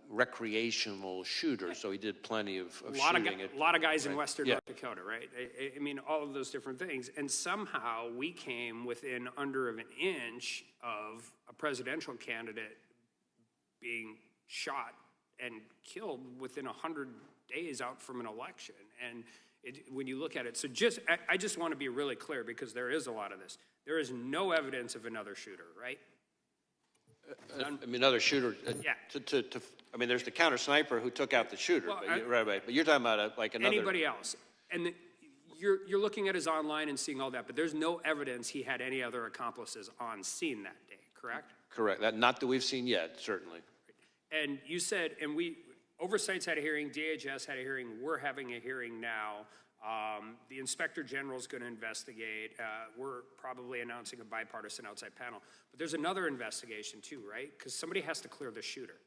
recreational shooter, so he did plenty of shooting. A lot of guys in Western Yeah. North Dakota, right? I mean, all of those different things. And somehow we came within under of an inch of a presidential candidate being shot and killed within 100 days out from an election. And when you look at it, so I just want to be really clear, because there is a lot of this. There is no evidence of another shooter, right? I mean, another shooter. Yeah. I mean, there's the counter sniper who took out the shooter. Well, right. But you're talking about like another. Anybody else. And you're looking at his online and seeing all that, but there's no evidence he had any other accomplices on scene that day, correct? Correct. Not that we've seen yet, certainly. And you said, and Oversight's had a hearing, DHS had a hearing, we're having a hearing now. The Inspector General's going to investigate. We're probably announcing a bipartisan outside panel. But there's another investigation too, right? Because somebody has to clear the shooter.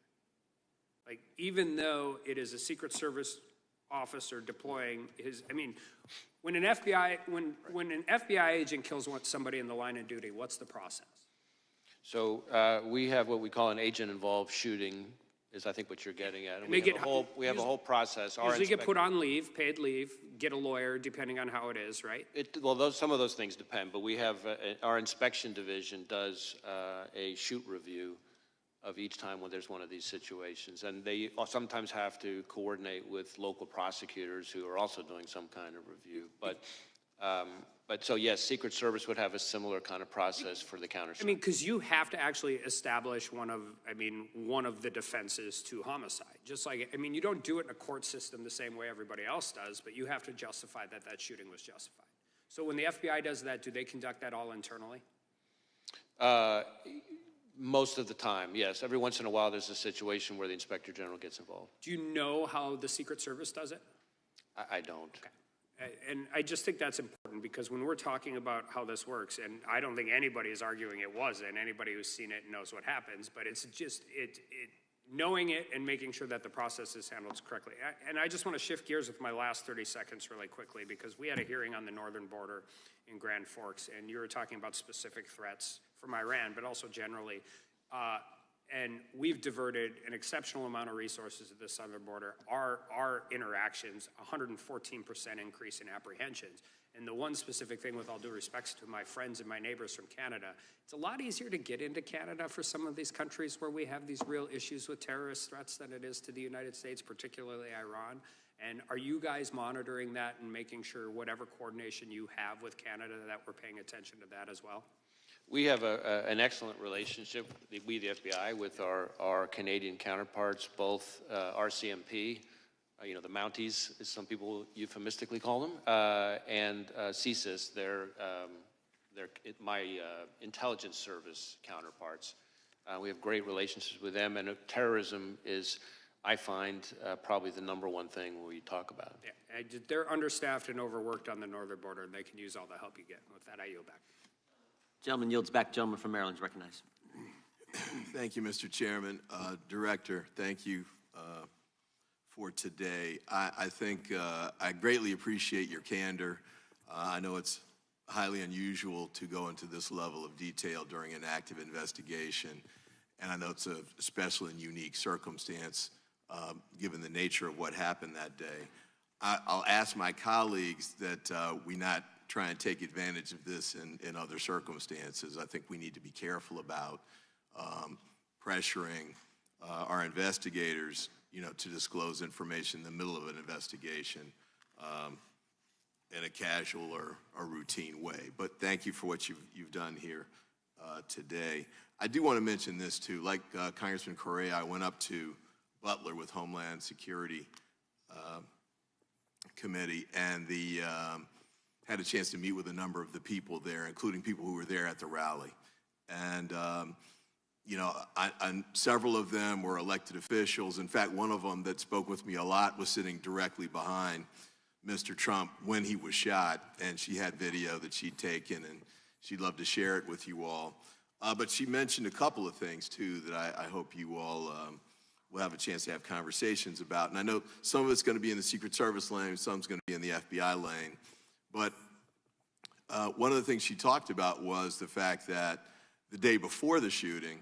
Like, even though it is a Secret Service officer deploying his, I mean, when an FBI agent kills somebody in the line of duty, what's the process? So we have what we call an agent-involved shooting, is I think what you're getting at. And we have a whole process. Usually get put on leave, paid leave, get a lawyer, depending on how it is, right? Some of those things depend, but we have, our inspection division does a shoot review of each time when there's one of these situations. And they sometimes have to coordinate with local prosecutors who are also doing some kind of review. But so yes, Secret Service would have a similar kind of process for the counter. I mean, because you have to actually establish one of the defenses to homicide. Just like, I mean, you don't do it in a court system the same way everybody else does, but you have to justify that shooting was justified. So when the FBI does that, do they conduct that all internally? Most of the time, yes. Every once in a while, there's a situation where the Inspector General gets involved. Do you know how the Secret Service does it? I don't. Okay. And I just think that's important, because when we're talking about how this works, and I don't think anybody is arguing it wasn't, anybody who's seen it knows what happens, but it's just knowing it and making sure that the process is handled correctly. And I just want to shift gears with my last 30 seconds really quickly, because we had a hearing on the northern border in Grand Forks, and you were talking about specific threats from Iran, but also generally. And we've diverted an exceptional amount of resources at the southern border. Our interactions, 114% increase in apprehensions. And the one specific thing, with all due respect to my friends and my neighbors from Canada, it's a lot easier to get into Canada for some of these countries where we have these real issues with terrorist threats than it is to the United States, particularly Iran. And are you guys monitoring that and making sure whatever coordination you have with Canada, that we're paying attention to that as well? We have an excellent relationship, we the FBI, with our Canadian counterparts, both RCMP, the Mounties, as some people euphemistically call them, and CSIS, my intelligence service counterparts. We have great relationships with them, and terrorism is, I find, probably the #1 thing we talk about. Yeah, they're understaffed and overworked on the northern border, and they can use all the help you get. With that, I yield back. Gentleman yields back. Gentleman from Maryland is recognized. Thank you, Mr. Chairman. Director, thank you for today. I think I greatly appreciate your candor. I know it's highly unusual to go into this level of detail during an active investigation. and I know it's a special and unique circumstance given the nature of what happened that day. I'll ask my colleagues that we not try and take advantage of this in other circumstances. I think we need to be careful about pressuring our investigators, to disclose information in the middle of an investigation in a casual or routine way. But thank you for what you've done here today. I do want to mention this too. Like Congressman Correa, I went up to Butler with Homeland Security Committee, and had a chance to meet with a number of the people there, including people who were there at the rally. And several of them were elected officials. In fact, one of them that spoke with me a lot was sitting directly behind Mr. Trump when he was shot, and she had video that she'd taken, and she'd love to share it with you all. But she mentioned a couple of things, too, that I hope you all will have a chance to have conversations about. And I know some of it's going to be in the Secret Service lane, some's going to be in the FBI lane. But one of the things she talked about was the fact that the day before the shooting,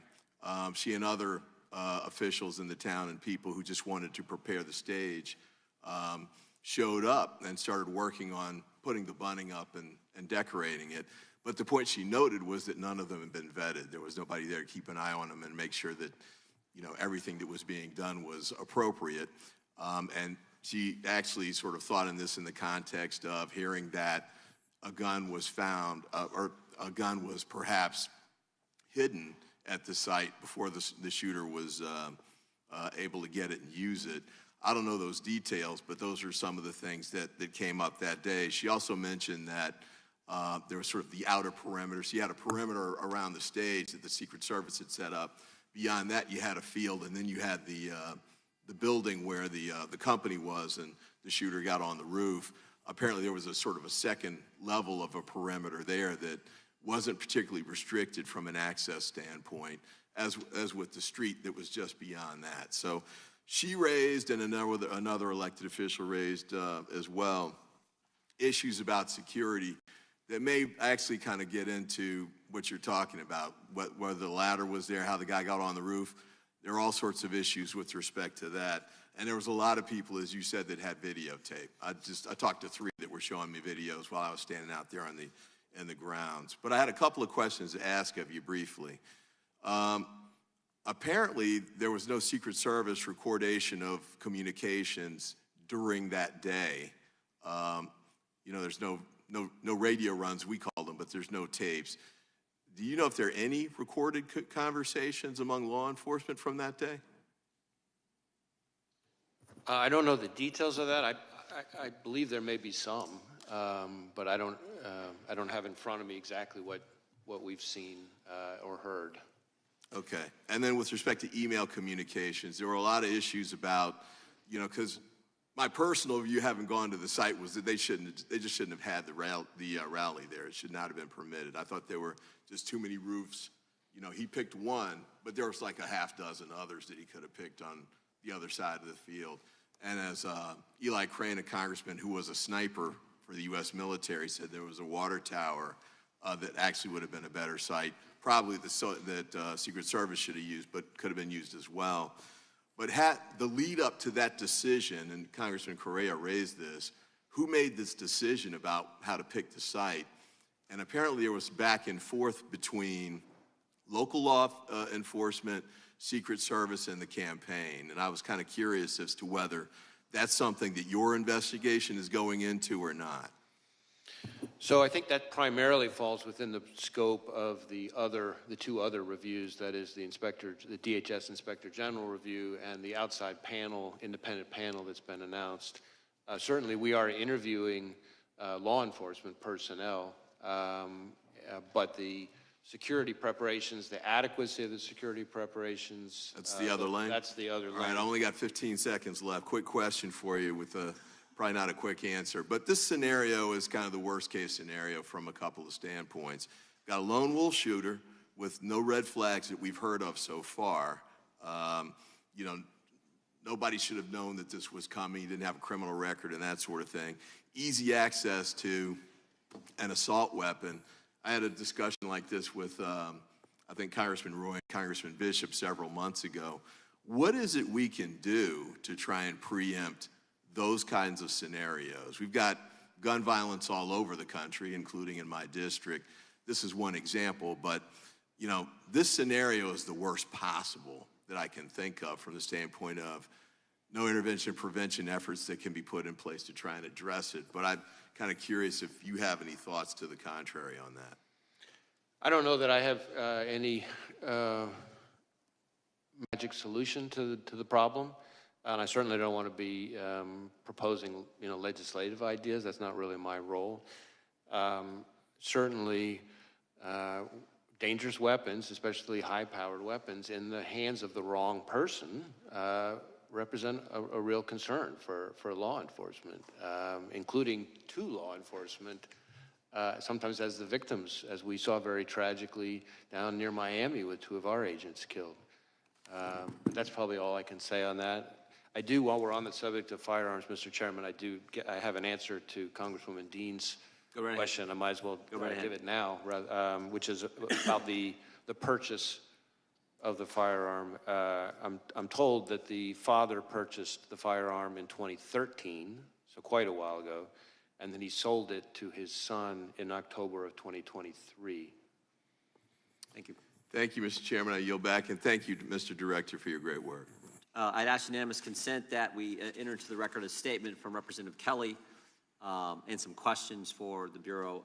she and other officials in the town and people who just wanted to prepare the stage showed up and started working on putting the bunting up and decorating it. But the point she noted was that none of them had been vetted. There was nobody there to keep an eye on them and make sure that everything that was being done was appropriate. And she actually sort of thought in this in the context of hearing that a gun was found, or a gun was perhaps hidden at the site before the shooter was able to get it and use it. I don't know those details, but those are some of the things that came up that day. She also mentioned that there was sort of the outer perimeter. So you had a perimeter around the stage that the Secret Service had set up. Beyond that, you had a field, and then you had the building where the company was, and the shooter got on the roof. Apparently, there was a sort of a second level of a perimeter there that wasn't particularly restricted from an access standpoint, as with the street that was just beyond that. So she raised, and another elected official raised as well, issues about security that may actually kind of get into what you're talking about, whether the ladder was there, how the guy got on the roof. There are all sorts of issues with respect to that. And there was a lot of people, as you said, that had videotape. I talked to 3 that were showing me videos while I was standing out there in the grounds. But I had a couple of questions to ask of you briefly. Apparently, there was no Secret Service recordation of communications during that day. There's no radio runs, we call them, but there's no tapes. Do you know if there are any recorded conversations among law enforcement from that day? I don't know the details of that. I believe there may be some, but I don't have in front of me exactly what we've seen or heard. Okay. And then with respect to email communications, there were a lot of issues about, because my personal view, having gone to the site, was that they just shouldn't have had the rally there. It should not have been permitted. I thought there were just too many roofs. He picked one, but there was like a half dozen others that he could have picked on the other side of the field. And as Eli Crane, a congressman who was a sniper for the U.S. military, said, there was a water tower that actually would have been a better site, probably that Secret Service should have used, but could have been used as well. But had the lead up to that decision, and Congressman Correa raised this, who made this decision about how to pick the site? And apparently there was back and forth between local law enforcement, Secret Service, and the campaign. And I was kind of curious as to whether that's something that your investigation is going into or not. So I think that primarily falls within the scope of the 2 other reviews, that is the DHS Inspector General review and the outside panel, independent panel that's been announced. Certainly we are interviewing law enforcement personnel, but the security preparations, the adequacy of the security preparations. That's the other lane? That's the other lane. All right, I only got 15 seconds left. Quick question for you with probably not a quick answer, but this scenario is kind of the worst case scenario from a couple of standpoints. Got a lone wolf shooter with no red flags that we've heard of so far. Nobody should have known that this was coming. He didn't have a criminal record and that sort of thing. Easy access to an assault weapon. I had a discussion like this with I think Congressman Roy and Congressman Bishop several months ago. What is it we can do to try and preempt those kinds of scenarios? We've got gun violence all over the country, including in my district. This is one example, but you know, this scenario is the worst possible that I can think of from the standpoint of no intervention prevention efforts that can be put in place to try and address it. But I'm kind of curious if you have any thoughts to the contrary on that. I don't know that I have any magic solution to the problem, and I certainly don't want to be proposing, you know, legislative ideas. That's not really my role. Certainly, dangerous weapons, especially high-powered weapons, in the hands of the wrong person represent a real concern for law enforcement, including to law enforcement, sometimes as the victims, as we saw very tragically down near Miami with 2 of our agents killed. That's probably all I can say on that. I do, while we're on the subject of firearms, Mr. Chairman, I have an answer to Congresswoman Dean's question. I might as well give it now, which is about the purchase of the firearm. I'm told that the father purchased the firearm in 2013, so quite a while ago, and then he sold it to his son in October of 2023. Thank you. Thank you, Mr. Chairman. I yield back, and thank you, Mr. Director, for your great work. I'd ask unanimous consent that we enter into the record a statement from Representative Kelly and some questions for the Bureau.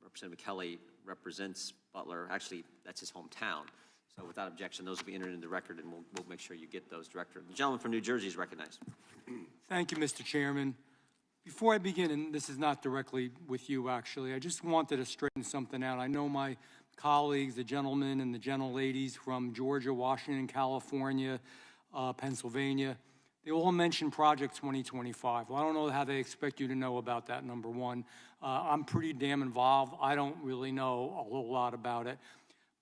Representative Kelly represents Butler. Actually, that's his hometown. So without objection, those will be entered into the record, and we'll make sure you get those, Director. The gentleman from New Jersey is recognized. Thank you, Mr. Chairman. Before I begin, and this is not directly with you, actually, I just wanted to straighten something out. I know my colleagues, the gentlemen and the gentleladies from Georgia, Washington, California, Pennsylvania, they all mentioned Project 2025. Well, I don't know how they expect you to know about that, number one. I'm pretty damn involved. I don't really know a whole lot about it.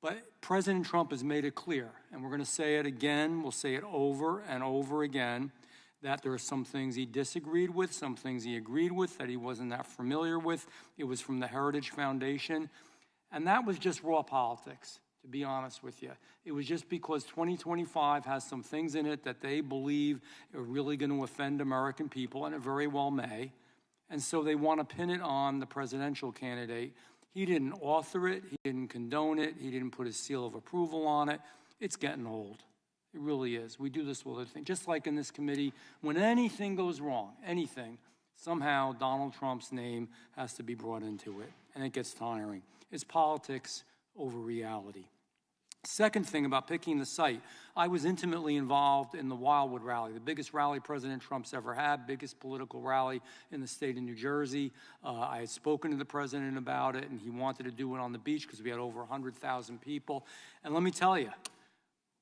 But President Trump has made it clear, and we're going to say it again, we'll say it over and over again, that there are some things he disagreed with, some things he agreed with that he wasn't that familiar with. It was from the Heritage Foundation. And that was just raw politics, to be honest with you. It was just because 2025 has some things in it that they believe are really going to offend American people, and it very well may. And so they want to pin it on the presidential candidate. He didn't author it. He didn't condone it. He didn't put his seal of approval on it. It's getting old. It really is. We do this with other things. Just like in this committee, when anything goes wrong, anything, somehow Donald Trump's name has to be brought into it, and it gets tiring. It's politics over reality. Second thing about picking the site, I was intimately involved in the Wildwood rally, the biggest rally President Trump's ever had, biggest political rally in the state of New Jersey. I had spoken to the president about it, and he wanted to do it on the beach because we had over 100,000 people. And let me tell you,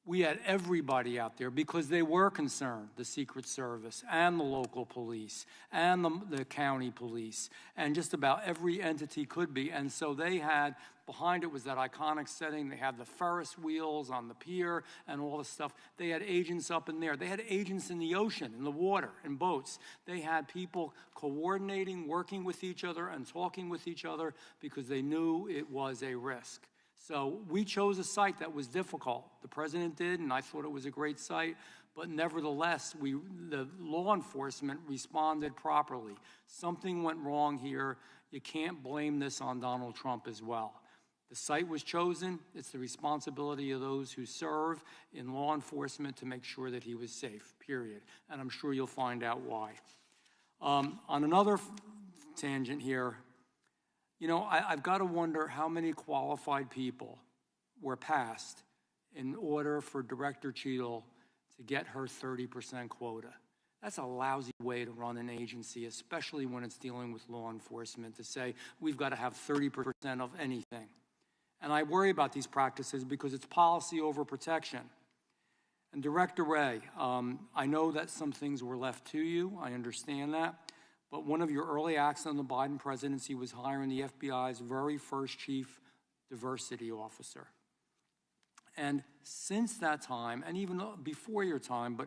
we had everybody out there because they were concerned, the Secret Service and the local police and the county police and just about every entity could be. And so they had, behind it was that iconic setting. They had the Ferris wheels on the pier and all the stuff. They had agents up in there. They had agents in the ocean, in the water, in boats. They had people coordinating, working with each other and talking with each other because they knew it was a risk. So we chose a site that was difficult. The president did, and I thought it was a great site. But nevertheless, the law enforcement responded properly. Something went wrong here. You can't blame this on Donald Trump as well. The site was chosen. It's the responsibility of those who serve in law enforcement to make sure that he was safe, period. And I'm sure you'll find out why. On another tangent here, you know, I've got to wonder how many qualified people were passed in order for Director Cheadle to get her 30% quota. That's a lousy way to run an agency, especially when it's dealing with law enforcement, to say we've got to have 30% of anything. And I worry about these practices because it's policy over protection. And Director Wray, I know that some things were left to you. I understand that. But one of your early acts on the Biden presidency was hiring the FBI's very first chief diversity officer. And since that time, and even before your time,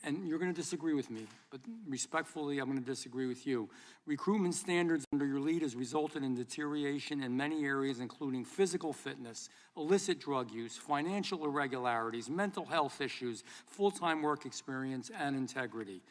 and you're going to disagree with me, but respectfully, I'm going to disagree with you. Recruitment standards under your lead has resulted in deterioration in many areas, including physical fitness, illicit drug use, financial irregularities, mental health issues, full-time work experience, and integrity.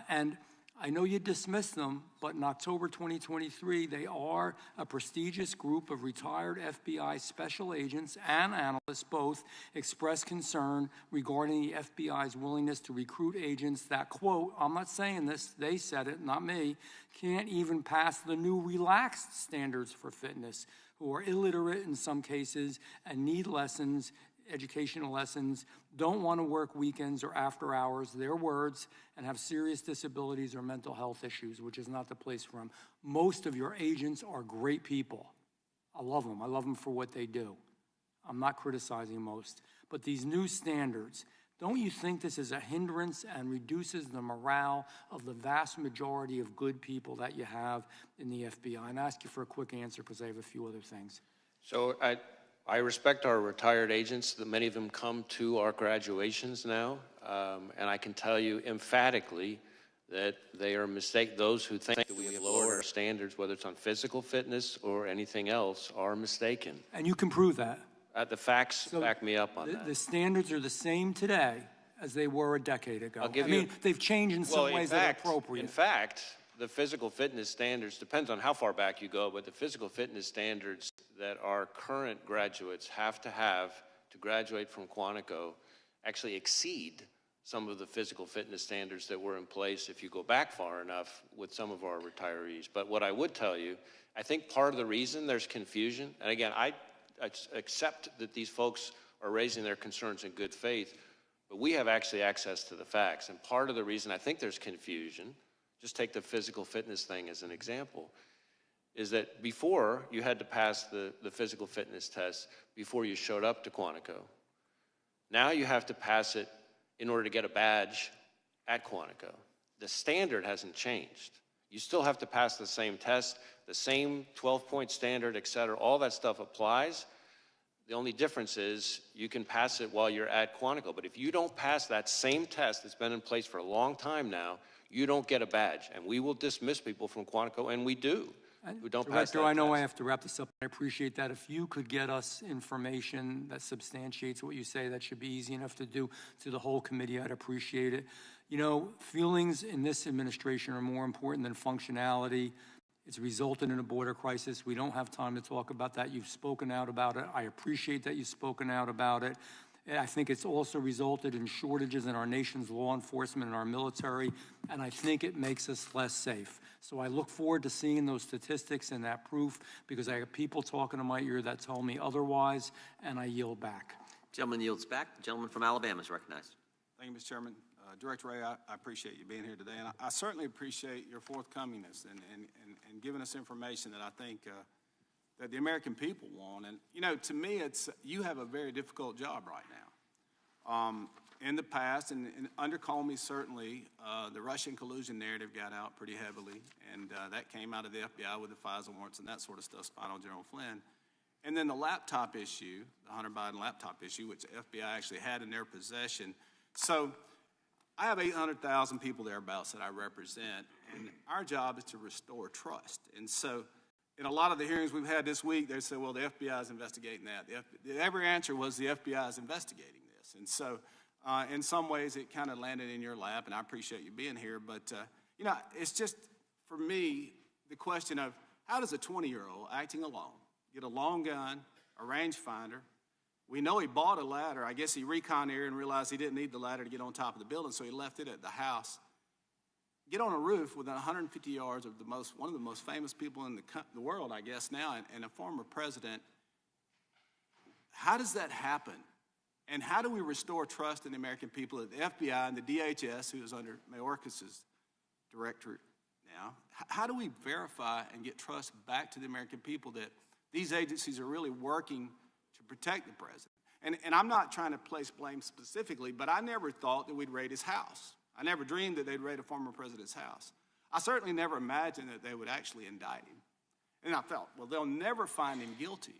And I know you dismissed them, but in October 2023, they are a prestigious group of retired FBI special agents and analysts both expressed concern regarding the FBI's willingness to recruit agents that, quote, I'm not saying this, they said it, not me, can't even pass the new relaxed standards for fitness, who are illiterate in some cases and need lessons, educational lessons, don't want to work weekends or after hours, their words, and have serious disabilities or mental health issues, which is not the place for them. Most of your agents are great people. I love them. I love them for what they do. I'm not criticizing most. But these new standards, don't you think this is a hindrance and reduces the morale of the vast majority of good people that you have in the FBI? And I ask you for a quick answer because I have a few other things. So I respect our retired agents, that many of them come to our graduations now, and I can tell you emphatically that they are those who think that we have lowered our standards, whether it's on physical fitness or anything else, are mistaken. And you can prove that. The facts back me up on that. The standards are the same today as they were a decade ago. They've changed in some ways that are appropriate. In fact, the physical fitness standards, depends on how far back you go, but the physical fitness standards that our current graduates have to graduate from Quantico actually exceed some of the physical fitness standards that were in place if you go back far enough with some of our retirees. But what I would tell you, I think part of the reason there's confusion, and again, I accept that these folks are raising their concerns in good faith, but we have actually access to the facts. And part of the reason I think there's confusion, just take the physical fitness thing as an example, is that before you had to pass the physical fitness test before you showed up to Quantico. Now you have to pass it in order to get a badge at Quantico. The standard hasn't changed. You still have to pass the same test, the same 12-point standard, et cetera. All that stuff applies. The only difference is you can pass it while you're at Quantico. But if you don't pass that same test that's been in place for a long time now, you don't get a badge. And we will dismiss people from Quantico, and we do, who don't pass that Director, I know test. I have to wrap this up. I appreciate that. If you could get us information that substantiates what you say, that should be easy enough to do to the whole committee. I'd appreciate it. You know, feelings in this administration are more important than functionality. It's resulted in a border crisis. We don't have time to talk about that. You've spoken out about it. I appreciate that you've spoken out about it. I think it's also resulted in shortages in our nation's law enforcement and our military, and I think it makes us less safe. So I look forward to seeing those statistics and that proof, because I have people talking to my ear that tell me otherwise, and I yield back. Gentleman yields back. The gentleman from Alabama is recognized. Thank you, Mr. Chairman. Director Wray, I appreciate you being here today, and I certainly appreciate your forthcomingness and giving us information that I think that the American people want. And, you know, to me, you have a very difficult job right now. In the past, and under Comey, certainly, the Russian collusion narrative got out pretty heavily, and that came out of the FBI with the FISA warrants and that sort of stuff, spying on General Flynn. And then the laptop issue, the Hunter Biden laptop issue, which the FBI actually had in their possession. So I have 800,000 people thereabouts that I represent, and our job is to restore trust. And so in a lot of the hearings we've had this week, they say, well, the FBI is investigating that. Every answer was the FBI is investigating this. And so in some ways it kind of landed in your lap, and I appreciate you being here. But, you know, it's just, for me, the question of how does a 20-year-old acting alone get a long gun, a rangefinder? We know he bought a ladder. I guess he reconned here and realized he didn't need the ladder to get on top of the building, so he left it at the house. Get on a roof within 150 yards of one of the most famous people in the world, I guess now, and a former president. How does that happen? And how do we restore trust in the American people at the FBI and the DHS, who is under Mayorkas's directorate now? How do we verify and get trust back to the American people that these agencies are really working to protect the president? And I'm not trying to place blame specifically, but I never thought that we'd raid his house. I never dreamed that they'd raid a former president's house. I certainly never imagined that they would actually indict him. And I felt, well, they'll never find him guilty.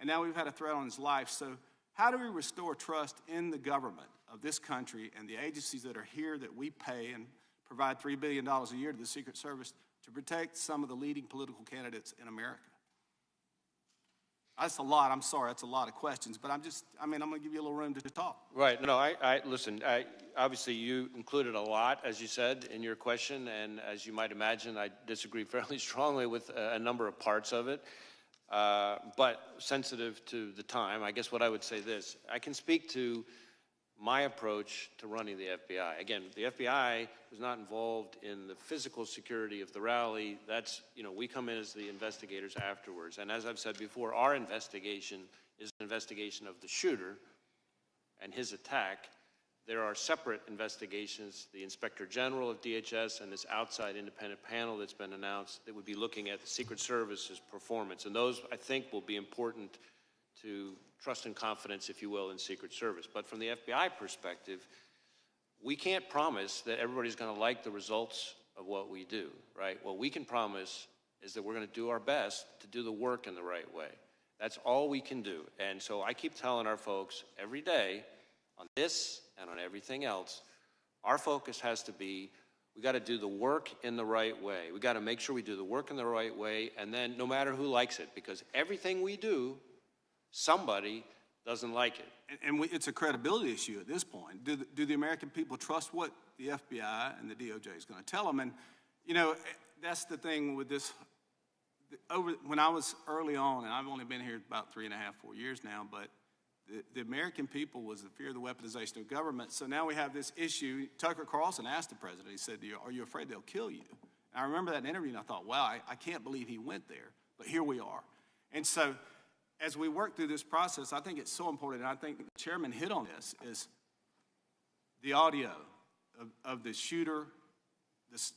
And now we've had a threat on his life. So How do we restore trust in the government of this country and the agencies that are here that we pay and provide $3 billion a year to the Secret Service to protect some of the leading political candidates in America? That's a lot. I'm sorry. That's a lot of questions, but I'm going to give you a little room to talk. Right. No, listen, obviously you included a lot, as you said, in your question, and as you might imagine, I disagree fairly strongly with a number of parts of it, but sensitive to the time, I guess what I would say this, I can speak to my approach to running the FBI. Again, the FBI was not involved in the physical security of the rally. That's, we come in as the investigators afterwards. And as I've said before, our investigation is an investigation of the shooter and his attack. There are separate investigations, the Inspector General of DHS and this outside independent panel that's been announced that would be looking at the Secret Service's performance. And those, I think, will be important to trust and confidence, if you will, in Secret Service. But from the FBI perspective, we can't promise that everybody's going to like the results of what we do, right? What we can promise is that we're going to do our best to do the work in the right way. That's all we can do. And so I keep telling our folks every day on this and on everything else, our focus has to be, we got to do the work in the right way. We got to make sure we do the work in the right way, and then no matter who likes it, because everything we do, somebody doesn't like it. And it's a credibility issue at this point. Do the American people trust what the FBI and the DOJ is going to tell them? And, that's the thing with this. When I was early on, and I've only been here about 3.5, 4 years now, but the American people was the fear of the weaponization of government. So now we have this issue. Tucker Carlson asked the president, he said, are you afraid they'll kill you? And I remember that interview, and I thought, wow, I can't believe he went there. But here we are. And so as we work through this process, I think it's so important, and I think the chairman hit on this, is the audio of the shooter.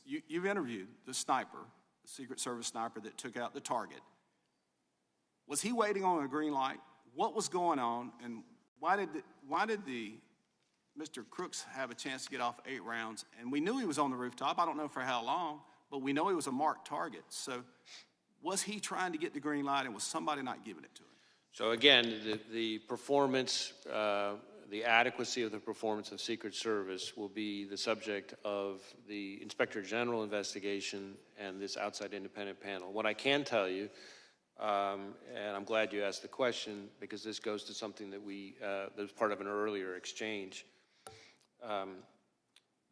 You've interviewed the sniper, the Secret Service sniper that took out the target. Was he waiting on a green light? What was going on, and why did Mr. Crooks have a chance to get off 8 rounds? And we knew he was on the rooftop. I don't know for how long, but we know he was a marked target. So was he trying to get the green light, and was somebody not giving it to him? So again, the performance, the adequacy of the performance of Secret Service will be the subject of the Inspector General investigation and this outside independent panel. What I can tell you, and I'm glad you asked the question, because this goes to something that that was part of an earlier exchange.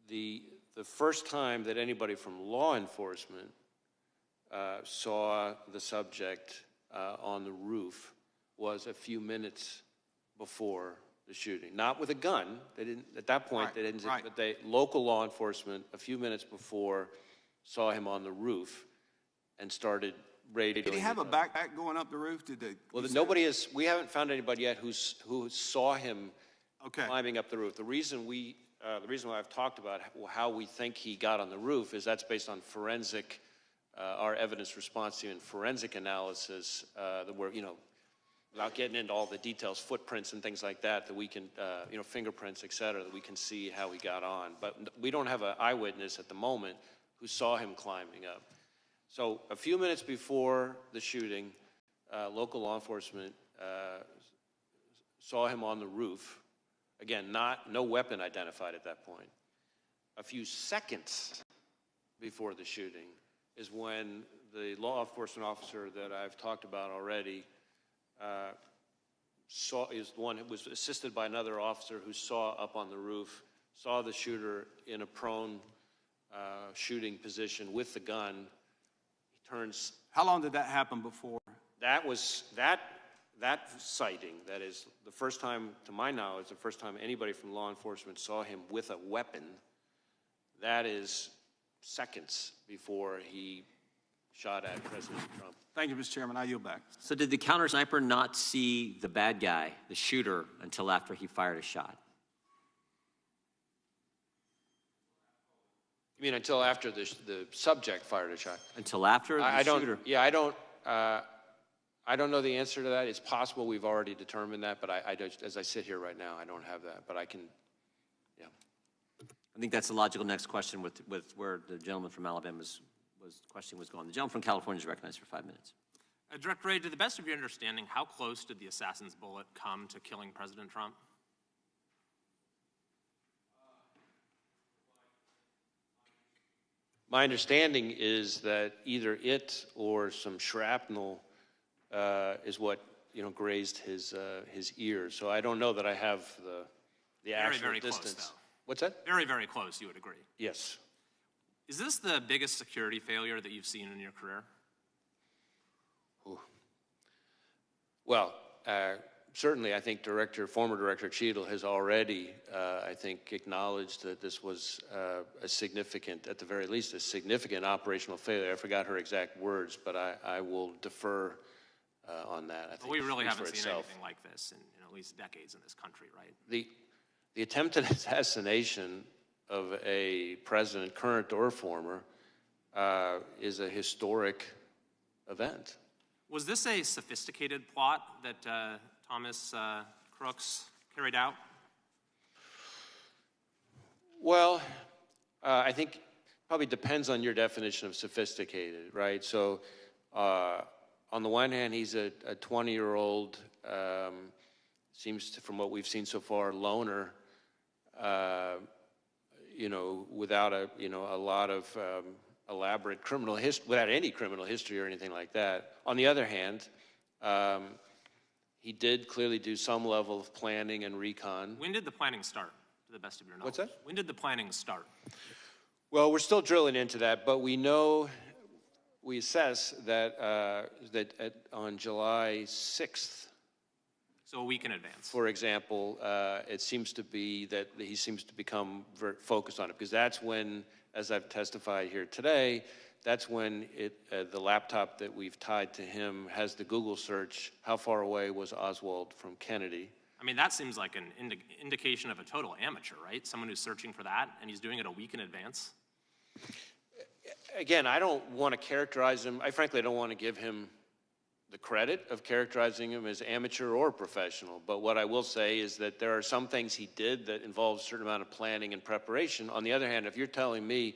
The first time that anybody from law enforcement saw the subject on the roof was a few minutes before the shooting. Not with a gun. They didn't, at that point, they didn't, but local law enforcement, a few minutes before, saw him on the roof and started radioing. Did he have a backpack going up the roof? Well, we haven't found anybody yet who saw him climbing up the roof. The reason why I've talked about how we think he got on the roof is that's based on forensic, our evidence response team and forensic analysis that we're, without getting into all the details, footprints and things like that we can, fingerprints, et cetera, that we can see how he got on. But we don't have an eyewitness at the moment who saw him climbing up. So a few minutes before the shooting, local law enforcement saw him on the roof. Again, no weapon identified at that point. A few seconds before the shooting is when the law enforcement officer that I've talked about already is the one who was assisted by another officer who saw up on the roof, saw the shooter in a prone shooting position with the gun. He turns. How long did that happen before? That sighting, that is the first time, to my knowledge, the first time anybody from law enforcement saw him with a weapon. That is seconds before he shot at President Trump. Thank you, Mr. Chairman. I yield back. So did the counter sniper not see the bad guy, the shooter, until after he fired a shot? You mean until after the subject fired a shot? Until after the shooter? Yeah, I don't know the answer to that. It's possible we've already determined that, but as I sit here right now, I don't have that. But I can, yeah. I think that's the logical next question with where the gentleman from Alabama's question was going. The gentleman from California is recognized for 5 minutes. Director Wray, to the best of your understanding, how close did the assassin's bullet come to killing President Trump? My understanding is that either it or some shrapnel is what grazed his ear. So I don't know that I have the actual very distance. close, though. What's that? Very, very close, you would agree. Yes. Is this the biggest security failure that you've seen in your career? Ooh. Well, certainly I think former Director Cheadle has already, I think, acknowledged that this was a significant, at the very least, a significant operational failure. I forgot her exact words, but I will defer on that. I think we really haven't seen itself. anything like this in at least decades in this country, right? The attempted assassination of a president, current or former, is a historic event. Was this a sophisticated plot that Thomas Crooks carried out? Well, I think probably depends on your definition of sophisticated, right? So on the one hand, he's a 20-year-old, seems to, from what we've seen so far, loner, without a lot of elaborate criminal history, without any criminal history or anything like that. On the other hand, he did clearly do some level of planning and recon. When did the planning start, to the best of your knowledge? What's that? When did the planning start? Well, we're still drilling into that, but we assess that on July 6th, so a week in advance. for example, it seems to be that he seems to become very focused on it, because that's when, as I've testified here today, that's when the laptop that we've tied to him has the Google search, how far away was Oswald from Kennedy? I mean, that seems like an indication of a total amateur, right? Someone who's searching for that, and he's doing it a week in advance. Again, I don't want to characterize him. I frankly don't want to give him the credit of characterizing him as amateur or professional. But what I will say is that there are some things he did that involve a certain amount of planning and preparation. On the other hand, if you're telling me,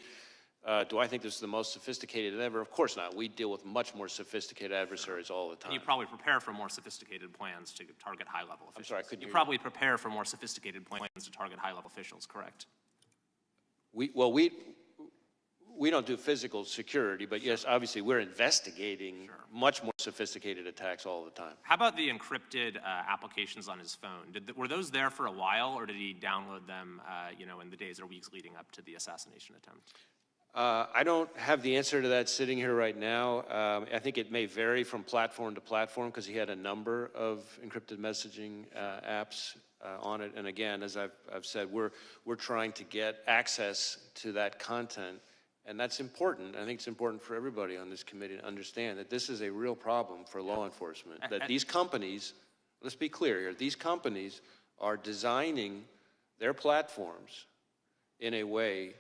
do I think this is the most sophisticated ever? Of course not. We deal with much more sophisticated adversaries all the time. And you probably prepare for more sophisticated plans to target high-level officials. I'm sorry, I couldn't hear you. probably prepare for more sophisticated plans to target high-level officials, correct? We don't do physical security, but yes, obviously we're investigating much more sophisticated attacks all the time. How about the encrypted applications on his phone? Were those there for a while, or did he download them, in the days or weeks leading up to the assassination attempt? I don't have the answer to that sitting here right now. I think it may vary from platform to platform because he had a number of encrypted messaging apps on it. And again, as I've said, we're trying to get access to that content. And that's important. I think it's important for everybody on this committee to understand that this is a real problem for law enforcement. That these companies, let's be clear here, these companies are designing their platforms in a way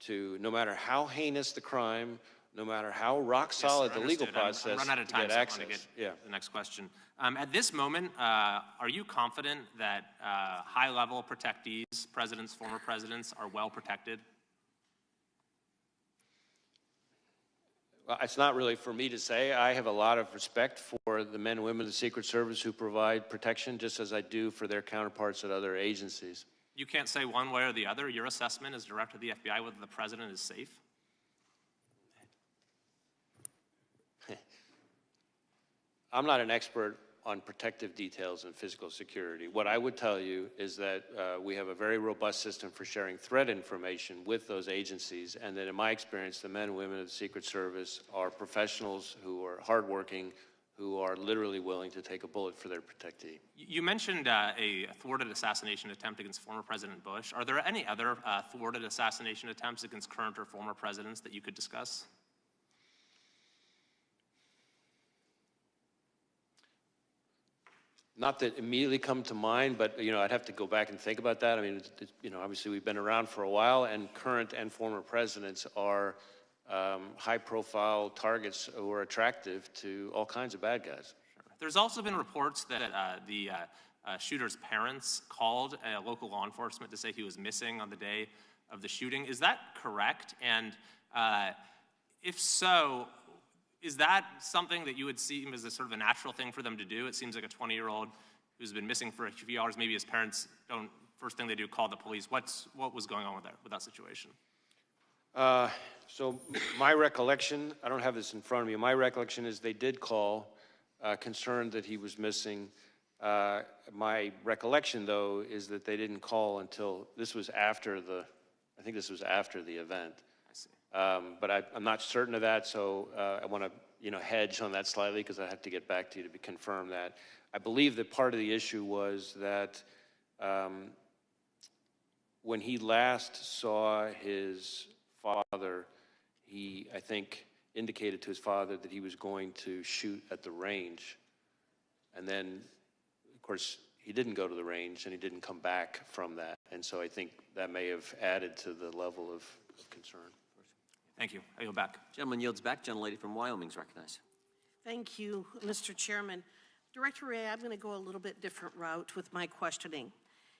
to, no matter how heinous the crime, no matter how rock solid the legal process, I'm run out of time, to get so access. I want to get the next question. At this moment, are you confident that high-level protectees, presidents, former presidents, are well protected? Well, it's not really for me to say. I have a lot of respect for the men and women of the Secret Service who provide protection, just as I do for their counterparts at other agencies. You can't say one way or the other. Your assessment as director of the FBI whether the president is safe? I'm not an expert on protective details and physical security. What I would tell you is that we have a very robust system for sharing threat information with those agencies, and that in my experience, the men and women of the Secret Service are professionals who are hardworking, who are literally willing to take a bullet for their protectee. You mentioned a thwarted assassination attempt against former President Bush. Are there any other thwarted assassination attempts against current or former presidents that you could discuss? Not that immediately come to mind, but I'd have to go back and think about that. I mean, obviously we've been around for a while, and current and former presidents are high-profile targets who are attractive to all kinds of bad guys. Sure. There's also been reports that the shooter's parents called local law enforcement to say he was missing on the day of the shooting. Is that correct? And if so, Is that something that you would see as a sort of a natural thing for them to do? It seems like a 20-year-old who's been missing for a few hours, maybe his parents don't, first thing they do, call the police. What was going on with that situation? So my recollection, I don't have this in front of me, my recollection is they did call, concerned that he was missing. My recollection, though, is that they didn't call until this was after I think this was after the event. I see. But I'm not certain of that, so I want to, hedge on that slightly because I have to get back to you to confirm that. I believe that part of the issue was that when he last saw his father, he, I think, indicated to his father that he was going to shoot at the range. And then, of course, he didn't go to the range and he didn't come back from that. And so I think that may have added to the level of concern. Thank you. I yield back. Gentleman yields back. Gentlelady from Wyoming is recognized. Thank you, Mr. Chairman. Director Wray, I'm going to go a little bit different route with my questioning.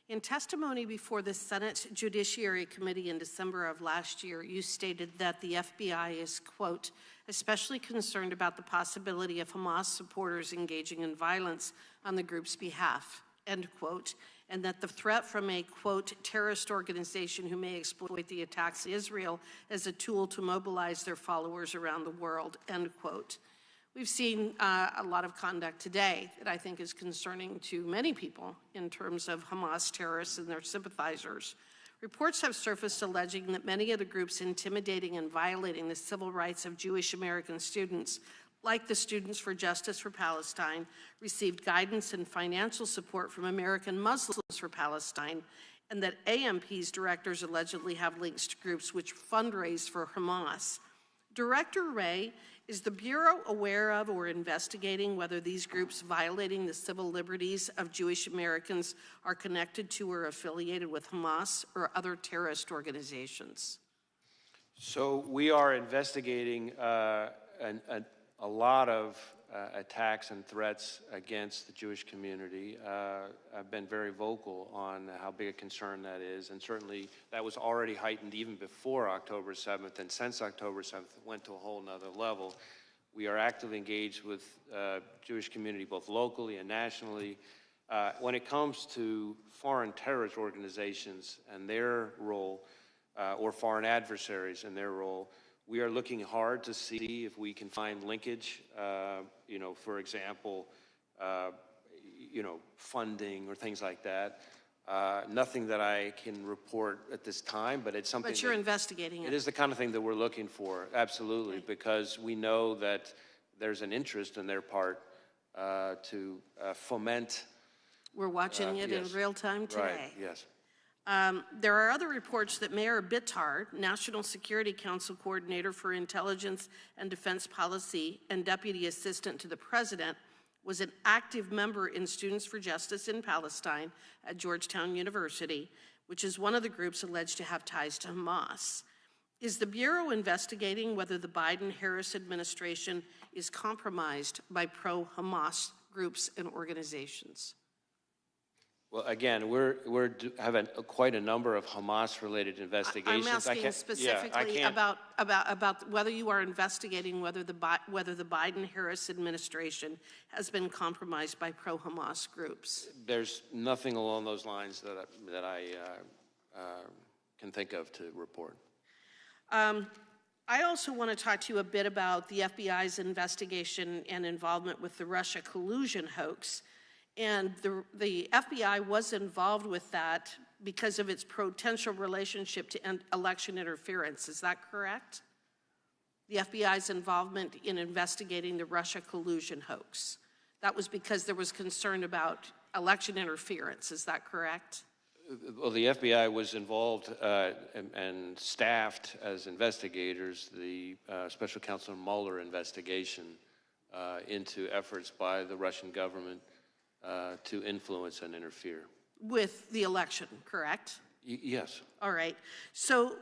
In testimony before the Senate Judiciary Committee in December of last year, you stated that the FBI is, quote, especially concerned about the possibility of Hamas supporters engaging in violence on the group's behalf, end quote, and that the threat from a, quote, terrorist organization who may exploit the attacks in Israel as a tool to mobilize their followers around the world, end quote. We've seen a lot of conduct today that I think is concerning to many people in terms of Hamas terrorists and their sympathizers. Reports have surfaced alleging that many of the groups intimidating and violating the civil rights of Jewish American students, like the Students for Justice for Palestine, received guidance and financial support from American Muslims for Palestine, and that AMP's directors allegedly have links to groups which fundraise for Hamas. Director Wray, is the Bureau aware of or investigating whether these groups violating the civil liberties of Jewish Americans are connected to or affiliated with Hamas or other terrorist organizations? So we are investigating a lot of attacks and threats against the Jewish community. I've been very vocal on how big a concern that is, and certainly that was already heightened even before October 7th, and since October 7th it went to a whole nother level. We are actively engaged with Jewish community both locally and nationally. When it comes to foreign terrorist organizations and their role, or foreign adversaries and their role, we are looking hard to see if we can find linkage, for example, funding or things like that. Nothing that I can report at this time, but it's something. But you're investigating it. It is the kind of thing that we're looking for, absolutely, because we know that there's an interest in their part to foment. We're watching it yes. in real time today. Right, yes. There are other reports that Mayor Bitar, National Security Council Coordinator for Intelligence and Defense Policy and Deputy Assistant to the President, was an active member in Students for Justice in Palestine at Georgetown University, which is one of the groups alleged to have ties to Hamas. Is the Bureau investigating whether the Biden-Harris administration is compromised by pro-Hamas groups and organizations? Well, again, we're having quite a number of Hamas-related investigations. I'm asking specifically about whether you are investigating whether the Biden-Harris administration has been compromised by pro-Hamas groups. There's nothing along those lines that I can think of to report. I also want to talk to you a bit about the FBI's investigation and involvement with the Russia collusion hoax. And the FBI was involved with that because of its potential relationship to election interference. Is that correct? The FBI's involvement in investigating the Russia collusion hoax. That was because there was concern about election interference. Is that correct? Well, the FBI was involved and staffed as investigators the Special Counsel Mueller investigation into efforts by the Russian government to influence and interfere. With the election, correct? Yes. All right. So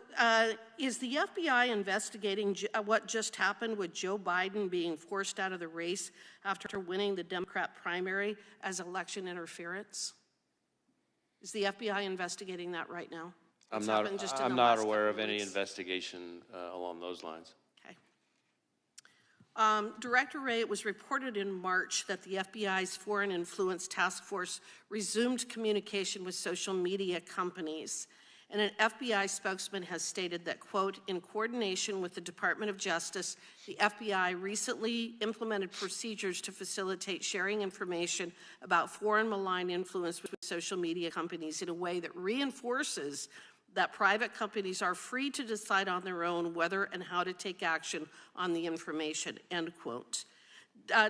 is the FBI investigating what just happened with Joe Biden being forced out of the race after winning the Democrat primary as election interference? Is the FBI investigating that right now? I'm not aware of any investigation along those lines. Okay. Director Wray, it was reported in March that the FBI's Foreign Influence Task Force resumed communication with social media companies. And an FBI spokesman has stated that, quote, in coordination with the Department of Justice, the FBI recently implemented procedures to facilitate sharing information about foreign malign influence with social media companies in a way that reinforces that private companies are free to decide on their own whether and how to take action on the information, end quote.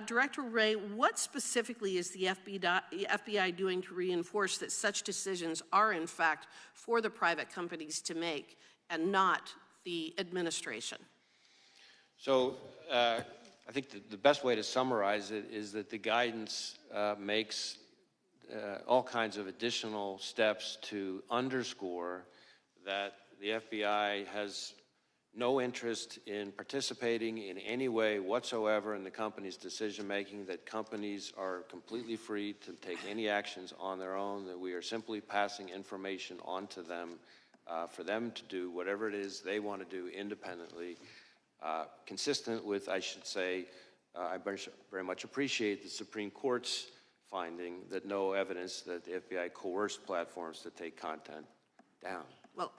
Director Wray, what specifically is the FBI doing to reinforce that such decisions are, in fact, for the private companies to make and not the administration? So I think the best way to summarize it is that the guidance makes all kinds of additional steps to underscore that the FBI has no interest in participating in any way whatsoever in the company's decision-making, that companies are completely free to take any actions on their own, that we are simply passing information on to them for them to do whatever it is they want to do independently, consistent with, I should say, I very much appreciate the Supreme Court's finding that no evidence that the FBI coerced platforms to take content down. Well,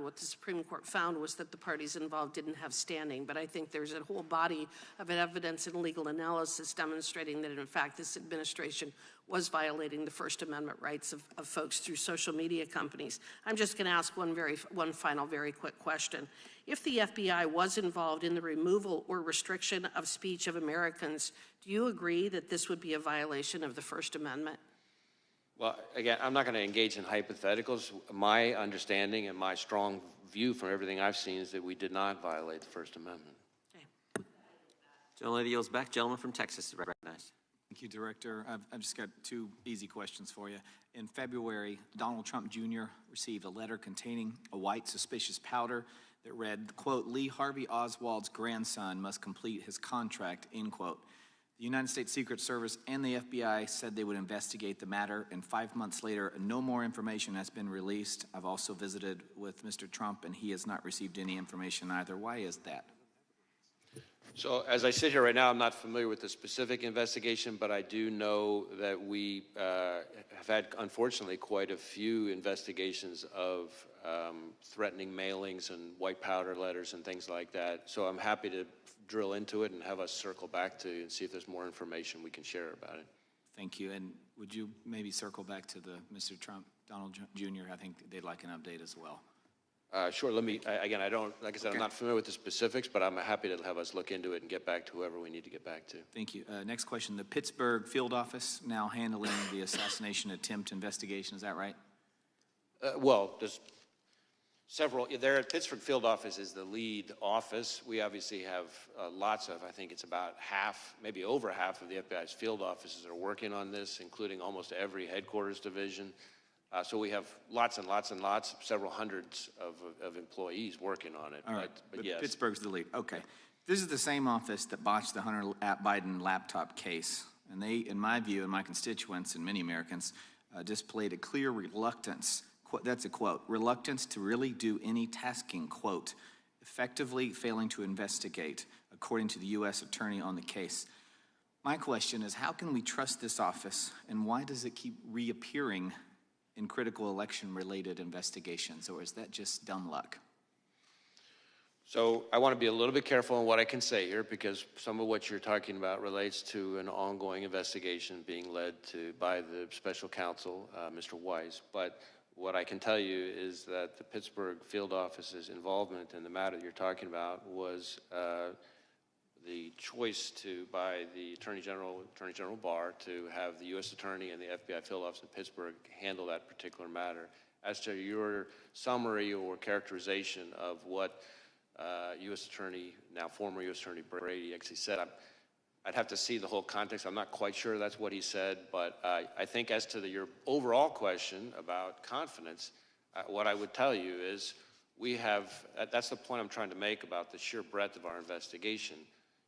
what the Supreme Court found was that the parties involved didn't have standing, but I think there's a whole body of evidence and legal analysis demonstrating that, in fact, this administration was violating the First Amendment rights of folks through social media companies. I'm just going to ask one final very quick question. If the FBI was involved in the removal or restriction of speech of Americans, do you agree that this would be a violation of the First Amendment? Well, again, I'm not going to engage in hypotheticals. My understanding and my strong view from everything I've seen is that we did not violate the First Amendment. Okay. Gentlelady yields back. Gentleman from Texas is recognized. Thank you, Director. I've just got two easy questions for you. In February, Donald Trump Jr. received a letter containing a white suspicious powder that read, quote, Lee Harvey Oswald's grandson must complete his contract, end quote. The United States Secret Service and the FBI said they would investigate the matter, and 5 months later, no more information has been released. I've also visited with Mr. Trump, and he has not received any information either. Why is that? So as I sit here right now, I'm not familiar with the specific investigation, but I do know that we have had, unfortunately, quite a few investigations of threatening mailings and white powder letters and things like that. So I'm happy to drill into it and have us circle back to you and see if there's more information we can share about it. Thank you. And would you maybe circle back to the Mr. Trump, Donald Jr.? I think they'd like an update as well. Sure. Let me, again, I don't, like I said, I'm not familiar with the specifics, but I'm happy to have us look into it and get back to whoever we need to get back to. Thank you. Next question. The Pittsburgh field office now handling the assassination attempt investigation. Is that right? Well, there's several. There at Pittsburgh field office is the lead office. We obviously have lots of, I think it's about half, maybe over half of the FBI's field offices are working on this, including almost every headquarters division. So we have lots and lots and lots, several hundreds of employees working on it. All right, but yes. Pittsburgh's the lead. Okay. This is the same office that botched the Hunter Biden laptop case. And they, in my view, and my constituents and many Americans, displayed a clear reluctance, that's a quote, reluctance to really do any tasking, quote, effectively failing to investigate, according to the U.S. attorney on the case. My question is, how can we trust this office, and why does it keep reappearing in critical election-related investigations, or is that just dumb luck? So I want to be a little bit careful on what I can say here, because some of what you're talking about relates to an ongoing investigation being led by the special counsel, Mr. Weiss. But what I can tell you is that the Pittsburgh field office's involvement in the matter you're talking about was the choice by the Attorney General Barr to have the U.S. Attorney and the FBI field office in Pittsburgh handle that particular matter. As to your summary or characterization of what U.S. Attorney, now former U.S. Attorney Brady actually said, I'd have to see the whole context. I'm not quite sure that's what he said, but I think as to your overall question about confidence, what I would tell you is we have, that's the point I'm trying to make about the sheer breadth of our investigation.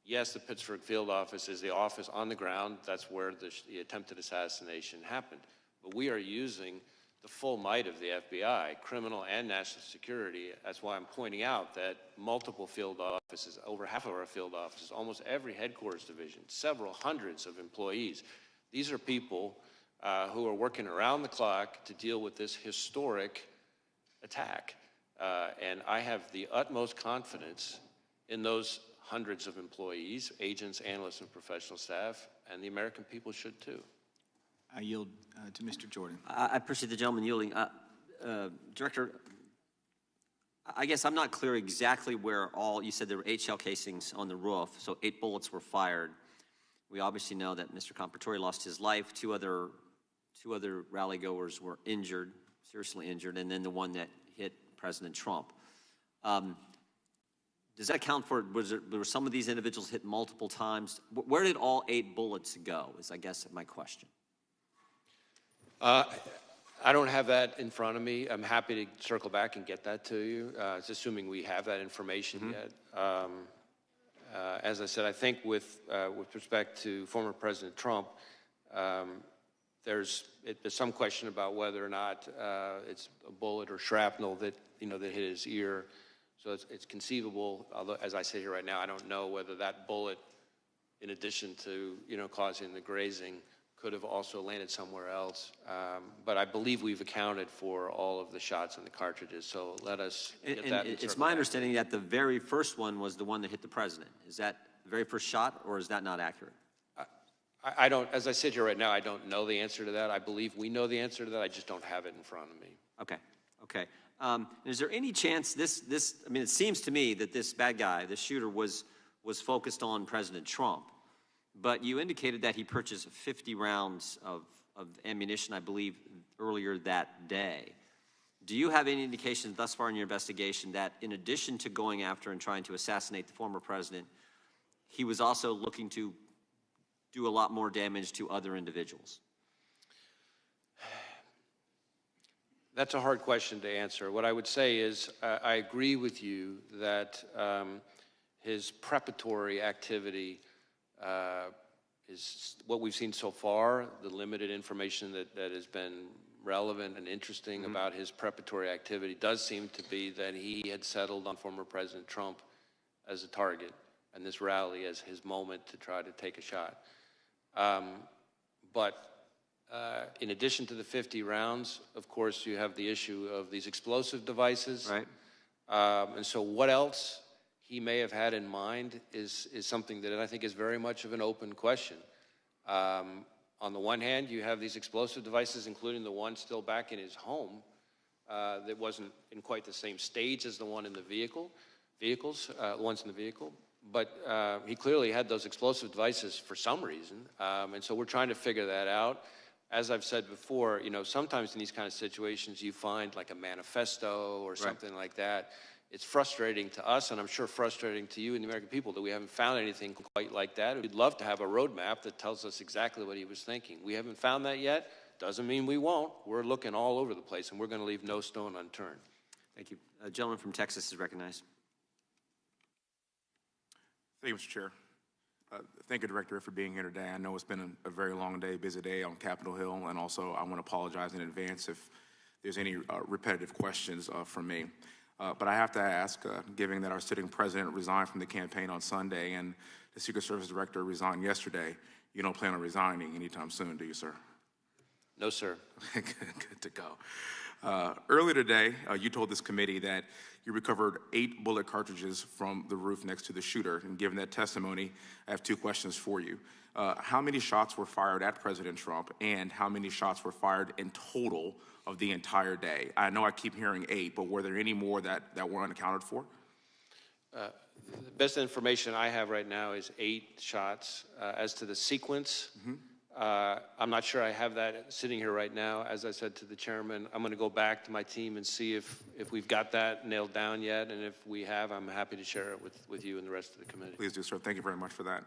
Yes, the Pittsburgh field office is the office on the ground. That's where the attempted assassination happened. But we are using the full might of the FBI, criminal and national security. That's why I'm pointing out that multiple field offices, over half of our field offices, almost every headquarters division, several hundreds of employees. These are people who are working around the clock to deal with this historic attack. And I have the utmost confidence in those hundreds of employees, agents, analysts, and professional staff, and the American people should too. I yield to Mr. Jordan. I appreciate the gentleman yielding. Director, I guess I'm not clear exactly where you said there were 8 shell casings on the roof, so 8 bullets were fired. We obviously know that Mr. Comparatori lost his life. Two other rally-goers were injured, seriously injured, and then the one that hit President Trump. Does that account for, were some of these individuals hit multiple times? Where did all 8 bullets go, is I guess my question. I don't have that in front of me. I'm happy to circle back and get that to you, assuming we have that information yet. As I said, I think with respect to former President Trump, there's some question about whether or not it's a bullet or shrapnel that that hit his ear. So it's conceivable. Although, as I sit here right now, I don't know whether that bullet, in addition to causing the grazing, could have also landed somewhere else. But I believe we've accounted for all of the shots and the cartridges. So let us get that. It's my understanding that the very first one was the one that hit the president. Is that the very first shot, or is that not accurate? I don't, as I sit here right now, I don't know the answer to that. I believe we know the answer to that. I just don't have it in front of me. Okay. Is there any chance I mean, it seems to me that this bad guy, this shooter, was focused on President Trump, but you indicated that he purchased 50 rounds of ammunition, I believe, earlier that day. Do you have any indication thus far in your investigation that in addition to going after and trying to assassinate the former president, he was also looking to do a lot more damage to other individuals? That's a hard question to answer. What I would say is I agree with you that his preparatory activity is what we've seen so far, the limited information that has been relevant and interesting about his preparatory activity does seem to be that he had settled on former President Trump as a target and this rally as his moment to try to take a shot. In addition to the 50 rounds, of course, you have the issue of these explosive devices. Right. And so what else he may have had in mind is something that I think is very much of an open question. On the one hand, you have these explosive devices, including the one still back in his home that wasn't in quite the same stage as the one in the the ones in the vehicle. But he clearly had those explosive devices for some reason. And so we're trying to figure that out. As I've said before, sometimes in these kind of situations, you find like a manifesto or something like that. It's frustrating to us, and I'm sure frustrating to you and the American people, that we haven't found anything quite like that. We'd love to have a roadmap that tells us exactly what he was thinking. We haven't found that yet. Doesn't mean we won't. We're looking all over the place, and we're going to leave no stone unturned. Thank you. A gentleman from Texas is recognized. Thank you, Mr. Chair. Thank you, Director, for being here today. I know it's been a very long day, busy day on Capitol Hill, and also I want to apologize in advance if there's any repetitive questions from me. But I have to ask, given that our sitting president resigned from the campaign on Sunday and the Secret Service Director resigned yesterday, you don't plan on resigning anytime soon, do you, sir? No, sir. Good to go. Earlier today, you told this committee that you recovered 8 bullet cartridges from the roof next to the shooter. And given that testimony, I have 2 questions for you. How many shots were fired at President Trump, and how many shots were fired in total of the entire day? I know I keep hearing 8, but were there any more that were unaccounted for? The best information I have right now is 8 shots. As to the sequence, I'm not sure I have that sitting here right now. As I said to the chairman, I'm going to go back to my team and see if we've got that nailed down yet. And if we have, I'm happy to share it with you and the rest of the committee. Please do, sir. Thank you very much for that.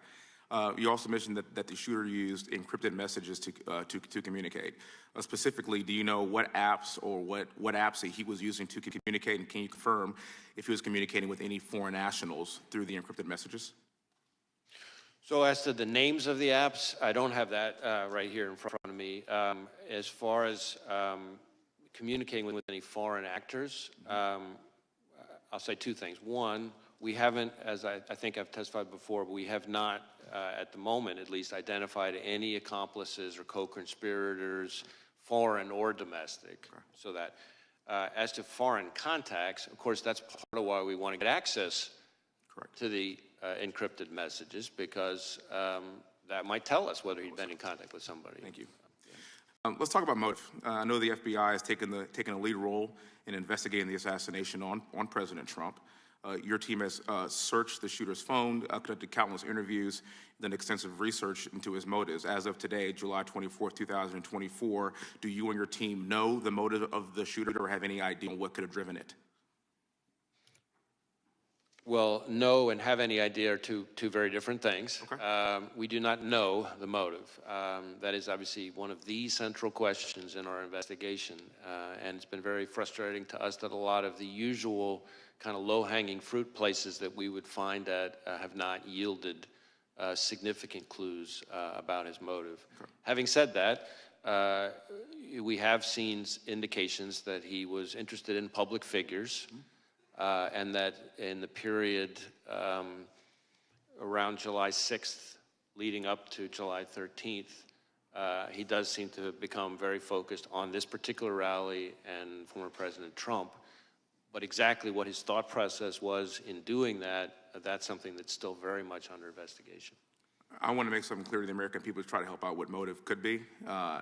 You also mentioned that the shooter used encrypted messages to communicate. Specifically, do you know what apps or what apps he was using to communicate, and can you confirm if he was communicating with any foreign nationals through the encrypted messages? So as to the names of the apps, I don't have that right here in front of me. As far as communicating with any foreign actors, I'll say two things. One, we haven't, as I think I've testified before, but we have not, at the moment at least, identified any accomplices or co-conspirators, foreign or domestic. So that, as to foreign contacts, of course, that's part of why we want to get access to the encrypted messages, because that might tell us whether he'd been in contact with somebody. Thank you. Let's talk about motive. I know the FBI has taken a lead role in investigating the assassination on President Trump. Your team has searched the shooter's phone, conducted countless interviews, done extensive research into his motives. As of today, July 24th, 2024, do you and your team know the motive of the shooter or have any idea on what could have driven it? Well, know and have any idea are two very different things. Okay. We do not know the motive. That is obviously one of the central questions in our investigation, and it's been very frustrating to us that a lot of the usual kind of low-hanging fruit places that we would find at have not yielded significant clues about his motive. Okay. Having said that, we have seen indications that he was interested in public figures. And that in the period around July 6th, leading up to July 13th, he does seem to have become very focused on this particular rally and former President Trump. But exactly what his thought process was in doing that, that's something that's still very much under investigation. I want to make something clear to the American people to try to help out what motive could be.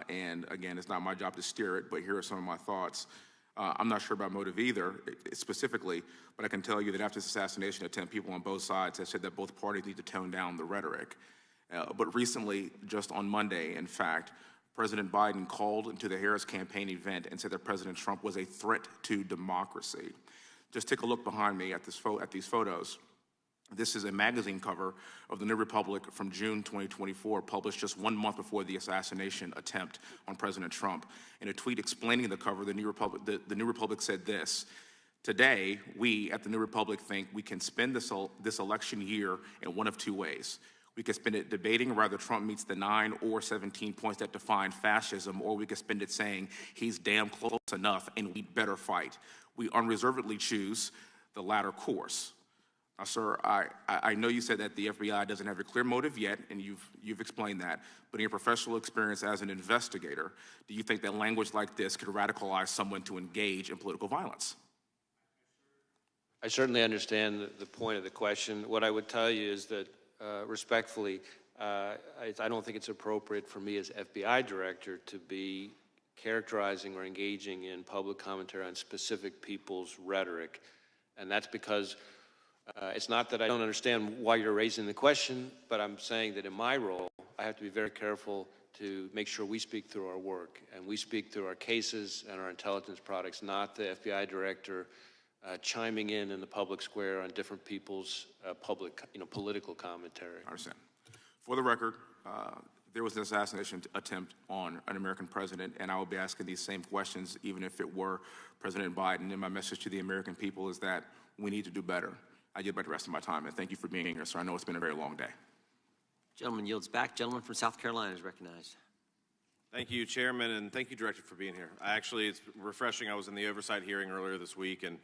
And again, it's not my job to steer it, but here are some of my thoughts. I'm not sure about motive either, specifically, but I can tell you that after this assassination attempt, people on both sides have said that both parties need to tone down the rhetoric. But recently, just on Monday, in fact, President Biden called into the Harris campaign event and said that President Trump was a threat to democracy. Just take a look behind me at these photos. This is a magazine cover of the New Republic from June 2024, published just 1 month before the assassination attempt on President Trump. In a tweet explaining the cover, the New Republic said this: "Today, we at the New Republic think we can spend this election year in one of two ways. We could spend it debating whether Trump meets the 9 or 17 points that define fascism, or we could spend it saying he's damn close enough and we'd better fight. We unreservedly choose the latter course." Now, sir, I know you said that the FBI doesn't have a clear motive yet, and you've explained that, but in your professional experience as an investigator, do you think that language like this could radicalize someone to engage in political violence? I certainly understand the point of the question. What I would tell you is that, respectfully, I don't think it's appropriate for me as FBI director to be characterizing or engaging in public commentary on specific people's rhetoric, and that's because it's not that I don't understand why you're raising the question, but I'm saying that in my role, I have to be very careful to make sure we speak through our work, and we speak through our cases and our intelligence products, not the FBI director chiming in the public square on different people's political commentary. I understand. For the record, there was an assassination attempt on an American president, and I will be asking these same questions even if it were President Biden. And my message to the American people is that we need to do better. I yield back the rest of my time, and thank you for being here, sir. I know it's been a very long day. Gentleman yields back. Gentleman from South Carolina is recognized. Thank you, Chairman, and thank you, Director, for being here. It's refreshing. I was in the oversight hearing earlier this week, and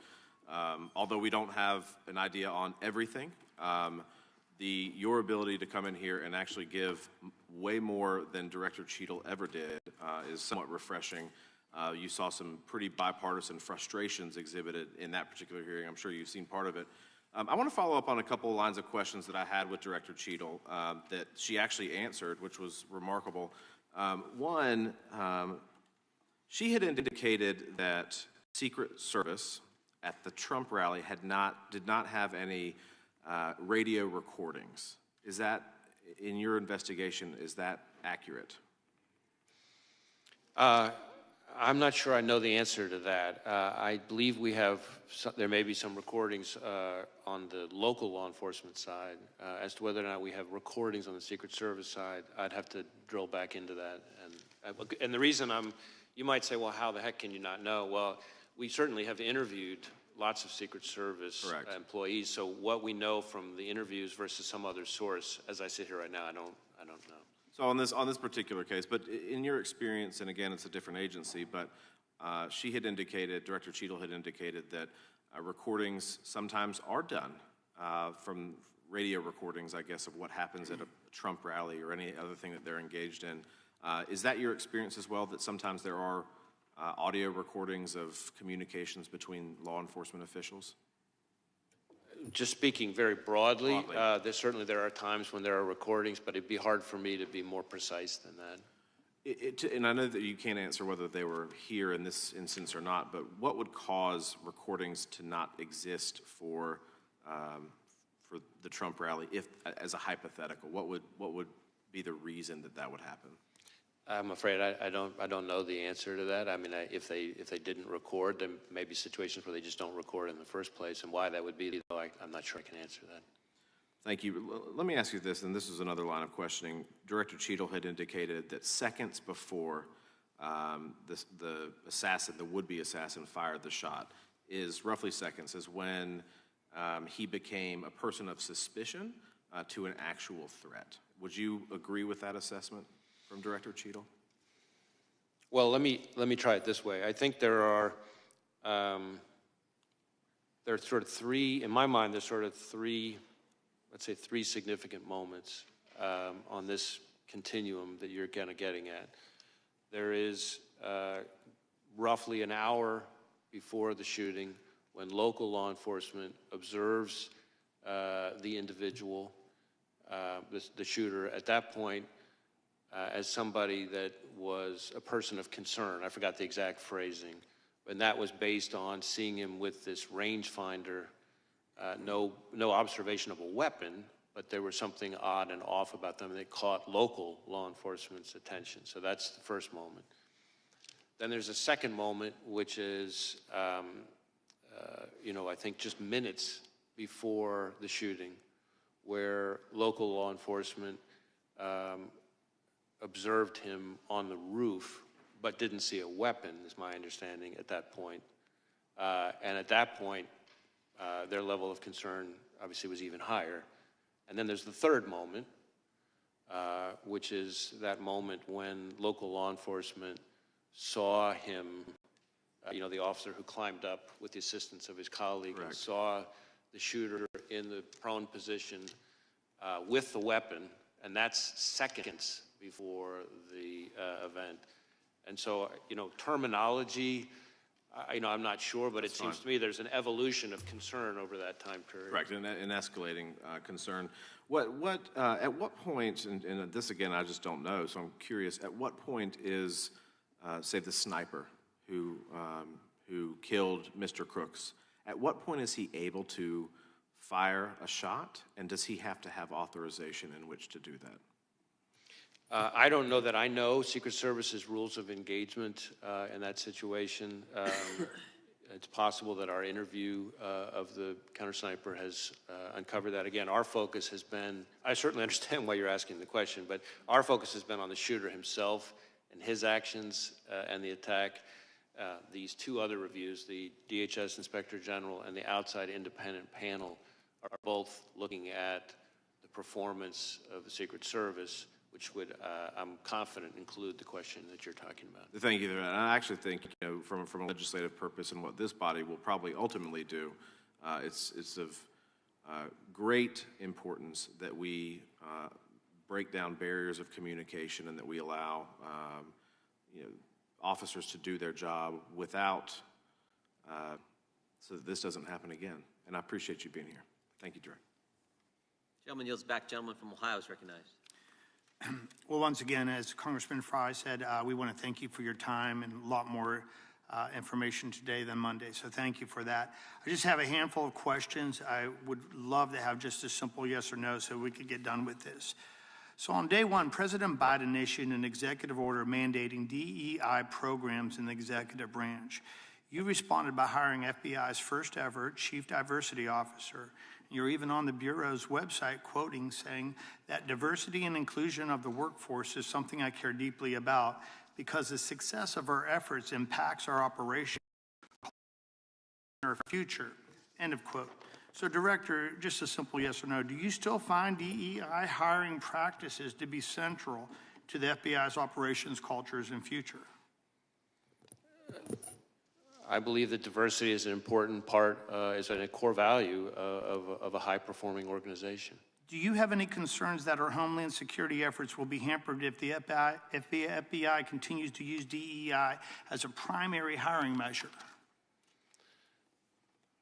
although we don't have an idea on everything, your ability to come in here and actually give way more than Director Cheadle ever did is somewhat refreshing. You saw some pretty bipartisan frustrations exhibited in that particular hearing. I'm sure you've seen part of it. I want to follow up on a couple of lines of questions that I had with Director Cheadle that she actually answered, which was remarkable. One, she had indicated that Secret Service at the Trump rally did not have any radio recordings. Is that, in your investigation, is that accurate? I'm not sure I know the answer to that. I believe there may be some recordings on the local law enforcement side. As to whether or not we have recordings on the Secret Service side, I'd have to drill back into that. And the reason you might say, well, how the heck can you not know? Well, we certainly have interviewed lots of Secret Service employees, so what we know from the interviews versus some other source, as I sit here right now, I don't know. So on this particular case, but in your experience, and again, it's a different agency, but she had indicated, Director Cheadle had indicated that recordings sometimes are done from radio recordings, I guess, of what happens at a Trump rally or any other thing that they're engaged in. Is that your experience as well, that sometimes there are audio recordings of communications between law enforcement officials? Just speaking very broadly, certainly there are times when there are recordings, but it'd be hard for me to be more precise than that. And I know that you can't answer whether they were here in this instance or not, but what would cause recordings to not exist for the Trump rally, if, as a hypothetical? What would be the reason that that would happen? I'm afraid I don't know the answer to that. I mean, if they didn't record, there may be situations where they just don't record in the first place, and why that would be, though, I'm not sure I can answer that. Thank you. Let me ask you this, and this is another line of questioning. Director Cheadle had indicated that seconds before the would-be assassin fired the shot, is roughly seconds, is when he became a person of suspicion to an actual threat. Would you agree with that assessment from Director Cheadle? Well, let me try it this way. I think there are sort of three, in my mind, there's sort of three, let's say three significant moments on this continuum that you're kind of getting at. There is roughly an hour before the shooting when local law enforcement observes the individual, the shooter. At that point, as somebody that was a person of concern. I forgot the exact phrasing, and that was based on seeing him with this rangefinder, no observation of a weapon, but there was something odd and off about them that caught local law enforcement's attention. So that's the first moment. Then there's a second moment, which is, I think just minutes before the shooting, where local law enforcement observed him on the roof, but didn't see a weapon, is my understanding at that point. And at that point, their level of concern obviously was even higher. And then there's the third moment, which is that moment when local law enforcement saw him, the officer who climbed up with the assistance of his colleague, and saw the shooter in the prone position with the weapon, and that's seconds before the event. And so, terminology, I'm not sure, but it seems to me there's an evolution of concern over that time period. Correct, an escalating concern. At what point, and this again I just don't know, so I'm curious, at what point is, say, the sniper who killed Mr. Crooks, at what point is he able to fire a shot, and does he have to have authorization in which to do that? I don't know that I know Secret Service's rules of engagement in that situation. It's possible that our interview of the counter-sniper has uncovered that. Again, our focus has been, I certainly understand why you're asking the question, but our focus has been on the shooter himself and his actions and the attack. These two other reviews, the DHS Inspector General and the outside independent panel, are both looking at the performance of the Secret Service, which would, I'm confident, include the question that you're talking about. Thank you. And I actually think, from a legislative purpose and what this body will probably ultimately do, it's of great importance that we break down barriers of communication and that we allow officers to do their job without, so that this doesn't happen again. And I appreciate you being here. Thank you, Director. Gentleman yields back. Gentleman from Ohio is recognized. Well, once again, as Congressman Fry said, we want to thank you for your time and a lot more information today than Monday. So thank you for that. I just have a handful of questions. I would love to have just a simple yes or no so we could get done with this. So on day one, President Biden issued an executive order mandating DEI programs in the executive branch. You responded by hiring FBI's first ever chief diversity officer. You're even on the Bureau's website quoting, saying that diversity and inclusion of the workforce is something I care deeply about because the success of our efforts impacts our operation and our future, end of quote. So Director, just a simple yes or no, do you still find DEI hiring practices to be central to the FBI's operations cultures and future? I believe that diversity is an important part, is a core value of a high-performing organization. Do you have any concerns that our Homeland Security efforts will be hampered if the FBI continues to use DEI as a primary hiring measure?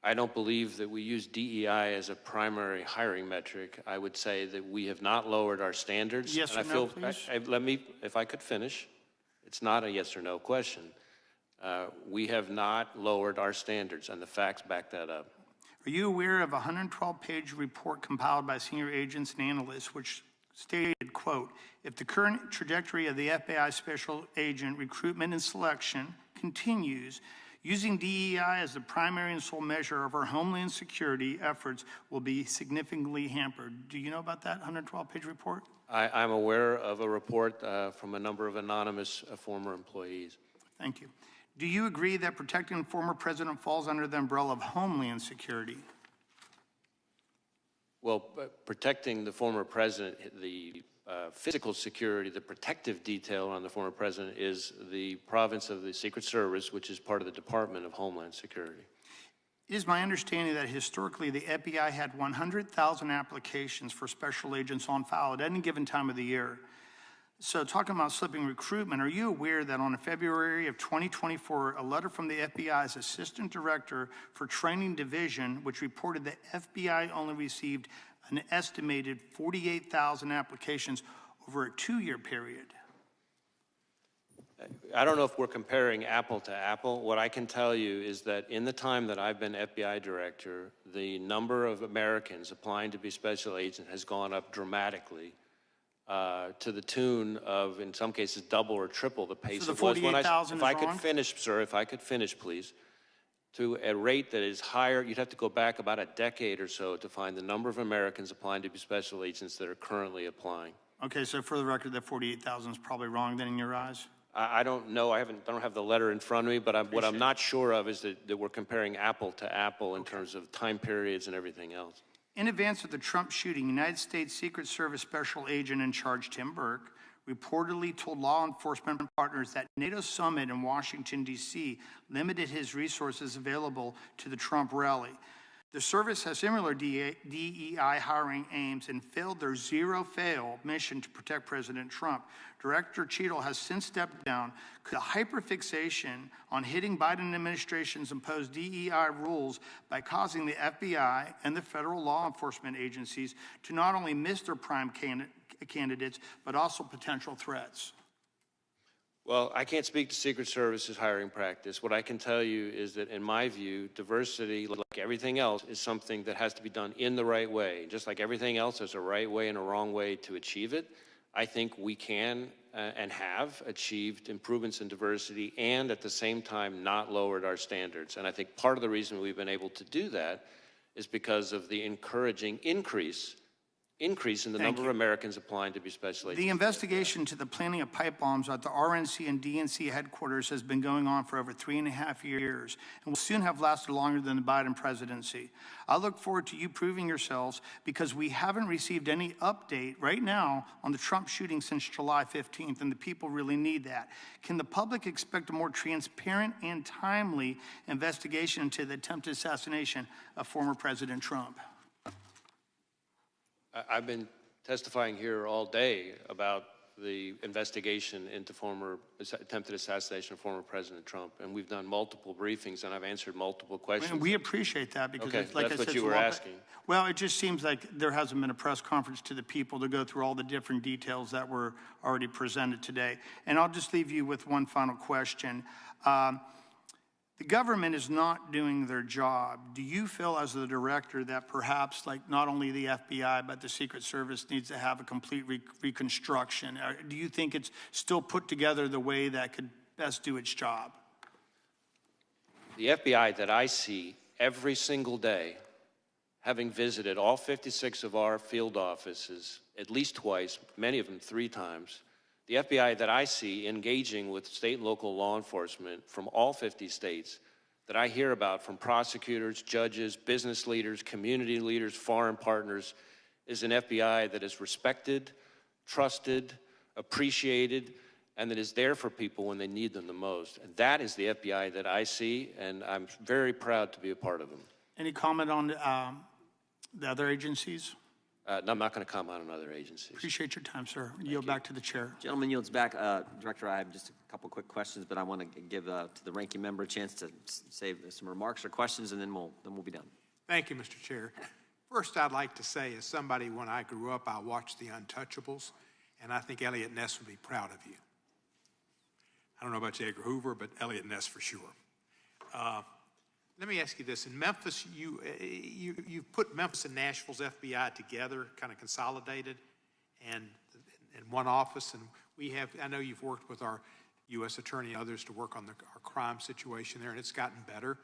I don't believe that we use DEI as a primary hiring metric. I would say that we have not lowered our standards. Yes or and no, please? Let me, if I could finish. It's not a yes or no question. We have not lowered our standards, and the facts back that up. Are you aware of a 112-page report compiled by senior agents and analysts which stated, quote, if the current trajectory of the FBI special agent recruitment and selection continues, using DEI as the primary and sole measure of our Homeland Security efforts will be significantly hampered. Do you know about that 112-page report? I'm aware of a report from a number of anonymous former employees. Thank you. Do you agree that protecting the former president falls under the umbrella of Homeland Security? Well, protecting the former president, the physical security, the protective detail on the former president is the province of the Secret Service, which is part of the Department of Homeland Security. It is my understanding that historically the FBI had 100,000 applications for special agents on file at any given time of the year. So talking about slipping recruitment, are you aware that on February of 2024, a letter from the FBI's Assistant Director for Training Division, which reported that FBI only received an estimated 48,000 applications over a 2-year period? I don't know if we're comparing apple to apple. What I can tell you is that in the time that I've been FBI director, the number of Americans applying to be special agent has gone up dramatically. To the tune of, in some cases, double or triple the pace so it was when I. If I could wrong? finish, sir, if I could finish, please. To a rate that is higher, you'd have to go back about a decade or so to find the number of Americans applying to be special agents that are currently applying. Okay, so for the record, that 48,000 is probably wrong then in your eyes? I don't know. I don't have the letter in front of me, but what I'm not sure of is that we're comparing apple to apple in terms of time periods and everything else. In advance of the Trump shooting, United States Secret Service Special Agent in Charge Tim Burke reportedly told law enforcement partners that NATO summit in Washington, D.C. limited his resources available to the Trump rally. The service has similar DEI hiring aims and failed their zero-fail mission to protect President Trump. Director Cheadle has since stepped down. Could a hyperfixation on hitting Biden administration's imposed DEI rules by causing the FBI and the federal law enforcement agencies to not only miss their prime candidates, but also potential threats? Well, I can't speak to Secret Service's hiring practice. What I can tell you is that, in my view, diversity, like everything else, is something that has to be done in the right way. Just like everything else, there's a right way and a wrong way to achieve it. I think we can and have achieved improvements in diversity and, at the same time, not lowered our standards. And I think part of the reason we've been able to do that is because of the encouraging increase in the number of Americans applying to be special agents. The investigation to the planting of pipe bombs at the RNC and DNC headquarters has been going on for over 3.5 years and will soon have lasted longer than the Biden presidency. I look forward to you proving yourselves because we haven't received any update right now on the Trump shooting since July 15th, and the people really need that. Can the public expect a more transparent and timely investigation into the attempted assassination of former President Trump? I've been testifying here all day about the investigation into attempted assassination of former President Trump, and we've done multiple briefings, and I've answered multiple questions. And we appreciate that because, okay, like that's I said, what you were asking. Well, it just seems like there hasn't been a press conference to the people to go through all the different details that were already presented today. And I'll just leave you with one final question. The government is not doing their job. Do you feel as the director that perhaps like not only the FBI but the Secret Service needs to have a complete reconstruction? Or do you think it's still put together the way that could best do its job? The FBI that I see every single day, having visited all 56 of our field offices at least twice, many of them 3 times, the FBI that I see engaging with state and local law enforcement from all 50 states that I hear about from prosecutors, judges, business leaders, community leaders, foreign partners is an FBI that is respected, trusted, appreciated, and that is there for people when they need them the most. And that is the FBI that I see, and I'm very proud to be a part of them. Any comment on the other agencies? No, I'm not going to comment on other agencies. Appreciate your time, sir. Yield back to the chair. Gentleman yields back. Director, I have just a couple quick questions, but I want to give to the ranking member a chance to say some remarks or questions, and then we'll be done. Thank you, Mr. Chair. First, I'd like to say, as somebody, when I grew up, I watched The Untouchables, and I think Elliot Ness would be proud of you. I don't know about J. Edgar Hoover, but Elliot Ness for sure. Let me ask you this. In Memphis, you put Memphis and Nashville's FBI together, kind of consolidated, and in one office. And we have, I know you've worked with our U.S. Attorney and others to work on our crime situation there, and it's gotten better.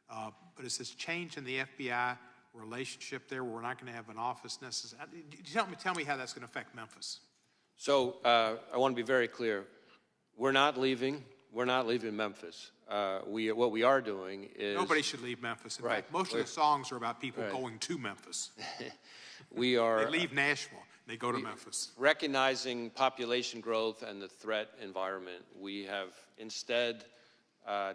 But is this change in the FBI relationship there where we're not going to have an office necessarily? Tell me how that's going to affect Memphis. So I want to be very clear. We're not leaving Memphis. What we are doing is... Nobody should leave Memphis. In fact, most of the songs are about people going to Memphis. We are... They leave Nashville. They go to Memphis. Recognizing population growth and the threat environment, we have instead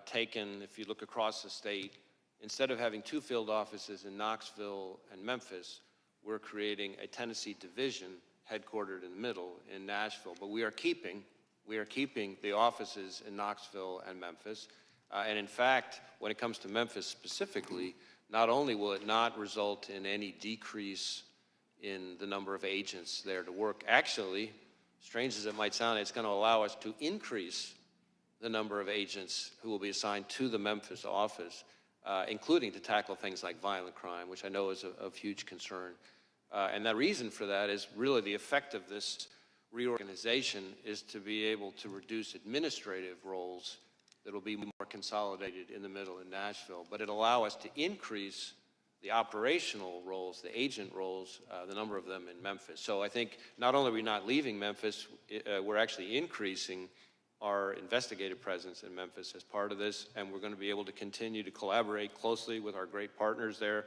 taken, if you look across the state, instead of having 2 field offices in Knoxville and Memphis, we're creating a Tennessee division headquartered in the middle in Nashville. But we are keeping the offices in Knoxville and Memphis. And in fact, when it comes to Memphis specifically, not only will it not result in any decrease in the number of agents there to work, actually, strange as it might sound, it's going to allow us to increase the number of agents who will be assigned to the Memphis office, including to tackle things like violent crime, which I know is of huge concern. And the reason for that is really the effect of this reorganization is to be able to reduce administrative roles that will be more consolidated in the middle in Nashville, but it'll allow us to increase the operational roles, the agent roles, the number of them in Memphis. So I think not only are we not leaving Memphis, we're actually increasing our investigative presence in Memphis as part of this, and we're going to be able to continue to collaborate closely with our great partners there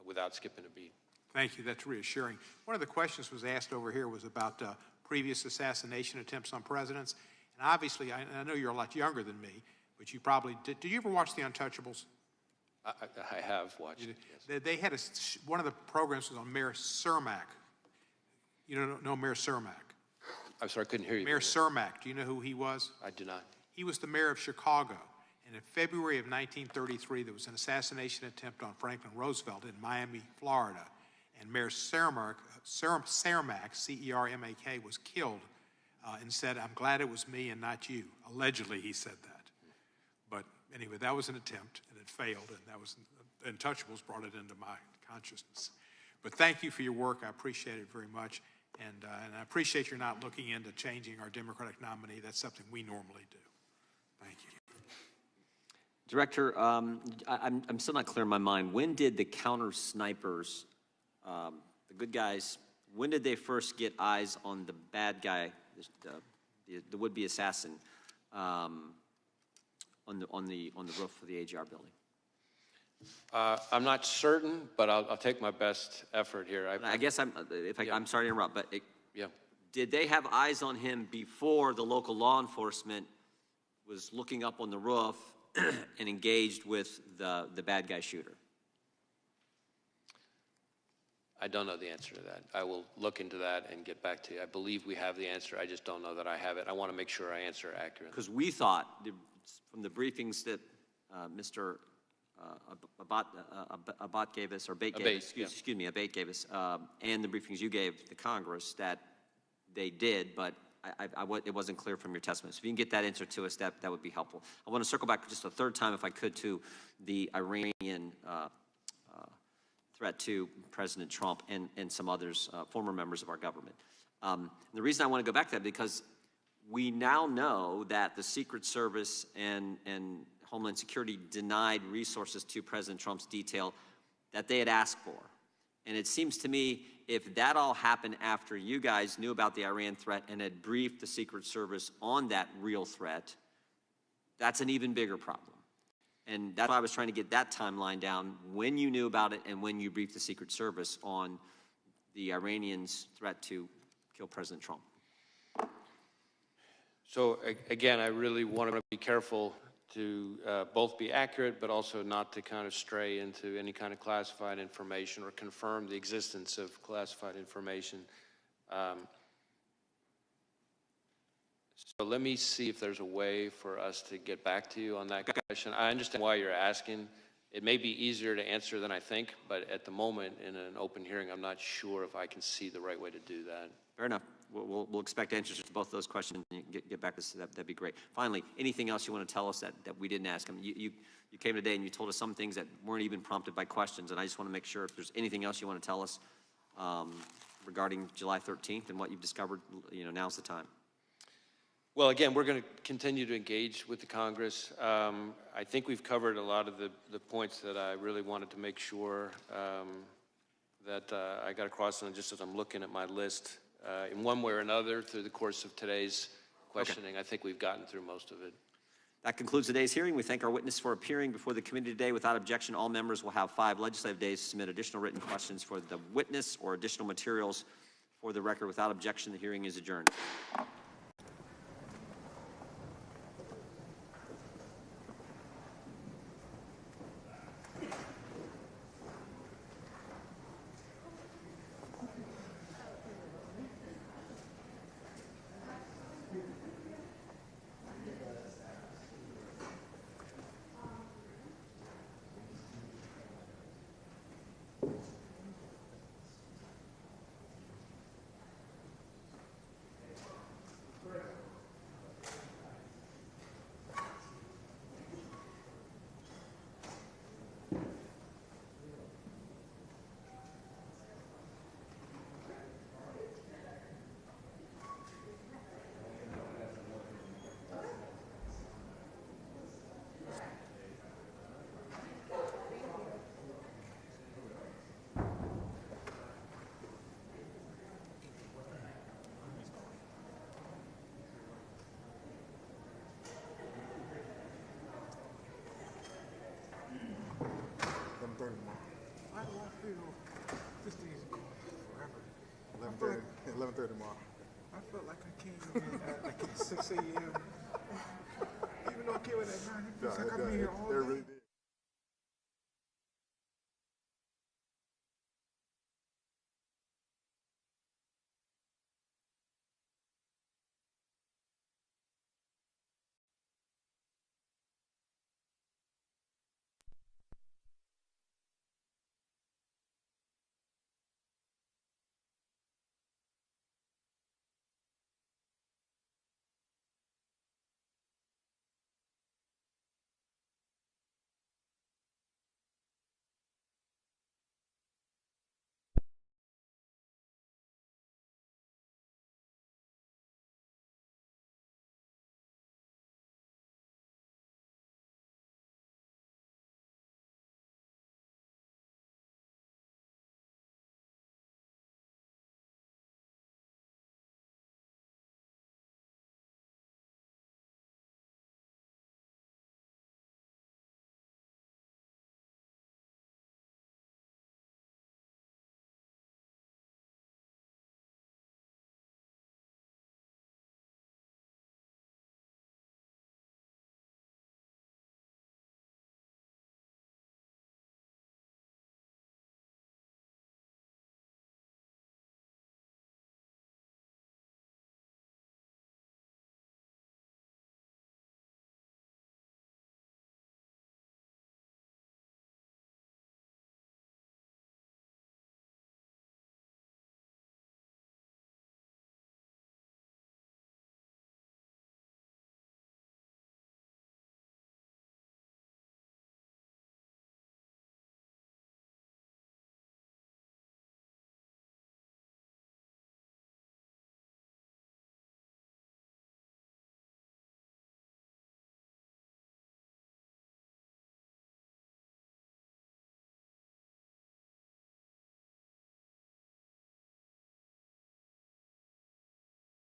without skipping a beat. Thank you. That's reassuring. One of the questions was asked over here was about previous assassination attempts on presidents. And obviously, I know you're a lot younger than me, but you probably did. Did you ever watch The Untouchables? I have watched it, yes. They had one of the programs was on Mayor Cermak. You know Mayor Cermak? I'm sorry, I couldn't hear you. Mayor Cermak, do you know who he was? I do not. He was the mayor of Chicago. And in February of 1933, there was an assassination attempt on Franklin Roosevelt in Miami, Florida. And Mayor Cermak, C-E-R-M-A-K, was killed and said, "I'm glad it was me and not you." Allegedly, he said that. But anyway, that was an attempt, and it failed, and that was, Untouchables brought it into my consciousness. But thank you for your work. I appreciate it very much. And I appreciate you're not looking into changing our Democratic nominee. That's something we normally do. Thank you. Director, I'm still not clear in my mind. When did the counter snipers, the good guys, when did they first get eyes on the bad guy, the would-be assassin, on the roof of the AGR building? I'm not certain, but I'll take my best effort here. I'm sorry to interrupt, but yeah. Did they have eyes on him before the local law enforcement was looking up on the roof and engaged with the bad guy shooter? I don't know the answer to that. I will look into that and get back to you. I believe we have the answer. I just don't know that I have it. I want to make sure I answer accurately. Because we thought, from the briefings that Mr. Abate gave us, Abate gave us, and the briefings you gave the Congress, that they did, but it wasn't clear from your testimony. So if you can get that answer to us, that would be helpful. I want to circle back just a third time, if I could, to the Iranian threat to President Trump and some others, former members of our government. The reason I want to go back to that, because we now know that the Secret Service and Homeland Security denied resources to President Trump's detail that they had asked for. And it seems to me, if that all happened after you guys knew about the Iran threat and had briefed the Secret Service on that real threat, that's an even bigger problem. And that's why I was trying to get that timeline down, when you knew about it and when you briefed the Secret Service on the Iranians' threat to kill President Trump. So again, I really want to be careful to both be accurate, but also not to kind of stray into any kind of classified information or confirm the existence of classified information. So let me see if there's a way for us to get back to you on that question. I understand why you're asking. It may be easier to answer than I think, but at the moment in an open hearing, I'm not sure if I can see the right way to do that. Fair enough. We'll expect answers to both those questions and get back to us. That'd be great. Finally, anything else you want to tell us that we didn't ask? I mean, you came today and you told us some things that weren't even prompted by questions, and I just want to make sure if there's anything else you want to tell us regarding July 13th and what you've discovered, now's the time. Well, again, we're going to continue to engage with the Congress. I think we've covered a lot of the points that I really wanted to make sure that I got across, and just as I'm looking at my list, in one way or another through the course of today's questioning, I think we've gotten through most of it. That concludes today's hearing. We thank our witness for appearing before the committee today. Without objection, all members will have 5 legislative days to submit additional written questions for the witness or additional materials for the record. Without objection, the hearing is adjourned. Why do I feel this thing's going forever? 11:30 tomorrow. I felt like I came in at 6 a.m. Even though I came in at 9, it feels like I've been here all day.